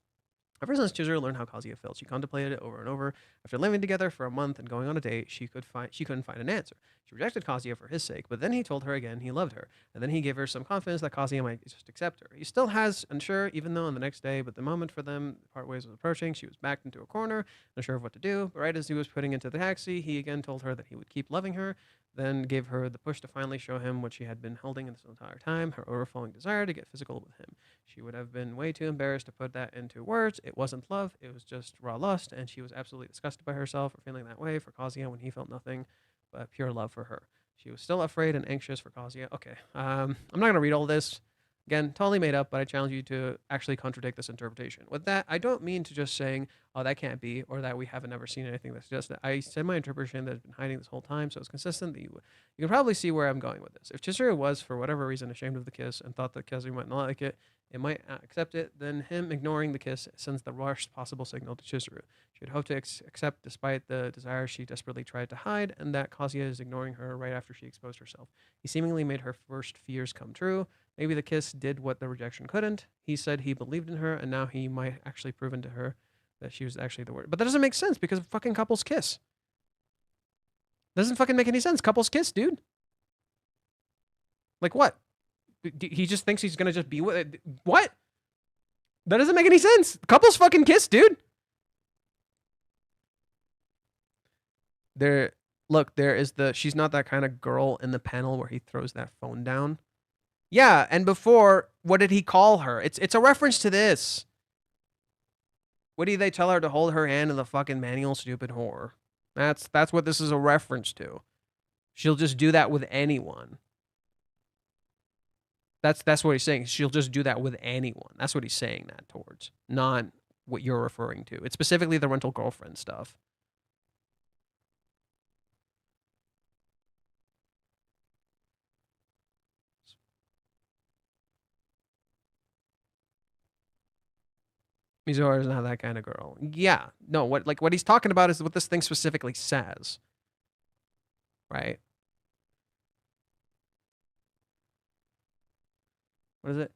S2: Ever since Chizuru learned how Kazuya felt, she contemplated it over and over. After living together for a month and going on a date, she couldn't find an answer. She rejected Kazuya for his sake, but then he told her again he loved her, and then he gave her some confidence that Kazuya might just accept her. He still has unsure, even though on the next day, but the moment for them part ways was approaching. She was backed into a corner, unsure of what to do. But right as he was putting into the taxi, he again told her that he would keep loving her, then gave her the push to finally show him what she had been holding this entire time, her overflowing desire to get physical with him. She would have been way too embarrassed to put that into words. It wasn't love, it was just raw lust, and she was absolutely disgusted by herself for feeling that way for Kazuya when he felt nothing but pure love for her. She was still afraid and anxious for Kazuya. Okay, I'm not going to read all this. Again, totally made up, but I challenge you to actually contradict this interpretation. With that, I don't mean to just saying, oh, that can't be, or that we haven't ever seen anything that suggests that. I said my interpretation that has been hiding this whole time, so it's consistent. That you can probably see where I'm going with this. If Chizuru was, for whatever reason, ashamed of the kiss and thought that Kazuya might not like it might accept it, then him ignoring the kiss sends the worst possible signal to Chizuru. She would hope to accept despite the desire she desperately tried to hide, and that Kazuya is ignoring her right after she exposed herself. He seemingly made her worst fears come true. Maybe the kiss did what the rejection couldn't. He said he believed in her, and now he might actually proven to her that she was actually the word. But that doesn't make sense because fucking couples kiss. Doesn't fucking make any sense. Couples kiss, dude. Like what? He just thinks he's gonna just be with it. What? That doesn't make any sense. Couples fucking kiss, dude. There is the she's not that kind of girl in the panel where he throws that phone down. Yeah, and before, what did he call her? It's a reference to this. What do they tell her to hold her hand in the fucking manual, stupid whore? That's what this is a reference to. She'll just do that with anyone. That's what he's saying. She'll just do that with anyone. That's what he's saying that towards, not what you're referring to. It's specifically the rental girlfriend stuff. Mizora is not that kind of girl. Yeah. No, what he's talking about is what this thing specifically says. Right? What is it?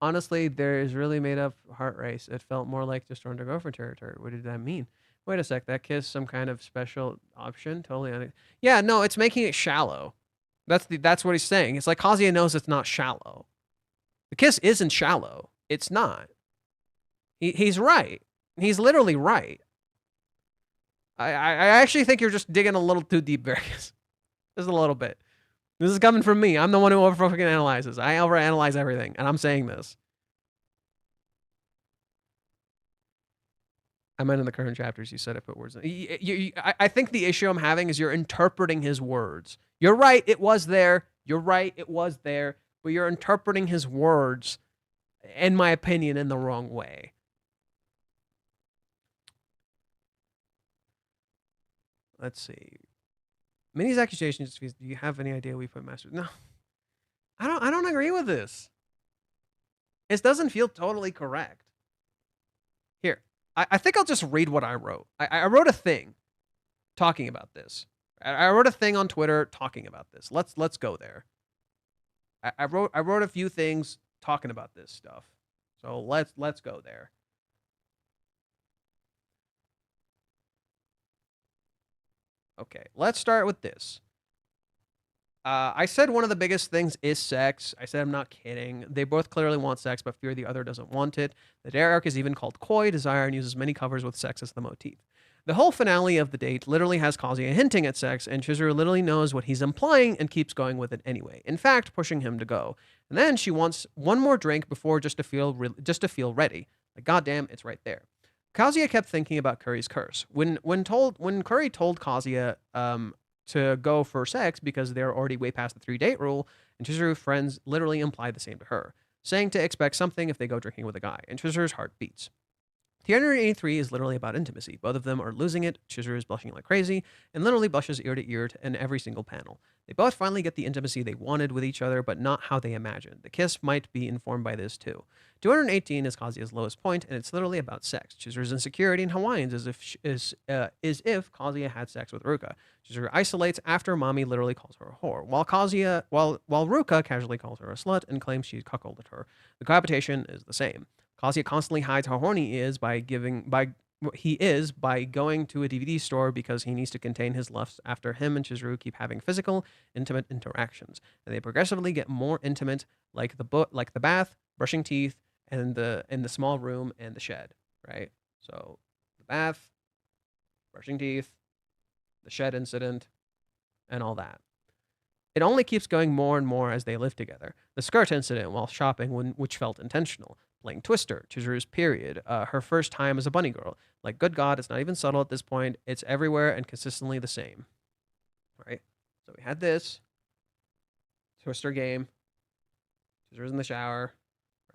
S2: Honestly, there is really made up heart race. It felt more like just rental girlfriend territory. What did that mean? Wait a sec. That kiss some kind of special option? Totally. Yeah, no, it's making it shallow. That's what he's saying. It's like Kazuya knows it's not shallow. The kiss isn't shallow. It's not. He's right. He's literally right. I actually think you're just digging a little too deep, Vargas. Just a little bit. This is coming from me. I'm the one who over-fucking analyzes. I overanalyze everything, and I'm saying this. I meant in the current chapters, you said I put words in. I think the issue I'm having is you're interpreting his words. You're right, it was there. You're right, it was there. But you're interpreting his words, in my opinion, in the wrong way. Let's see. Minnie's accusations. Do you have any idea we put master? No. I don't agree with this. It doesn't feel totally correct. Here. I think I'll just read what I wrote. I wrote a thing talking about this. I wrote a thing on Twitter talking about this. Let's go there. I wrote a few things talking about this stuff. So let's go there. Okay, let's start with this. I said one of the biggest things is sex. I said I'm not kidding. They both clearly want sex, but fear the other doesn't want it. The dare arc is even called Koi, desire, and uses many covers with sex as the motif. The whole finale of the date literally has Kazuya hinting at sex, and Chizuru literally knows what he's implying and keeps going with it anyway. In fact, pushing him to go. And then she wants one more drink before just to feel ready. Like, goddamn, it's right there. Kazuya kept thinking about Kuri's curse. When Kuri told Kazuya to go for sex because they're already way past the 3-date rule, and Chizuru's friends literally implied the same to her. saying to expect something if they go drinking with a guy, and Chizuru's heart beats. 383 is literally about intimacy. Both of them are losing it. Chizuru is blushing like crazy, and literally blushes ear to ear in every single panel. They both finally get the intimacy they wanted with each other, but not how they imagined. The kiss might be informed by this too. 218 is Kazuya's lowest point, and it's literally about sex. Chizuru's insecurity in Hawaiians is if Kazuya had sex with Ruka. Chizuru isolates after Mami literally calls her a whore, while Ruka casually calls her a slut and claims she cuckolded her. The cohabitation is the same. Kazuya constantly hides how horny he is by going to a DVD store because he needs to contain his lusts after him and Chizuru keep having physical, intimate interactions, and they progressively get more intimate, like the bath, brushing teeth, and in the small room and the shed. Right. So the bath, brushing teeth, the shed incident, and all that. It only keeps going more and more as they live together. The skirt incident while shopping, which felt intentional. Playing Twister, Chizuru's period, her first time as a bunny girl. Like, good God, it's not even subtle at this point. It's everywhere and consistently the same. Right? So we had this. Twister game. Chizuru's in the shower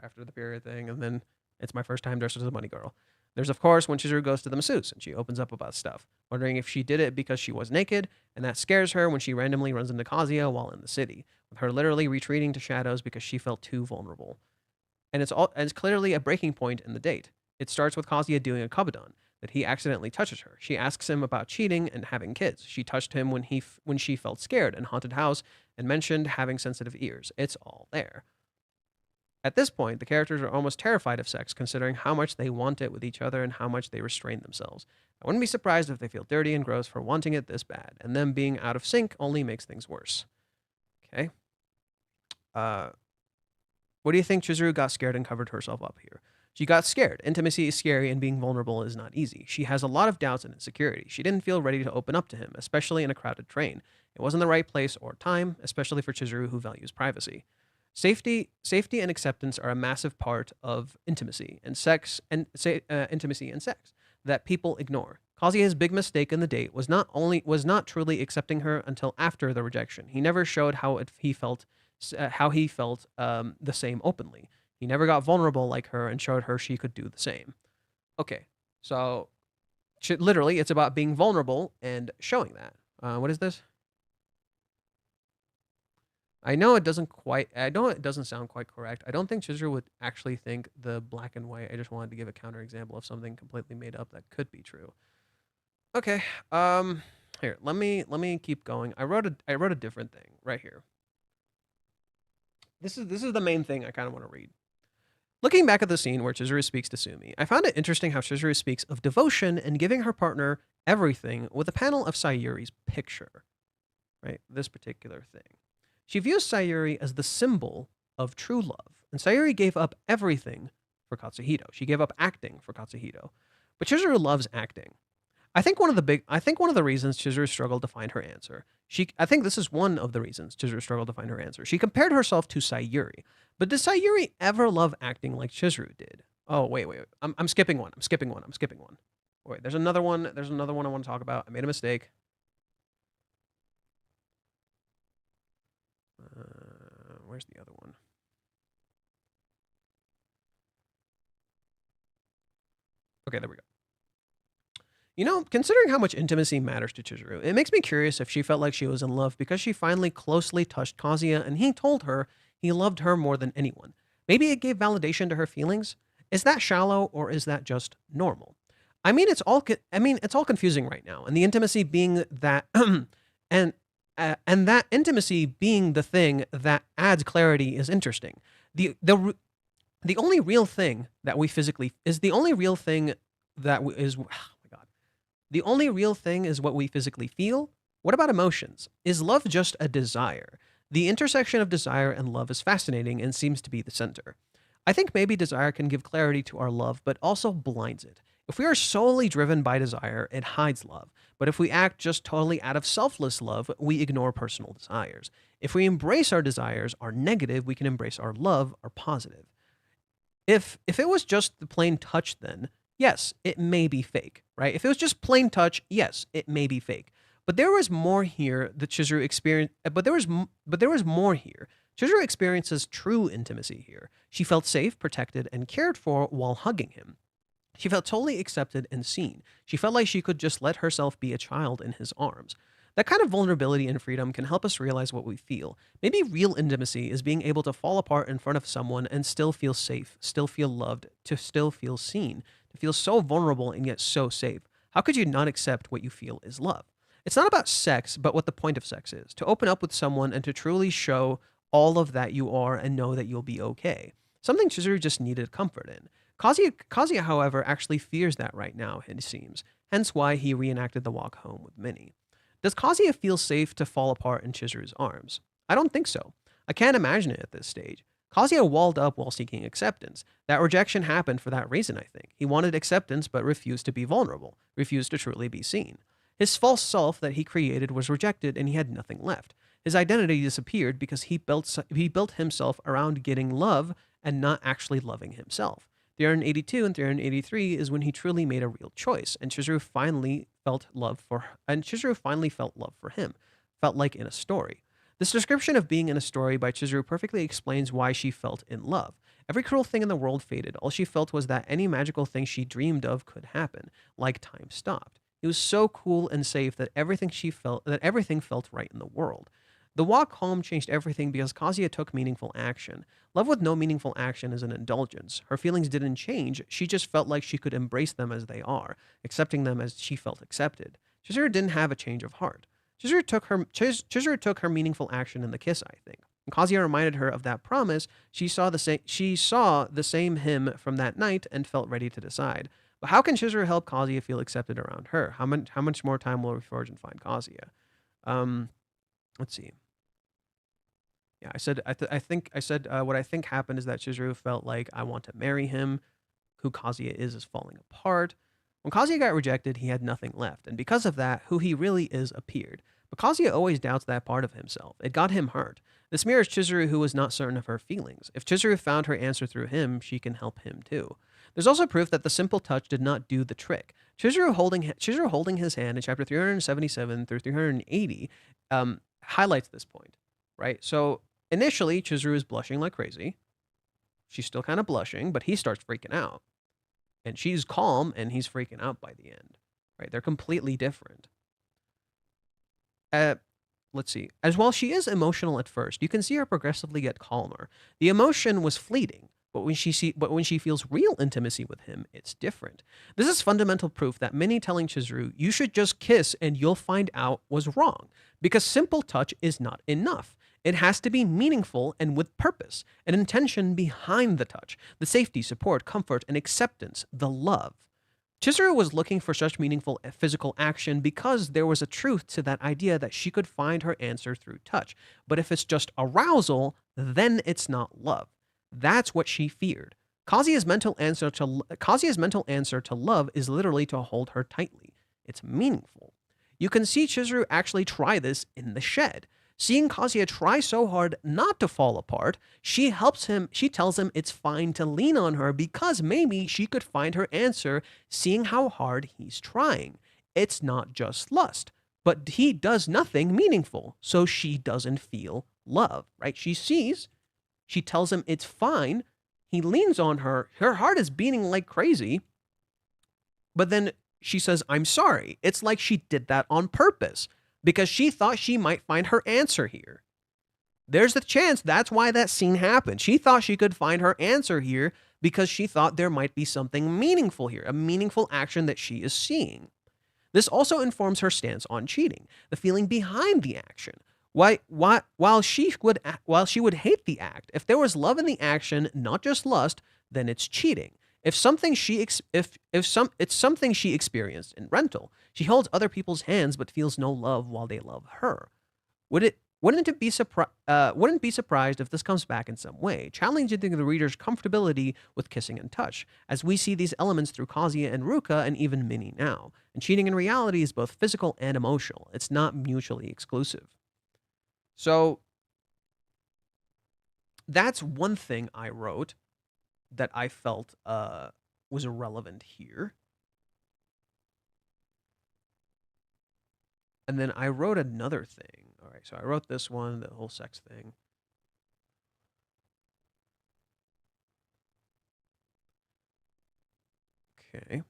S2: after the period thing, and then it's my first time dressed as a bunny girl. There's, of course, when Chizuru goes to the masseuse and she opens up about stuff, wondering if she did it because she was naked, and that scares her when she randomly runs into Kazuya while in the city, with her literally retreating to shadows because she felt too vulnerable. And it's clearly a breaking point in the date. It starts with Kazuya doing a kabadon, that he accidentally touches her. She asks him about cheating and having kids. She touched him when she felt scared in haunted house and mentioned having sensitive ears. It's all there. At this point, the characters are almost terrified of sex, considering how much they want it with each other and how much they restrain themselves. I wouldn't be surprised if they feel dirty and gross for wanting it this bad, and them being out of sync only makes things worse. Okay. What do you think? Chizuru got scared and covered herself up here. She got scared. Intimacy is scary and being vulnerable is not easy. She has a lot of doubts and insecurity. She didn't feel ready to open up to him, especially in a crowded train. It wasn't the right place or time, especially for Chizuru who values privacy. Safety and acceptance are a massive part of intimacy and sex that people ignore. Kazuya's big mistake in the date was not truly accepting her until after the rejection. He never showed how he felt the same openly. He never got vulnerable like her and showed her she could do the same. Okay, so literally, it's about being vulnerable and showing that. What is this? I know it doesn't sound quite correct. I don't think Chizuru would actually think the black and white. I just wanted to give a counterexample of something completely made up that could be true. Okay. Here, let me keep going. I wrote a different thing right here. This is the main thing I kind of want to read. Looking back at the scene where Chizuru speaks to Sumi, I found it interesting how Chizuru speaks of devotion and giving her partner everything with a panel of Sayuri's picture. Right? This particular thing. She views Sayuri as the symbol of true love, and Sayuri gave up everything for Katsuhito. She gave up acting for Katsuhito. But Chizuru loves acting. I think one of the reasons Chizuru struggled to find her answer. I think this is one of the reasons Chizuru struggled to find her answer. She compared herself to Sayuri. But did Sayuri ever love acting like Chizuru did? Oh, wait. I'm skipping one. Wait, there's another one. I want to talk about. I made a mistake. Where's the other one? Okay, there we go. You know, considering how much intimacy matters to Chizuru, it makes me curious if she felt like she was in love because she finally closely touched Kazuya and he told her he loved her more than anyone. Maybe it gave validation to her feelings. Is that shallow or is that just normal? I mean, it's all confusing right now, and the intimacy being that, and that intimacy being the thing that adds clarity is interesting. The only real thing that we physically is the only real thing that is. The only real thing is what we physically feel. What about emotions? Is love just a desire? The intersection of desire and love is fascinating and seems to be the center. I think maybe desire can give clarity to our love, but also blinds it. If we are solely driven by desire, it hides love. But if we act just totally out of selfless love, we ignore personal desires. If we embrace our desires, our negative, we can embrace our love, our positive. If it was just the plain touch, then yes, it may be fake, right? If it was just plain touch, yes, it may be fake. But there was more here that Chizuru experienced. But there was more here Chizuru experiences true intimacy here. She felt safe, protected, and cared for while hugging him. She felt totally accepted and seen. She felt like she could just let herself be a child in his arms. That kind of vulnerability and freedom can help us realize what we feel. Maybe real intimacy is being able to fall apart in front of someone and still feel safe, still feel loved, to still feel seen, to feel so vulnerable and yet so safe. How could you not accept what you feel is love? It's not about sex, but what the point of sex is to open up with someone and to truly show all of that you are and know that you'll be okay. Something Chizuru just needed comfort in. Kazuya, however, actually fears that right now, it seems, hence why he reenacted the walk home with Minnie. Does Kazuya feel safe to fall apart in Chizuru's arms? I don't think so. I can't imagine it at this stage. Kazuya walled up while seeking acceptance. That rejection happened for that reason, I think. He wanted acceptance but refused to be vulnerable, refused to truly be seen. His false self that he created was rejected and he had nothing left. His identity disappeared because he built himself around getting love and not actually loving himself. 382 and 383 is when he truly made a real choice, and Chizuru finally felt love for him, felt like in a story. This description of being in a story by Chizuru perfectly explains why she felt in love. Every cruel thing in the world faded. All she felt was that any magical thing she dreamed of could happen, like time stopped. It was so cool and safe that everything felt right in the world. The walk home changed everything because Kazuya took meaningful action. Love with no meaningful action is an indulgence. Her feelings didn't change, she just felt like she could embrace them as they are, accepting them as she felt accepted. Chizuru didn't have a change of heart. Chizuru took her meaningful action in the kiss, I think. When Kazuya reminded her of that promise, she saw the same him from that night and felt ready to decide. But how can Chizuru help Kazuya feel accepted around her? How much more time will we forge and find Kazuya? Let's see. Yeah, I said what I think happened is that Chizuru felt like I want to marry him. Who Kazuya is falling apart. When Kazuya got rejected, he had nothing left, and because of that, who he really is appeared. But Kazuya always doubts that part of himself. It got him hurt. This mirrors Chizuru, who was not certain of her feelings. If Chizuru found her answer through him, she can help him too. There's also proof that the simple touch did not do the trick. Chizuru holding his hand in chapter 377 through 380 highlights this point, right? So initially, Chizuru is blushing like crazy. She's still kind of blushing, but he starts freaking out. And she's calm and he's freaking out by the end, right? They're completely different. Let's see. As while she is emotional at first, you can see her progressively get calmer. The emotion was fleeting, but when she feels real intimacy with him, it's different. This is fundamental proof that Minnie telling Chizuru, "You should just kiss and you'll find out," was wrong, because simple touch is not enough. It has to be meaningful and with purpose, an intention behind the touch, the safety, support, comfort, and acceptance, the love. Chizuru was looking for such meaningful physical action because there was a truth to that idea that she could find her answer through touch. But if it's just arousal, then it's not love. That's what she feared. Kazuya's mental answer to love is literally to hold her tightly. It's meaningful. You can see Chizuru actually try this in the shed. Seeing Kazuya try so hard not to fall apart, she tells him it's fine to lean on her because maybe she could find her answer seeing how hard he's trying. It's not just lust, but he does nothing meaningful, so she doesn't feel love, right? She tells him it's fine, he leans on her, her heart is beating like crazy, but then she says, "I'm sorry." It's like she did that on purpose, because she thought she might find her answer here. There's the chance that's why that scene happened. She thought she could find her answer here because she thought there might be something meaningful here, a meaningful action that she is seeing. This also informs her stance on cheating, the feeling behind the action. While she would hate the act, if there was love in the action, not just lust, then it's cheating. It's something she experienced in rental. She holds other people's hands but feels no love while they love her. Wouldn't be surprised if this comes back in some way, challenging the reader's comfortability with kissing and touch, as we see these elements through Kazuya and Ruka and even Minnie now. And cheating in reality is both physical and emotional. It's not mutually exclusive. So that's one thing I wrote that I felt was irrelevant here. And then I wrote another thing. All right, so I wrote this one, the whole sex thing. Okay.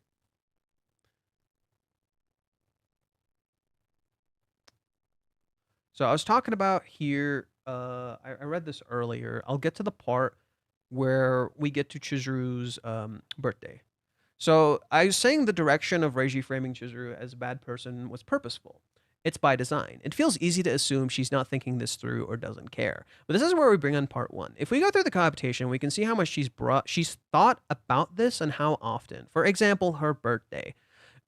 S2: So I was talking about here. I read this earlier. I'll get to the part where we get to Chizuru's birthday. So I was saying the direction of Reiji framing Chizuru as a bad person was purposeful. It's by design. It feels easy to assume she's not thinking this through or doesn't care. But this is where we bring on part one. If we go through the cohabitation, we can see how much she's thought about this and how often. For example, her birthday.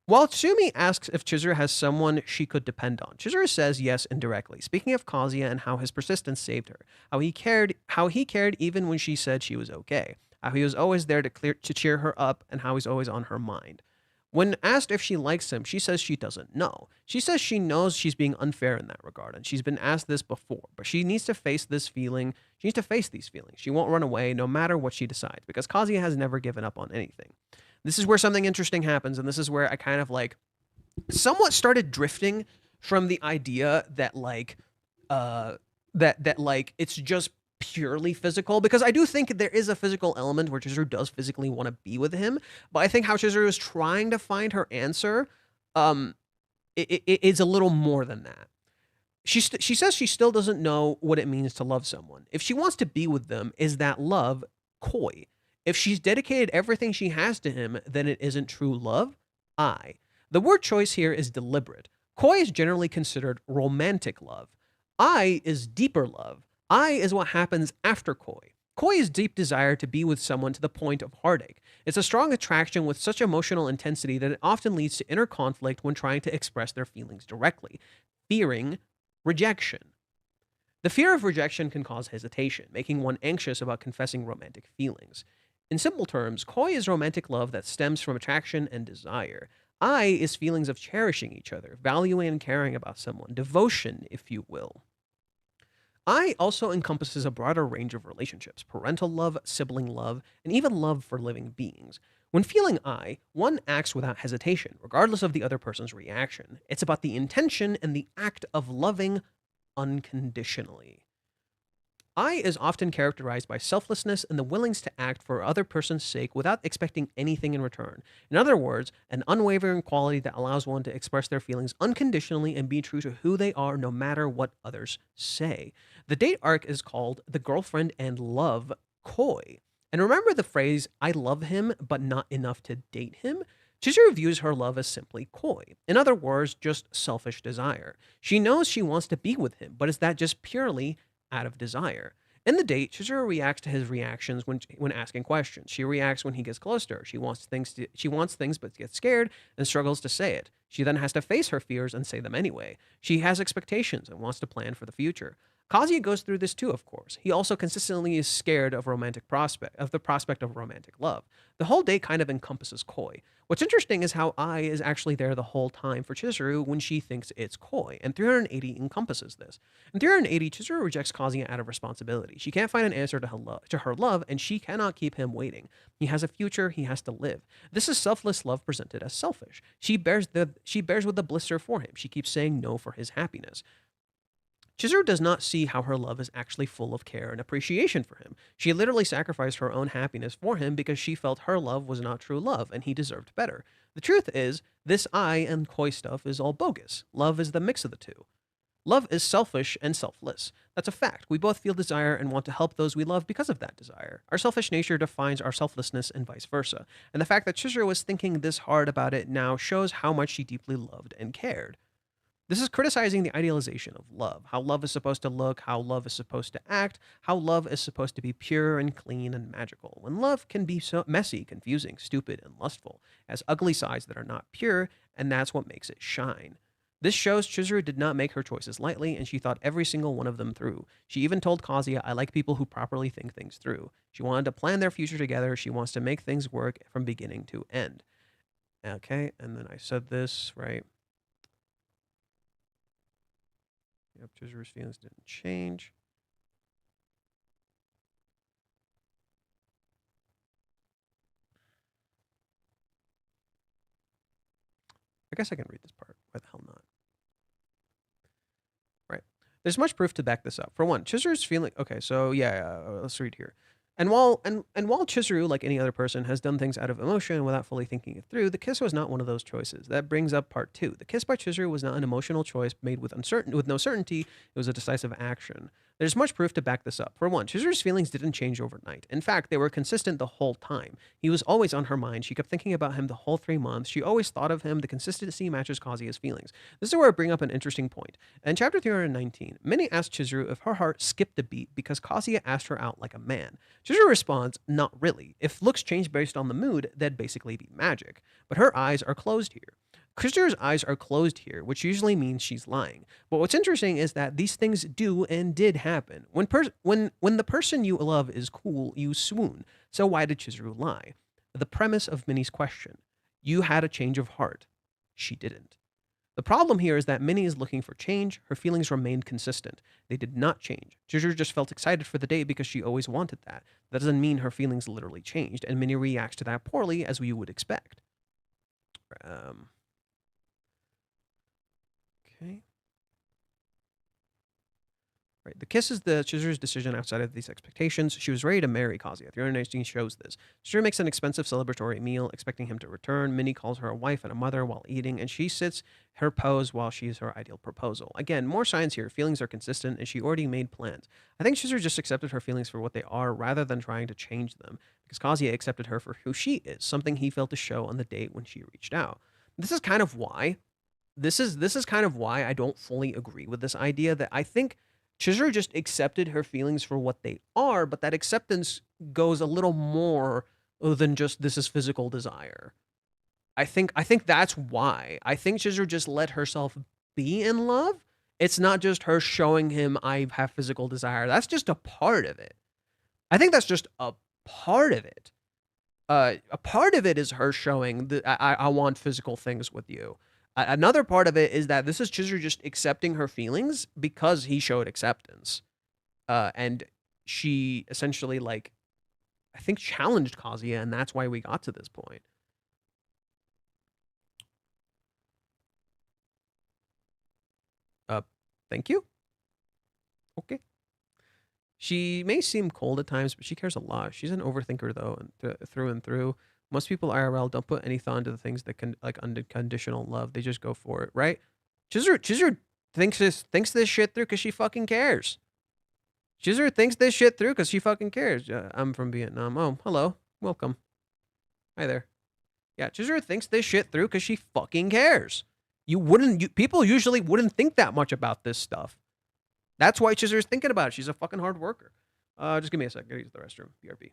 S2: While Tsumi asks if Chizuru has someone she could depend on, Chizuru says yes indirectly, speaking of Kazuya and how his persistence saved her, how he cared even when she said she was okay, how he was always there to cheer her up, and how he's always on her mind. When asked if she likes him, she says she doesn't know. She says she knows she's being unfair in that regard, and she's been asked this before, but she needs to face this feeling. She needs to face these feelings. She won't run away no matter what she decides, because Kazuya has never given up on anything. This is where something interesting happens, and this is where I kind of like somewhat started drifting from the idea that like it's just purely physical, because I do think there is a physical element where Chizuru does physically want to be with him, but I think how Chizuru is trying to find her answer it is a little more than that. She says she still doesn't know what it means to love someone. If she wants to be with them, is that love coy? If she's dedicated everything she has to him, then it isn't true love? The word choice here is deliberate. Coy is generally considered romantic love. Is deeper love. Is what happens after coy. Coy is deep desire to be with someone to the point of heartache. It's a strong attraction with such emotional intensity that it often leads to inner conflict when trying to express their feelings directly, fearing rejection. The fear of rejection can cause hesitation, making one anxious about confessing romantic feelings. In simple terms, coy is romantic love that stems from attraction and desire. Is feelings of cherishing each other, valuing and caring about someone, devotion, if you will. Also encompasses a broader range of relationships: parental love, sibling love, and even love for living beings. When feeling one acts without hesitation, regardless of the other person's reaction. It's about the intention and the act of loving unconditionally. Is often characterized by selflessness and the willingness to act for other person's sake without expecting anything in return. In other words, an unwavering quality that allows one to express their feelings unconditionally and be true to who they are no matter what others say. The date arc is called The Girlfriend and Love Coy. And remember the phrase, I love him, but not enough to date him? Chizuru views her love as simply coy. In other words, just selfish desire. She knows she wants to be with him, but is that just purely out of desire? In the date, Chizuru reacts to his reactions when asking questions. She reacts when he gets close to her. She wants things but gets scared and struggles to say it. She then has to face her fears and say them anyway. She has expectations and wants to plan for the future. Kazuya goes through this too, of course. He also consistently is scared of the prospect of romantic love. The whole date kind of encompasses coy. What's interesting is how is actually there the whole time for Chizuru when she thinks it's coy, and 380 encompasses this. In 380, Chizuru rejects Kazuya out of responsibility. She can't find an answer to her love, and she cannot keep him waiting. He has a future he has to live. This is selfless love presented as selfish. She bears with the blister for him. She keeps saying no for his happiness. Chizuru does not see how her love is actually full of care and appreciation for him. She literally sacrificed her own happiness for him because she felt her love was not true love and he deserved better. The truth is, this and coy stuff is all bogus. Love is the mix of the two. Love is selfish and selfless. That's a fact. We both feel desire and want to help those we love because of that desire. Our selfish nature defines our selflessness and vice versa. And the fact that Chizuru was thinking this hard about it now shows how much she deeply loved and cared. This is criticizing the idealization of love, how love is supposed to look, how love is supposed to act, how love is supposed to be pure and clean and magical, when love can be so messy, confusing, stupid, and lustful, has ugly sides that are not pure, and that's what makes it shine. This shows Chizuru did not make her choices lightly, and she thought every single one of them through. She even told Kazuya, I like people who properly think things through. She wanted to plan their future together. She wants to make things work from beginning to end. Okay, and then I said this, right? Yep, Chizuru's feelings didn't change. I guess I can read this part. Why the hell not? Right. There's much proof to back this up. For one, Chizuru's feeling... Okay, so yeah, let's read here. And while Chizuru, like any other person, has done things out of emotion without fully thinking it through, the kiss was not one of those choices. That brings up part two. The kiss by Chizuru was not an emotional choice made with no certainty. It was a decisive action. There's much proof to back this up. For one, Chizuru's feelings didn't change overnight. In fact, they were consistent the whole time. He was always on her mind. She kept thinking about him the whole 3 months. She always thought of him. The consistency matches Kazuya's feelings. This is where I bring up an interesting point. In chapter 319, Minnie asked Chizuru if her heart skipped a beat because Kazuya asked her out like a man. Chizuru responds, not really. If looks change based on the mood, that'd basically be magic. But her eyes are closed here. Chizuru's eyes are closed here, which usually means she's lying. But what's interesting is that these things do and did happen. When the person you love is cool, you swoon. So why did Chizuru lie? The premise of Minnie's question. You had a change of heart. She didn't. The problem here is that Minnie is looking for change. Her feelings remained consistent. They did not change. Chizuru just felt excited for the day because she always wanted that. That doesn't mean her feelings literally changed, and Minnie reacts to that poorly, as we would expect. Okay. Right. The kiss is the Chizuru's decision outside of these expectations. She was ready to marry Kazuya. 319 shows this. Chizuru makes an expensive celebratory meal, expecting him to return. Minnie calls her a wife and a mother while eating, and she sits her pose while she's her ideal proposal. Again, more signs here. Feelings are consistent, and she already made plans. I think Chizuru just accepted her feelings for what they are rather than trying to change them, because Kazuya accepted her for who she is, something he failed to show on the date when she reached out. This is kind of why. This is kind of why I don't fully agree with this idea that I think Chizuru just accepted her feelings for what they are, but that acceptance goes a little more than just this is physical desire. I think that's why. I think Chizuru just let herself be in love. It's not just her showing him I have physical desire. That's just a part of it. I think that's just a part of it. A part of it is her showing that I want physical things with you. Another part of it is that this is Chizuru just accepting her feelings because he showed acceptance. And she essentially, like, I think challenged Kazuya, and that's why we got to this point. Thank you. Okay. She may seem cold at times, but she cares a lot. She's an overthinker, though, and through and through. Most people IRL don't put any thought into the things that can like unconditional love. They just go for it, right? Chizuru thinks this shit through because she fucking cares. Chizuru thinks this shit through because she fucking cares. I'm from Vietnam. Oh, hello, welcome. Hi there. Yeah, Chizuru thinks this shit through because she fucking cares. People usually wouldn't think that much about this stuff. That's why Chizuru's thinking about it. She's a fucking hard worker. Just give me a second. I gotta use the restroom. BRB.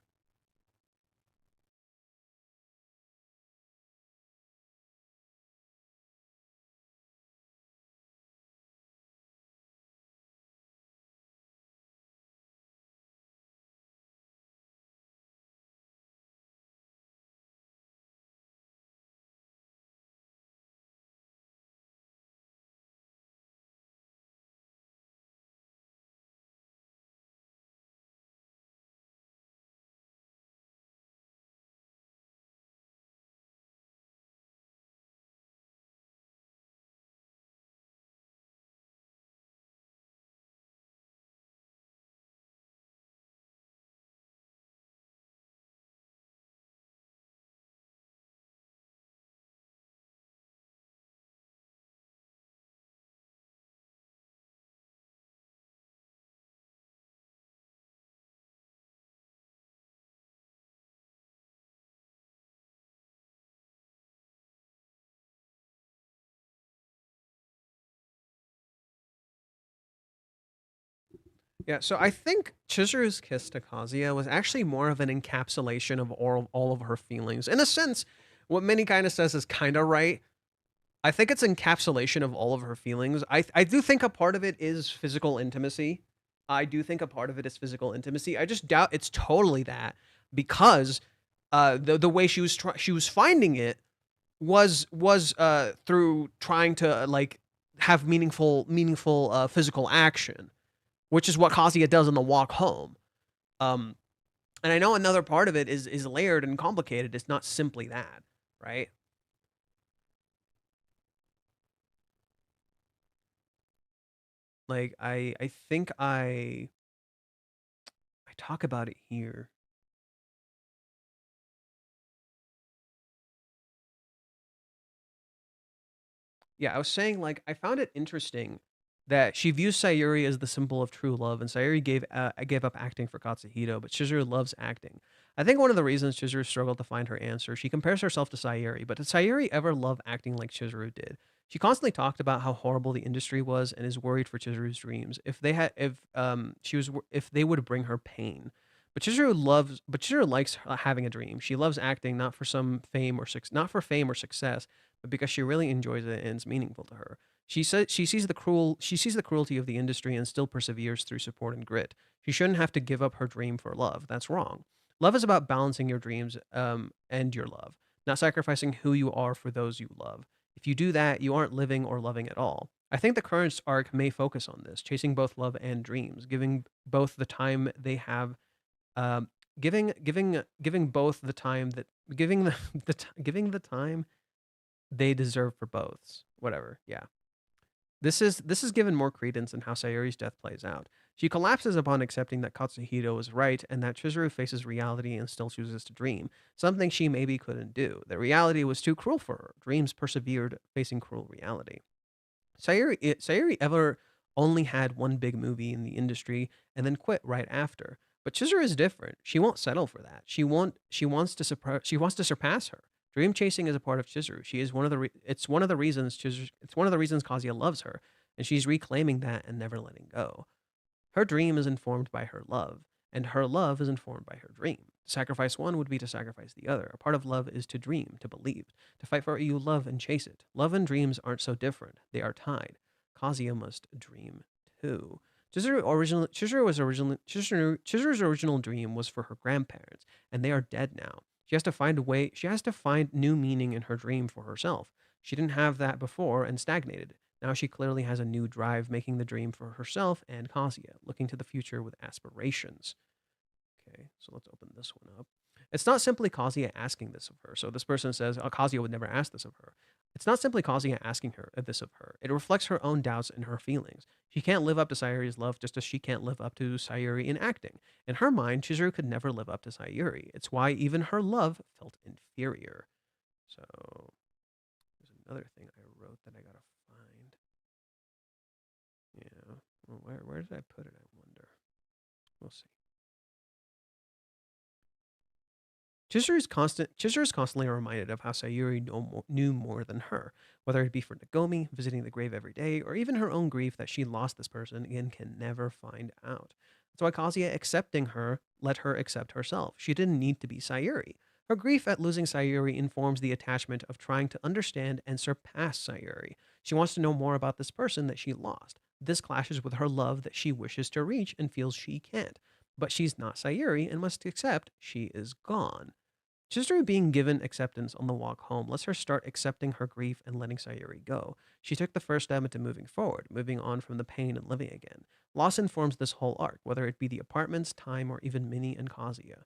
S2: Yeah, so I think Chizuru's kiss to Kazuya was actually more of an encapsulation of all of her feelings. In a sense, what Minnie kind of says is kind of right. I think it's encapsulation of all of her feelings. I do think a part of it is physical intimacy. I do think a part of it is physical intimacy. I just doubt it's totally that because the way she was finding it was through trying to like have meaningful physical action, which is what Kazuya does on the walk home. Um, and I know another part of it is layered and complicated. It's not simply that, right? Like I think I talk about it here. Yeah, I was saying like I found it interesting that she views Sayuri as the symbol of true love, and Sayuri gave up acting for Katsuhito, but Chizuru loves acting. I think one of the reasons Chizuru struggled to find her answer, she compares herself to Sayuri, but did Sayuri ever love acting like Chizuru did? She constantly talked about how horrible the industry was and is worried for Chizuru's dreams. If they would bring her pain. But Chizuru likes having a dream. She loves acting not for some fame or not for fame or success, but because she really enjoys it and it's meaningful to her. She sees the cruelty of the industry and still perseveres through support and grit. She shouldn't have to give up her dream for love. That's wrong. Love is about balancing your dreams and your love, not sacrificing who you are for those you love. If you do that, you aren't living or loving at all. I think the current arc may focus on this, chasing both love and dreams, giving both the time they have, um, giving both the time that giving giving the time they deserve for both. Whatever. Yeah. This is given more credence in how Sayuri's death plays out. She collapses upon accepting that Katsuhito is right and that Chizuru faces reality and still chooses to dream, something she maybe couldn't do. That reality was too cruel for her. Dreams persevered facing cruel reality. Sayuri ever only had one big movie in the industry and then quit right after. But Chizuru is different. She won't settle for that. She wants to surpass her. Dream chasing is a part of Chizuru. She is one of the it's one of the reasons it's one of the reasons Kazuya loves her, and she's reclaiming that and never letting go. Her dream is informed by her love, and her love is informed by her dream. To sacrifice one would be to sacrifice the other. A part of love is to dream, to believe, to fight for what you love and chase it. Love and dreams aren't so different. They are tied. Kazuya must dream too. Chizuru's original dream was for her grandparents, and they are dead now. She has to find new meaning in her dream for herself. She didn't have that before and stagnated. Now she clearly has a new drive, making the dream for herself and Kazuya, looking to the future with aspirations. Okay, so let's open this one up. It's not simply Kazuya asking this of her. So this person says, oh, Kazuya would never ask this of her. It's not simply Kazuya asking her this of her. It reflects her own doubts and her feelings. She can't live up to Sayuri's love just as she can't live up to Sayuri in acting. In her mind, Chizuru could never live up to Sayuri. It's why even her love felt inferior. So there's another thing I wrote that I gotta find. Yeah. Well, where did I put it? I wonder. We'll see. Chizuru's constantly reminded of how Sayuri knew more than her, whether it be for Nagomi, visiting the grave every day, or even her own grief that she lost this person and can never find out. That's why Kazuya accepting her let her accept herself. She didn't need to be Sayuri. Her grief at losing Sayuri informs the attachment of trying to understand and surpass Sayuri. She wants to know more about this person that she lost. This clashes with her love that she wishes to reach and feels she can't. But she's not Sayuri and must accept she is gone. Chizuru being given acceptance on the walk home lets her start accepting her grief and letting Sayuri go. She took the first step into moving forward, moving on from the pain and living again. Loss informs this whole arc, whether it be the apartments, time, or even Minnie and Kazuya.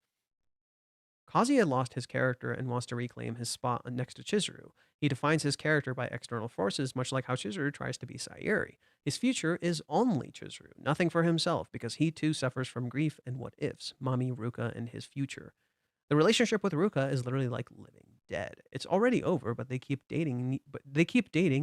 S2: Kazuya lost his character and wants to reclaim his spot next to Chizuru. He defines his character by external forces, much like how Chizuru tries to be Sayuri. His future is only Chizuru, nothing for himself, because he too suffers from grief and what ifs, Mami, Ruka, and his future. The relationship with Ruka is literally like living dead. It's already over, but they keep dating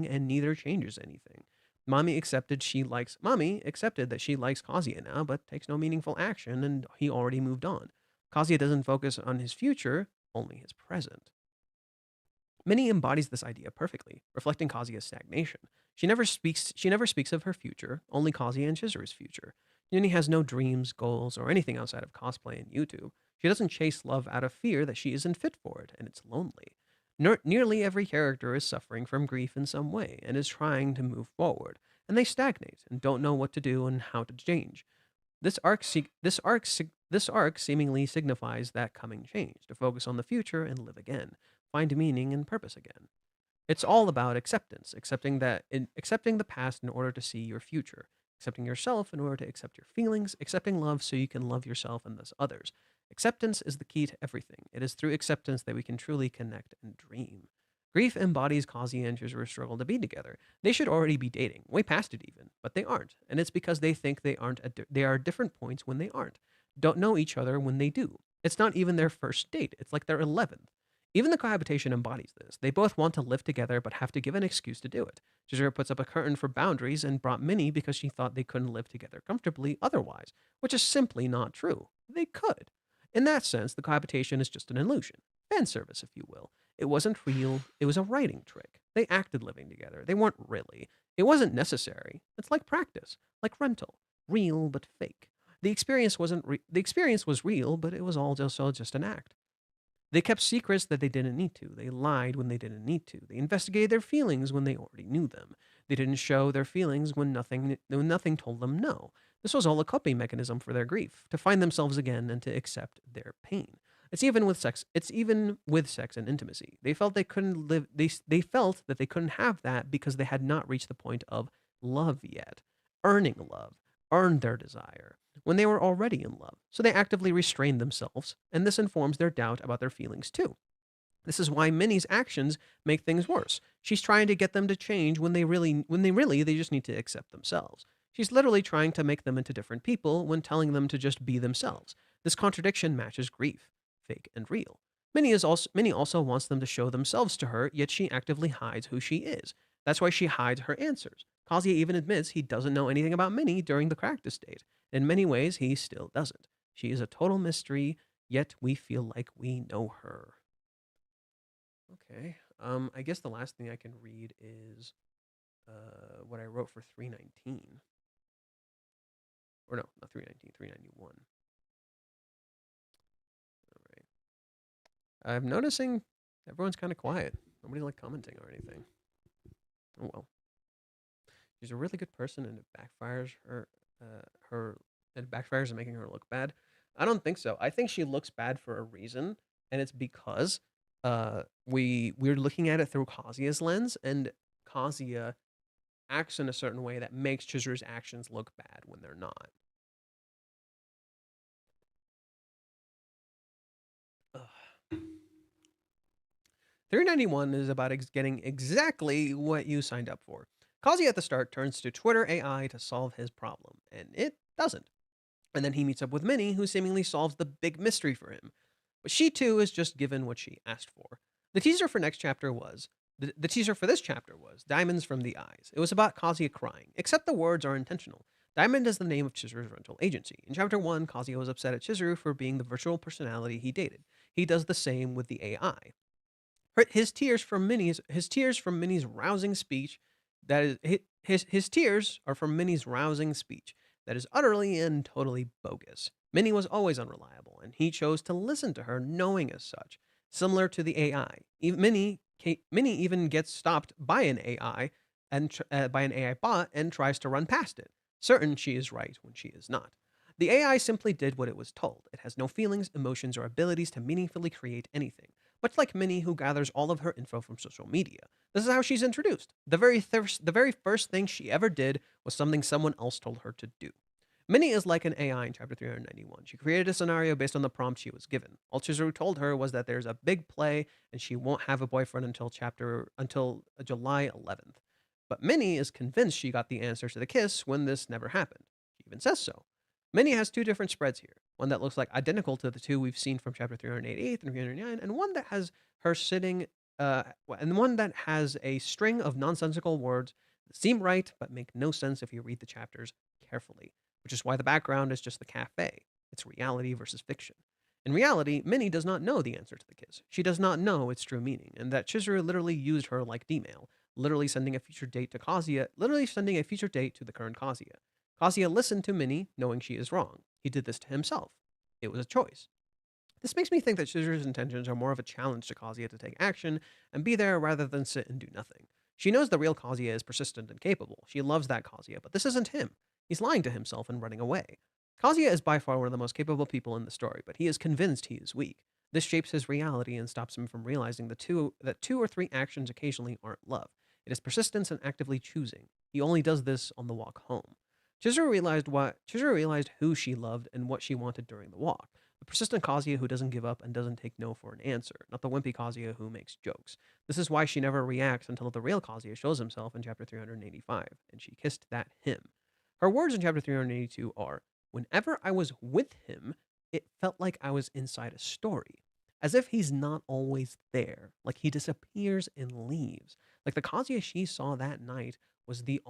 S2: and neither changes anything. Mami accepted that she likes Kazuya now, but takes no meaningful action and he already moved on. Kazuya doesn't focus on his future, only his present. Minnie embodies this idea perfectly, reflecting Kazuya's stagnation. She never speaks of her future, only Kazuya and Chizuru's future. Minnie has no dreams, goals, or anything outside of cosplay and YouTube. She doesn't chase love out of fear that she isn't fit for it, and it's lonely. Nearly every character is suffering from grief in some way and is trying to move forward, and they stagnate and don't know what to do and how to change. This arc seemingly signifies that coming change, to focus on the future and live again, find meaning and purpose again. It's all about acceptance, accepting the past in order to see your future, accepting yourself in order to accept your feelings, accepting love so you can love yourself and thus others. Acceptance is the key to everything. It is through acceptance that we can truly connect and dream. Grief embodies Kazuya and Chizuru's struggle to be together. They should already be dating, way past it even, but they aren't, and it's because they think they aren't. They are at different points when they aren't. Don't know each other when they do. It's not even their first date. It's like their 11th. Even the cohabitation embodies this. They both want to live together but have to give an excuse to do it. Chizuru puts up a curtain for boundaries and brought Minnie because she thought they couldn't live together comfortably otherwise, which is simply not true. They could. In that sense, the cohabitation is just an illusion. Fan service, if you will. It wasn't real, it was a writing trick. They acted living together. They weren't really. It wasn't necessary. It's like practice, like rental. Real but fake. The experience was real, but it was all just an act. They kept secrets that they didn't need to. They lied when they didn't need to. They investigated their feelings when they already knew them. They didn't show their feelings when nothing told them no. This was all a coping mechanism for their grief, to find themselves again and to accept their pain. It's even with sex and intimacy. They felt they couldn't live they felt that they couldn't have that because they had not reached the point of love yet. Earning love, earned their desire when they were already in love. So they actively restrained themselves, and this informs their doubt about their feelings too. This is why Minnie's actions make things worse. She's trying to get them to change when they just need to accept themselves. She's literally trying to make them into different people when telling them to just be themselves. This contradiction matches grief, fake and real. Minnie also wants them to show themselves to her, yet she actively hides who she is. That's why she hides her answers. Kazuya even admits he doesn't know anything about Minnie during the practice date. In many ways, he still doesn't. She is a total mystery, yet we feel like we know her. Okay. I guess the last thing I can read is what I wrote for 319. Or no, not 319, 391. All right. I'm noticing everyone's kind of quiet. Nobody's like commenting or anything. Oh well. She's a really good person, and it backfires backfires and making her look bad. I don't think so. I think she looks bad for a reason, and it's because we're looking at it through Kazuya's lens, and Kazuya acts in a certain way that makes Chizuru's actions look bad when they're not. Ugh. 391 is about getting exactly what you signed up for. Kazuya at the start turns to Twitter AI to solve his problem, and it doesn't. And then he meets up with Minnie, who seemingly solves the big mystery for him. But she too is just given what she asked for. The teaser for next chapter was the teaser for this chapter was Diamonds from the Eyes. It was about Kazuya crying, except the words are intentional. Diamond is the name of Chizuru's rental agency. In chapter 1, Kazuya was upset at Chizuru for being the virtual personality he dated. He does the same with the AI. His tears from Minnie's rousing speech that is his tears are from Minnie's rousing speech that is utterly and totally bogus. Minnie was always unreliable, and he chose to listen to her knowing as such, similar to the AI. Minnie even gets stopped by an AI by an AI bot and tries to run past it, certain she is right when she is not. The AI simply did what it was told. It has no feelings, emotions, or abilities to meaningfully create anything, much like Minnie, who gathers all of her info from social media. This is how she's introduced. The very first thing she ever did was something someone else told her to do. Minnie is like an AI in chapter 391. She created a scenario based on the prompt she was given. All Chizuru told her was that there's a big play and she won't have a boyfriend until July 11th. But Minnie is convinced she got the answer to the kiss when this never happened. She even says so. Minnie has two different spreads here. One that looks like identical to the two we've seen from chapter 388 and 309, and one that has her sitting, and one that has a string of nonsensical words that seem right but make no sense if you read the chapters carefully, which is why the background is just the cafe. It's reality versus fiction. In reality, Minnie does not know the answer to the kiss. She does not know its true meaning, and that Chizuru literally used her like D-mail, literally sending a future date to the current Kazuya. Kazuya listened to Minnie, knowing she is wrong. He did this to himself. It was a choice. This makes me think that Chizuru's intentions are more of a challenge to Kazuya to take action and be there rather than sit and do nothing. She knows the real Kazuya is persistent and capable. She loves that Kazuya, but this isn't him. He's lying to himself and running away. Kazuya is by far one of the most capable people in the story, but he is convinced he is weak. This shapes his reality and stops him from realizing that two or three actions occasionally aren't love. It is persistence and actively choosing. He only does this on the walk home. Chizuru realized who she loved and what she wanted during the walk. The persistent Kazuya who doesn't give up and doesn't take no for an answer, not the wimpy Kazuya who makes jokes. This is why she never reacts until the real Kazuya shows himself in chapter 385, and she kissed that him. Her words in chapter 382 are, "Whenever I was with him, it felt like I was inside a story. as if he's not always there. Like he disappears and leaves. Like the Kazuya she saw that night was the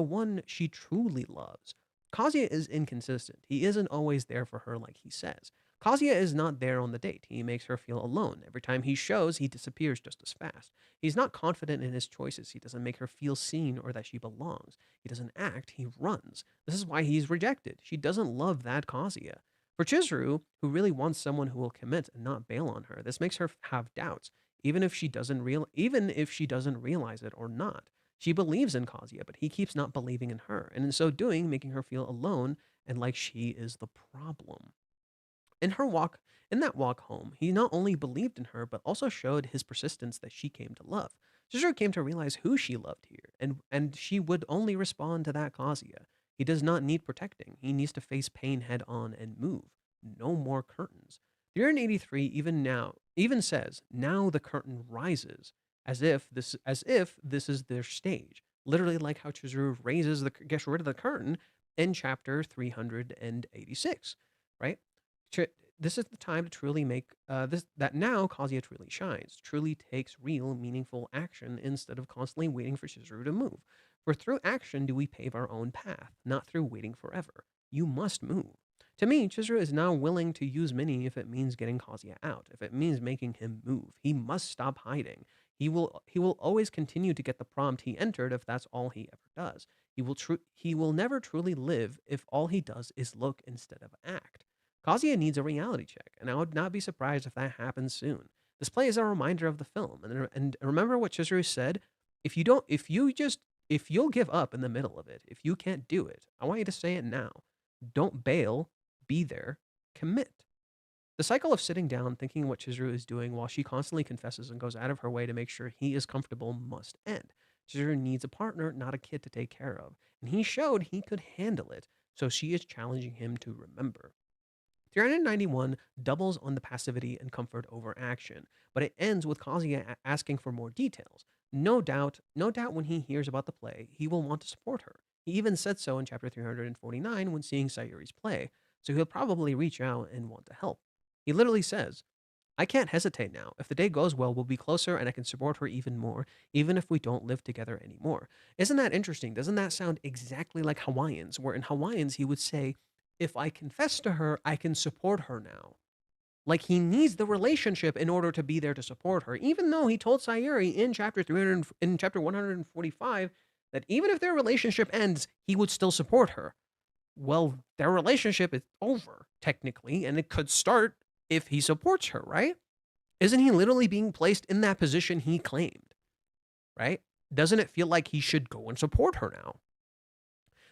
S2: one she truly loves. Kazuya is inconsistent. He isn't always there for her like he says. Kazuya is not there on the date. He makes her feel alone. Every time he shows, he disappears just as fast. He's not confident in his choices. He doesn't make her feel seen or that she belongs. He doesn't act, he runs. This is why he's rejected. She doesn't love that Kazuya. For Chizuru, who really wants someone who will commit and not bail on her, this makes her have doubts, even if she doesn't realize it or not. She believes in Kazuya, but he keeps not believing in her, and in so doing, making her feel alone and like she is the problem. In her walk, in that walk home, he not only believed in her, but also showed his persistence that she came to love. Chizuru came to realize who she loved here, and she would only respond to that Kazuya. He does not need protecting. He needs to face pain head on and move. No more curtains. 383 even says, now the curtain rises, as if this is their stage. Literally like how Chizuru gets rid of the curtain in chapter 386, right? This is the time to truly make that now Kazuya truly shines, truly takes real, meaningful action instead of constantly waiting for Chizuru to move. For through action do we pave our own path, not through waiting forever. You must move. To me, Chizuru is now willing to use Minnie if it means getting Kazuya out, if it means making him move. He must stop hiding. He will always continue to get the prompt he entered if that's all he ever does. He will never truly live if all he does is look instead of act. Kazuya needs a reality check, and I would not be surprised if that happens soon. This play is a reminder of the film, and remember what Chizuru said. If you'll give up in the middle of it, if you can't do it, I want you to say it now. Don't bail, be there, commit. The cycle of sitting down, thinking what Chizuru is doing while she constantly confesses and goes out of her way to make sure he is comfortable must end. Chizuru needs a partner, not a kid to take care of, and he showed he could handle it, so she is challenging him to remember. 391 doubles on the passivity and comfort over action, but it ends with Kazuya asking for more details. No doubt when he hears about the play, he will want to support her. He even said so in chapter 349 when seeing Sayuri's play, so he'll probably reach out and want to help. He literally says, I can't hesitate now. If the day goes well, we'll be closer and I can support her even more, even if we don't live together anymore. Isn't that interesting? Doesn't that sound exactly like Hawaiians, where in Hawaiians he would say, if I confess to her, I can support her now. Like he needs the relationship in order to be there to support her, even though he told Sayuri in chapter 145 that even if their relationship ends, he would still support her. Well, their relationship is over, technically, and it could start if he supports her, right? Isn't he literally being placed in that position he claimed? Right? Doesn't it feel like he should go and support her now?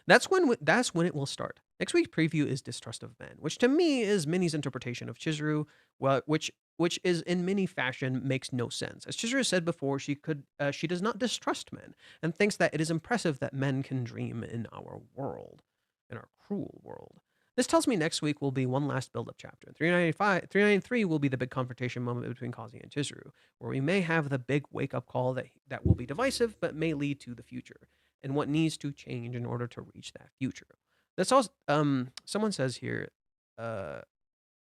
S2: That's when it will start. Next week's preview is Distrust of Men, which to me is Minnie's interpretation of Chizuru, which is in Minnie fashion makes no sense. As Chizuru said before, she does not distrust men and thinks that it is impressive that men can dream in our world, in our cruel world. This tells me next week will be one last build-up chapter. 393 will be the big confrontation moment between Kazuya and Chizuru, where we may have the big wake-up call that will be divisive, but may lead to the future, and what needs to change in order to reach that future. That's also, someone says here,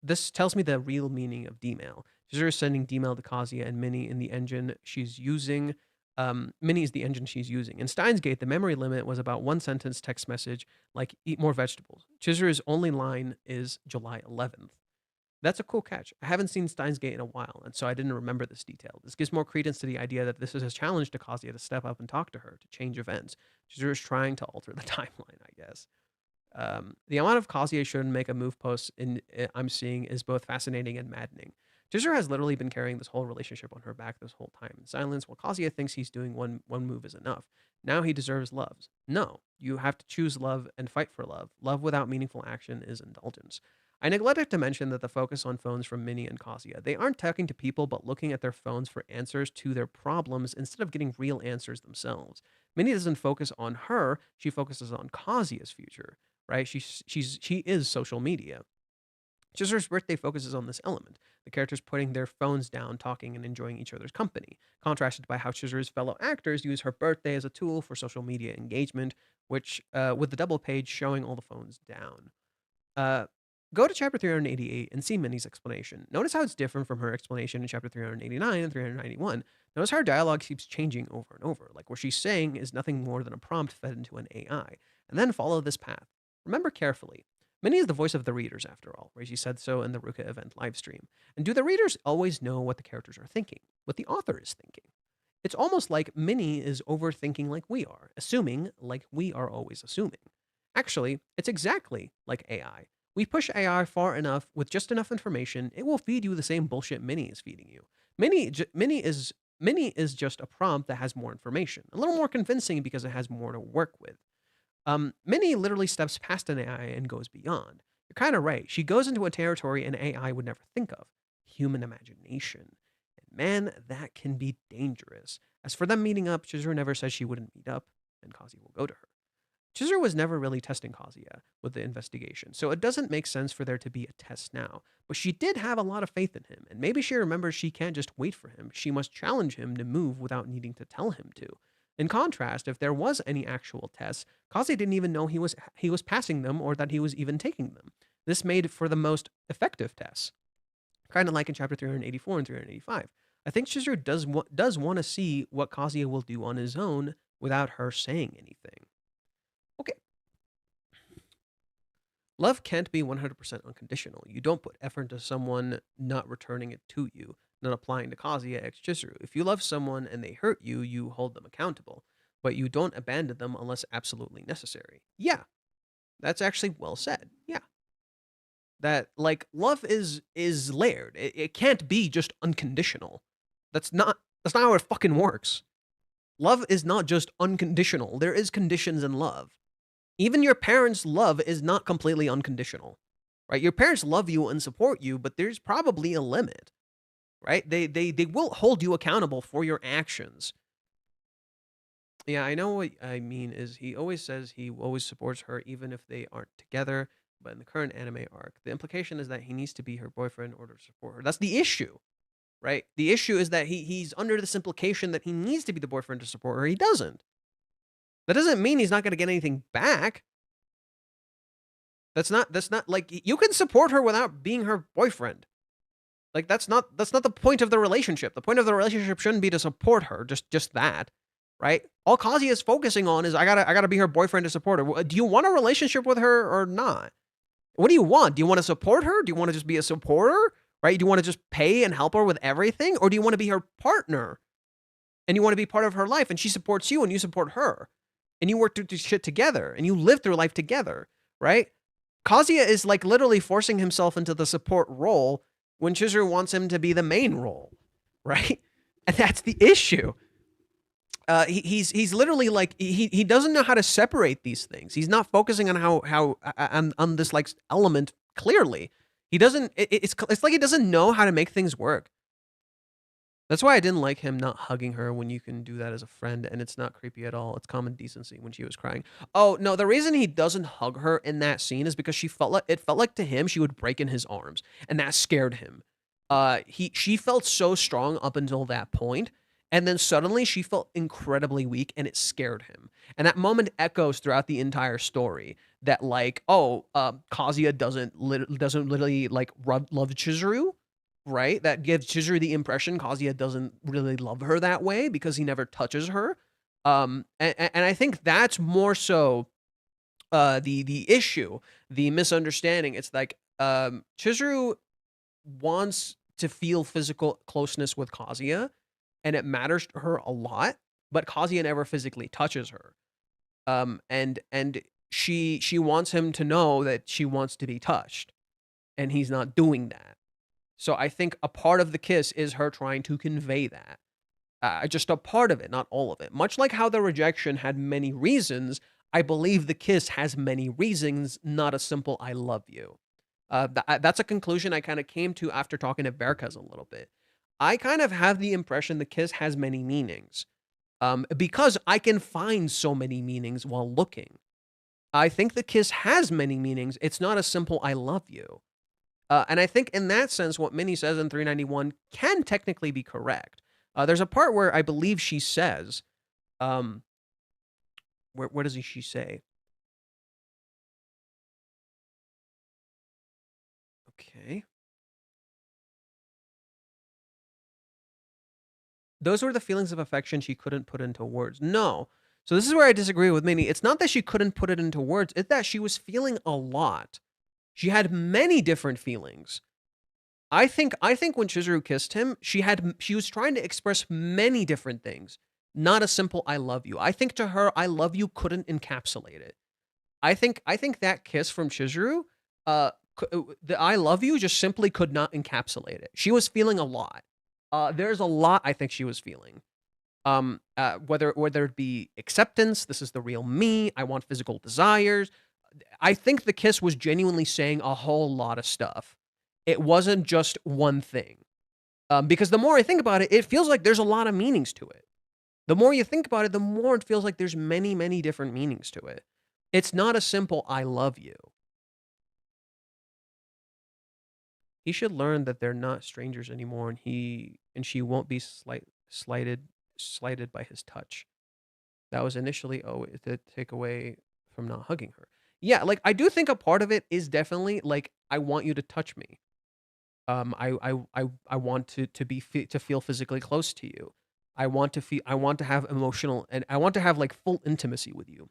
S2: this tells me the real meaning of D-mail. Chizuru is sending D-mail to Kazuya and Minnie in the engine she's using. Minnie is the engine she's using. In Steins Gate, the memory limit was about one sentence text message, like eat more vegetables. Chizuru's only line is July 11th. That's a cool catch. I haven't seen Steins Gate in a while, and so I didn't remember this detail. This gives more credence to the idea that this is a challenge to Kazuya to step up and talk to her, to change events. Chizuru is trying to alter the timeline, I guess. The amount of Kazuya shouldn't make a move posts I'm seeing is both fascinating and maddening. Chizuru has literally been carrying this whole relationship on her back this whole time in silence, while Kazuya thinks he's doing one move is enough. Now he deserves love. No, you have to choose love and fight for love. Love without meaningful action is indulgence. I neglected to mention that the focus on phones from Minnie and Kazuya. They aren't talking to people, but looking at their phones for answers to their problems instead of getting real answers themselves. Minnie doesn't focus on her; she focuses on Kazuya's future. Right? She is social media. Chizuru's birthday focuses on this element, the characters putting their phones down, talking, and enjoying each other's company, contrasted by how Chizuru's fellow actors use her birthday as a tool for social media engagement, which with the double page showing all the phones down. Go to chapter 388 and see Minnie's explanation. Notice how it's different from her explanation in chapter 389 and 391. Notice how her dialogue keeps changing over and over, like what she's saying is nothing more than a prompt fed into an AI. And then follow this path. Remember carefully. Minnie is the voice of the readers, after all, where she said so in the Ruka event livestream. And do the readers always know what the characters are thinking, what the author is thinking? It's almost like Minnie is overthinking like we are, assuming like we are always assuming. Actually, it's exactly like AI. We push AI far enough with just enough information, it will feed you the same bullshit Minnie is feeding you. Minnie is just a prompt that has more information, a little more convincing because it has more to work with. Minnie literally steps past an AI and goes beyond. You're kind of right. She goes into a territory an AI would never think of, human imagination. And man, that can be dangerous. As for them meeting up, Chizuru never says she wouldn't meet up, and Kazi will go to her. Chizuru was never really testing Kazuya with the investigation, so it doesn't make sense for there to be a test now. But she did have a lot of faith in him, and maybe she remembers she can't just wait for him. She must challenge him to move without needing to tell him to. In contrast, if there was any actual tests, Kazuya didn't even know he was passing them or that he was even taking them. This made for the most effective tests, kind of like in chapter 384 and 385. I think Chizuru does want to see what Kazuya will do on his own without her saying anything. Okay. Love can't be 100% unconditional. You don't put effort into someone not returning it to you, not applying to Kazuya x Chizuru. If you love someone and they hurt you, you hold them accountable, but you don't abandon them unless absolutely necessary. Yeah, that's actually well said. Yeah. That like love is layered. It can't be just unconditional. That's not how it fucking works. Love is not just unconditional. There is conditions in love. Even your parents' love is not completely unconditional, right? Your parents love you and support you, but there's probably a limit, right? They will hold you accountable for your actions. Yeah, I know what I mean is he always says he always supports her even if they aren't together, but in the current anime arc, the implication is that he needs to be her boyfriend in order to support her. That's the issue, right? The issue is that he's under this implication that he needs to be the boyfriend to support her. He doesn't. That doesn't mean he's not going to get anything back. That's not like you can support her without being her boyfriend. Like that's not the point of the relationship. The point of the relationship shouldn't be to support her, just that, right? All Kazuya is focusing on is I gotta be her boyfriend to support her. Do you want a relationship with her or not? What do you want? Do you want to support her? Do you want to just be a supporter? Right? Do you want to just pay and help her with everything? Or do you want to be her partner? And you want to be part of her life and she supports you and you support her. And you work through shit together and you live through life together, right? Kazuya is like literally forcing himself into the support role when Chizuru wants him to be the main role, right? And that's the issue. He's literally like he doesn't know how to separate these things. He's not focusing on how on this like element clearly. He doesn't. It's like he doesn't know how to make things work. That's why I didn't like him not hugging her when you can do that as a friend, and it's not creepy at all. It's common decency when she was crying. Oh no, the reason he doesn't hug her in that scene is because she felt like to him she would break in his arms, and that scared him. She felt so strong up until that point, and then suddenly she felt incredibly weak, and it scared him. And that moment echoes throughout the entire story. That like, Kazuya doesn't literally like love Chizuru. Right? That gives Chizuru the impression Kazuya doesn't really love her that way because he never touches her. And I think that's more so the issue, the misunderstanding. It's like Chizuru wants to feel physical closeness with Kazuya, and it matters to her a lot, but Kazuya never physically touches her. And she wants him to know that she wants to be touched, and he's not doing that. So I think a part of the kiss is her trying to convey that. Just a part of it, not all of it. Much like how the rejection had many reasons, I believe the kiss has many reasons, not a simple I love you. That's a conclusion I kind of came to after talking to Berkaz a little bit. I kind of have the impression the kiss has many meanings. Because I can find so many meanings while looking. I think the kiss has many meanings. It's not a simple I love you. And I think in that sense, what Minnie says in 391 can technically be correct. There's a part where I believe she says, where does she say? Okay. Those were the feelings of affection she couldn't put into words. No. So this is where I disagree with Minnie. It's not that she couldn't put it into words, it's that she was feeling a lot. She had many different feelings. I think when Chizuru kissed him, she was trying to express many different things, not a simple "I love you." I think to her, "I love you" couldn't encapsulate it. I think that kiss from Chizuru, the "I love you" just simply could not encapsulate it. She was feeling a lot. There's a lot I think she was feeling. Whether it be acceptance, this is the real me, I want physical desires. I think the kiss was genuinely saying a whole lot of stuff. It wasn't just one thing. Because the more I think about it, it feels like there's a lot of meanings to it. The more you think about it, the more it feels like there's many, many different meanings to it. It's not a simple "I love you." He should learn that they're not strangers anymore, and she won't be slighted by his touch. That was initially the takeaway from not hugging her. Yeah, like I do think a part of it is definitely like I want you to touch me. I want to feel physically close to you. I want to have emotional and I want to have like full intimacy with you.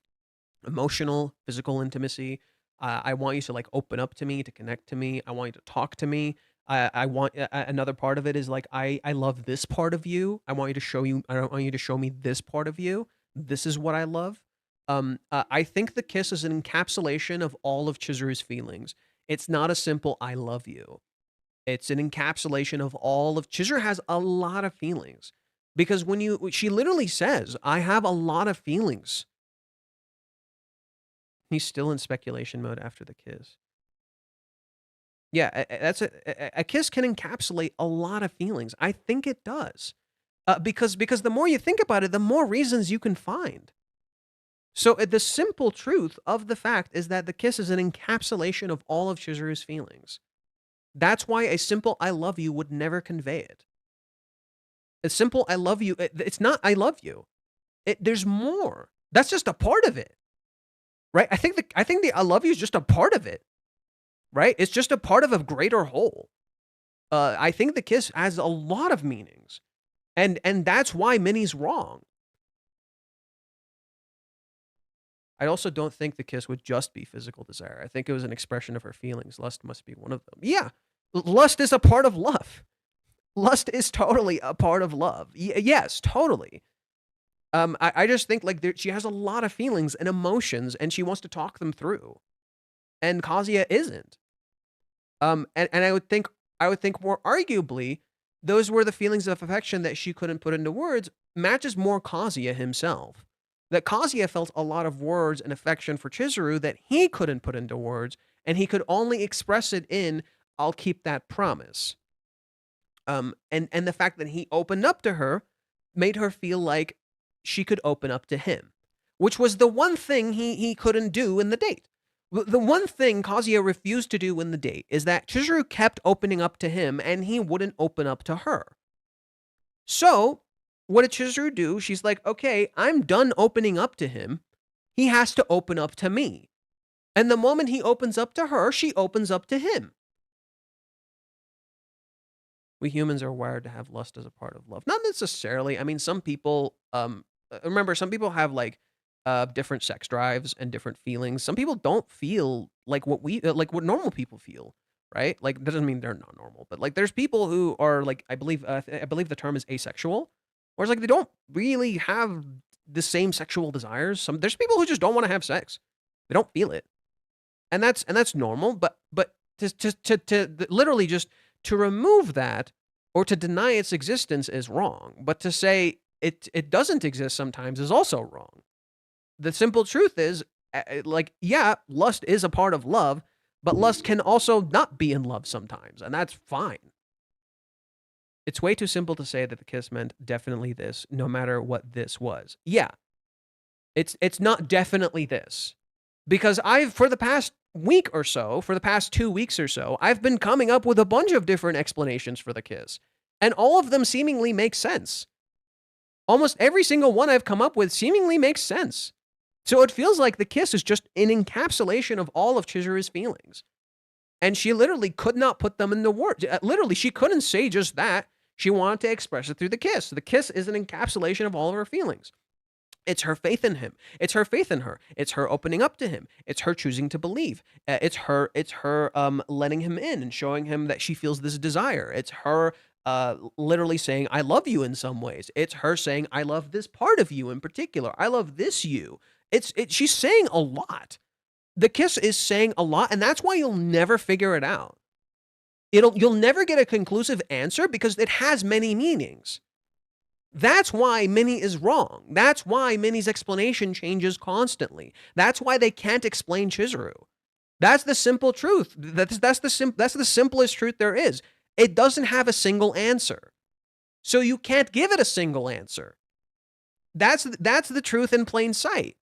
S2: Emotional, physical intimacy. I want you to like open up to me, to connect to me. I want you to talk to me. I want another part of it is like I love this part of you. I want you to show you. I don't want you to show me this part of you. This is what I love. I think the kiss is an encapsulation of all of Chizuru's feelings. It's not a simple "I love you." It's an encapsulation of all of Chizuru has a lot of feelings because she literally says, "I have a lot of feelings." He's still in speculation mode after the kiss. Yeah, that's a kiss can encapsulate a lot of feelings. I think it does. Because the more you think about it, the more reasons you can find. So the simple truth of the fact is that the kiss is an encapsulation of all of Chizuru's feelings. That's why a simple "I love you" would never convey it. A simple "I love you," it's not "I love you." There's more. That's just a part of it. Right? I think the "I love you" is just a part of it. Right? It's just a part of a greater whole. I think the kiss has a lot of meanings. And that's why Minnie's wrong. I also don't think the kiss would just be physical desire. I think it was an expression of her feelings. Lust must be one of them. Yeah. Lust is a part of love. Lust is totally a part of love. Yes, totally. I just think like she has a lot of feelings and emotions and she wants to talk them through. And Kazuya isn't. And I would think more arguably, those were the feelings of affection that she couldn't put into words, matches more Kazuya himself. That Kazuya felt a lot of words and affection for Chizuru that he couldn't put into words, and he could only express it in "I'll keep that promise." And the fact that he opened up to her made her feel like she could open up to him, which was the one thing he couldn't do in the date. The one thing Kazuya refused to do in the date is that Chizuru kept opening up to him and he wouldn't open up to her. So, what did Chizuru do? She's like, "Okay, I'm done opening up to him. He has to open up to me." And the moment he opens up to her, she opens up to him. We humans are wired to have lust as a part of love. Not necessarily. I mean, some people remember some people have like different sex drives and different feelings. Some people don't feel like what normal people feel, right? Like that doesn't mean they're not normal, but like there's people who are like I believe the term is asexual, whereas like they don't really have the same sexual desires. There's people who just don't want to have sex. They don't feel it. And that's normal, but to literally just to remove that or to deny its existence is wrong. But to say it doesn't exist sometimes is also wrong. The simple truth is, like, yeah, lust is a part of love, but lust can also not be in love sometimes, and that's fine. It's way too simple to say that the kiss meant definitely this, no matter what this was. Yeah, it's not definitely this. Because for the past week or so, for the past 2 weeks or so, I've been coming up with a bunch of different explanations for the kiss, and all of them seemingly make sense. Almost every single one I've come up with seemingly makes sense. So it feels like the kiss is just an encapsulation of all of Chizuru's feelings. And she literally could not put them into words. Literally, she couldn't say just that. She wanted to express it through the kiss. The kiss is an encapsulation of all of her feelings. It's her faith in him. It's her faith in her. It's her opening up to him. It's her choosing to believe. It's her letting him in and showing him that she feels this desire. It's her literally saying, I love you in some ways. It's her saying, I love this part of you in particular. I love this you. She's saying a lot. The kiss is saying a lot, and that's why you'll never figure it out. You'll never get a conclusive answer because it has many meanings. That's why Minnie is wrong. That's why Minnie's explanation changes constantly. That's why they can't explain Chizuru. That's the simple truth. That's the simplest truth there is. It doesn't have a single answer. So you can't give it a single answer. That's the truth in plain sight.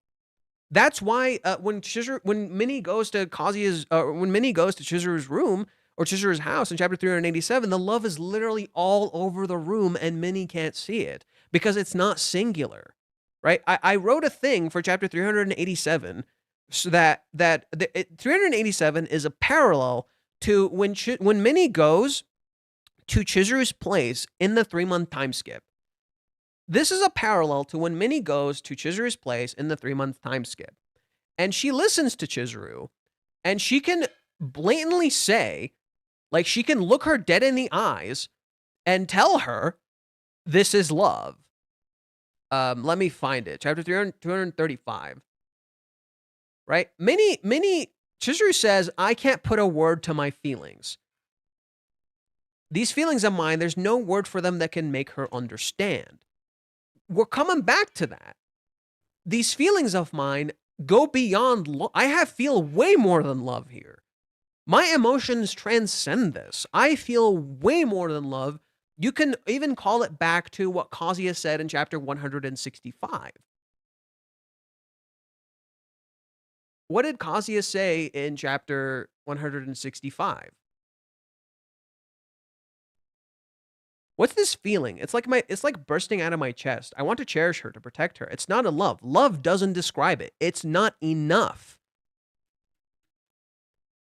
S2: That's why when Minnie goes to Chizuru's room or Chizuru's house in chapter 387, the love is literally all over the room and Minnie can't see it because it's not singular, right? I wrote a thing for chapter 387 so that 387 is a parallel to when Minnie goes to Chizuru's place in the 3-month time skip. This is a parallel to when Minnie goes to Chizuru's place in the 3-month time skip. And she listens to Chizuru, and she can blatantly say, like, she can look her dead in the eyes and tell her, this is love. Let me find it. Chapter 235. Right? Chizuru says, I can't put a word to my feelings. These feelings of mine, there's no word for them that can make her understand. We're coming back to that. These feelings of mine go beyond love. I feel way more than love here. My emotions transcend this. I feel way more than love. You can even call it back to what Kazuya said in chapter 165. What did Kazuya say in chapter 165? What's this feeling? It's like bursting out of my chest. I want to cherish her, to protect her. It's not a love. Love doesn't describe it. It's not enough.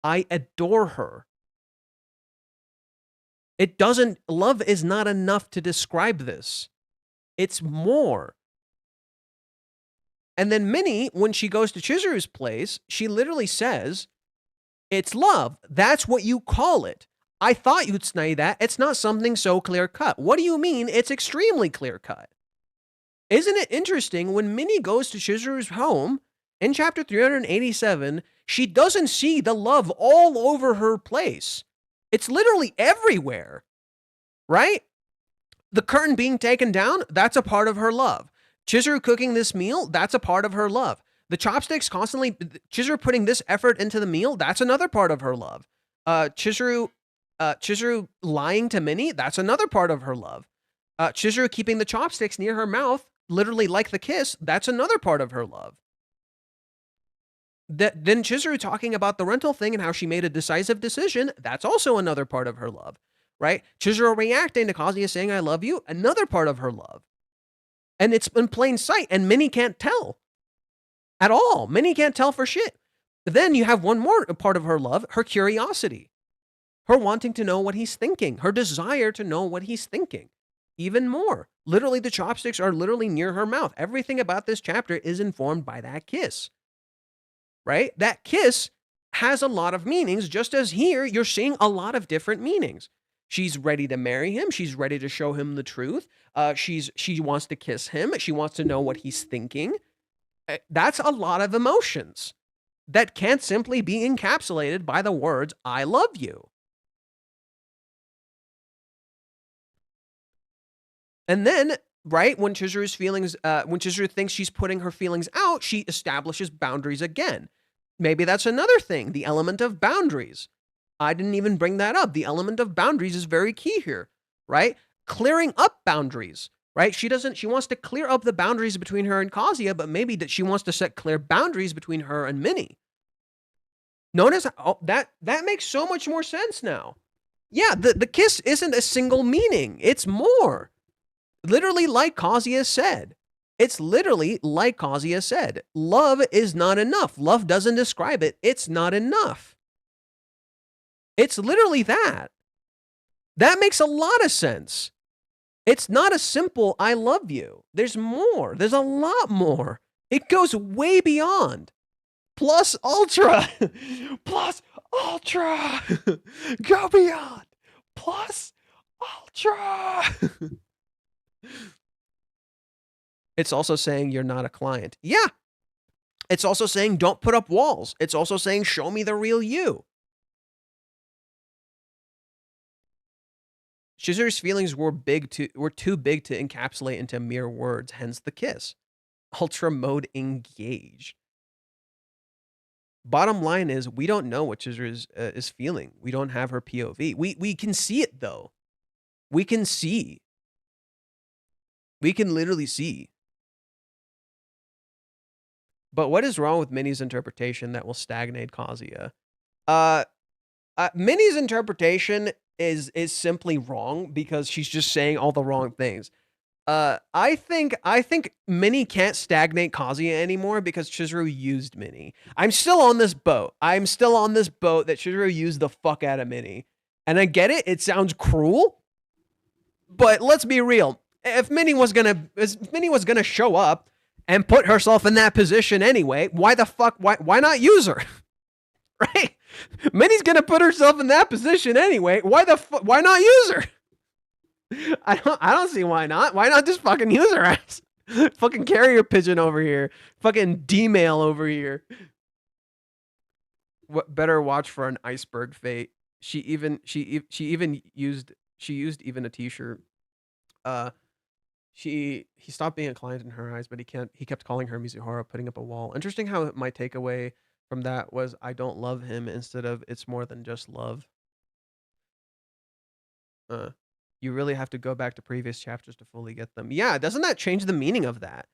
S2: I adore her. Love is not enough to describe this. It's more. And then Minnie, when she goes to Chizuru's place, she literally says, it's love. That's what you call it. I thought you'd say that. It's not something so clear-cut. What do you mean it's extremely clear-cut? Isn't it interesting when Minnie goes to Chizuru's home in chapter 387, she doesn't see the love all over her place. It's literally everywhere, right? The curtain being taken down, that's a part of her love. Chizuru cooking this meal, that's a part of her love. The chopsticks constantly, Chizuru putting this effort into the meal, that's another part of her love. Chizuru lying to Minnie, that's another part of her love. Chizuru keeping the chopsticks near her mouth, literally like the kiss, that's another part of her love. Then Chizuru talking about the rental thing and how she made a decisive decision, that's also another part of her love, right? Chizuru reacting to Kazuya saying, I love you, another part of her love. And it's in plain sight, and Minnie can't tell at all. Minnie can't tell for shit. But then you have one more part of her love, her curiosity. Her wanting to know what he's thinking. Her desire to know what he's thinking. Even more. Literally, the chopsticks are literally near her mouth. Everything about this chapter is informed by that kiss. Right? That kiss has a lot of meanings, just as here you're seeing a lot of different meanings. She's ready to marry him. She's ready to show him the truth. She wants to kiss him. She wants to know what he's thinking. That's a lot of emotions that can't simply be encapsulated by the words, I love you. And then, right, when Chizuru's feelings, when Chizuru thinks she's putting her feelings out, she establishes boundaries again. Maybe that's another thing, the element of boundaries. I didn't even bring that up. The element of boundaries is very key here, right? Clearing up boundaries, right? She wants to clear up the boundaries between her and Kazuya, but maybe that she wants to set clear boundaries between her and Minnie. Notice that makes so much more sense now. Yeah, the kiss isn't a single meaning. It's more. Literally like Kazuya said. It's literally like Kazuya said. Love is not enough. Love doesn't describe it. It's not enough. It's literally that. That makes a lot of sense. It's not a simple I love you. There's more. There's a lot more. It goes way beyond. Plus ultra. Plus ultra. Go beyond. Plus ultra. It's also saying you're not a client. Yeah. It's also saying don't put up walls. It's also saying show me the real you. Chizuru's feelings were too big to encapsulate into mere words, hence the kiss. Ultra mode engaged. Bottom line is, we don't know what Chizuru is feeling. We don't have her POV. We can see it, though. We can see. We can literally see. But what is wrong with Minnie's interpretation that will stagnate Kazuya? Minnie's interpretation is simply wrong because she's just saying all the wrong things. I think Minnie can't stagnate Kazuya anymore because Chizuru used Minnie. I'm still on this boat. I'm still on this boat that Chizuru used the fuck out of Minnie. And I get it. It sounds cruel. But let's be real. If Minnie was gonna show up and put herself in that position anyway, why the fuck? Why not use her? Right? Minnie's gonna put herself in that position anyway. Why the fuck? Why not use her? I don't see why not. Why not just fucking use her ass? Fucking carrier pigeon over here. Fucking D-mail over here. What better watch for an iceberg fate? She used even a t-shirt. He stopped being a client in her eyes, but he kept calling her Mizuhara, putting up a wall. Interesting how my takeaway from that was I don't love him instead of it's more than just love. You really have to go back to previous chapters to fully get them. Yeah, doesn't that change the meaning of that?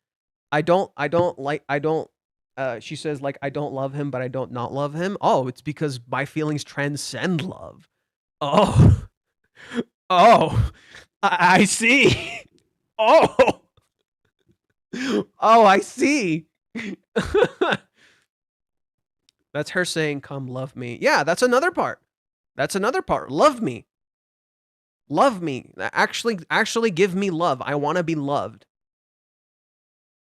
S2: She says, like, I don't love him, but I don't not love him. Oh, it's because my feelings transcend love. Oh. Oh. I see. Oh. Oh, I see. That's her saying, come love me. Yeah, that's another part. That's another part. Love me. Love me. Actually give me love. I want to be loved.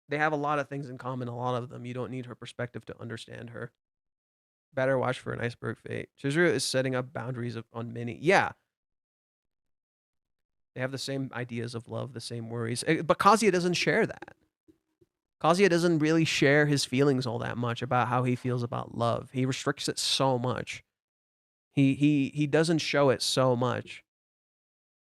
S2: They have a lot of things in common, a lot of them. You don't need her perspective to understand her. Better watch for an iceberg fate. Chizuru is setting up boundaries on Minnie. Yeah. They have the same ideas of love, the same worries. But Kazuya doesn't share that. Kazuya doesn't really share his feelings all that much about how he feels about love. He restricts it so much. He doesn't show it so much.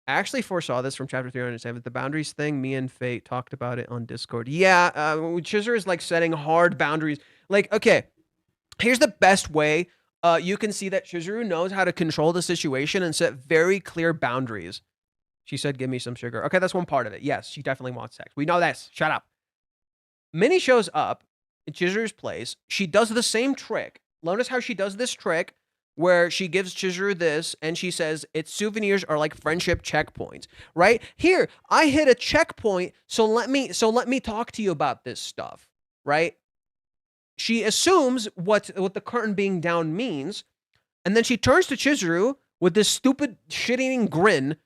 S2: I actually foresaw this from chapter 307. The boundaries thing, me and Fate talked about it on Discord. Yeah, Chizuru is like setting hard boundaries. Like, okay, here's the best way you can see that Chizuru knows how to control the situation and set very clear boundaries. She said, give me some sugar. Okay, that's one part of it. Yes, she definitely wants sex. We know this. Shut up. Minnie shows up in Chizuru's place. She does the same trick. Notice how she does this trick where she gives Chizuru this and she says, its souvenirs are like friendship checkpoints, right? Here, I hit a checkpoint, so let me talk to you about this stuff, right? She assumes what the curtain being down means, and then she turns to Chizuru with this stupid shit-eating grin,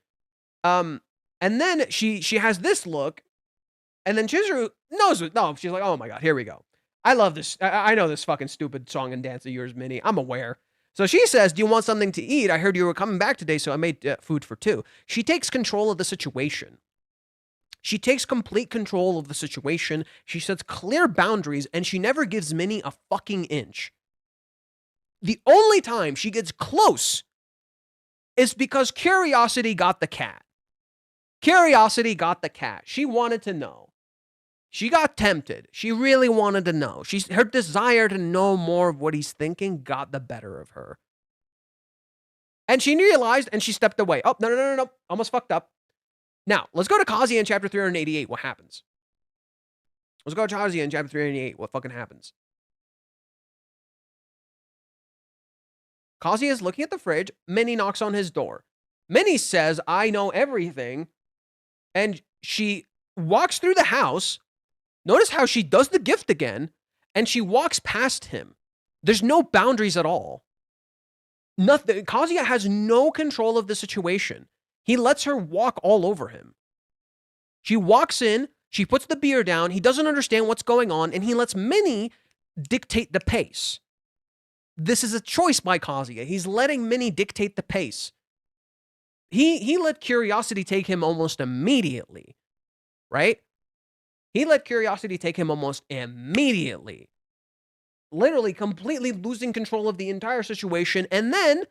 S2: and then she has this look, and then Chizuru knows it. No, she's like, oh my god, here we go. I love this. I know this fucking stupid song and dance of yours, Minnie. I'm aware. So she says, do you want something to eat? I heard you were coming back today, so I made food for two. She takes control of the situation. She takes complete control of the situation. She sets clear boundaries, and she never gives Minnie a fucking inch. The only time she gets close is because curiosity got the cat. Curiosity got the cat. She wanted to know. She got tempted. She really wanted to know. Her desire to know more of what he's thinking got the better of her. And she realized, and she stepped away. Oh, no. Almost fucked up. Now, let's go to Kazuya in chapter 388. What happens? Let's go to Kazuya in chapter 388. What fucking happens? Kazuya is looking at the fridge. Minnie knocks on his door. Minnie says, I know everything. And she walks through the house. Notice how she does the gift again, and she walks past him. There's no boundaries at all. Nothing. Kazuya has no control of the situation. He lets her walk all over him. She walks in, she puts the beer down, he doesn't understand what's going on, and he lets Minnie dictate the pace. This is a choice by Kazuya. He's letting Minnie dictate the pace. He let curiosity take him almost immediately, right? He let curiosity take him almost immediately. Literally completely losing control of the entire situation, and then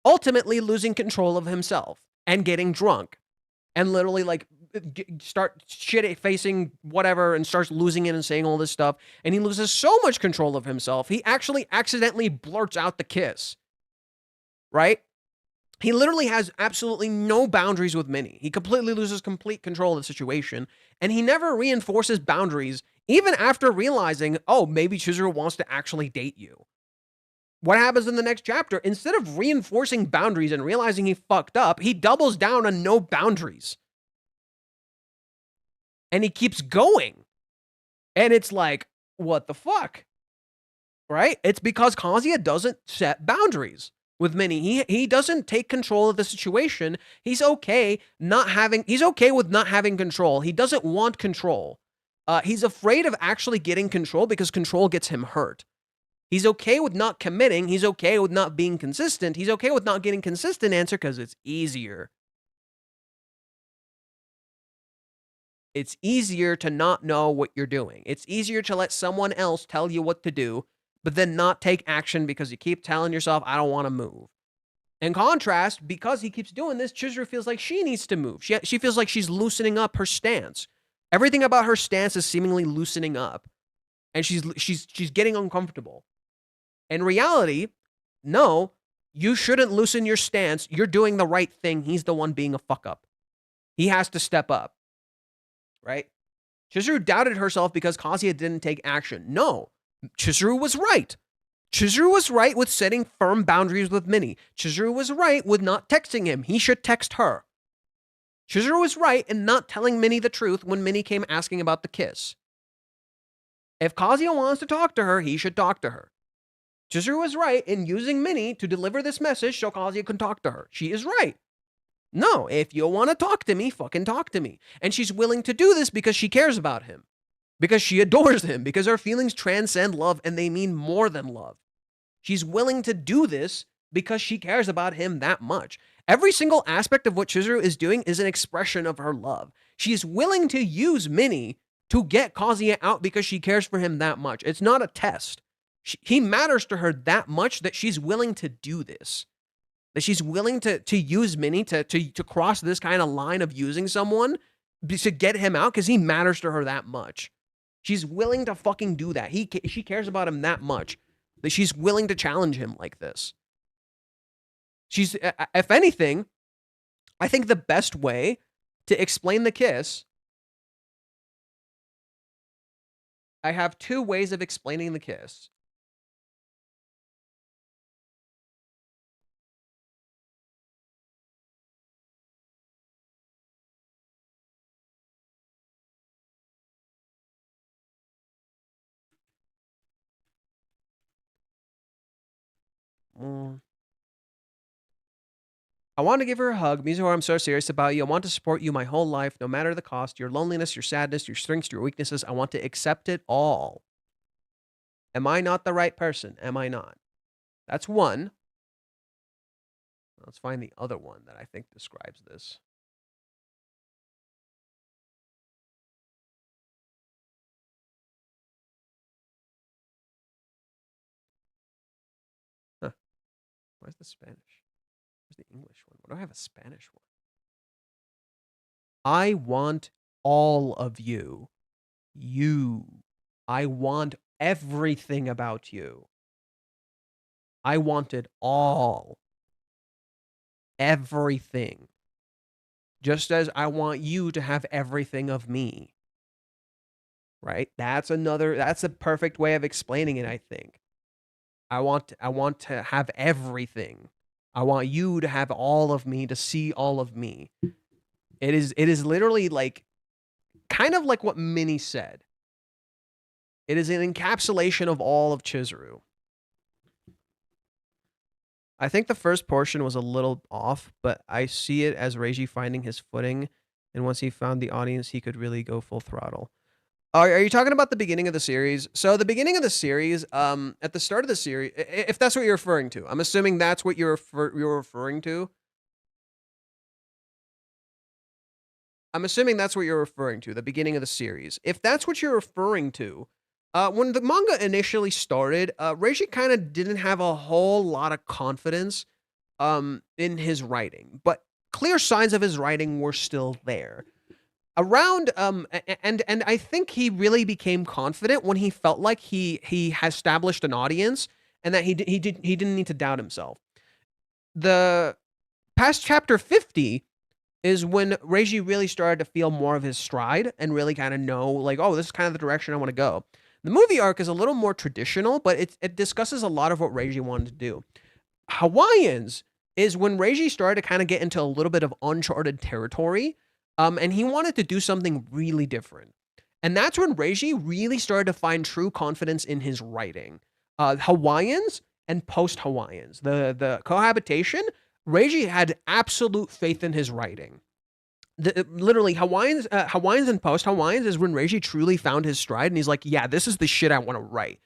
S2: ultimately losing control of himself and getting drunk and literally like start shit facing whatever and starts losing it and saying all this stuff. And he loses so much control of himself, he actually accidentally blurts out the kiss, right? He literally has absolutely no boundaries with Minnie. He completely loses complete control of the situation, and he never reinforces boundaries even after realizing, oh, maybe Chizuru wants to actually date you. What happens in the next chapter? Instead of reinforcing boundaries and realizing he fucked up, he doubles down on no boundaries. And he keeps going. And it's like, what the fuck? Right? It's because Kazuya doesn't set boundaries with Minnie. He doesn't take control of the situation. He's okay with not having control. He doesn't want control. He's afraid of actually getting control because control gets him hurt. He's okay with not committing. He's okay with not being consistent. He's okay with not getting consistent answer because it's easier. It's easier to not know what you're doing. It's easier to let someone else tell you what to do, but then not take action because you keep telling yourself, I don't want to move. In contrast, because he keeps doing this, Chizuru feels like she needs to move. She feels like she's loosening up her stance. Everything about her stance is seemingly loosening up, and she's getting uncomfortable. In reality, no, you shouldn't loosen your stance. You're doing the right thing. He's the one being a fuck up. He has to step up, right? Chizuru doubted herself because Kazuya didn't take action. No, Chizuru was right. Chizuru was right with setting firm boundaries with Minnie. Chizuru was right with not texting him. He should text her. Chizuru was right in not telling Minnie the truth when Minnie came asking about the kiss. If Kazuya wants to talk to her, he should talk to her. Chizuru was right in using Minnie to deliver this message so Kazuya can talk to her. She is right. No, if you want to talk to me, fucking talk to me. And she's willing to do this because she cares about him. Because she adores him. Because her feelings transcend love and they mean more than love. She's willing to do this because she cares about him that much. Every single aspect of what Chizuru is doing is an expression of her love. She's willing to use Minnie to get Kazuya out because she cares for him that much. It's not a test. He matters to her that much that she's willing to do this. That she's willing to use Minnie to cross this kind of line of using someone to get him out because he matters to her that much. She's willing to fucking do that. She cares about him that much that she's willing to challenge him like this. She's, if anything, I think the best way to explain the kiss, I have two ways of explaining the kiss. I want to give her a hug. Mizuho, I'm so serious about you. I want to support you my whole life, no matter the cost. Your loneliness, your sadness, your strengths, your weaknesses. I want to accept it all. Am I not the right person? Am I not? That's one. Let's find the other one that I think describes this. Huh. Where's the Spanish? Where's the English one? Why do I have a Spanish one? I want all of you. I want everything about you. I want it all. Everything. Just as I want you to have everything of me. Right? That's a perfect way of explaining it, I think. I want to have everything. I want you to have all of me, to see all of me. It is literally like kind of like what Minnie said. It is an encapsulation of all of Chizuru. I think the first portion was a little off, but I see it as Reiji finding his footing, and once he found the audience, he could really go full throttle. Are you talking about the beginning of the series? So the beginning of the series, at the start of the series, if that's what you're referring to, I'm assuming that's what you're referring to. I'm assuming that's what you're referring to, the beginning of the series. If that's what you're referring to, when the manga initially started, Reiji kind of didn't have a whole lot of confidence in his writing, but clear signs of his writing were still there. Around and I think he really became confident when he felt like he has established an audience and that he didn't need to doubt himself. The past chapter 50 is when Reiji really started to feel more of his stride and really kind of know, like, oh, this is kind of the direction I want to go. The movie arc is a little more traditional, but it discusses a lot of what Reiji wanted to do. Hawaiians is when Reiji started to kind of get into a little bit of uncharted territory, and he wanted to do something really different. And that's when Reiji really started to find true confidence in his writing. Hawaiians and post-Hawaiians, the cohabitation, Reiji had absolute faith in his writing. Literally, Hawaiians and post-Hawaiians is when Reiji truly found his stride, and he's like, yeah, this is the shit I want to write.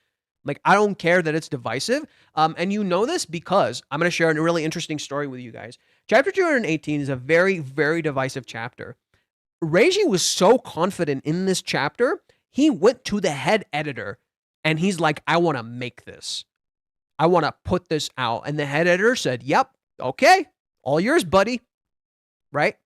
S2: Like, I don't care that it's divisive. And you know this because I'm going to share a really interesting story with you guys. Chapter 218 is a very, very divisive chapter. Reiji was so confident in this chapter, he went to the head editor and he's like, I want to make this. I want to put this out. And the head editor said, yep, okay, all yours, buddy. Right?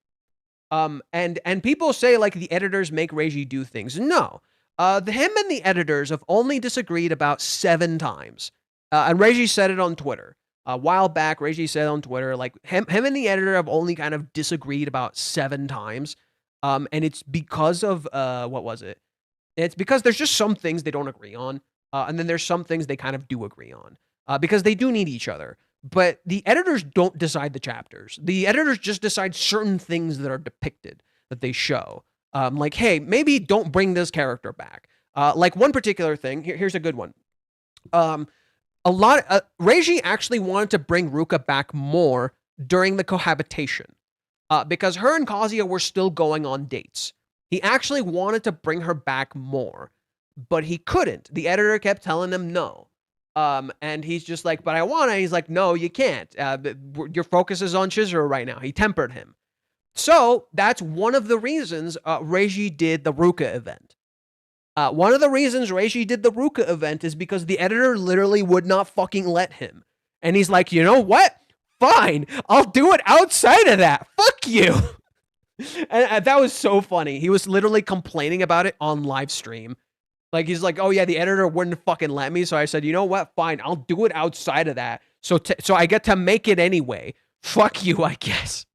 S2: And people say, like, the editors make Reiji do things. No. Him and the editors have only disagreed about 7 times. And Reiji said it on Twitter. A while back, Reiji said on Twitter, like, him and the editor have only kind of disagreed about 7 times. And it's because of, what was it? It's because there's just some things they don't agree on. And then there's some things they kind of do agree on. Because they do need each other. But the editors don't decide the chapters. The editors just decide certain things that are depicted, that they show. Like, hey, maybe don't bring this character back. Like one particular thing, here's a good one. Reiji actually wanted to bring Ruka back more during the cohabitation. Because her and Kazuya were still going on dates. He actually wanted to bring her back more, but he couldn't. The editor kept telling him no. And he's just like, but I want to. He's like, no, you can't. Your focus is on Chizuru right now. He tempered him. So that's one of the reasons Reiji did the Ruka event. One of the reasons Reiji did the Ruka event is because the editor literally would not fucking let him. And he's like, you know what? Fine. I'll do it outside of that. Fuck you. And that was so funny. He was literally complaining about it on live stream. Like, he's like, oh yeah, the editor wouldn't fucking let me. So I said, you know what? Fine. I'll do it outside of that. So I get to make it anyway. Fuck you, I guess.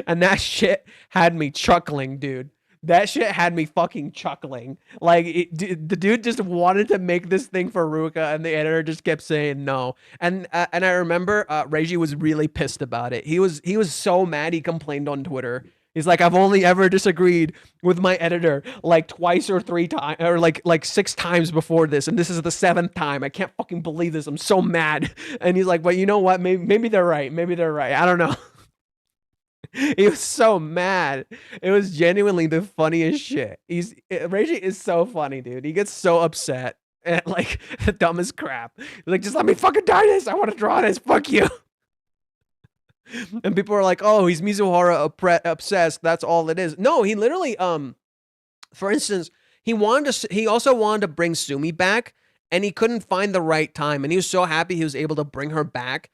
S2: And that shit had me chuckling, dude. That shit had me fucking chuckling. Like, the dude just wanted to make this thing for Ruka, and the editor just kept saying no. And I remember Reiji was really pissed about it. He was so mad. He complained on Twitter. He's like, I've only ever disagreed with my editor like twice or 3 times, or like 6 times before this, and this is the 7th time. I can't fucking believe this. I'm so mad. And he's like, but you know what? Maybe they're right. Maybe they're right. I don't know. He was so mad. It was genuinely the funniest shit. Reiji is so funny, dude. He gets so upset at like the dumbest crap. He's like, just let me fucking die this. I want to draw this. Fuck you. And people are like, oh, he's Mizuhara obsessed. That's all it is. No, he literally, for instance, he also wanted to bring Sumi back, and he couldn't find the right time. And he was so happy he was able to bring her back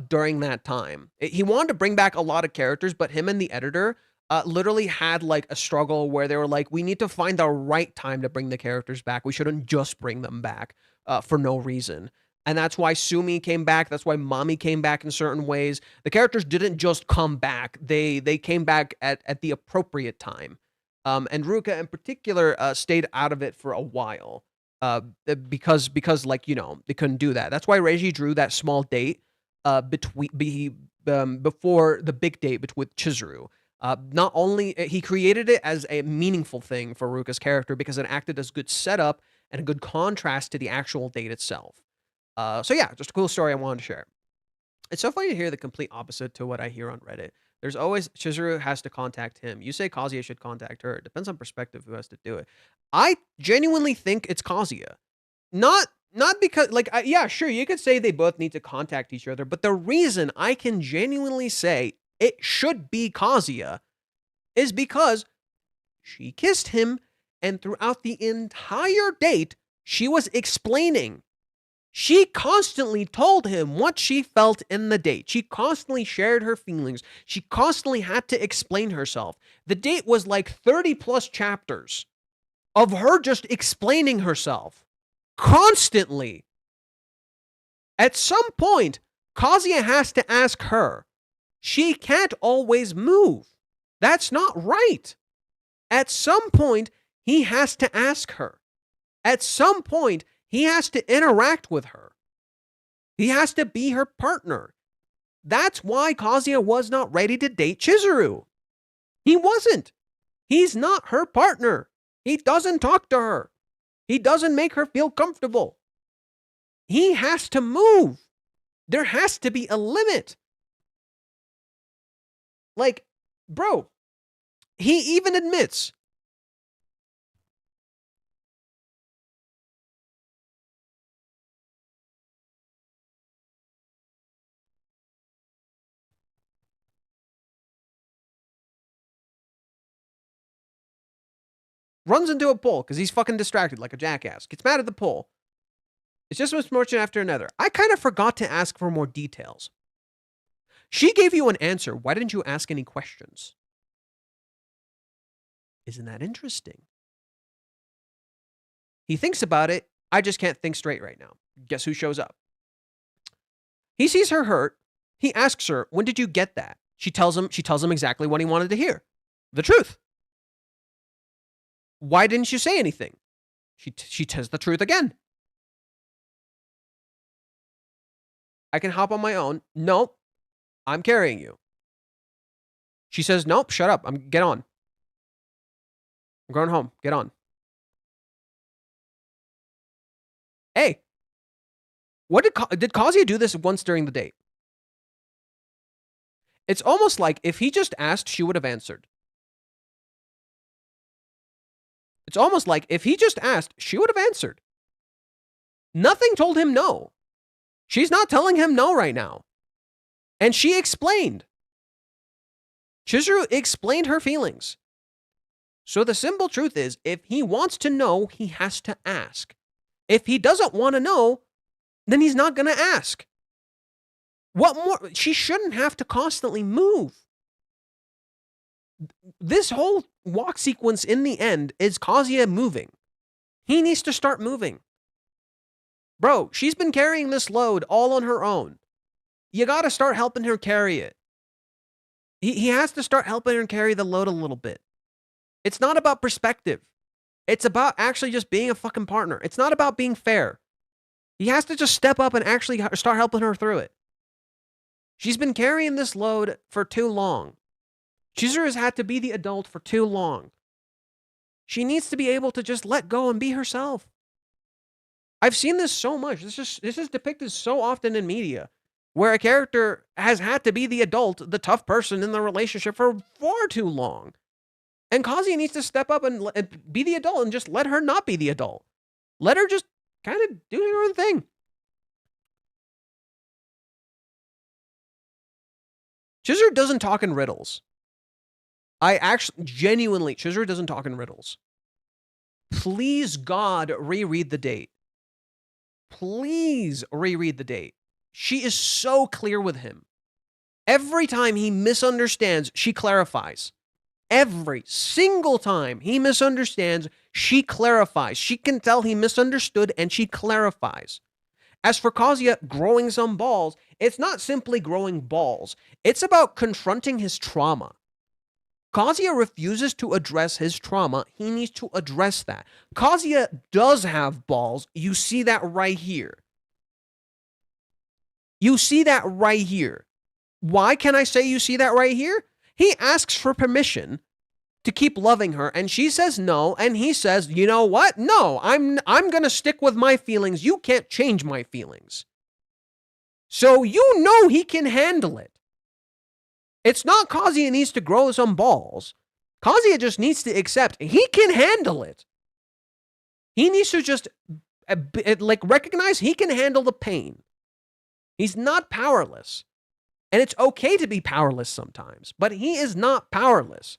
S2: during that time. He wanted to bring back a lot of characters, but him and the editor literally had like a struggle where they were like, we need to find the right time to bring the characters back. We shouldn't just bring them back for no reason. And that's why Sumi came back. That's why Mami came back in certain ways. The characters didn't just come back. They came back at the appropriate time. And Ruka in particular stayed out of it for a while because like, you know, they couldn't do that. That's why Reiji drew that small date before the big date with Chizuru. Not only he created it as a meaningful thing for Ruka's character because it acted as good setup and a good contrast to the actual date itself. So yeah, just a cool story I wanted to share. It's so funny to hear the complete opposite to what I hear on Reddit. There's always Chizuru has to contact him. You say Kazuya should contact her. It depends on perspective who has to do it. I genuinely think it's Kazuya. Not because yeah, sure, you could say they both need to contact each other, but the reason I can genuinely say it should be Kazuya is because she kissed him, and throughout the entire date, she was explaining. She constantly told him what she felt in the date. She constantly shared her feelings. She constantly had to explain herself. The date was like 30 plus chapters of her just explaining herself constantly. At some point, Kazuya has to ask her. She can't always move. That's not right. At some point, he has to ask her. At some point, he has to interact with her. He has to be her partner. That's why Kazuya was not ready to date Chizuru. He wasn't. He's not her partner. He doesn't talk to her. He doesn't make her feel comfortable. He has to move. There has to be a limit. Like, bro, he even admits. Runs into a pole because he's fucking distracted like a jackass. Gets mad at the pole. It's just misfortune after another. I kind of forgot to ask for more details. She gave you an answer. Why didn't you ask any questions? Isn't that interesting? He thinks about it. I just can't think straight right now. Guess who shows up? He sees her hurt. He asks her, when did you get that? She tells him exactly what he wanted to hear. The truth. Why didn't you say anything? She tells the truth again. I can hop on my own. Nope. I'm carrying you. She says, nope, shut up. Get on. I'm going home. Get on. Hey, did Kazuya do this once during the date? It's almost like if he just asked, she would have answered. It's almost like if he just asked, she would have answered. Nothing told him no. She's not telling him no right now. And she explained. Chizuru explained her feelings. So the simple truth is, if he wants to know, he has to ask. If he doesn't want to know, then he's not going to ask. What more? She shouldn't have to constantly move. This whole walk sequence in the end is Kazuya moving. He needs to start moving. Bro, she's been carrying this load all on her own. You got to start helping her carry it. He has to start helping her carry the load a little bit. It's not about perspective. It's about actually just being a fucking partner. It's not about being fair. He has to just step up and actually start helping her through it. She's been carrying this load for too long. Chizuru has had to be the adult for too long. She needs to be able to just let go and be herself. I've seen this so much. This is depicted so often in media, where a character has had to be the adult, the tough person in the relationship for far too long. And Kazuya needs to step up and be the adult and just let her not be the adult. Let her just kind of do her own thing. Chizuru doesn't talk in riddles. Chizuru doesn't talk in riddles. Please, God, reread the date. Please reread the date. She is so clear with him. Every time he misunderstands, she clarifies. Every single time he misunderstands, she clarifies. She can tell he misunderstood and she clarifies. As for Kazuya growing some balls, it's not simply growing balls. It's about confronting his trauma. Kazuya refuses to address his trauma. He needs to address that. Kazuya does have balls. You see that right here. You see that right here. Why can I say you see that right here? He asks for permission to keep loving her, and she says no, and he says, you know what? No, I'm going to stick with my feelings. You can't change my feelings. So you know he can handle it. It's not Kazuya needs to grow some balls. Kazuya just needs to accept he can handle it. He needs to just recognize he can handle the pain. He's not powerless. And it's okay to be powerless sometimes, but he is not powerless.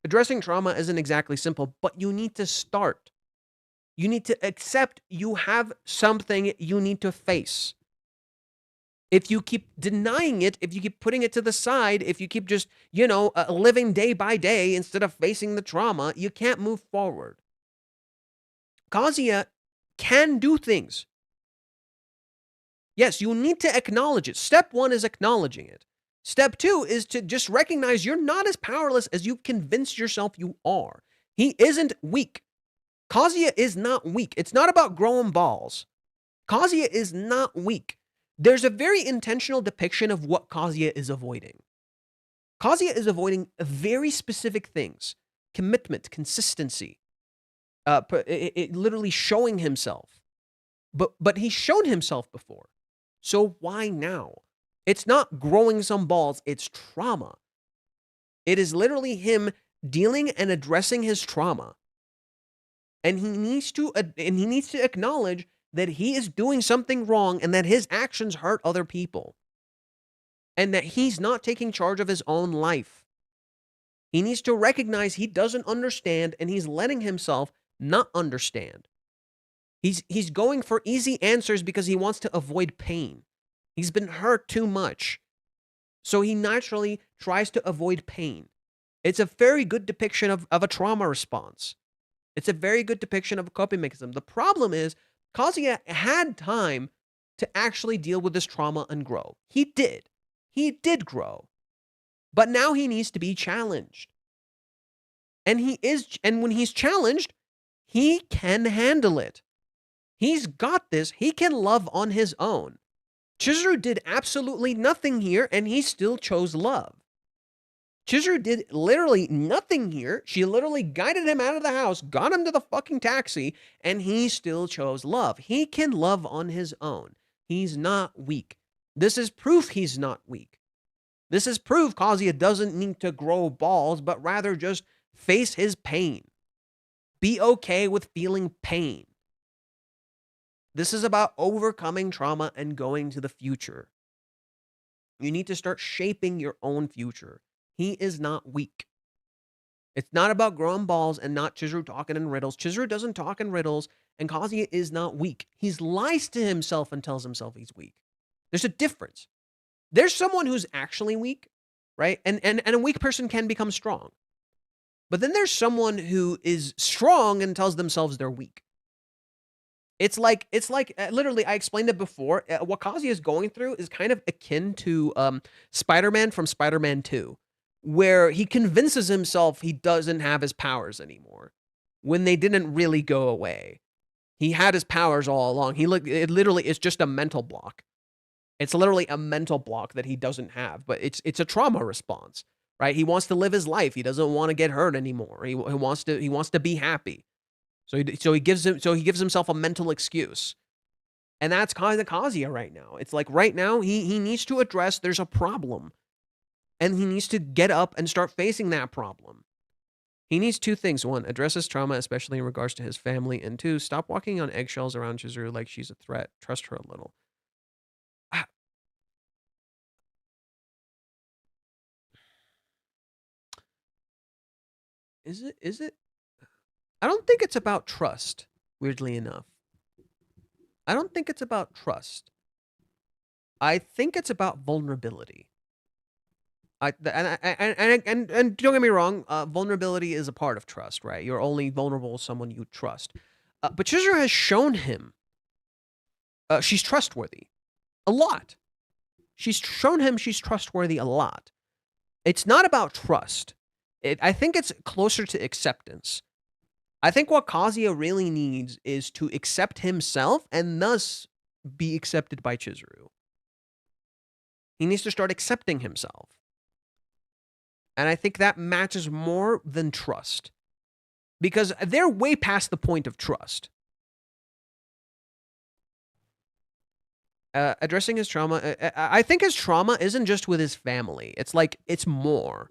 S2: Addressing trauma isn't exactly simple, but you need to start. You need to accept you have something you need to face. If you keep denying it, if you keep putting it to the side, if you keep just, living day by day instead of facing the trauma, you can't move forward. Kazuya can do things. Yes, you need to acknowledge it. Step 1 is acknowledging it. Step 2 is to just recognize you're not as powerless as you convinced yourself you are. He isn't weak. Kazuya is not weak. It's not about growing balls. Kazuya is not weak. There's a very intentional depiction of what Kazuya is avoiding. Kazuya is avoiding very specific things. Commitment, consistency, literally showing himself. But he's shown himself before. So why now? It's not growing some balls, it's trauma. It is literally him dealing and addressing his trauma. And he needs to acknowledge that he is doing something wrong and that his actions hurt other people. And that he's not taking charge of his own life. He needs to recognize he doesn't understand and he's letting himself not understand. He's going for easy answers because he wants to avoid pain. He's been hurt too much. So he naturally tries to avoid pain. It's a very good depiction of a trauma response. It's a very good depiction of a coping mechanism. The problem is, Kazuya had time to actually deal with this trauma and grow. He did. He did grow. But now he needs to be challenged. And when he's challenged, he can handle it. He's got this. He can love on his own. Chizuru did absolutely nothing here, and he still chose love. Chizuru did literally nothing here. She literally guided him out of the house, got him to the fucking taxi, and he still chose love. He can love on his own. He's not weak. This is proof he's not weak. This is proof Kazuya doesn't need to grow balls, but rather just face his pain. Be okay with feeling pain. This is about overcoming trauma and going to the future. You need to start shaping your own future. He is not weak. It's not about growing balls and not Chizuru talking in riddles. Chizuru doesn't talk in riddles, and Kazuya is not weak. He lies to himself and tells himself he's weak. There's a difference. There's someone who's actually weak, right? And a weak person can become strong. But then there's someone who is strong and tells themselves they're weak. It's like literally, I explained it before. What Kazuya is going through is kind of akin to Spider-Man from Spider-Man 2, where he convinces himself he doesn't have his powers anymore when they didn't really go away. He had his powers all along. It literally is just a mental block. It's literally a mental block that he doesn't have, but it's a trauma response, right? He wants to live his life. He doesn't want to get hurt anymore. He wants to be happy. So he gives himself a mental excuse. And that's kind of Kazuya right now. It's like right now he needs to address there's a problem. And he needs to get up and start facing that problem. He needs two things. 1, address his trauma, especially in regards to his family. And 2, stop walking on eggshells around Chizuru like she's a threat. Trust her a little. Is it? I don't think it's about trust, weirdly enough. I don't think it's about trust. I think it's about vulnerability. And don't get me wrong, vulnerability is a part of trust, right? You're only vulnerable to someone you trust. But Chizuru has shown him she's trustworthy a lot. She's shown him she's trustworthy a lot. It's not about trust. I think it's closer to acceptance. I think what Kazuya really needs is to accept himself and thus be accepted by Chizuru. He needs to start accepting himself. And I think that matches more than trust. Because they're way past the point of trust. Addressing his trauma. I think his trauma isn't just with his family. It's like it's more.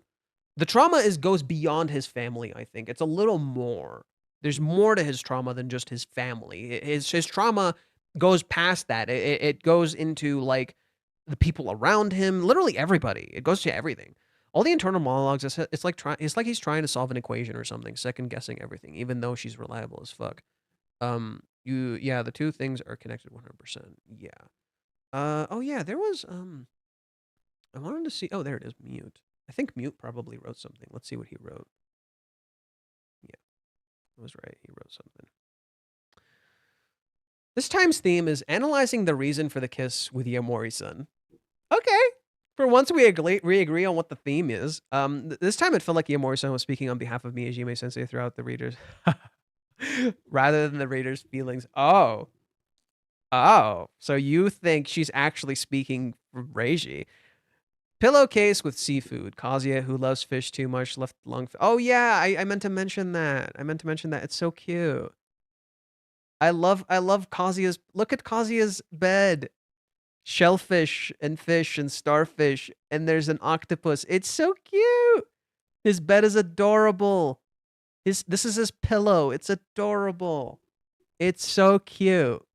S2: The trauma goes beyond his family. I think it's a little more. There's more to his trauma than just his family. His trauma goes past that. It goes into like the people around him, literally everybody. It goes to everything. All the internal monologues. It's like he's trying to solve an equation or something, second guessing everything, even though she's reliable as fuck. Yeah, the two things are connected 100%. Yeah. Oh yeah, there was I wanted to see. Oh, there it is. Mute. I think Mute probably wrote something. Let's see what he wrote. Yeah, I was right. He wrote something. This time's theme is analyzing the reason for the kiss with Yamori-san. Okay. For once, we agree on what the theme is. This time it felt like Yamori-san was speaking on behalf of Miyajime Sensei throughout the readers, rather than the reader's feelings. Oh, so you think she's actually speaking for Reiji? Pillowcase with seafood. Kazuya, who loves fish too much, left lung. Oh yeah, I meant to mention that. It's so cute. I love Kazuya's. Look at Kazuya's bed. Shellfish and fish and starfish, and there's an octopus. It's so cute. His bed is adorable. This is his pillow. It's adorable. It's so cute.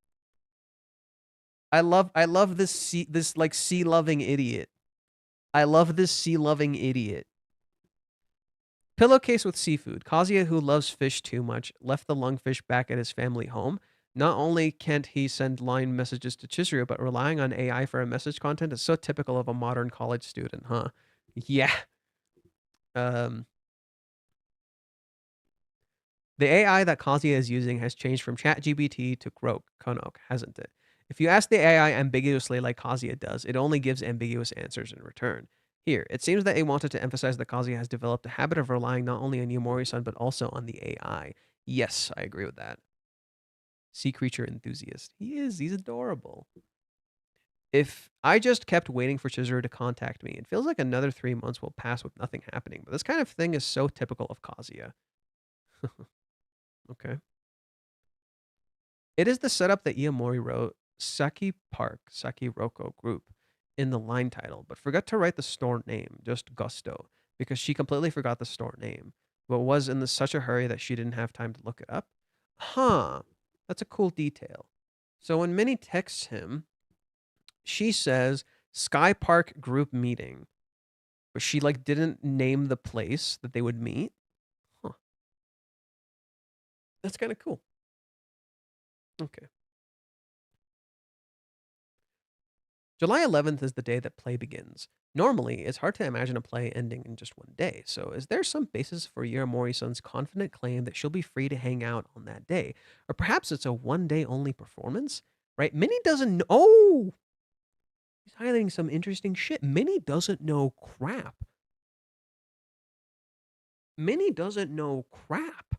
S2: I love this sea loving idiot. I love this sea loving idiot. Pillowcase with seafood. Kazuya, who loves fish too much, left the lungfish back at his family home. Not only can't he send line messages to Chizuru, but relying on AI for a message content is so typical of a modern college student, huh? Yeah. The AI that Kazuya is using has changed from ChatGPT to Kanok, hasn't it? If you ask the AI ambiguously like Kazuya does, it only gives ambiguous answers in return. Here, it seems that he wanted to emphasize that Kazuya has developed a habit of relying not only on Yamori-san, but also on the AI. Yes, I agree with that. Sea creature enthusiast. He's adorable. If I just kept waiting for Chizuru to contact me, it feels like another 3 months will pass with nothing happening. But this kind of thing is so typical of Kazuya. Okay. It is the setup that Iamori wrote Saki Park, Saki Roko Group in the line title, but forgot to write the store name, just Gusto, because she completely forgot the store name, but was in such a hurry that she didn't have time to look it up. Huh. That's a cool detail. So when Minnie texts him, she says Sky Park group meeting, but she like didn't name the place that they would meet. Huh. That's kind of cool. Okay. July 11th is the day that play begins. Normally, it's hard to imagine a play ending in just one day, so is there some basis for Yaramori-san's confident claim that she'll be free to hang out on that day? Or perhaps it's a one-day only performance? Right? Minnie doesn't know. Oh! He's highlighting some interesting shit. Minnie doesn't know crap. Minnie doesn't know crap.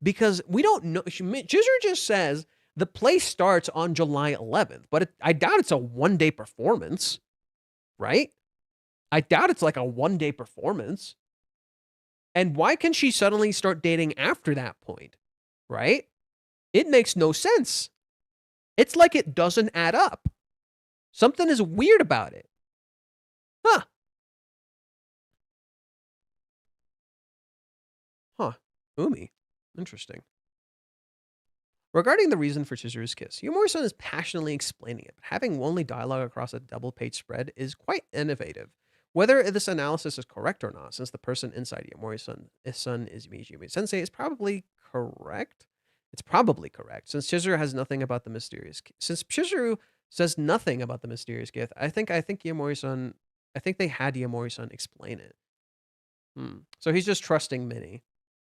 S2: Because we don't know. Chizuru just says the play starts on July 11th, but I doubt it's a one-day performance, right? I doubt it's like a one-day performance. And why can she suddenly start dating after that point, right? It makes no sense. It's like it doesn't add up. Something is weird about it. Huh. Umi. Interesting. Regarding the reason for Chizuru's kiss, Yamori-san is passionately explaining it, but having only dialogue across a double-page spread is quite innovative. Whether this analysis is correct or not, since the person inside Yamori-san is Miyajime Sensei, is probably correct. It's probably correct, since Chizuru has nothing about the mysterious. Since Chizuru says nothing about the mysterious gift, I think Yamori-san. I think they had Yamori-san explain it. So he's just trusting Minnie.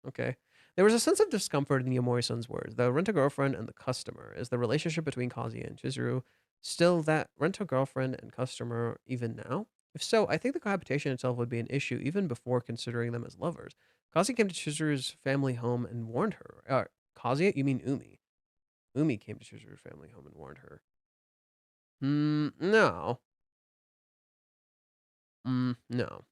S2: Okay. There was a sense of discomfort in Yamori-san's words. The rent-a-girlfriend and the customer. Is the relationship between Kazuya and Chizuru still that rent-a-girlfriend and customer even now? If so, I think the cohabitation itself would be an issue even before considering them as lovers. Kazuya came to Chizuru's family home and warned her. Kazuya? You mean Umi. Umi came to Chizuru's family home and warned her. No. No.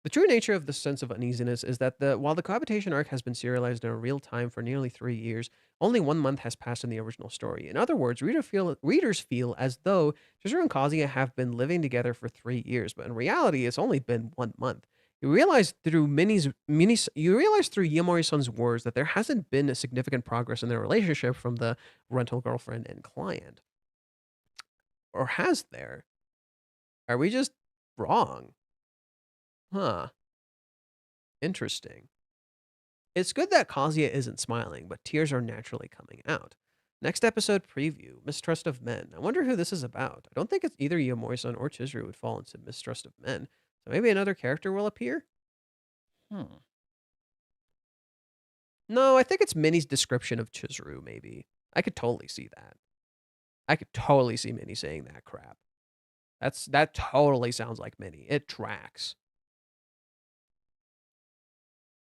S2: The true nature of this sense of uneasiness is that while the cohabitation arc has been serialized in real time for nearly 3 years, only 1 month has passed in the original story. In other words, readers feel as though Chizuru and Kazuya have been living together for 3 years, but in reality, it's only been 1 month. You realize through Yamori-san's words that there hasn't been a significant progress in their relationship from the rental girlfriend and client. Or has there? Are we just wrong? Huh. Interesting. It's good that Kazuya isn't smiling, but tears are naturally coming out. Next episode preview, Mistrust of Men. I wonder who this is about. I don't think it's either Yamori-san or Chizuru would fall into Mistrust of Men, so maybe another character will appear?
S1: Hmm.
S2: No, I think it's Minnie's description of Chizuru, maybe. I could totally see that. I could totally see Minnie saying that crap. That totally sounds like Minnie. It tracks.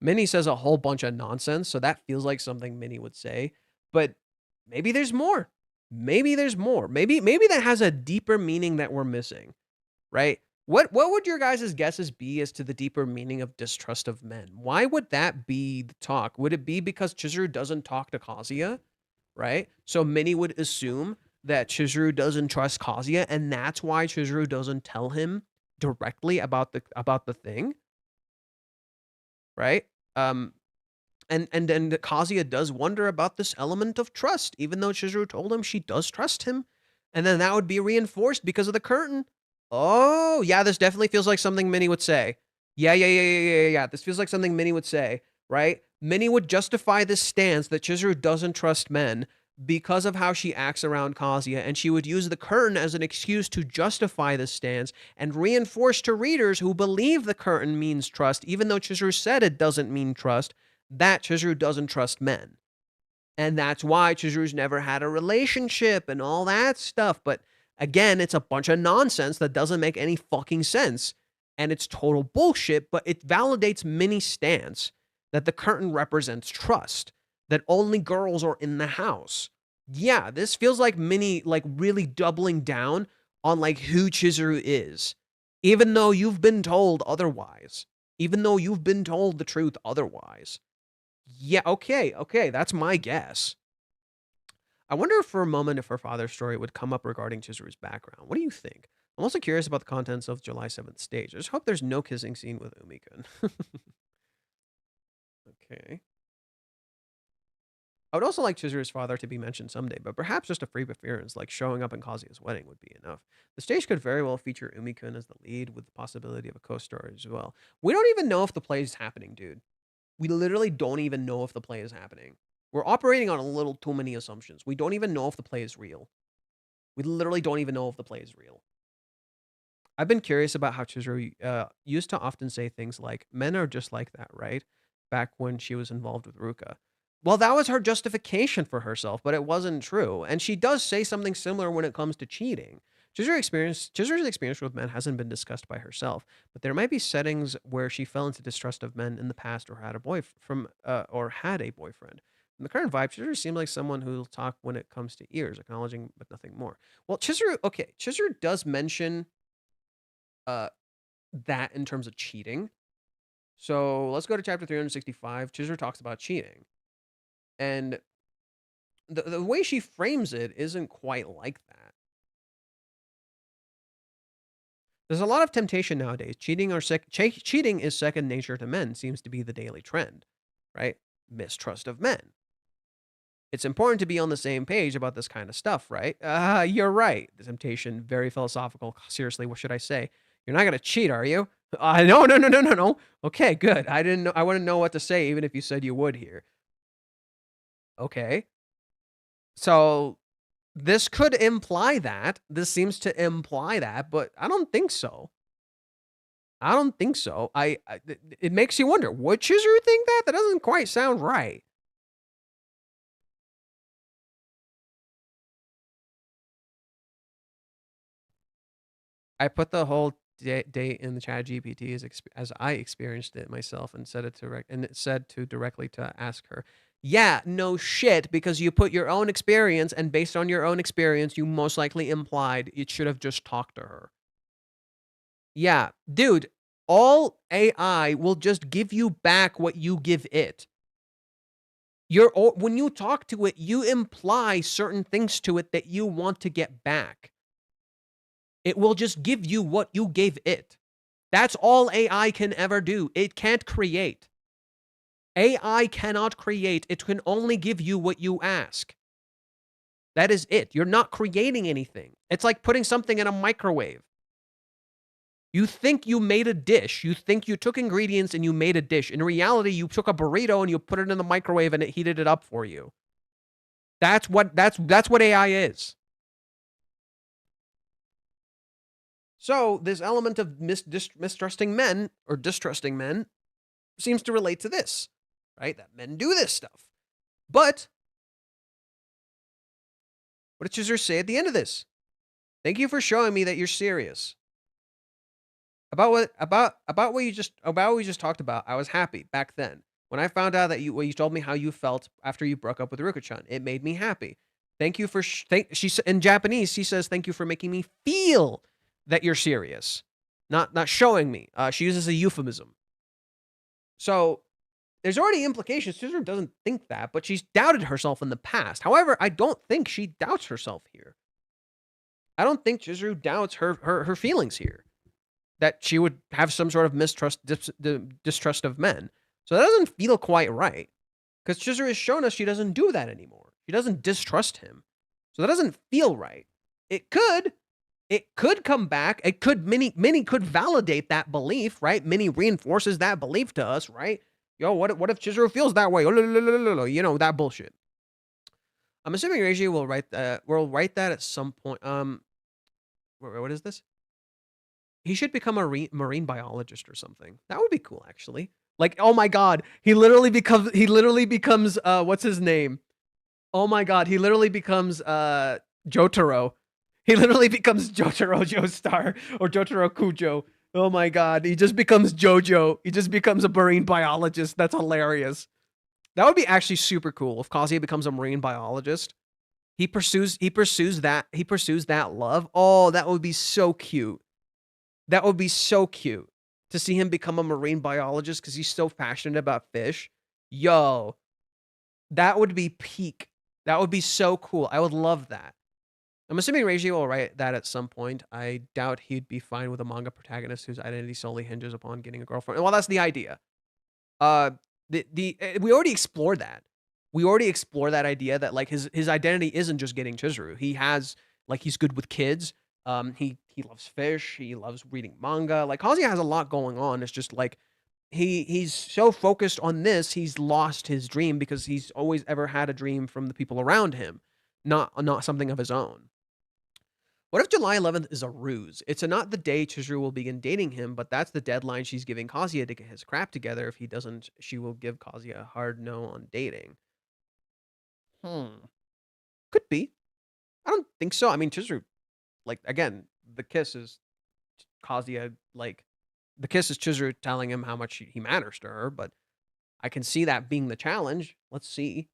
S2: Minnie says a whole bunch of nonsense, so that feels like something Minnie would say. But maybe there's more. Maybe there's more. Maybe that has a deeper meaning that we're missing, right? What would your guys' guesses be as to the deeper meaning of distrust of men? Why would that be the talk? Would it be because Chizuru doesn't talk to Kazuya, right? So Minnie would assume that Chizuru doesn't trust Kazuya, and that's why Chizuru doesn't tell him directly about the thing, right? And Kazuya does wonder about this element of trust, even though Chizuru told him she does trust him, and then that would be reinforced because of the curtain. Oh, yeah, this definitely feels like something Minnie would say. Yeah. This feels like something Minnie would say, right? Minnie would justify this stance that Chizuru doesn't trust men because of how she acts around Kazuya, and she would use the curtain as an excuse to justify this stance and reinforce to readers who believe the curtain means trust, even though Chizuru said it doesn't mean trust, that Chizuru doesn't trust men. And that's why Chizuru's never had a relationship and all that stuff. But again, it's a bunch of nonsense that doesn't make any fucking sense. And it's total bullshit, but it validates Minnie's stance that the curtain represents trust, that only girls are in the house. Yeah, this feels like Minnie like really doubling down on like who Chizuru is, even though you've been told otherwise, even though you've been told the truth otherwise. Yeah, okay, that's my guess. I wonder for a moment if her father's story would come up regarding Chizuru's background. What do you think? I'm also curious about the contents of July 7th stage. I just hope there's no kissing scene with Umi-kun. Okay. I would also like Chizuru's father to be mentioned someday, but perhaps just a brief appearance, like showing up in Kazuya's wedding, would be enough. The stage could very well feature Umi-kun as the lead, with the possibility of a co-star as well. We don't even know if the play is happening, dude. We literally don't even know if the play is happening. We're operating on a little too many assumptions. We don't even know if the play is real. We literally don't even know if the play is real. I've been curious about how Chizuru used to often say things like, men are just like that, right? Back when she was involved with Ruka. Well, that was her justification for herself, but it wasn't true. And she does say something similar when it comes to cheating. Chizuru's experience with men hasn't been discussed by herself, but there might be settings where she fell into distrust of men in the past or had a boyfriend. In the current vibe, Chizuru seems like someone who'll talk when it comes to ears, acknowledging but nothing more. Well, Chizuru does mention that in terms of cheating. So let's go to chapter 365. Chizuru talks about cheating. And the way she frames it isn't quite like that. There's a lot of temptation nowadays. Cheating is second nature to men, seems to be the daily trend, right? Mistrust of men. It's important to be on the same page about this kind of stuff, right? You're right. The temptation, very philosophical. Seriously, what should I say? You're not gonna cheat, are you? No. Okay, good. I didn't know. I wouldn't know what to say, even if you said you would here. Okay. So this could imply that. This seems to imply that, but I don't think so. It makes you wonder, would Chizuru think that? That doesn't quite sound right. I put the whole date in the chat GPT as I experienced it myself and said it said to directly to ask her. Yeah, no shit, because you put your own experience, and based on your own experience, you most likely implied it should have just talked to her. Yeah, dude, All AI will just give you back what you give it. When you talk to it, you imply certain things to it that you want to get back. It will just give you what you gave it. That's all AI can ever do. It can't create. AI cannot create. It can only give you what you ask. That is it. You're not creating anything. It's like putting something in a microwave. You think you made a dish. You think you took ingredients and you made a dish. In reality, you took a burrito and you put it in the microwave and it heated it up for you. That's what AI is. So this element of mistrusting men or distrusting men seems to relate to this, right? That men do this stuff. But what did Chizuru say at the end of this? Thank you for showing me that you're serious. About what we just talked about. I was happy back then when I found out that you told me how you felt after you broke up with Ruka-chan. It made me happy. Thank you for she in Japanese. She says thank you for making me feel that you're serious, not showing me. She uses a euphemism. So there's already implications. Chizuru doesn't think that, but she's doubted herself in the past. However, I don't think she doubts herself here. I don't think Chizuru doubts her feelings here. That she would have some sort of distrust of men. So that doesn't feel quite right. Because Chizuru has shown us she doesn't do that anymore. She doesn't distrust him. So that doesn't feel right. It could come back. Minnie could validate that belief, right? Minnie reinforces that belief to us, right? Yo, what if Chizuru feels that way? You know, that bullshit. I'm assuming Reiji will write that at some point. What is this? He should become a marine biologist or something. That would be cool, actually. Like, oh my god, he literally becomes what's his name? Oh my god, he literally becomes Jotaro. He literally becomes Jotaro Joestar or Jotaro Kujo. Oh my god, he just becomes JoJo. He just becomes a marine biologist. That's hilarious. That would be actually super cool if Kazuya becomes a marine biologist. He pursues that love. Oh, that would be so cute. That would be so cute to see him become a marine biologist because he's so passionate about fish. Yo, that would be peak. That would be so cool. I would love that. I'm assuming Reiji will write that at some point. I doubt he'd be fine with a manga protagonist whose identity solely hinges upon getting a girlfriend. Well, that's the idea. We already explored that. We already explored that idea that like his identity isn't just getting Chizuru. He has like he's good with kids. He loves fish. He loves reading manga. Like Kazuya has a lot going on. It's just like he's so focused on this, he's lost his dream because he's always ever had a dream from the people around him, not something of his own. What if July 11th is a ruse? It's not the day Chizuru will begin dating him, but that's the deadline she's giving Kazuya to get his crap together. If he doesn't, she will give Kazuya a hard no on dating. Could be. I don't think so. I mean, Chizuru, like, again, the kiss is Kazuya, like, the kiss is Chizuru telling him how much he matters to her, but I can see that being the challenge. Let's see.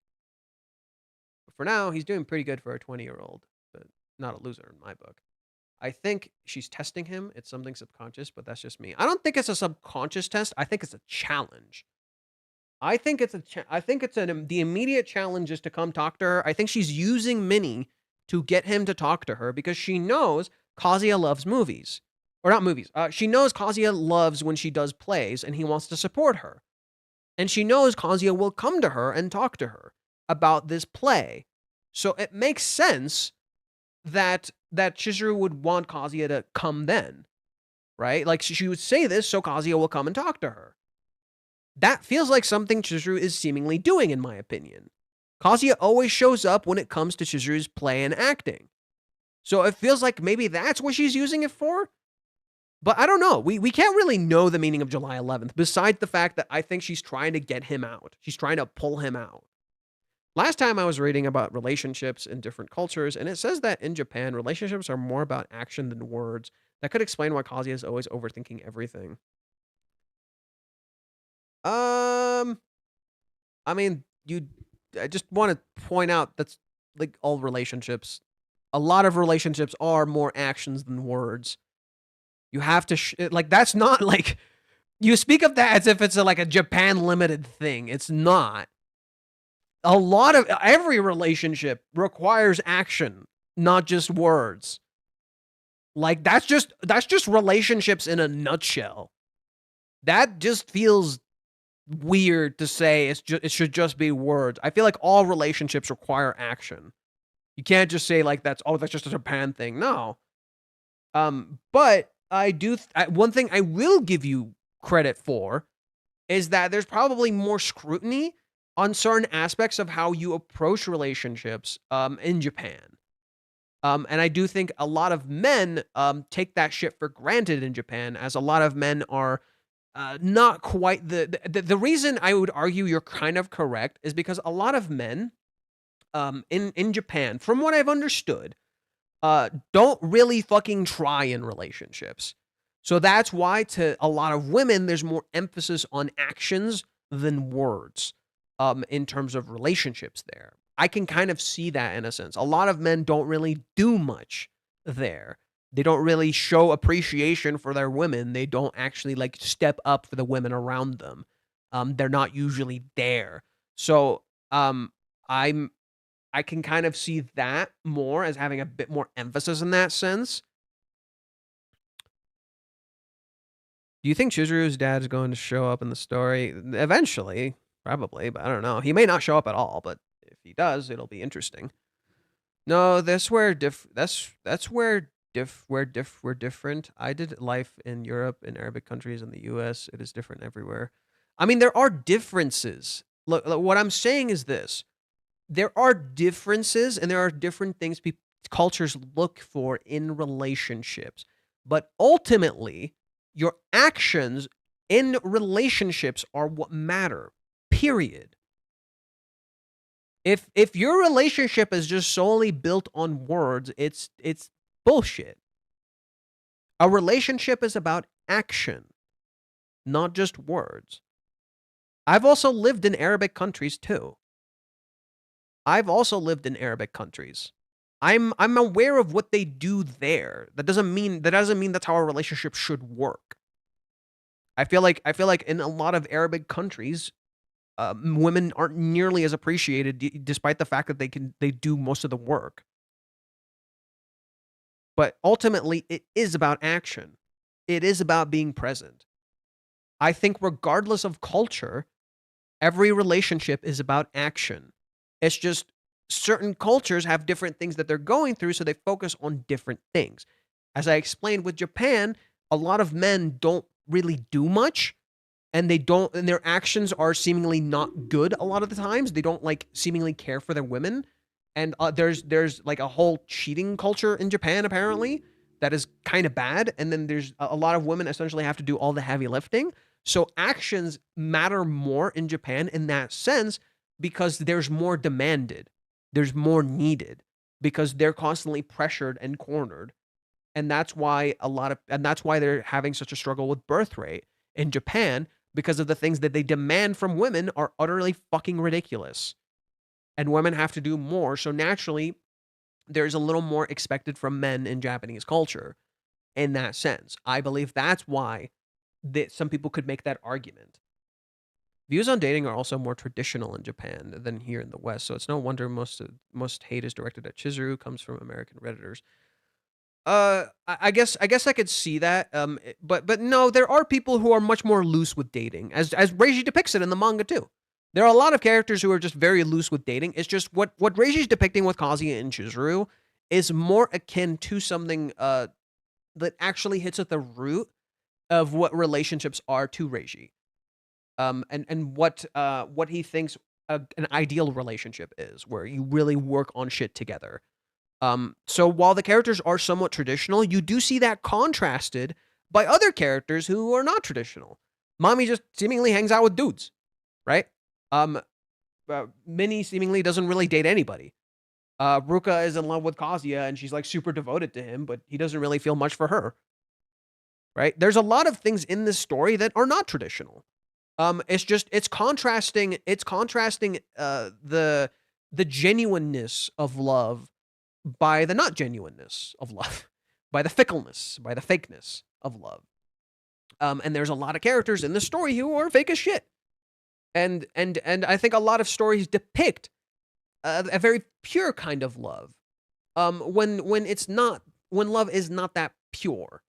S2: But for now, he's doing pretty good for a 20-year-old, but not a loser in my book. I think she's testing him. It's something subconscious, but that's just me. I don't think it's a subconscious test. I think it's a challenge. I think it's the immediate challenge is to come talk to her. I think she's using Minnie to get him to talk to her because she knows Kazuya loves movies. Or not movies. She knows Kazuya loves when she does plays and he wants to support her. And she knows Kazuya will come to her and talk to her about this play. So it makes sense that Chizuru would want Kazuya to come then. Right? Like she would say this so Kazuya will come and talk to her. That feels like something Chizuru is seemingly doing, in my opinion. Kazuya always shows up when it comes to Chizuru's play and acting. So it feels like maybe that's what she's using it for. But I don't know. We can't really know the meaning of July 11th, besides the fact that I think she's trying to get him out. She's trying to pull him out. Last time I was reading about relationships in different cultures, and it says that in Japan, relationships are more about action than words. That could explain why Kazuya is always overthinking everything. I mean, I just want to point out that's like all relationships. A lot of relationships are more actions than words. You have to, like, that's not like, You speak of that as if it's like a Japan limited thing. It's not. A lot of every relationship requires action, not just words. Like that's just relationships in a nutshell. That just feels weird to say it should just be words. I feel like all relationships require action. You can't just say like that's just a Japan thing. No. But I do one thing I will give you credit for is that there's probably more scrutiny on certain aspects of how you approach relationships in Japan. And I do think a lot of men take that shit for granted in Japan, as a lot of men are not quite the reason I would argue you're kind of correct is because a lot of men in Japan, from what I've understood, don't really fucking try in relationships. So that's why to a lot of women, there's more emphasis on actions than words in terms of relationships there. I can kind of see that in a sense. A lot of men don't really do much there. They don't really show appreciation for their women. They don't actually like step up for the women around them. They're not usually there. So I'm I can kind of see that more as having a bit more emphasis in that sense. Do you think Chizuru's dad is going to show up in the story? Eventually, probably, but I don't know. He may not show up at all, but if he does, it'll be interesting. No, that's where we're different. I did life in Europe, in Arabic countries, in the US. It is different everywhere. I mean, there are differences. Look, what I'm saying is this. There are differences and there are different things cultures look for in relationships. But ultimately, your actions in relationships are what matter. Period. If your relationship is just solely built on words, it's bullshit. A relationship is about action, not just words. I've also lived in Arabic countries too. I'm aware of what they do there. That doesn't mean that's how a relationship should work. I feel like in a lot of Arabic countries, women aren't nearly as appreciated, despite the fact that they do most of the work. But ultimately, it is about action. It is about being present. I think regardless of culture, every relationship is about action. It's just certain cultures have different things that they're going through, so they focus on different things. As I explained with Japan, a lot of men don't really do much, and their actions are seemingly not good a lot of the times. They don't like seemingly care for their women. And there's like a whole cheating culture in Japan apparently that is kind of bad. And then there's a lot of women essentially have to do all the heavy lifting. So actions matter more in Japan in that sense because there's more demanded, there's more needed because they're constantly pressured and cornered. And that's why they're having such a struggle with birth rate in Japan because of the things that they demand from women are utterly fucking ridiculous. And women have to do more. So naturally, there's a little more expected from men in Japanese culture in that sense. I believe that's why some people could make that argument. Views on dating are also more traditional in Japan than here in the West, so it's no wonder most hate is directed at Chizuru comes from American Redditors. I guess I could see that. But no, there are people who are much more loose with dating, as Reiji depicts it in the manga too. There are a lot of characters who are just very loose with dating. It's just what Reiji's depicting with Kazuya and Chizuru is more akin to something that actually hits at the root of what relationships are to Reiji. And what he thinks an ideal relationship is, where you really work on shit together. So while the characters are somewhat traditional, you do see that contrasted by other characters who are not traditional. Mami just seemingly hangs out with dudes, right? Minnie seemingly doesn't really date anybody. Ruka is in love with Kazuya and she's like super devoted to him, but he doesn't really feel much for her. Right? There's a lot of things in this story that are not traditional. It's contrasting the genuineness of love by the not genuineness of love, by the fickleness, by the fakeness of love. And there's a lot of characters in the story who are fake as shit. And I think a lot of stories depict a very pure kind of love. When it's not, when love is not that pure.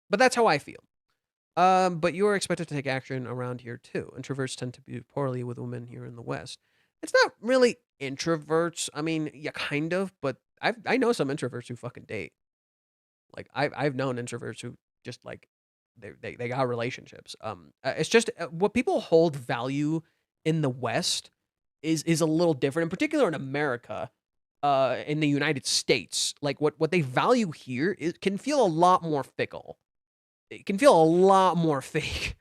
S2: But that's how I feel. But you are expected to take action around here too. Introverts tend to be poorly with women here in the West. It's not really introverts. I mean, yeah, kind of, but I know some introverts who fucking date. Like I've known introverts who just like they got relationships. It's just what people hold value in the West is a little different, in particular in America, in the United States. Like what they value here can feel a lot more fickle. It can feel a lot more fake.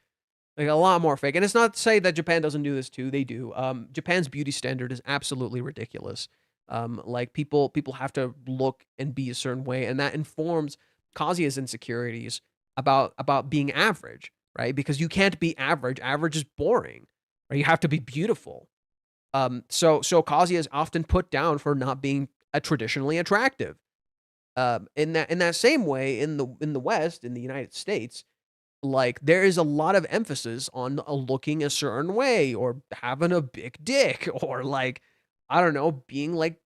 S2: Like a lot more fake. And it's not to say that Japan doesn't do this too. They do. Japan's beauty standard is absolutely ridiculous. Like people have to look and be a certain way, and that informs Kazuya's insecurities about being average, right? Because you can't be average. Average is boring, right? You have to be beautiful. So Kazuya is often put down for not being traditionally attractive. In that same way, in the West, in the United States, like there is a lot of emphasis on looking a certain way, or having a big dick, or like I don't know, being like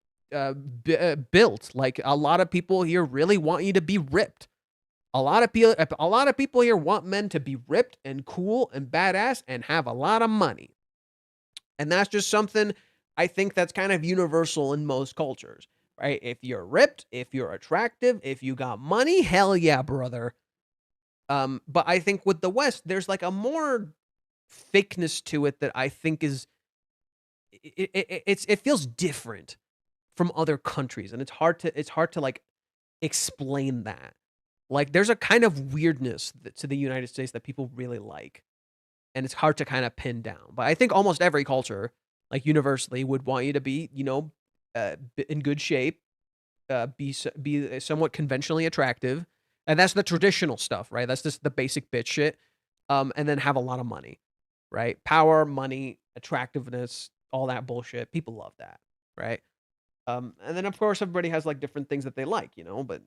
S2: built. Like a lot of people here really want you to be ripped. A lot of people here want men to be ripped and cool and badass and have a lot of money. And that's just something I think that's kind of universal in most cultures, right? If you're ripped, if you're attractive, if you got money, hell yeah, brother. But I think with the West, there's like a more fakeness to it that I think is it feels different from other countries, and it's hard to like explain that. Like there's a kind of weirdness to the United States that people really like, and it's hard to kind of pin down. But I think almost every culture, like universally, would want you to be, in good shape, be somewhat conventionally attractive, and that's the traditional stuff, right? That's just the basic bitch shit. And then have a lot of money, right? Power, money, attractiveness, all that bullshit. People love that, right? And then of course everybody has like different things that they like, but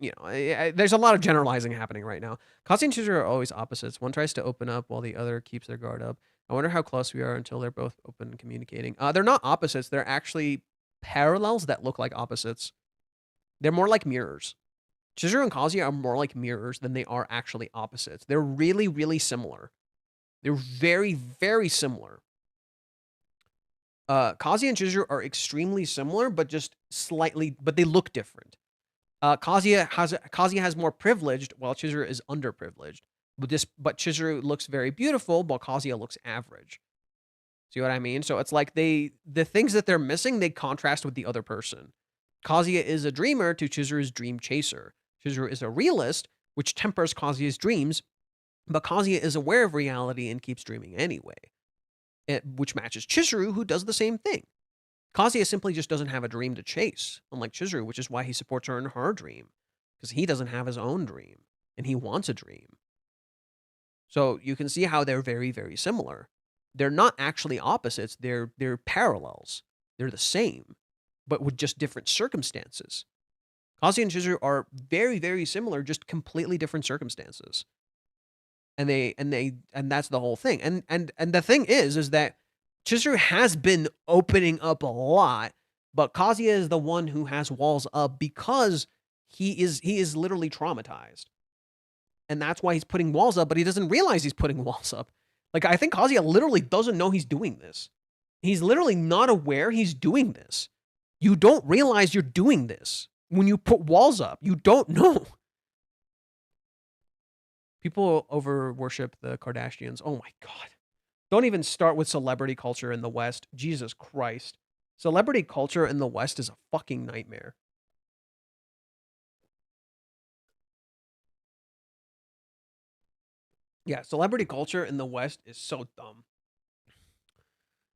S2: there's a lot of generalizing happening right now. Kazuya and Chizuru are always opposites. One tries to open up while the other keeps their guard up. I wonder how close we are until they're both open and communicating. They're not opposites. They're actually parallels that look like opposites. They're more like mirrors. Chizuru and Kazuya are more like mirrors than they are actually opposites. They're really, really similar. They're very, very similar. Kazuya and Chizuru are extremely similar, but they look different. Kazuya has more privileged, while Chizuru is underprivileged. But Chizuru looks very beautiful, while Kazuya looks average. See what I mean? So it's like the things that they're missing, they contrast with the other person. Kazuya is a dreamer to Chizuru's dream chaser. Chizuru is a realist, which tempers Kazuya's dreams, but Kazuya is aware of reality and keeps dreaming anyway, which matches Chizuru, who does the same thing. Kazuya simply just doesn't have a dream to chase, unlike Chizuru, which is why he supports her in her dream, because he doesn't have his own dream, and he wants a dream. So you can see how they're very, very similar. They're not actually opposites, they're parallels. They're the same, but with just different circumstances. Kazuya and Chizuru are very, very similar, just completely different circumstances. And that's the whole thing. And the thing is that Chizuru has been opening up a lot, but Kazuya is the one who has walls up because he is literally traumatized. And that's why he's putting walls up, but he doesn't realize he's putting walls up. Like, I think Kazuya literally doesn't know he's doing this. He's literally not aware he's doing this. You don't realize you're doing this when you put walls up. You don't know. People over worship the Kardashians. Oh my God. Don't even start with celebrity culture in the West. Jesus Christ. Celebrity culture in the West is a fucking nightmare. Yeah, celebrity culture in the West is so dumb.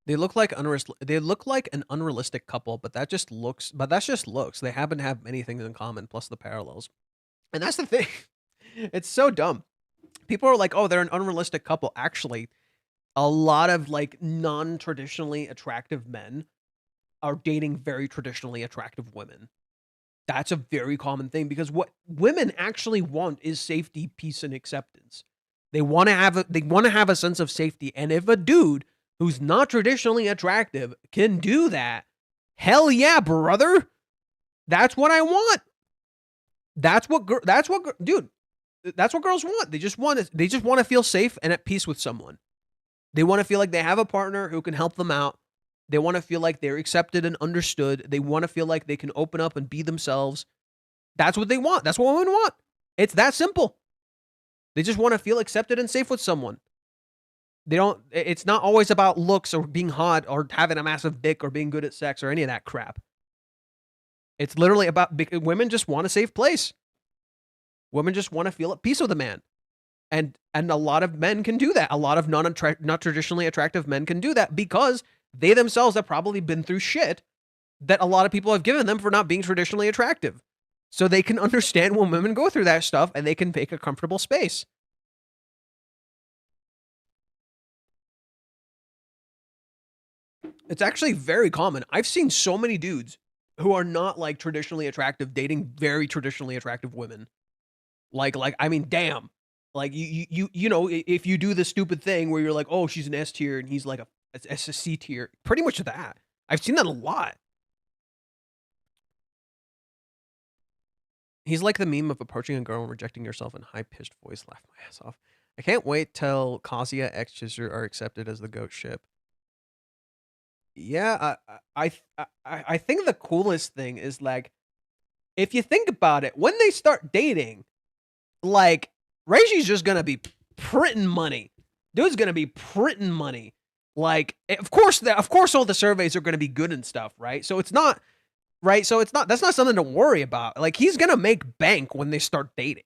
S2: They look like an unrealistic couple, but that's just looks. They happen to have many things in common, plus the parallels. And that's the thing. It's so dumb. People are like, "Oh, they're an unrealistic couple." Actually, a lot of like non-traditionally attractive men are dating very traditionally attractive women. That's a very common thing because what women actually want is safety, peace, and acceptance. They want to have a sense of safety. And if a dude who's not traditionally attractive can do that, hell yeah, brother. That's what I want. That's what dude, that's what girls want. They just want to feel safe and at peace with someone. They want to feel like they have a partner who can help them out. They want to feel like they're accepted and understood. They want to feel like they can open up and be themselves. That's what they want. That's what women want. It's that simple. They just want to feel accepted and safe with someone. It's not always about looks or being hot or having a massive dick or being good at sex or any of that crap. It's literally about women just want a safe place. Women just want to feel at peace with a man. And a lot of men can do that. A lot of not traditionally attractive men can do that because they themselves have probably been through shit that a lot of people have given them for not being traditionally attractive. So they can understand when women go through that stuff and they can make a comfortable space. It's actually very common. I've seen so many dudes who are not like traditionally attractive dating very traditionally attractive women. Like I mean, damn. Like you know, if you do the stupid thing where you're like, oh, she's an S tier and he's like a C tier, pretty much that. I've seen that a lot. He's like the meme of approaching a girl and rejecting yourself in high-pitched voice. Laugh my ass off. I can't wait till Kazuya X Chizuru are accepted as the goat ship. Yeah, I think the coolest thing is like, if you think about it, when they start dating, like Reishi's just gonna be printing money. Dude's gonna be printing money. Like, of course, all the surveys are gonna be good and stuff, right? So it's not right. So that's not something to worry about. Like, he's gonna make bank when they start dating.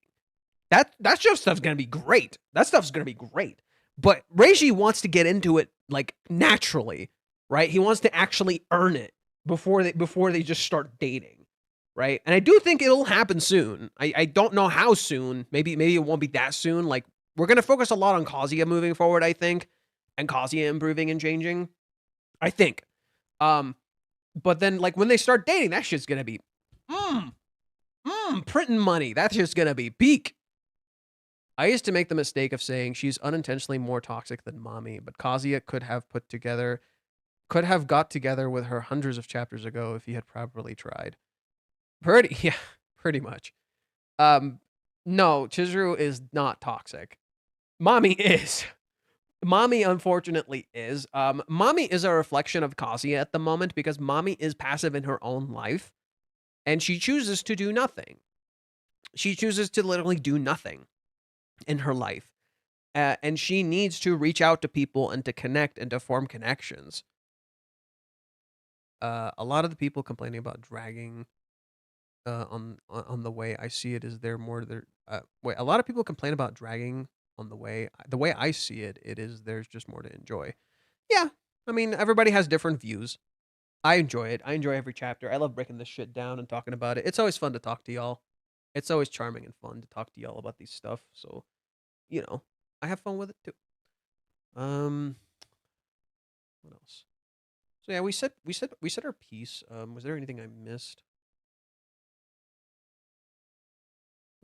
S2: That stuff's gonna be great. That stuff's gonna be great. But Reishi wants to get into it like naturally, right? He wants to actually earn it before they just start dating, right? And I do think it'll happen soon. I don't know how soon. Maybe it won't be that soon. Like, we're gonna focus a lot on Kazuya moving forward, I think, and Kazuya improving and changing, I think. But then like when they start dating, that shit's gonna be printing money. That's just gonna be peak. I used to make the mistake of saying she's unintentionally more toxic than Mami, but Kazuya could have got together with her hundreds of chapters ago if he had properly tried. Pretty much. No, Chizuru is not toxic. Mami is. Mami, unfortunately, is. Mami is a reflection of Kazuya at the moment because Mami is passive in her own life, and she chooses to do nothing. She chooses to literally do nothing in her life. And she needs to reach out to people and to connect and to form connections. A lot of the people complaining about dragging on the way I see it is a lot of people complain about dragging on the way I see it is there's just more to enjoy. Yeah, I mean, everybody has different views. I enjoy it. I enjoy every chapter. I love breaking this shit down and talking about it. It's always fun to talk to y'all. It's always charming and fun to talk to y'all about these stuff. So, you know, I have fun with it too. What else? So yeah, we said our piece. Was there anything I missed?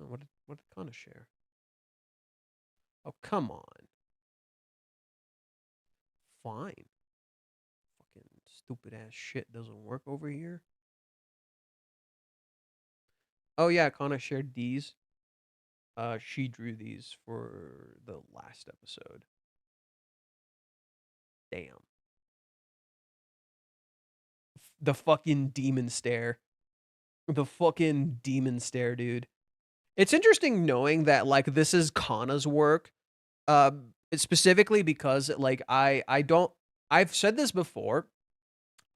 S2: Oh, what did Kana share? Oh, come on. Fine. Fucking stupid ass shit doesn't work over here. Oh yeah, Kana shared these. She drew these for the last episode. Damn. The fucking demon stare. The fucking demon stare, dude. It's interesting knowing that like this is Kana's work. Specifically because like I've said this before.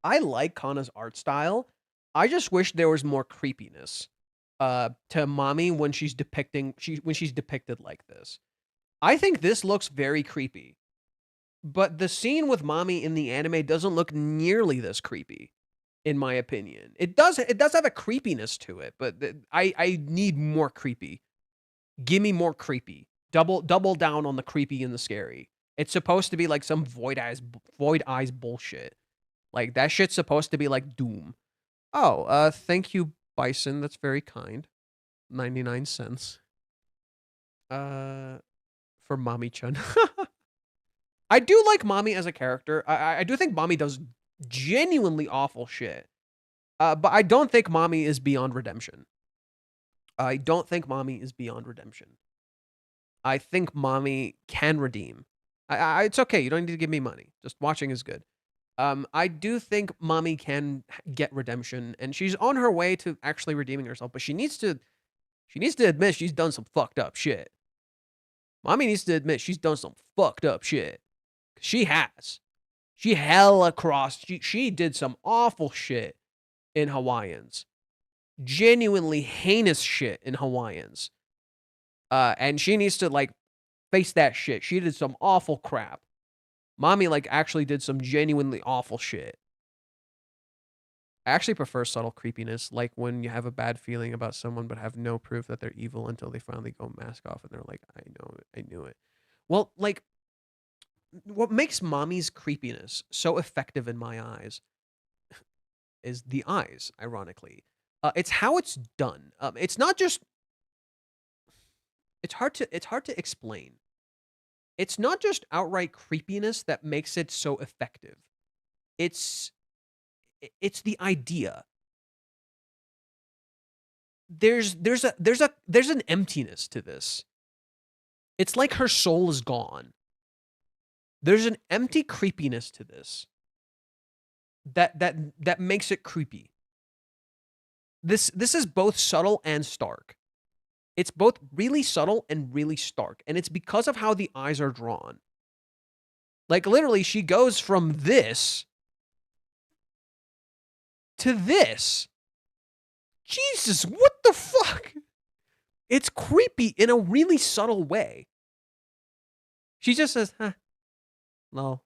S2: I like Kana's art style. I just wish there was more creepiness to Mami when she's depicted like this. I think this looks very creepy. But the scene with Mami in the anime doesn't look nearly this creepy, in my opinion. It does have a creepiness to it, but I need more creepy. Give me more creepy. Double down on the creepy and the scary. It's supposed to be like some void eyes bullshit. Like that shit's supposed to be like Doom. Oh, thank you, Bison, that's very kind. 99 cents. For Mami-chan. I do like Mami as a character. I do think Mami does genuinely awful shit. But I don't think Mami is beyond redemption. I don't think Mami is beyond redemption. I think Mami can redeem. It's okay. You don't need to give me money. Just watching is good. I do think Mami can get redemption, and she's on her way to actually redeeming herself. But she needs to admit she's done some fucked up shit. Mami needs to admit she's done some fucked up shit. She has. She hella crossed. She did some awful shit in Hawaiians. Genuinely heinous shit in Hawaiians. And she needs to, like, face that shit. She did some awful crap. Mami, like, actually did some genuinely awful shit. I actually prefer subtle creepiness, like when you have a bad feeling about someone but have no proof that they're evil until they finally go mask off and they're like, I know it, I knew it. Well, like, what makes Mami's creepiness so effective in my eyes is the eyes, ironically. It's how it's done. It's not just... It's hard to explain. It's not just outright creepiness that makes it so effective. It's the idea. There's an emptiness to this. It's like her soul is gone. There's an empty creepiness to this that makes it creepy. This is both subtle and stark. It's both really subtle and really stark, and it's because of how the eyes are drawn. Like, literally, she goes from this to this. Jesus, what the fuck? It's creepy in a really subtle way. She just says, huh, lol.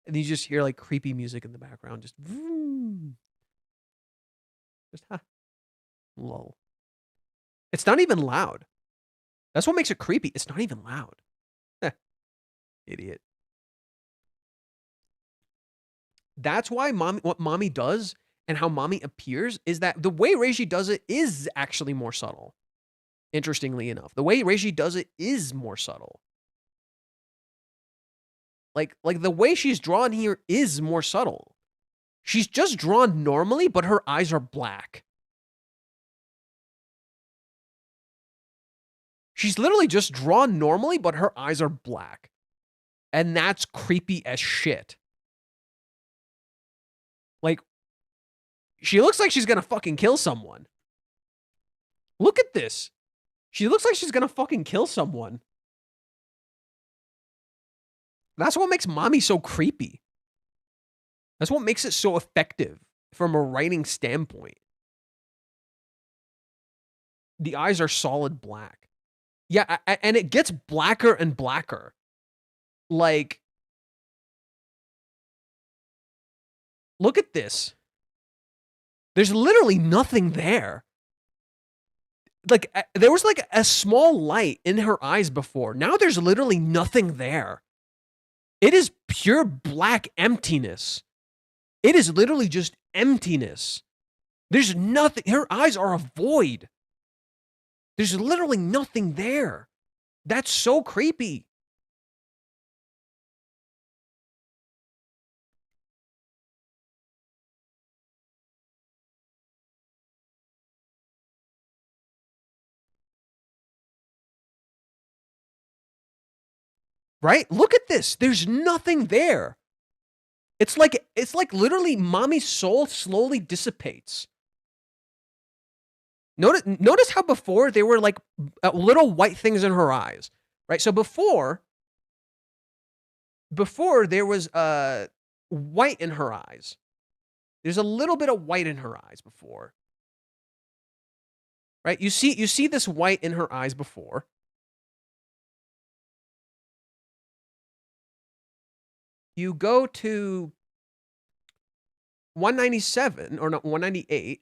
S2: And you just hear, like, creepy music in the background. Just, vroom. Just, huh, lol. It's not even loud. That's what makes it creepy. It's not even loud. Idiot. That's why what Mami does and how Mami appears is that the way Reiji does it is actually more subtle. Interestingly enough, the way Reiji does it is more subtle. Like the way she's drawn here is more subtle. She's just drawn normally, but her eyes are black. She's literally just drawn normally, but her eyes are black. And that's creepy as shit. Like, she looks like she's gonna fucking kill someone. Look at this. She looks like she's gonna fucking kill someone. That's what makes Mami so creepy. That's what makes it so effective from a writing standpoint. The eyes are solid black. Yeah, and it gets blacker and blacker. Like, look at this. There's literally nothing there. Like, there was like a small light in her eyes before. Now there's literally nothing there. It is pure black emptiness. It is literally just emptiness. There's nothing. Her eyes are a void. There's literally nothing there. That's so creepy. Right? Look at this. There's nothing there. It's like literally Mami's soul slowly dissipates. Notice how before there were like little white things in her eyes, right? So before there was white in her eyes. There's a little bit of white in her eyes before. Right? You see this white in her eyes before. You go to 197 or not 198.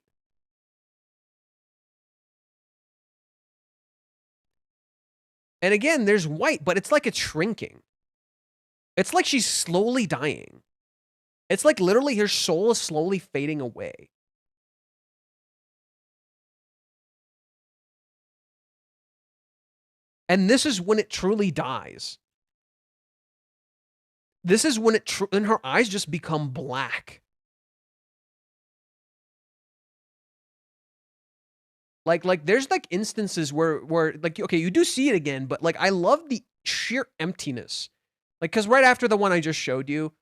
S2: And again, there's white, but it's like it's shrinking. It's like she's slowly dying. It's like literally her soul is slowly fading away. And this is when it truly dies. This is when and her eyes just become black. Like there's like instances where like, okay, you do see it again, but like I love the sheer emptiness. Like, cause right after the one I just showed you,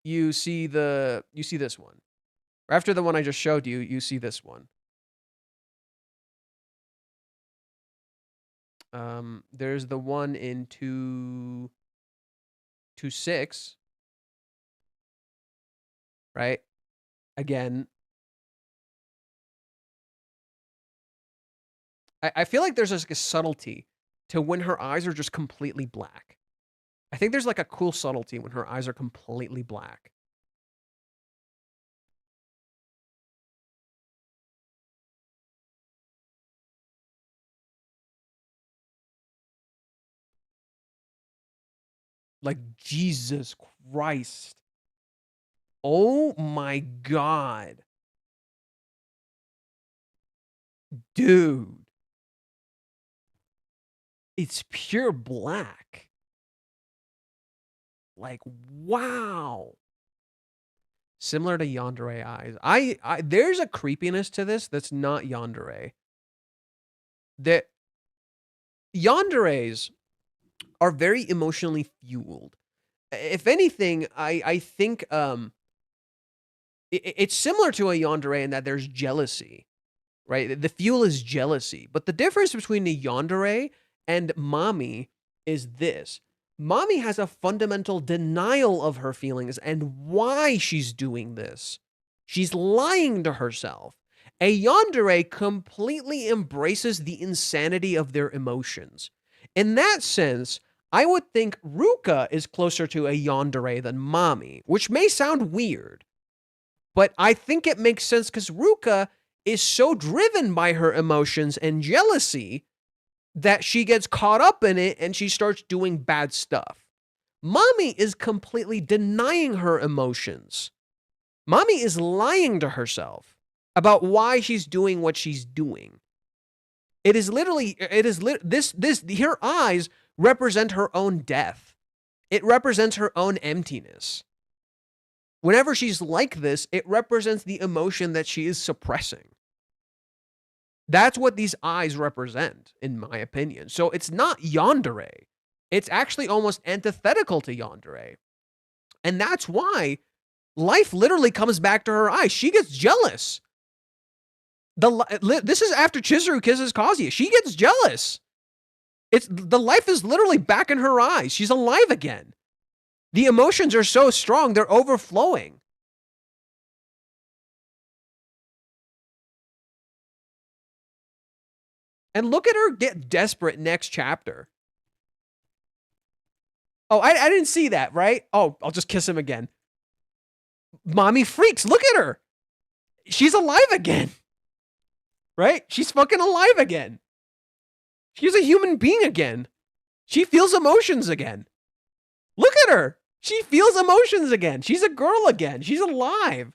S2: you see this one. After the one I just showed you, you see this one. There's the one in 2:6, right? Again, I feel like there's like a subtlety to when her eyes are just completely black. I think there's like a cool subtlety when her eyes are completely black. Like, Jesus Christ. Oh my God. Dude. It's pure black. Like, wow. Similar to yandere eyes. I there's a creepiness to this that's not yandere. That yanderes are very emotionally fueled. If anything, I think it's similar to a yandere in that there's jealousy, right? The fuel is jealousy. But the difference between a yandere and Mami is this. Mami has a fundamental denial of her feelings and why she's doing this. She's lying to herself. A yandere completely embraces the insanity of their emotions. In that sense, I would think Ruka is closer to a yandere than Mami, which may sound weird, but I think it makes sense because Ruka is so driven by her emotions and jealousy that she gets caught up in it and she starts doing bad stuff. Mami is completely denying her emotions. Mami is lying to herself about why she's doing what she's doing. Her eyes represent her own death. It represents her own emptiness. Whenever she's like this, it represents the emotion that she is suppressing. That's what these eyes represent, in my opinion. So it's not yandere. It's actually almost antithetical to yandere. And that's why life literally comes back to her eyes. She gets jealous. This is after Chizuru kisses Kazuya. She gets jealous. The life is literally back in her eyes. She's alive again. The emotions are so strong, they're overflowing. And look at her get desperate next chapter. Oh, I didn't see that, right? Oh, I'll just kiss him again. Mami freaks. Look at her. She's alive again. Right? She's fucking alive again. She's a human being again. She feels emotions again. Look at her. She feels emotions again. She's a girl again. She's alive.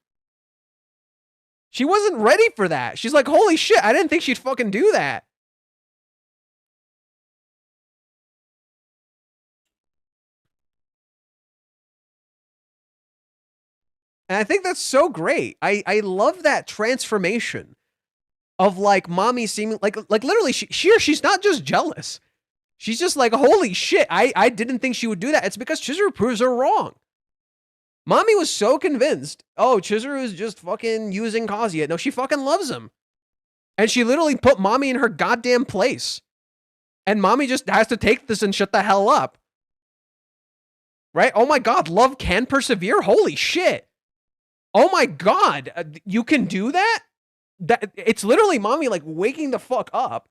S2: She wasn't ready for that. She's like, holy shit, I didn't think she'd fucking do that. And I think that's so great. I love that transformation of like Mami seeming like literally she's not just jealous. She's just like, holy shit, I didn't think she would do that. It's because Chizuru proves her wrong. Mami was so convinced, oh, Chizuru is just fucking using Kazuya. No, she fucking loves him. And she literally put Mami in her goddamn place. And Mami just has to take this and shut the hell up. Right? Oh my god, love can persevere? Holy shit. Oh my god, you can do that? That it's literally Mami like waking the fuck up.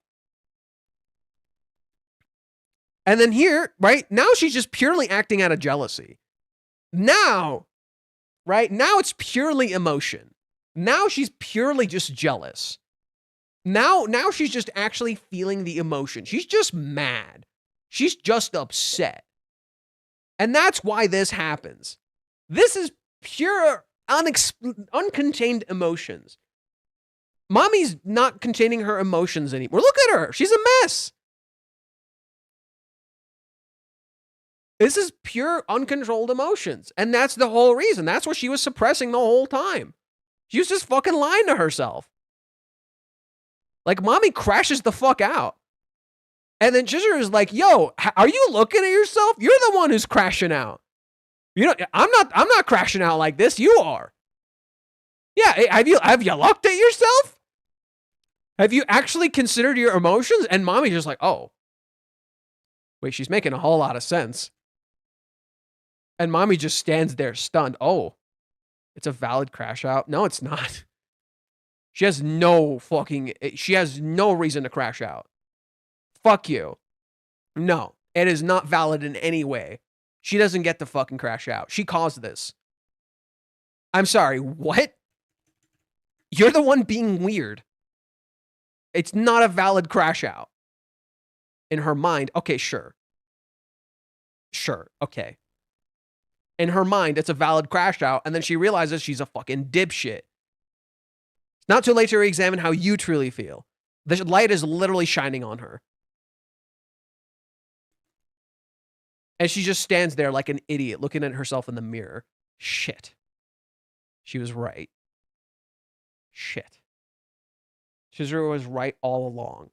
S2: And then here, right, now she's just purely acting out of jealousy. Now, right, now it's purely emotion. Now she's purely just jealous. Now she's just actually feeling the emotion. She's just mad. She's just upset. And that's why this happens. This is pure uncontained emotions. Mami's not containing her emotions anymore. Look at her. She's a mess. This is pure uncontrolled emotions. And that's the whole reason. That's what she was suppressing the whole time. She was just fucking lying to herself. Like, Mami crashes the fuck out. And then Chizuru is like, yo, are you looking at yourself? You're the one who's crashing out. You know, I'm not crashing out like this. You are. Yeah, have you looked at yourself? Have you actually considered your emotions? And Mami's just like, oh. Wait, she's making a whole lot of sense. And Mami just stands there stunned. Oh, it's a valid crash out? No, it's not. She has no reason to crash out. Fuck you. No, it is not valid in any way. She doesn't get to fucking crash out. She caused this. I'm sorry, what? You're the one being weird. It's not a valid crash out. In her mind, okay, sure. Sure, okay. In her mind, it's a valid crash out, and then she realizes she's a fucking dipshit. It's not too late to re-examine how you truly feel. The light is literally shining on her. And she just stands there like an idiot, looking at herself in the mirror. Shit. She was right. Shit. Chizuru was right all along.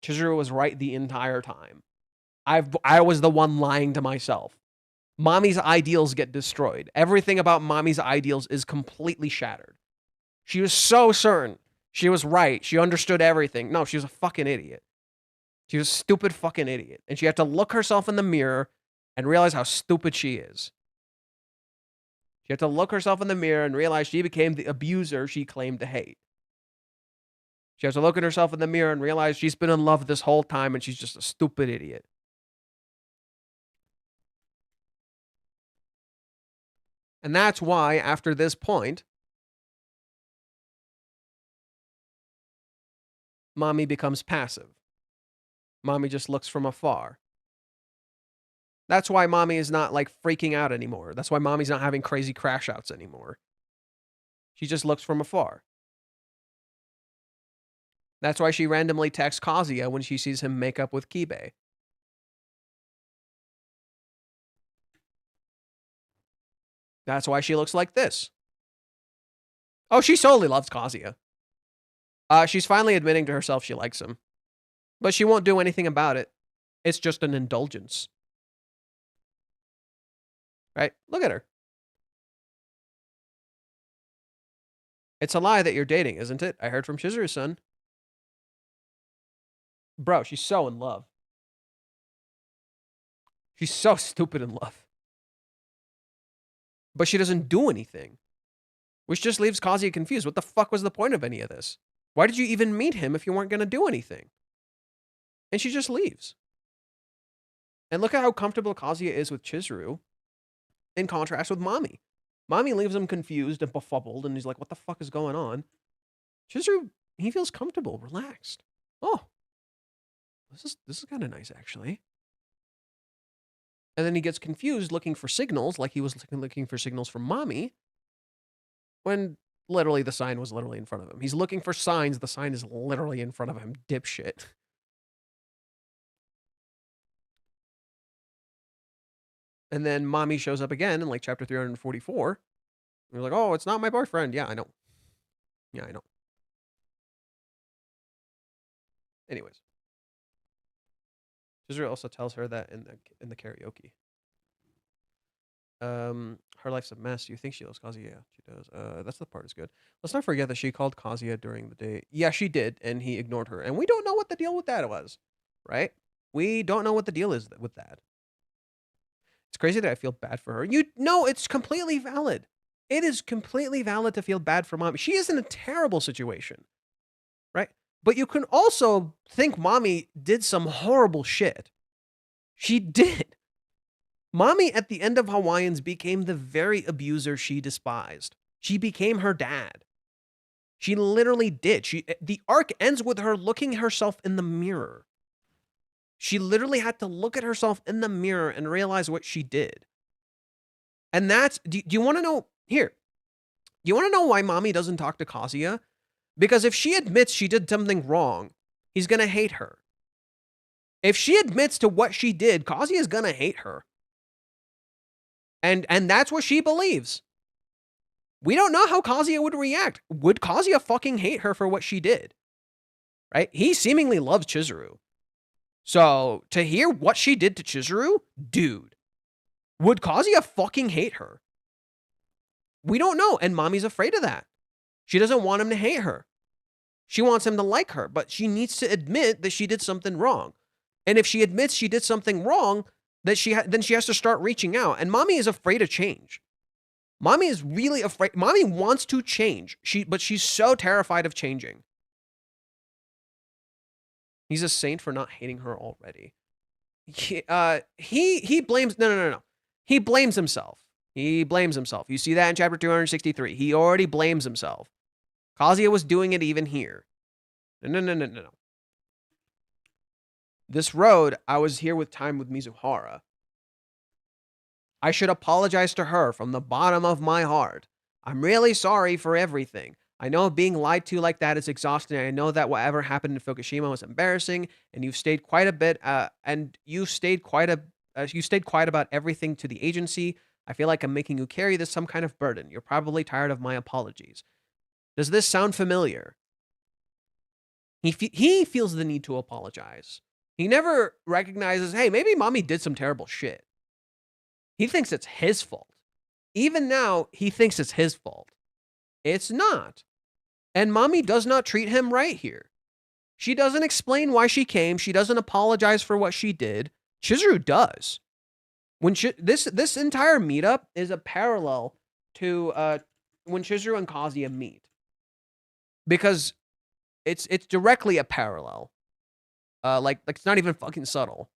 S2: Chizuru was right the entire time. I was the one lying to myself. Mami's ideals get destroyed. Everything about Mami's ideals is completely shattered. She was so certain she was right. She understood everything. No, she was a fucking idiot. She was a stupid fucking idiot. And she had to look herself in the mirror and realize how stupid she is. She had to look herself in the mirror and realize she became the abuser she claimed to hate. She has to look at herself in the mirror and realize she's been in love this whole time and she's just a stupid idiot. And that's why, after this point, Mami becomes passive. Mami just looks from afar. That's why Mami is not, like, freaking out anymore. That's why Mami's not having crazy crash outs anymore. She just looks from afar. That's why she randomly texts Kazuya when she sees him make up with Kibe. That's why she looks like this. Oh, she solely loves Kazuya. She's finally admitting to herself she likes him. But she won't do anything about it. It's just an indulgence. Right? Look at her. It's a lie that you're dating, isn't it? I heard from Chizuru-san. Bro, she's so in love. She's so stupid in love. But she doesn't do anything. Which just leaves Kazuya confused. What the fuck was the point of any of this? Why did you even meet him if you weren't going to do anything? And she just leaves. And look at how comfortable Kazuya is with Chizuru in contrast with Mami. Mami leaves him confused and befuddled, and he's like, what the fuck is going on? Chizuru, he feels comfortable, relaxed. Oh, this is kind of nice, actually. And then he gets confused looking for signals, like he was looking for signals from Mami, when literally the sign was literally in front of him. He's looking for signs. The sign is literally in front of him, dipshit. And then Mami shows up again in like chapter 344. And you're like, oh, it's not my boyfriend. Yeah, I know. Yeah, I know. Anyways. Chizuru also tells her that in the karaoke. Her life's a mess. You think she loves Kazuya? Yeah, she does. That's the part is good. Let's not forget that she called Kazuya during the day. Yeah, she did, and he ignored her. And we don't know what the deal with that was, right? We don't know what the deal is with that. It's crazy that I feel bad for her. No, it's completely valid. It is completely valid to feel bad for Mami. She is in a terrible situation, right? But you can also think Mami did some horrible shit. She did. Mami, at the end of Hawaiians, became the very abuser she despised. She became her dad. She literally did. The arc ends with her looking herself in the mirror. She literally had to look at herself in the mirror and realize what she did. And that's, do you want to know, here, do you want to know why Mami doesn't talk to Kazuya? Because if she admits she did something wrong, he's going to hate her. If she admits to what she did, Kazuya is gonna hate her. And that's what she believes. We don't know how Kazuya would react. Would Kazuya fucking hate her for what she did? Right? He seemingly loves Chizuru. So, to hear what she did to Chizuru, dude, would Kazuya fucking hate her? We don't know, and Mami's afraid of that. She doesn't want him to hate her. She wants him to like her, but she needs to admit that she did something wrong. And if she admits she did something wrong, then she has to start reaching out. And Mami is afraid of change. Mami is really afraid. Mami wants to change, but she's so terrified of changing. He's a saint for not hating her already. He blames no. He blames himself. He blames himself. You see that in chapter 263. He already blames himself. Kazuya was doing it even here. No. This road, I was here with time with Mizuhara. I should apologize to her from the bottom of my heart. I'm really sorry for everything. I know being lied to like that is exhausting. I know that whatever happened in Fukushima was embarrassing, and you've stayed quite a bit. You stayed quiet about everything to the agency. I feel like I'm making you carry this some kind of burden. You're probably tired of my apologies. Does this sound familiar? He feels the need to apologize. He never recognizes, hey, maybe Mami did some terrible shit. He thinks it's his fault. Even now, he thinks it's his fault. It's not. And Mami does not treat him right here. She doesn't explain why she came. She doesn't apologize for what she did. Chizuru does. This entire meetup is a parallel to when Chizuru and Kazuya meet. Because it's directly a parallel. Like it's not even fucking subtle.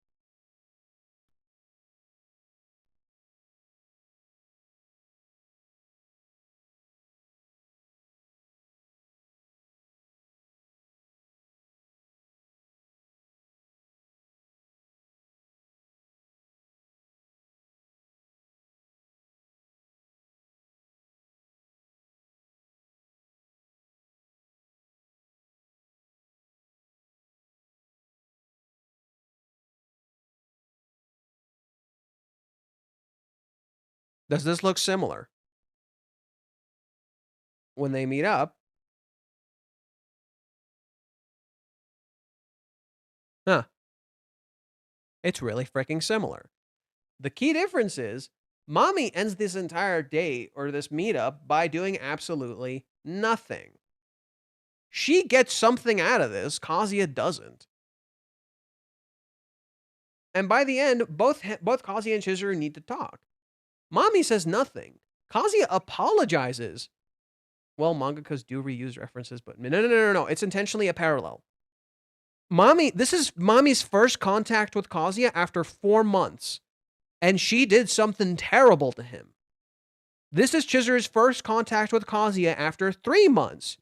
S2: Does this look similar? When they meet up. Huh. It's really freaking similar. The key difference is Mami ends this entire date or this meetup by doing absolutely nothing. She gets something out of this, Kazuya doesn't. And by the end, both Kazuya and Chizuru need to talk. Mami says nothing. Kazuya apologizes. Well, mangakas do reuse references, but no. It's intentionally a parallel. This is Mami's first contact with Kazuya after 4 months, and she did something terrible to him. This is Chizuru's first contact with Kazuya after 3 months,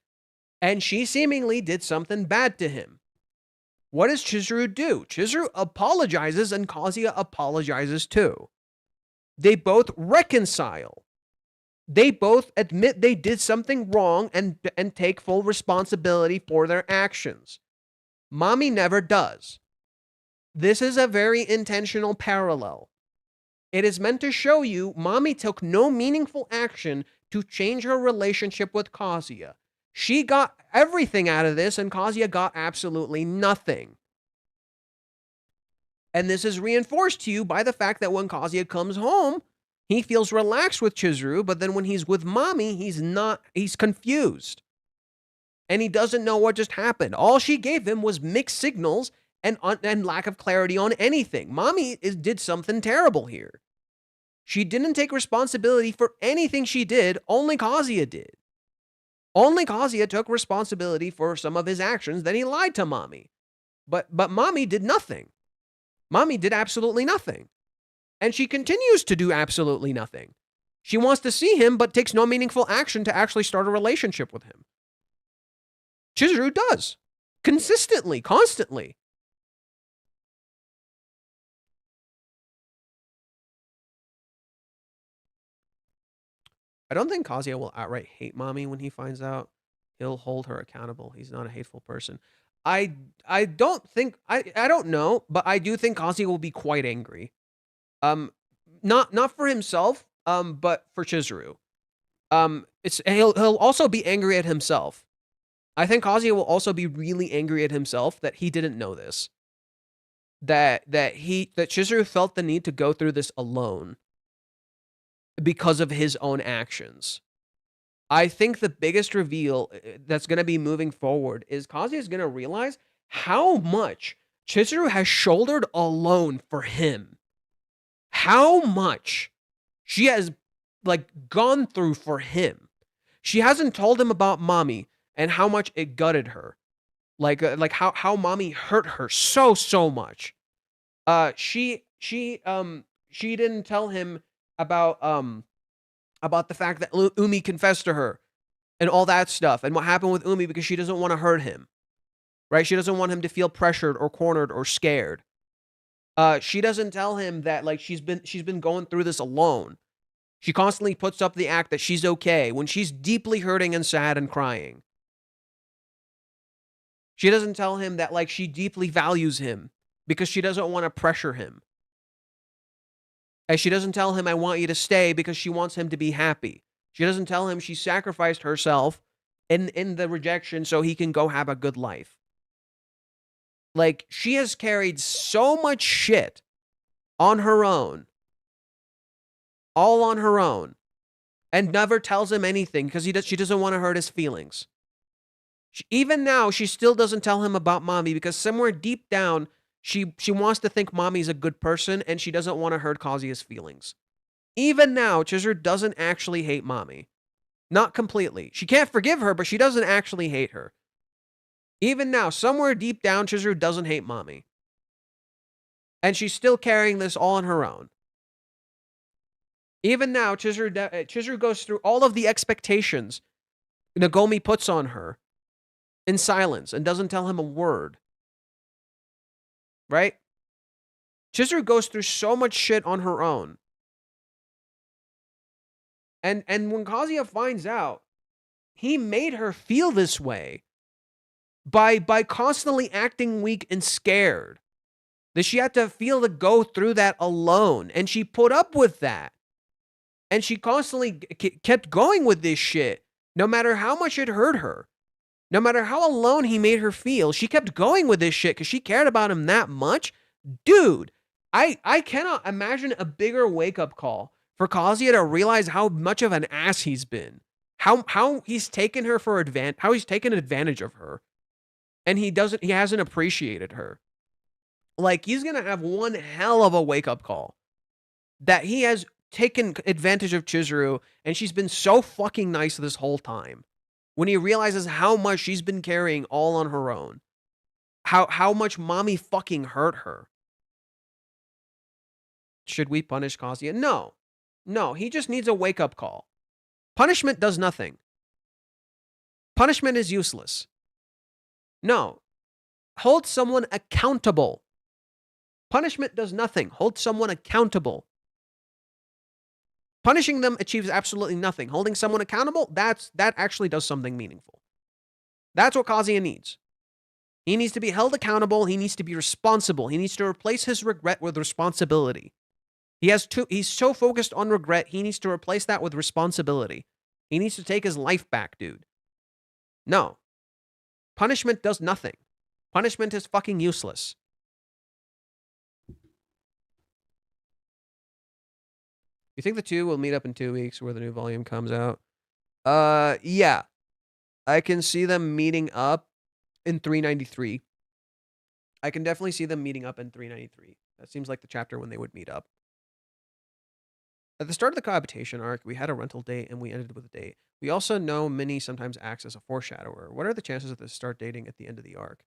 S2: and she seemingly did something bad to him. What does Chizuru do? Chizuru apologizes, and Kazuya apologizes too. They both reconcile. They both admit they did something wrong and take full responsibility for their actions. Mami never does. This is a very intentional parallel. It is meant to show you Mami took no meaningful action to change her relationship with Kazuya. She got everything out of this, and Kazuya got absolutely nothing. And this is reinforced to you by the fact that when Kazuya comes home, he feels relaxed with Chizuru, but then when he's with Mami, he's confused. And he doesn't know what just happened. All she gave him was mixed signals and lack of clarity on anything. Mami did something terrible here. She didn't take responsibility for anything she did, only Kazuya did. Only Kazuya took responsibility for some of his actions, then he lied to Mami. But Mami did nothing. Mami did absolutely nothing. And she continues to do absolutely nothing. She wants to see him, but takes no meaningful action to actually start a relationship with him. Chizuru does. Consistently, constantly. I don't think Kazuya will outright hate Mami when he finds out. He'll hold her accountable. He's not a hateful person. I I don't think I don't know, but I do think Kazuya will be quite angry. Um, not for himself, but for Chizuru. It's he'll also be angry at himself. I think Kazuya will also be really angry at himself that he didn't know this. That Chizuru felt the need to go through this alone because of his own actions. I think the biggest reveal that's going to be moving forward is Kazuya is going to realize how much Chizuru has shouldered alone for him. How much she has like gone through for him. She hasn't told him about Mami and how much it gutted her. Like how Mami hurt her so much. She didn't tell him about the fact that Umi confessed to her and all that stuff and what happened with Umi because she doesn't want to hurt him. Right? She doesn't want him to feel pressured or cornered or scared. She doesn't tell him that like she's been going through this alone. She constantly puts up the act that she's okay when she's deeply hurting and sad and crying. She doesn't tell him that like she deeply values him because she doesn't want to pressure him. And she doesn't tell him I want you to stay because she wants him to be happy. She doesn't tell him she sacrificed herself in the rejection so he can go have a good life. Like she has carried so much shit on her own. All on her own. And never tells him anything because she doesn't want to hurt his feelings. Even now, she still doesn't tell him about Mami because somewhere deep down, she wants to think Mami's a good person and she doesn't want to hurt Kazuya's feelings. Even now, Chizuru doesn't actually hate Mami. Not completely. She can't forgive her, but she doesn't actually hate her. Even now, somewhere deep down, Chizuru doesn't hate Mami. And she's still carrying this all on her own. Even now, Chizuru goes through all of the expectations Nagomi puts on her in silence and doesn't tell him a word. Right? Chizuru goes through so much shit on her own. And when Kazuya finds out, he made her feel this way by constantly acting weak and scared. That she had to go through that alone. And she put up with that. And she constantly kept going with this shit, no matter how much it hurt her. No matter how alone he made her feel, she kept going with this shit because she cared about him that much. Dude, I cannot imagine a bigger wake-up call for Kazuya to realize how much of an ass he's been. How he's taken her for how he's taken advantage of her. And he hasn't appreciated her. Like, he's gonna have one hell of a wake-up call. That he has taken advantage of Chizuru, and she's been so fucking nice this whole time. When he realizes how much she's been carrying all on her own. How much Mami fucking hurt her. Should we punish Kazuya? No. No, he just needs a wake-up call. Punishment does nothing. Punishment is useless. No. Hold someone accountable. Punishment does nothing. Hold someone accountable. Punishing them achieves absolutely nothing. Holding someone accountable, that actually does something meaningful. That's what Kazuya needs. He needs to be held accountable. He needs to be responsible. He needs to replace his regret with responsibility. He's so focused on regret, he needs to replace that with responsibility. He needs to take his life back, dude. No. Punishment does nothing. Punishment is fucking useless. You think the two will meet up in 2 weeks where the new volume comes out? Yeah. I can see them meeting up in 393. I can definitely see them meeting up in 393. That seems like the chapter when they would meet up. At the start of the Cohabitation arc, we had a rental date and we ended with a date. We also know Minnie sometimes acts as a foreshadower. What are the chances that they start dating at the end of the arc?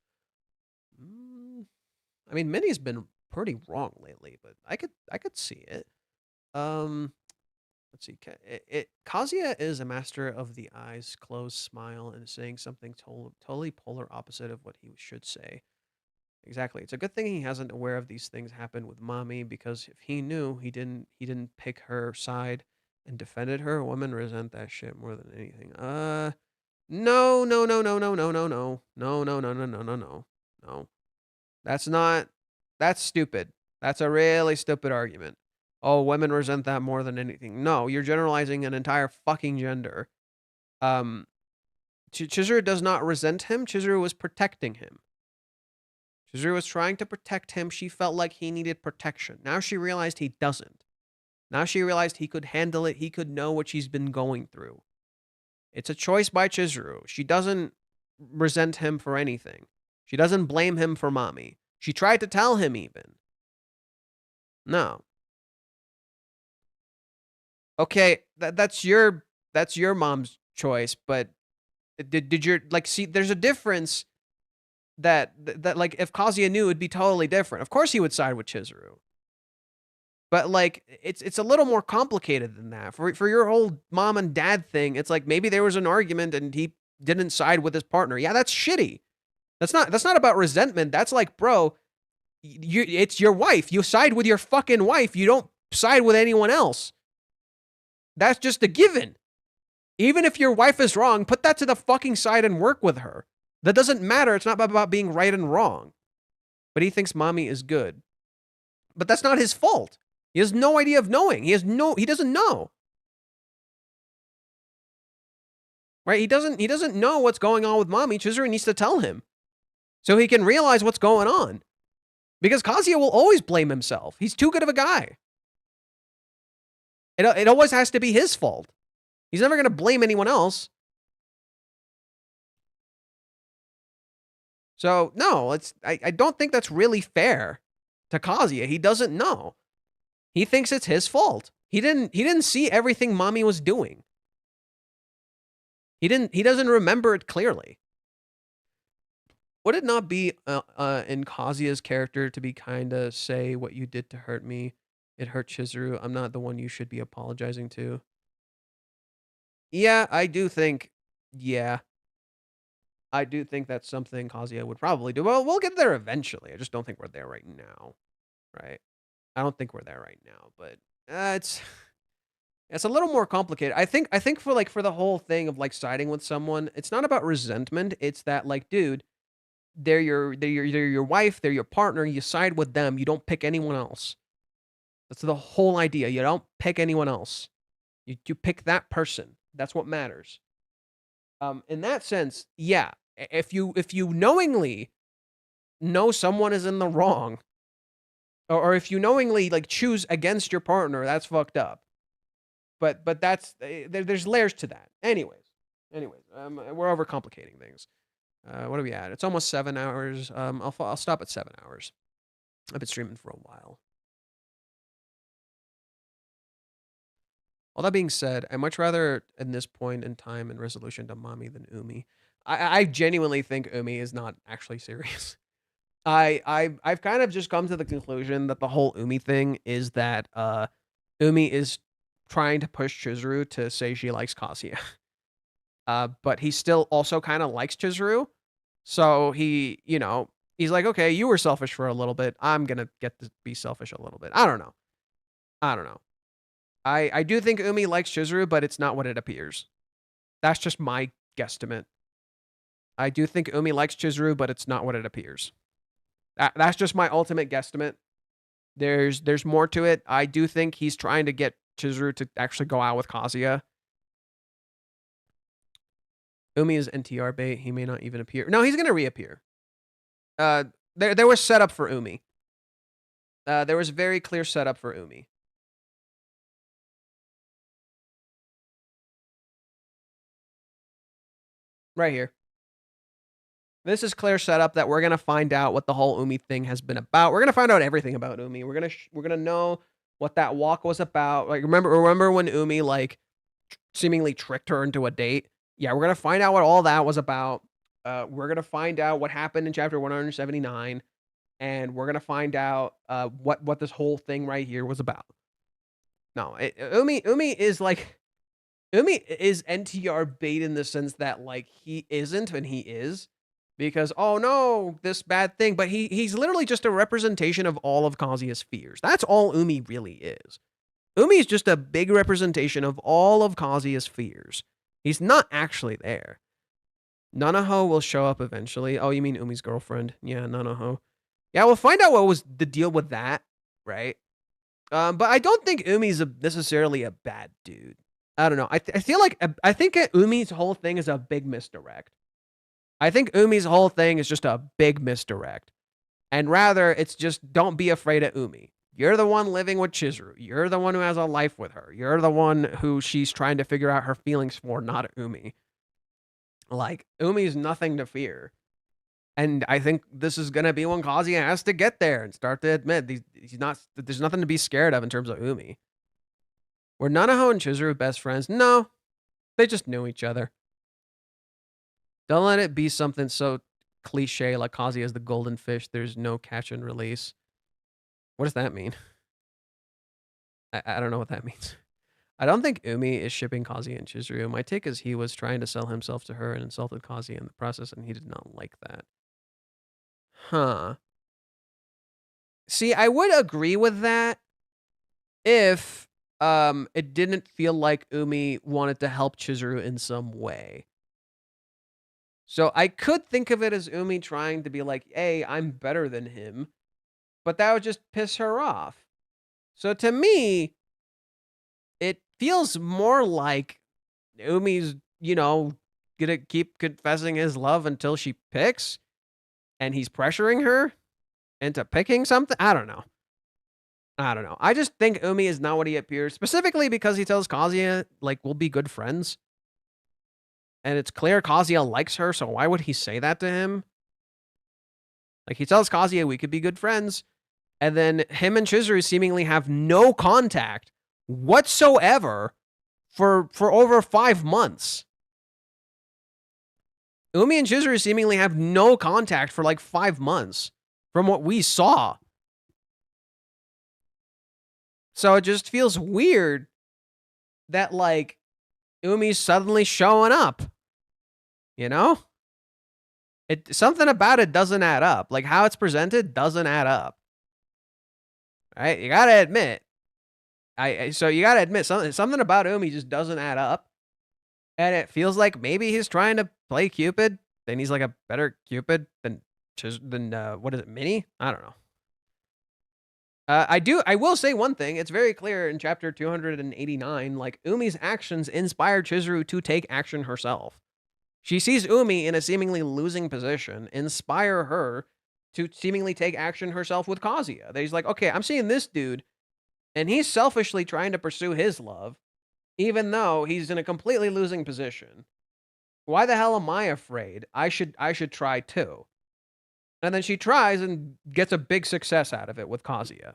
S2: I mean, Minnie's been pretty wrong lately, but I could see it. Let's see. Kazuya is a master of the eyes closed smile and saying something totally polar opposite of what he should say. Exactly. It's a good thing he isn't aware of these things happen with Mami, because if he knew, he didn't pick her side and defended her. Women resent that shit more than anything. No, no, no, no, no, no, no, no. No, no, no, no, no, no, no. No. That's not that's stupid. That's a really stupid argument. Oh, women resent that more than anything. No, you're generalizing an entire fucking gender. Um, Chizuru does not resent him. Chizuru was protecting him. Chizuru was trying to protect him. She felt like he needed protection. Now she realized he doesn't. Now she realized he could handle it. He could know what she's been going through. It's a choice by Chizuru. She doesn't resent him for anything. She doesn't blame him for Mami. She tried to tell him even. No. Okay, that's your mom's choice, but did your like see there's a difference that like if Kazuya knew it'd be totally different. Of course he would side with Chizuru. But like it's a little more complicated than that. For your whole mom and dad thing, it's like maybe there was an argument and he didn't side with his partner. Yeah, that's shitty. That's not about resentment. That's like, bro, it's your wife. You side with your fucking wife. You don't side with anyone else. That's just a given. Even if your wife is wrong, put that to the fucking side and work with her. That doesn't matter. It's not about being right and wrong. But he thinks Mami is good. But that's not his fault. He has no idea of knowing. He doesn't know. Right? He doesn't know what's going on with Mami. Chizuru needs to tell him so he can realize what's going on. Because Kazuya will always blame himself. He's too good of a guy. It always has to be his fault. He's never going to blame anyone else. So, no, I don't think that's really fair to Kazuya. He doesn't know. He thinks it's his fault. He didn't see everything Mami was doing. He doesn't remember it clearly. Would it not be in Kazuya's character to be kind of say what you did to hurt me? It hurt Chizuru. I'm not the one you should be apologizing to. Yeah, I do think. Yeah, I do think that's something Kazuya would probably do. Well, we'll get there eventually. I just don't think we're there right now. Right? I don't think we're there right now, but it's a little more complicated. I think for the whole thing of like siding with someone, it's not about resentment. It's that like, dude, they're your wife, they're your partner. You side with them. You don't pick anyone else. That's the whole idea. You don't pick anyone else. You pick that person. That's what matters. In that sense, yeah. If you knowingly know someone is in the wrong, or if you knowingly like choose against your partner, that's fucked up. But that's there's layers to that. Anyways, we're overcomplicating things. What are we at? It's almost 7 hours. I'll stop at 7 hours. I've been streaming for a while. All that being said, I much rather in this point in time and resolution to Mami than Umi. I genuinely think Umi is not actually serious. I've kind of just come to the conclusion that the whole Umi thing is that Umi is trying to push Chizuru to say she likes Kazuya. But he still also kind of likes Chizuru. So he's like, okay, you were selfish for a little bit. I'm going to get to be selfish a little bit. I don't know. I do think Umi likes Chizuru, but it's not what it appears. That's just my guesstimate. I do think Umi likes Chizuru, but it's not what it appears. That's just my ultimate guesstimate. There's more to it. I do think he's trying to get Chizuru to actually go out with Kazuya. Umi is NTR bait. He may not even appear. No, he's going to reappear. There was setup for Umi. There was very clear setup for Umi. Right here. This is clear setup that we're going to find out what the whole Umi thing has been about. We're going to find out everything about Umi. We're going to know what that walk was about. Like remember when Umi like seemingly tricked her into a date? Yeah, we're going to find out what all that was about. We're going to find out what happened in chapter 179, and we're going to find out what this whole thing right here was about. No, Umi is like Umi is NTR bait in the sense that like he isn't and he is, because oh no, this bad thing, but he's literally just a representation of all of Kazuya's fears. That's all Umi really is. Umi is just a big representation of all of Kazuya's fears. He's not actually there. Nanaho will show up eventually. Oh, you mean Umi's girlfriend? Yeah, Nanaho. Yeah, we'll find out what was the deal with that, right? But I don't think Umi's necessarily a bad dude. I don't know. I feel like I think Umi's whole thing is a big misdirect. I think Umi's whole thing is just a big misdirect. And rather, it's just don't be afraid of Umi. You're the one living with Chizuru. You're the one who has a life with her. You're the one who she's trying to figure out her feelings for, not Umi. Like, Umi's nothing to fear. And I think this is going to be when Kazuya has to get there and start to admit there's nothing to be scared of in terms of Umi. Were Nanaho and Chizuru best friends? No. They just knew each other. Don't let it be something so cliche like Kazuya is the golden fish. There's no catch and release. What does that mean? I don't know what that means. I don't think Umi is shipping Kazuya and Chizuru. My take is he was trying to sell himself to her and insulted Kazuya in the process, and he did not like that. Huh. See, I would agree with that if it didn't feel like Umi wanted to help Chizuru in some way. So I could think of it as Umi trying to be like, hey, I'm better than him, but that would just piss her off. So to me, it feels more like Umi's, gonna keep confessing his love until she picks, and he's pressuring her into picking something. I don't know. I just think Umi is not what he appears, specifically because he tells Kazuya, like, we'll be good friends. And it's clear Kazuya likes her, so why would he say that to him? Like, he tells Kazuya we could be good friends, and then him and Chizuru seemingly have no contact whatsoever for over 5 months. Umi and Chizuru seemingly have no contact for like 5 months from what we saw. So it just feels weird that, like, Umi's suddenly showing up. Something about it doesn't add up. Like, how it's presented doesn't add up. Right? You gotta admit. So you gotta admit something about Umi just doesn't add up. And it feels like maybe he's trying to play Cupid, then he's like a better Cupid than what is it, Minnie? I don't know. I will say one thing. It's very clear in chapter 289, like, Umi's actions inspire Chizuru to take action herself. She sees Umi in a seemingly losing position, inspire her to seemingly take action herself with Kazuya. That he's like, okay, I'm seeing this dude, and he's selfishly trying to pursue his love, even though he's in a completely losing position. Why the hell am I afraid? I should try too. And then she tries and gets a big success out of it with Kazuya.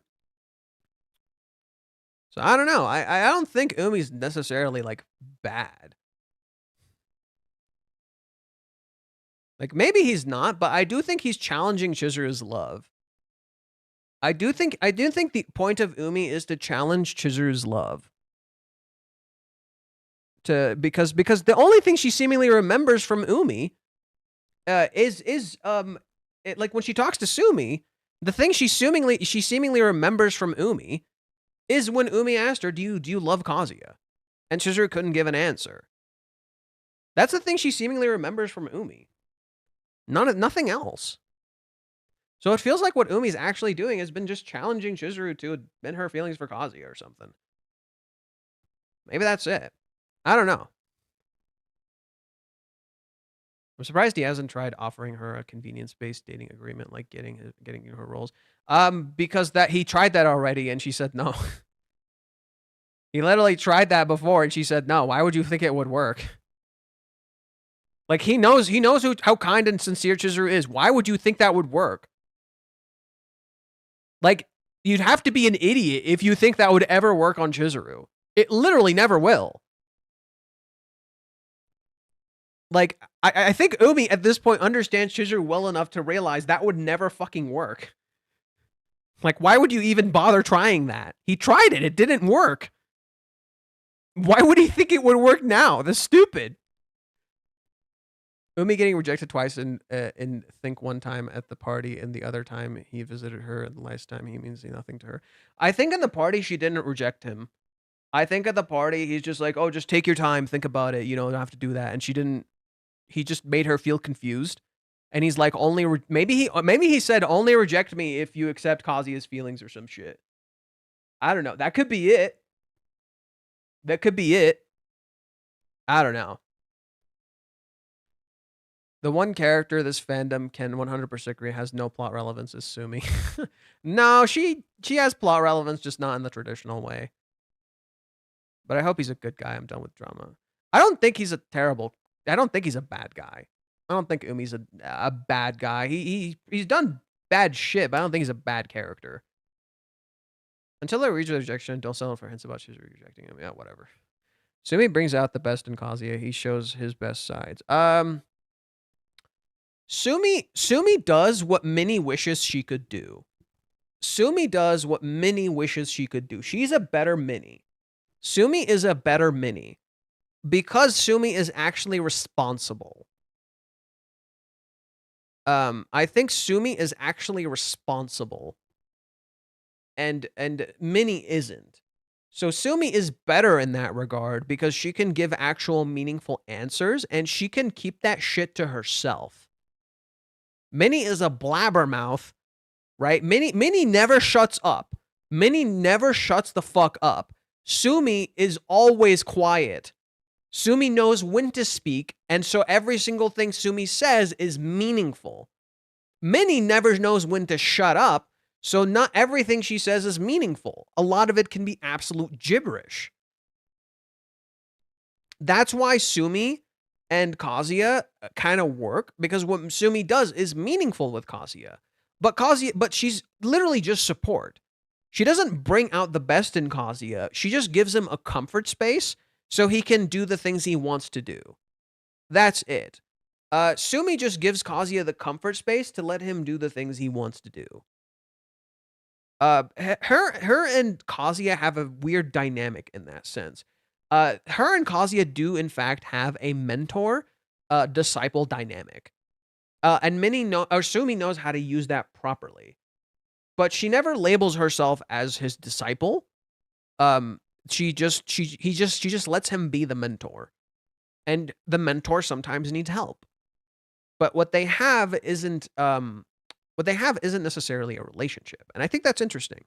S2: So I don't know. I don't think Umi's necessarily, like, bad. Like, maybe he's not, but I do think he's challenging Chizuru's love. I do think the point of Umi is to challenge Chizuru's love. Because the only thing she seemingly remembers from Umi is like, when she talks to Sumi, the thing she seemingly remembers from Umi is when Umi asked her, do you love Kazuya? And Chizuru couldn't give an answer. That's the thing she seemingly remembers from Umi. Nothing else. So it feels like what Umi's actually doing has been just challenging Chizuru to admit her feelings for Kazuya or something. Maybe that's it. I don't know. I'm surprised he hasn't tried offering her a convenience-based dating agreement, like getting her roles. Because he tried that already and she said no. He literally tried that before and she said no. Why would you think it would work? Like, he knows how kind and sincere Chizuru is. Why would you think that would work? Like, you'd have to be an idiot if you think that would ever work on Chizuru. It literally never will. Like, I think Umi at this point understands Chizuru well enough to realize that would never fucking work. Like, why would you even bother trying that? He tried it. It didn't work. Why would he think it would work now? That's stupid. Umi getting rejected twice in think one time at the party, and the other time he visited her, and the last time he means nothing to her. I think in the party she didn't reject him. I think at the party he's just like, oh, just take your time, think about it. You don't have to do that. And she didn't he just made her feel confused. And he's like, maybe he said only reject me if you accept Kazuya's feelings or some shit. I don't know. That could be it. That could be it. I don't know. The one character this fandom can 100% agree has no plot relevance is Sumi. No, she has plot relevance, just not in the traditional way. But I hope he's a good guy. I'm done with drama. I don't think he's a bad guy. I don't think Umi's a bad guy. He's done bad shit, but I don't think he's a bad character. Until I reach rejection, don't settle for hints about she's rejecting him. Yeah, whatever. Sumi brings out the best in Kazuya. He shows his best sides. Sumi does what Minnie wishes she could do. Sumi does what Minnie wishes she could do. She's a better Minnie. Sumi is a better Minnie because Sumi is actually responsible. I think Sumi is actually responsible, and Minnie isn't. So Sumi is better in that regard because she can give actual meaningful answers and she can keep that shit to herself. Minnie is a blabbermouth, right? Minnie never shuts up. Minnie never shuts the fuck up. Sumi is always quiet. Sumi knows when to speak, and so every single thing Sumi says is meaningful. Minnie never knows when to shut up, so not everything she says is meaningful. A lot of it can be absolute gibberish. That's why Sumi and Kazuya kind of work, because what Sumi does is meaningful with Kazuya. But she's literally just support. She doesn't bring out the best in Kazuya. She just gives him a comfort space so he can do the things he wants to do. That's it. Sumi just gives Kazuya the comfort space to let him do the things he wants to do. Her and Kazuya have a weird dynamic in that sense. Her and Kazuya do in fact have a mentor disciple dynamic. And Sumi knows how to use that properly. But she never labels herself as his disciple. She just lets him be the mentor. And the mentor sometimes needs help. But what they have isn't necessarily a relationship. And I think that's interesting.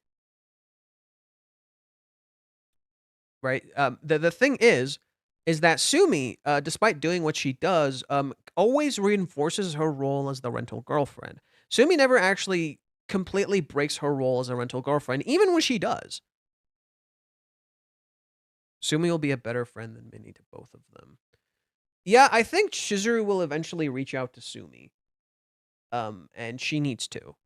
S2: Right? The thing is that Sumi, despite doing what she does, always reinforces her role as the rental girlfriend. Sumi never actually completely breaks her role as a rental girlfriend, even when she does. Sumi will be a better friend than Minnie to both of them. Yeah, I think Chizuru will eventually reach out to Sumi. And she needs to.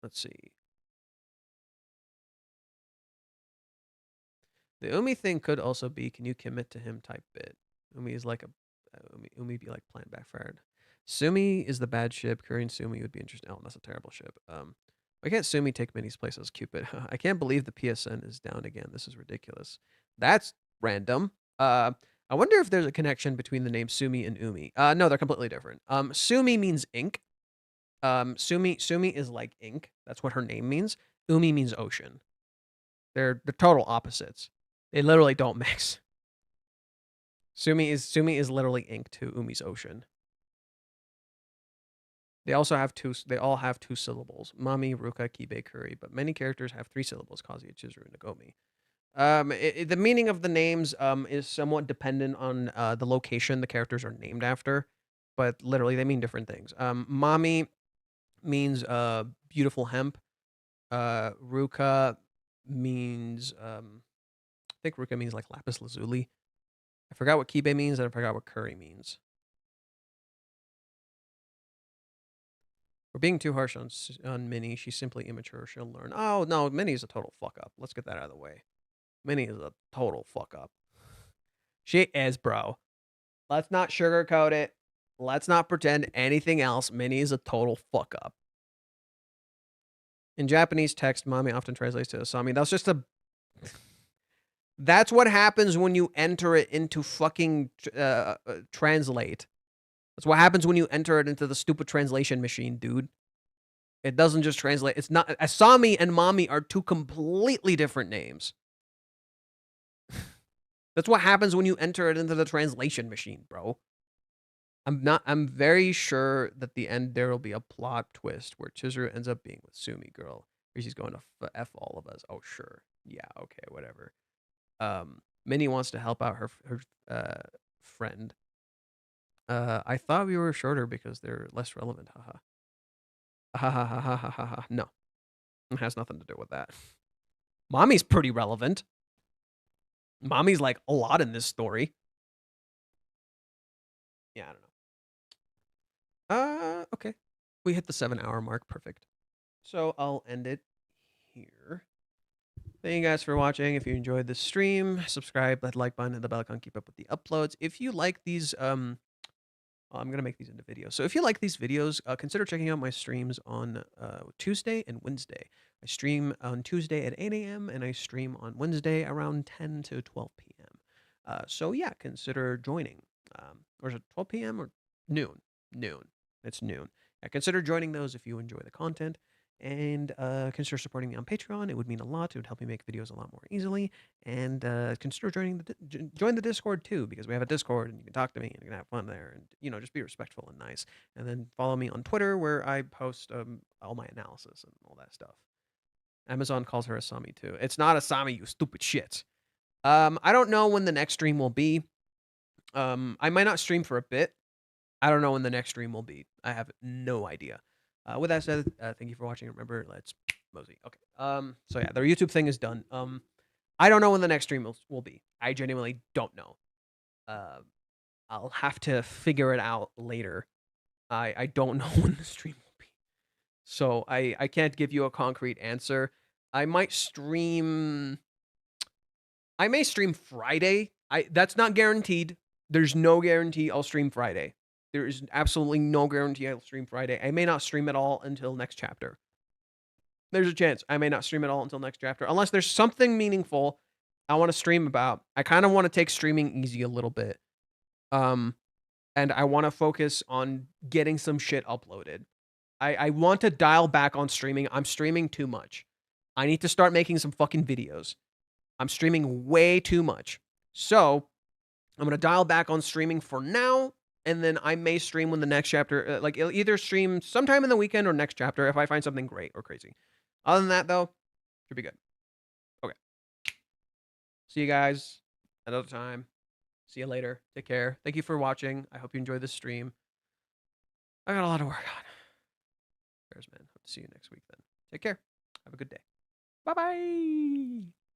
S2: Let's see. The Umi thing could also be, can you commit to him type bit. Umi is like Umi be like plan backfired. Sumi is the bad ship. Korean Sumi would be interesting. Oh, that's a terrible ship. Why can't Sumi take Minnie's place as Cupid? I can't believe the PSN is down again. This is ridiculous. That's random. I wonder if there's a connection between the names Sumi and Umi. No, they're completely different. Sumi means ink. Sumi is like ink. That's what her name means. Umi means ocean. They're the total opposites. They literally don't mix. Sumi is literally ink to Umi's ocean. They all have two syllables. Mami, Ruka, Kibe, Kuri, but many characters have 3 syllables, Kazuya, Chizuru, and Nagomi. The meaning of the names is somewhat dependent on the location the characters are named after, but literally they mean different things. Mami means beautiful hemp. Ruka means I think Ruka means like lapis lazuli. I forgot what Kibe means, and I forgot what Kuri means. We're being too harsh on Minnie. She's simply immature. She'll learn. Oh, no, Minnie is a total fuck up. Let's get that out of the way. Minnie is a total fuck up. She is, bro. Let's not sugarcoat it. Let's not pretend anything else. Minnie is a total fuck up. In Japanese text, Mami often translates to Asami. That's just a... That's what happens when you enter it into fucking translate. That's what happens when you enter it into the stupid translation machine, dude. It doesn't just translate. It's not... Asami and Mami are 2 completely different names. That's what happens when you enter it into the translation machine, bro. I'm very sure that the end there will be a plot twist where Chizuru ends up being with Sumi girl. Where she's going to F all of us. Oh, sure. Yeah, okay, whatever. Minnie wants to help out her friend. I thought we were shorter because they're less relevant. Haha. Ha ha ha ha ha ha ha. No. It has nothing to do with that. Mami's pretty relevant. Mami's like a lot in this story. Yeah, I don't know. Okay. We hit the 7-hour mark. Perfect. So I'll end it here. Thank you guys for watching. If you enjoyed this stream, subscribe, hit the like button, hit the bell icon, keep up with the uploads. If you like these, I'm gonna make these into videos. So if you like these videos, consider checking out my streams on Tuesday and Wednesday. I stream on Tuesday at 8 a.m. and I stream on Wednesday around 10 to 12 p.m. So yeah, consider joining. Or is it 12 p.m. or noon? Noon. It's noon. Yeah, consider joining those if you enjoy the content. And consider supporting me on Patreon. It would mean a lot. It would help me make videos a lot more easily. And consider join the Discord too, because we have a Discord and you can talk to me and you can have fun there. And just be respectful and nice. And then follow me on Twitter where I post all my analysis and all that stuff. Amazon calls her Asami too. It's not Asami, you stupid shit. I don't know when the next stream will be. I might not stream for a bit. I don't know when the next stream will be. I have no idea. With that said, thank you for watching. Remember, let's mosey. Okay. So yeah, their YouTube thing is done. I don't know when the next stream will be. I genuinely don't know. I'll have to figure it out later. I don't know when the stream will be. So I can't give you a concrete answer. I may stream Friday. That's not guaranteed. There's no guarantee I'll stream Friday. There is absolutely no guarantee I'll stream Friday. I may not stream at all until next chapter. There's a chance I may not stream at all until next chapter. Unless there's something meaningful I want to stream about. I kind of want to take streaming easy a little bit. And I want to focus on getting some shit uploaded. I want to dial back on streaming. I'm streaming too much. I need to start making some fucking videos. I'm streaming way too much. So I'm going to dial back on streaming for now. And then I may stream when the next chapter, it'll either stream sometime in the weekend or next chapter if I find something great or crazy. Other than that, though, should be good. Okay. See you guys another time. See you later. Take care. Thank you for watching. I hope you enjoyed this stream. I got a lot of work on. Cheers, man. Hope to see you next week then. Take care. Have a good day. Bye-bye.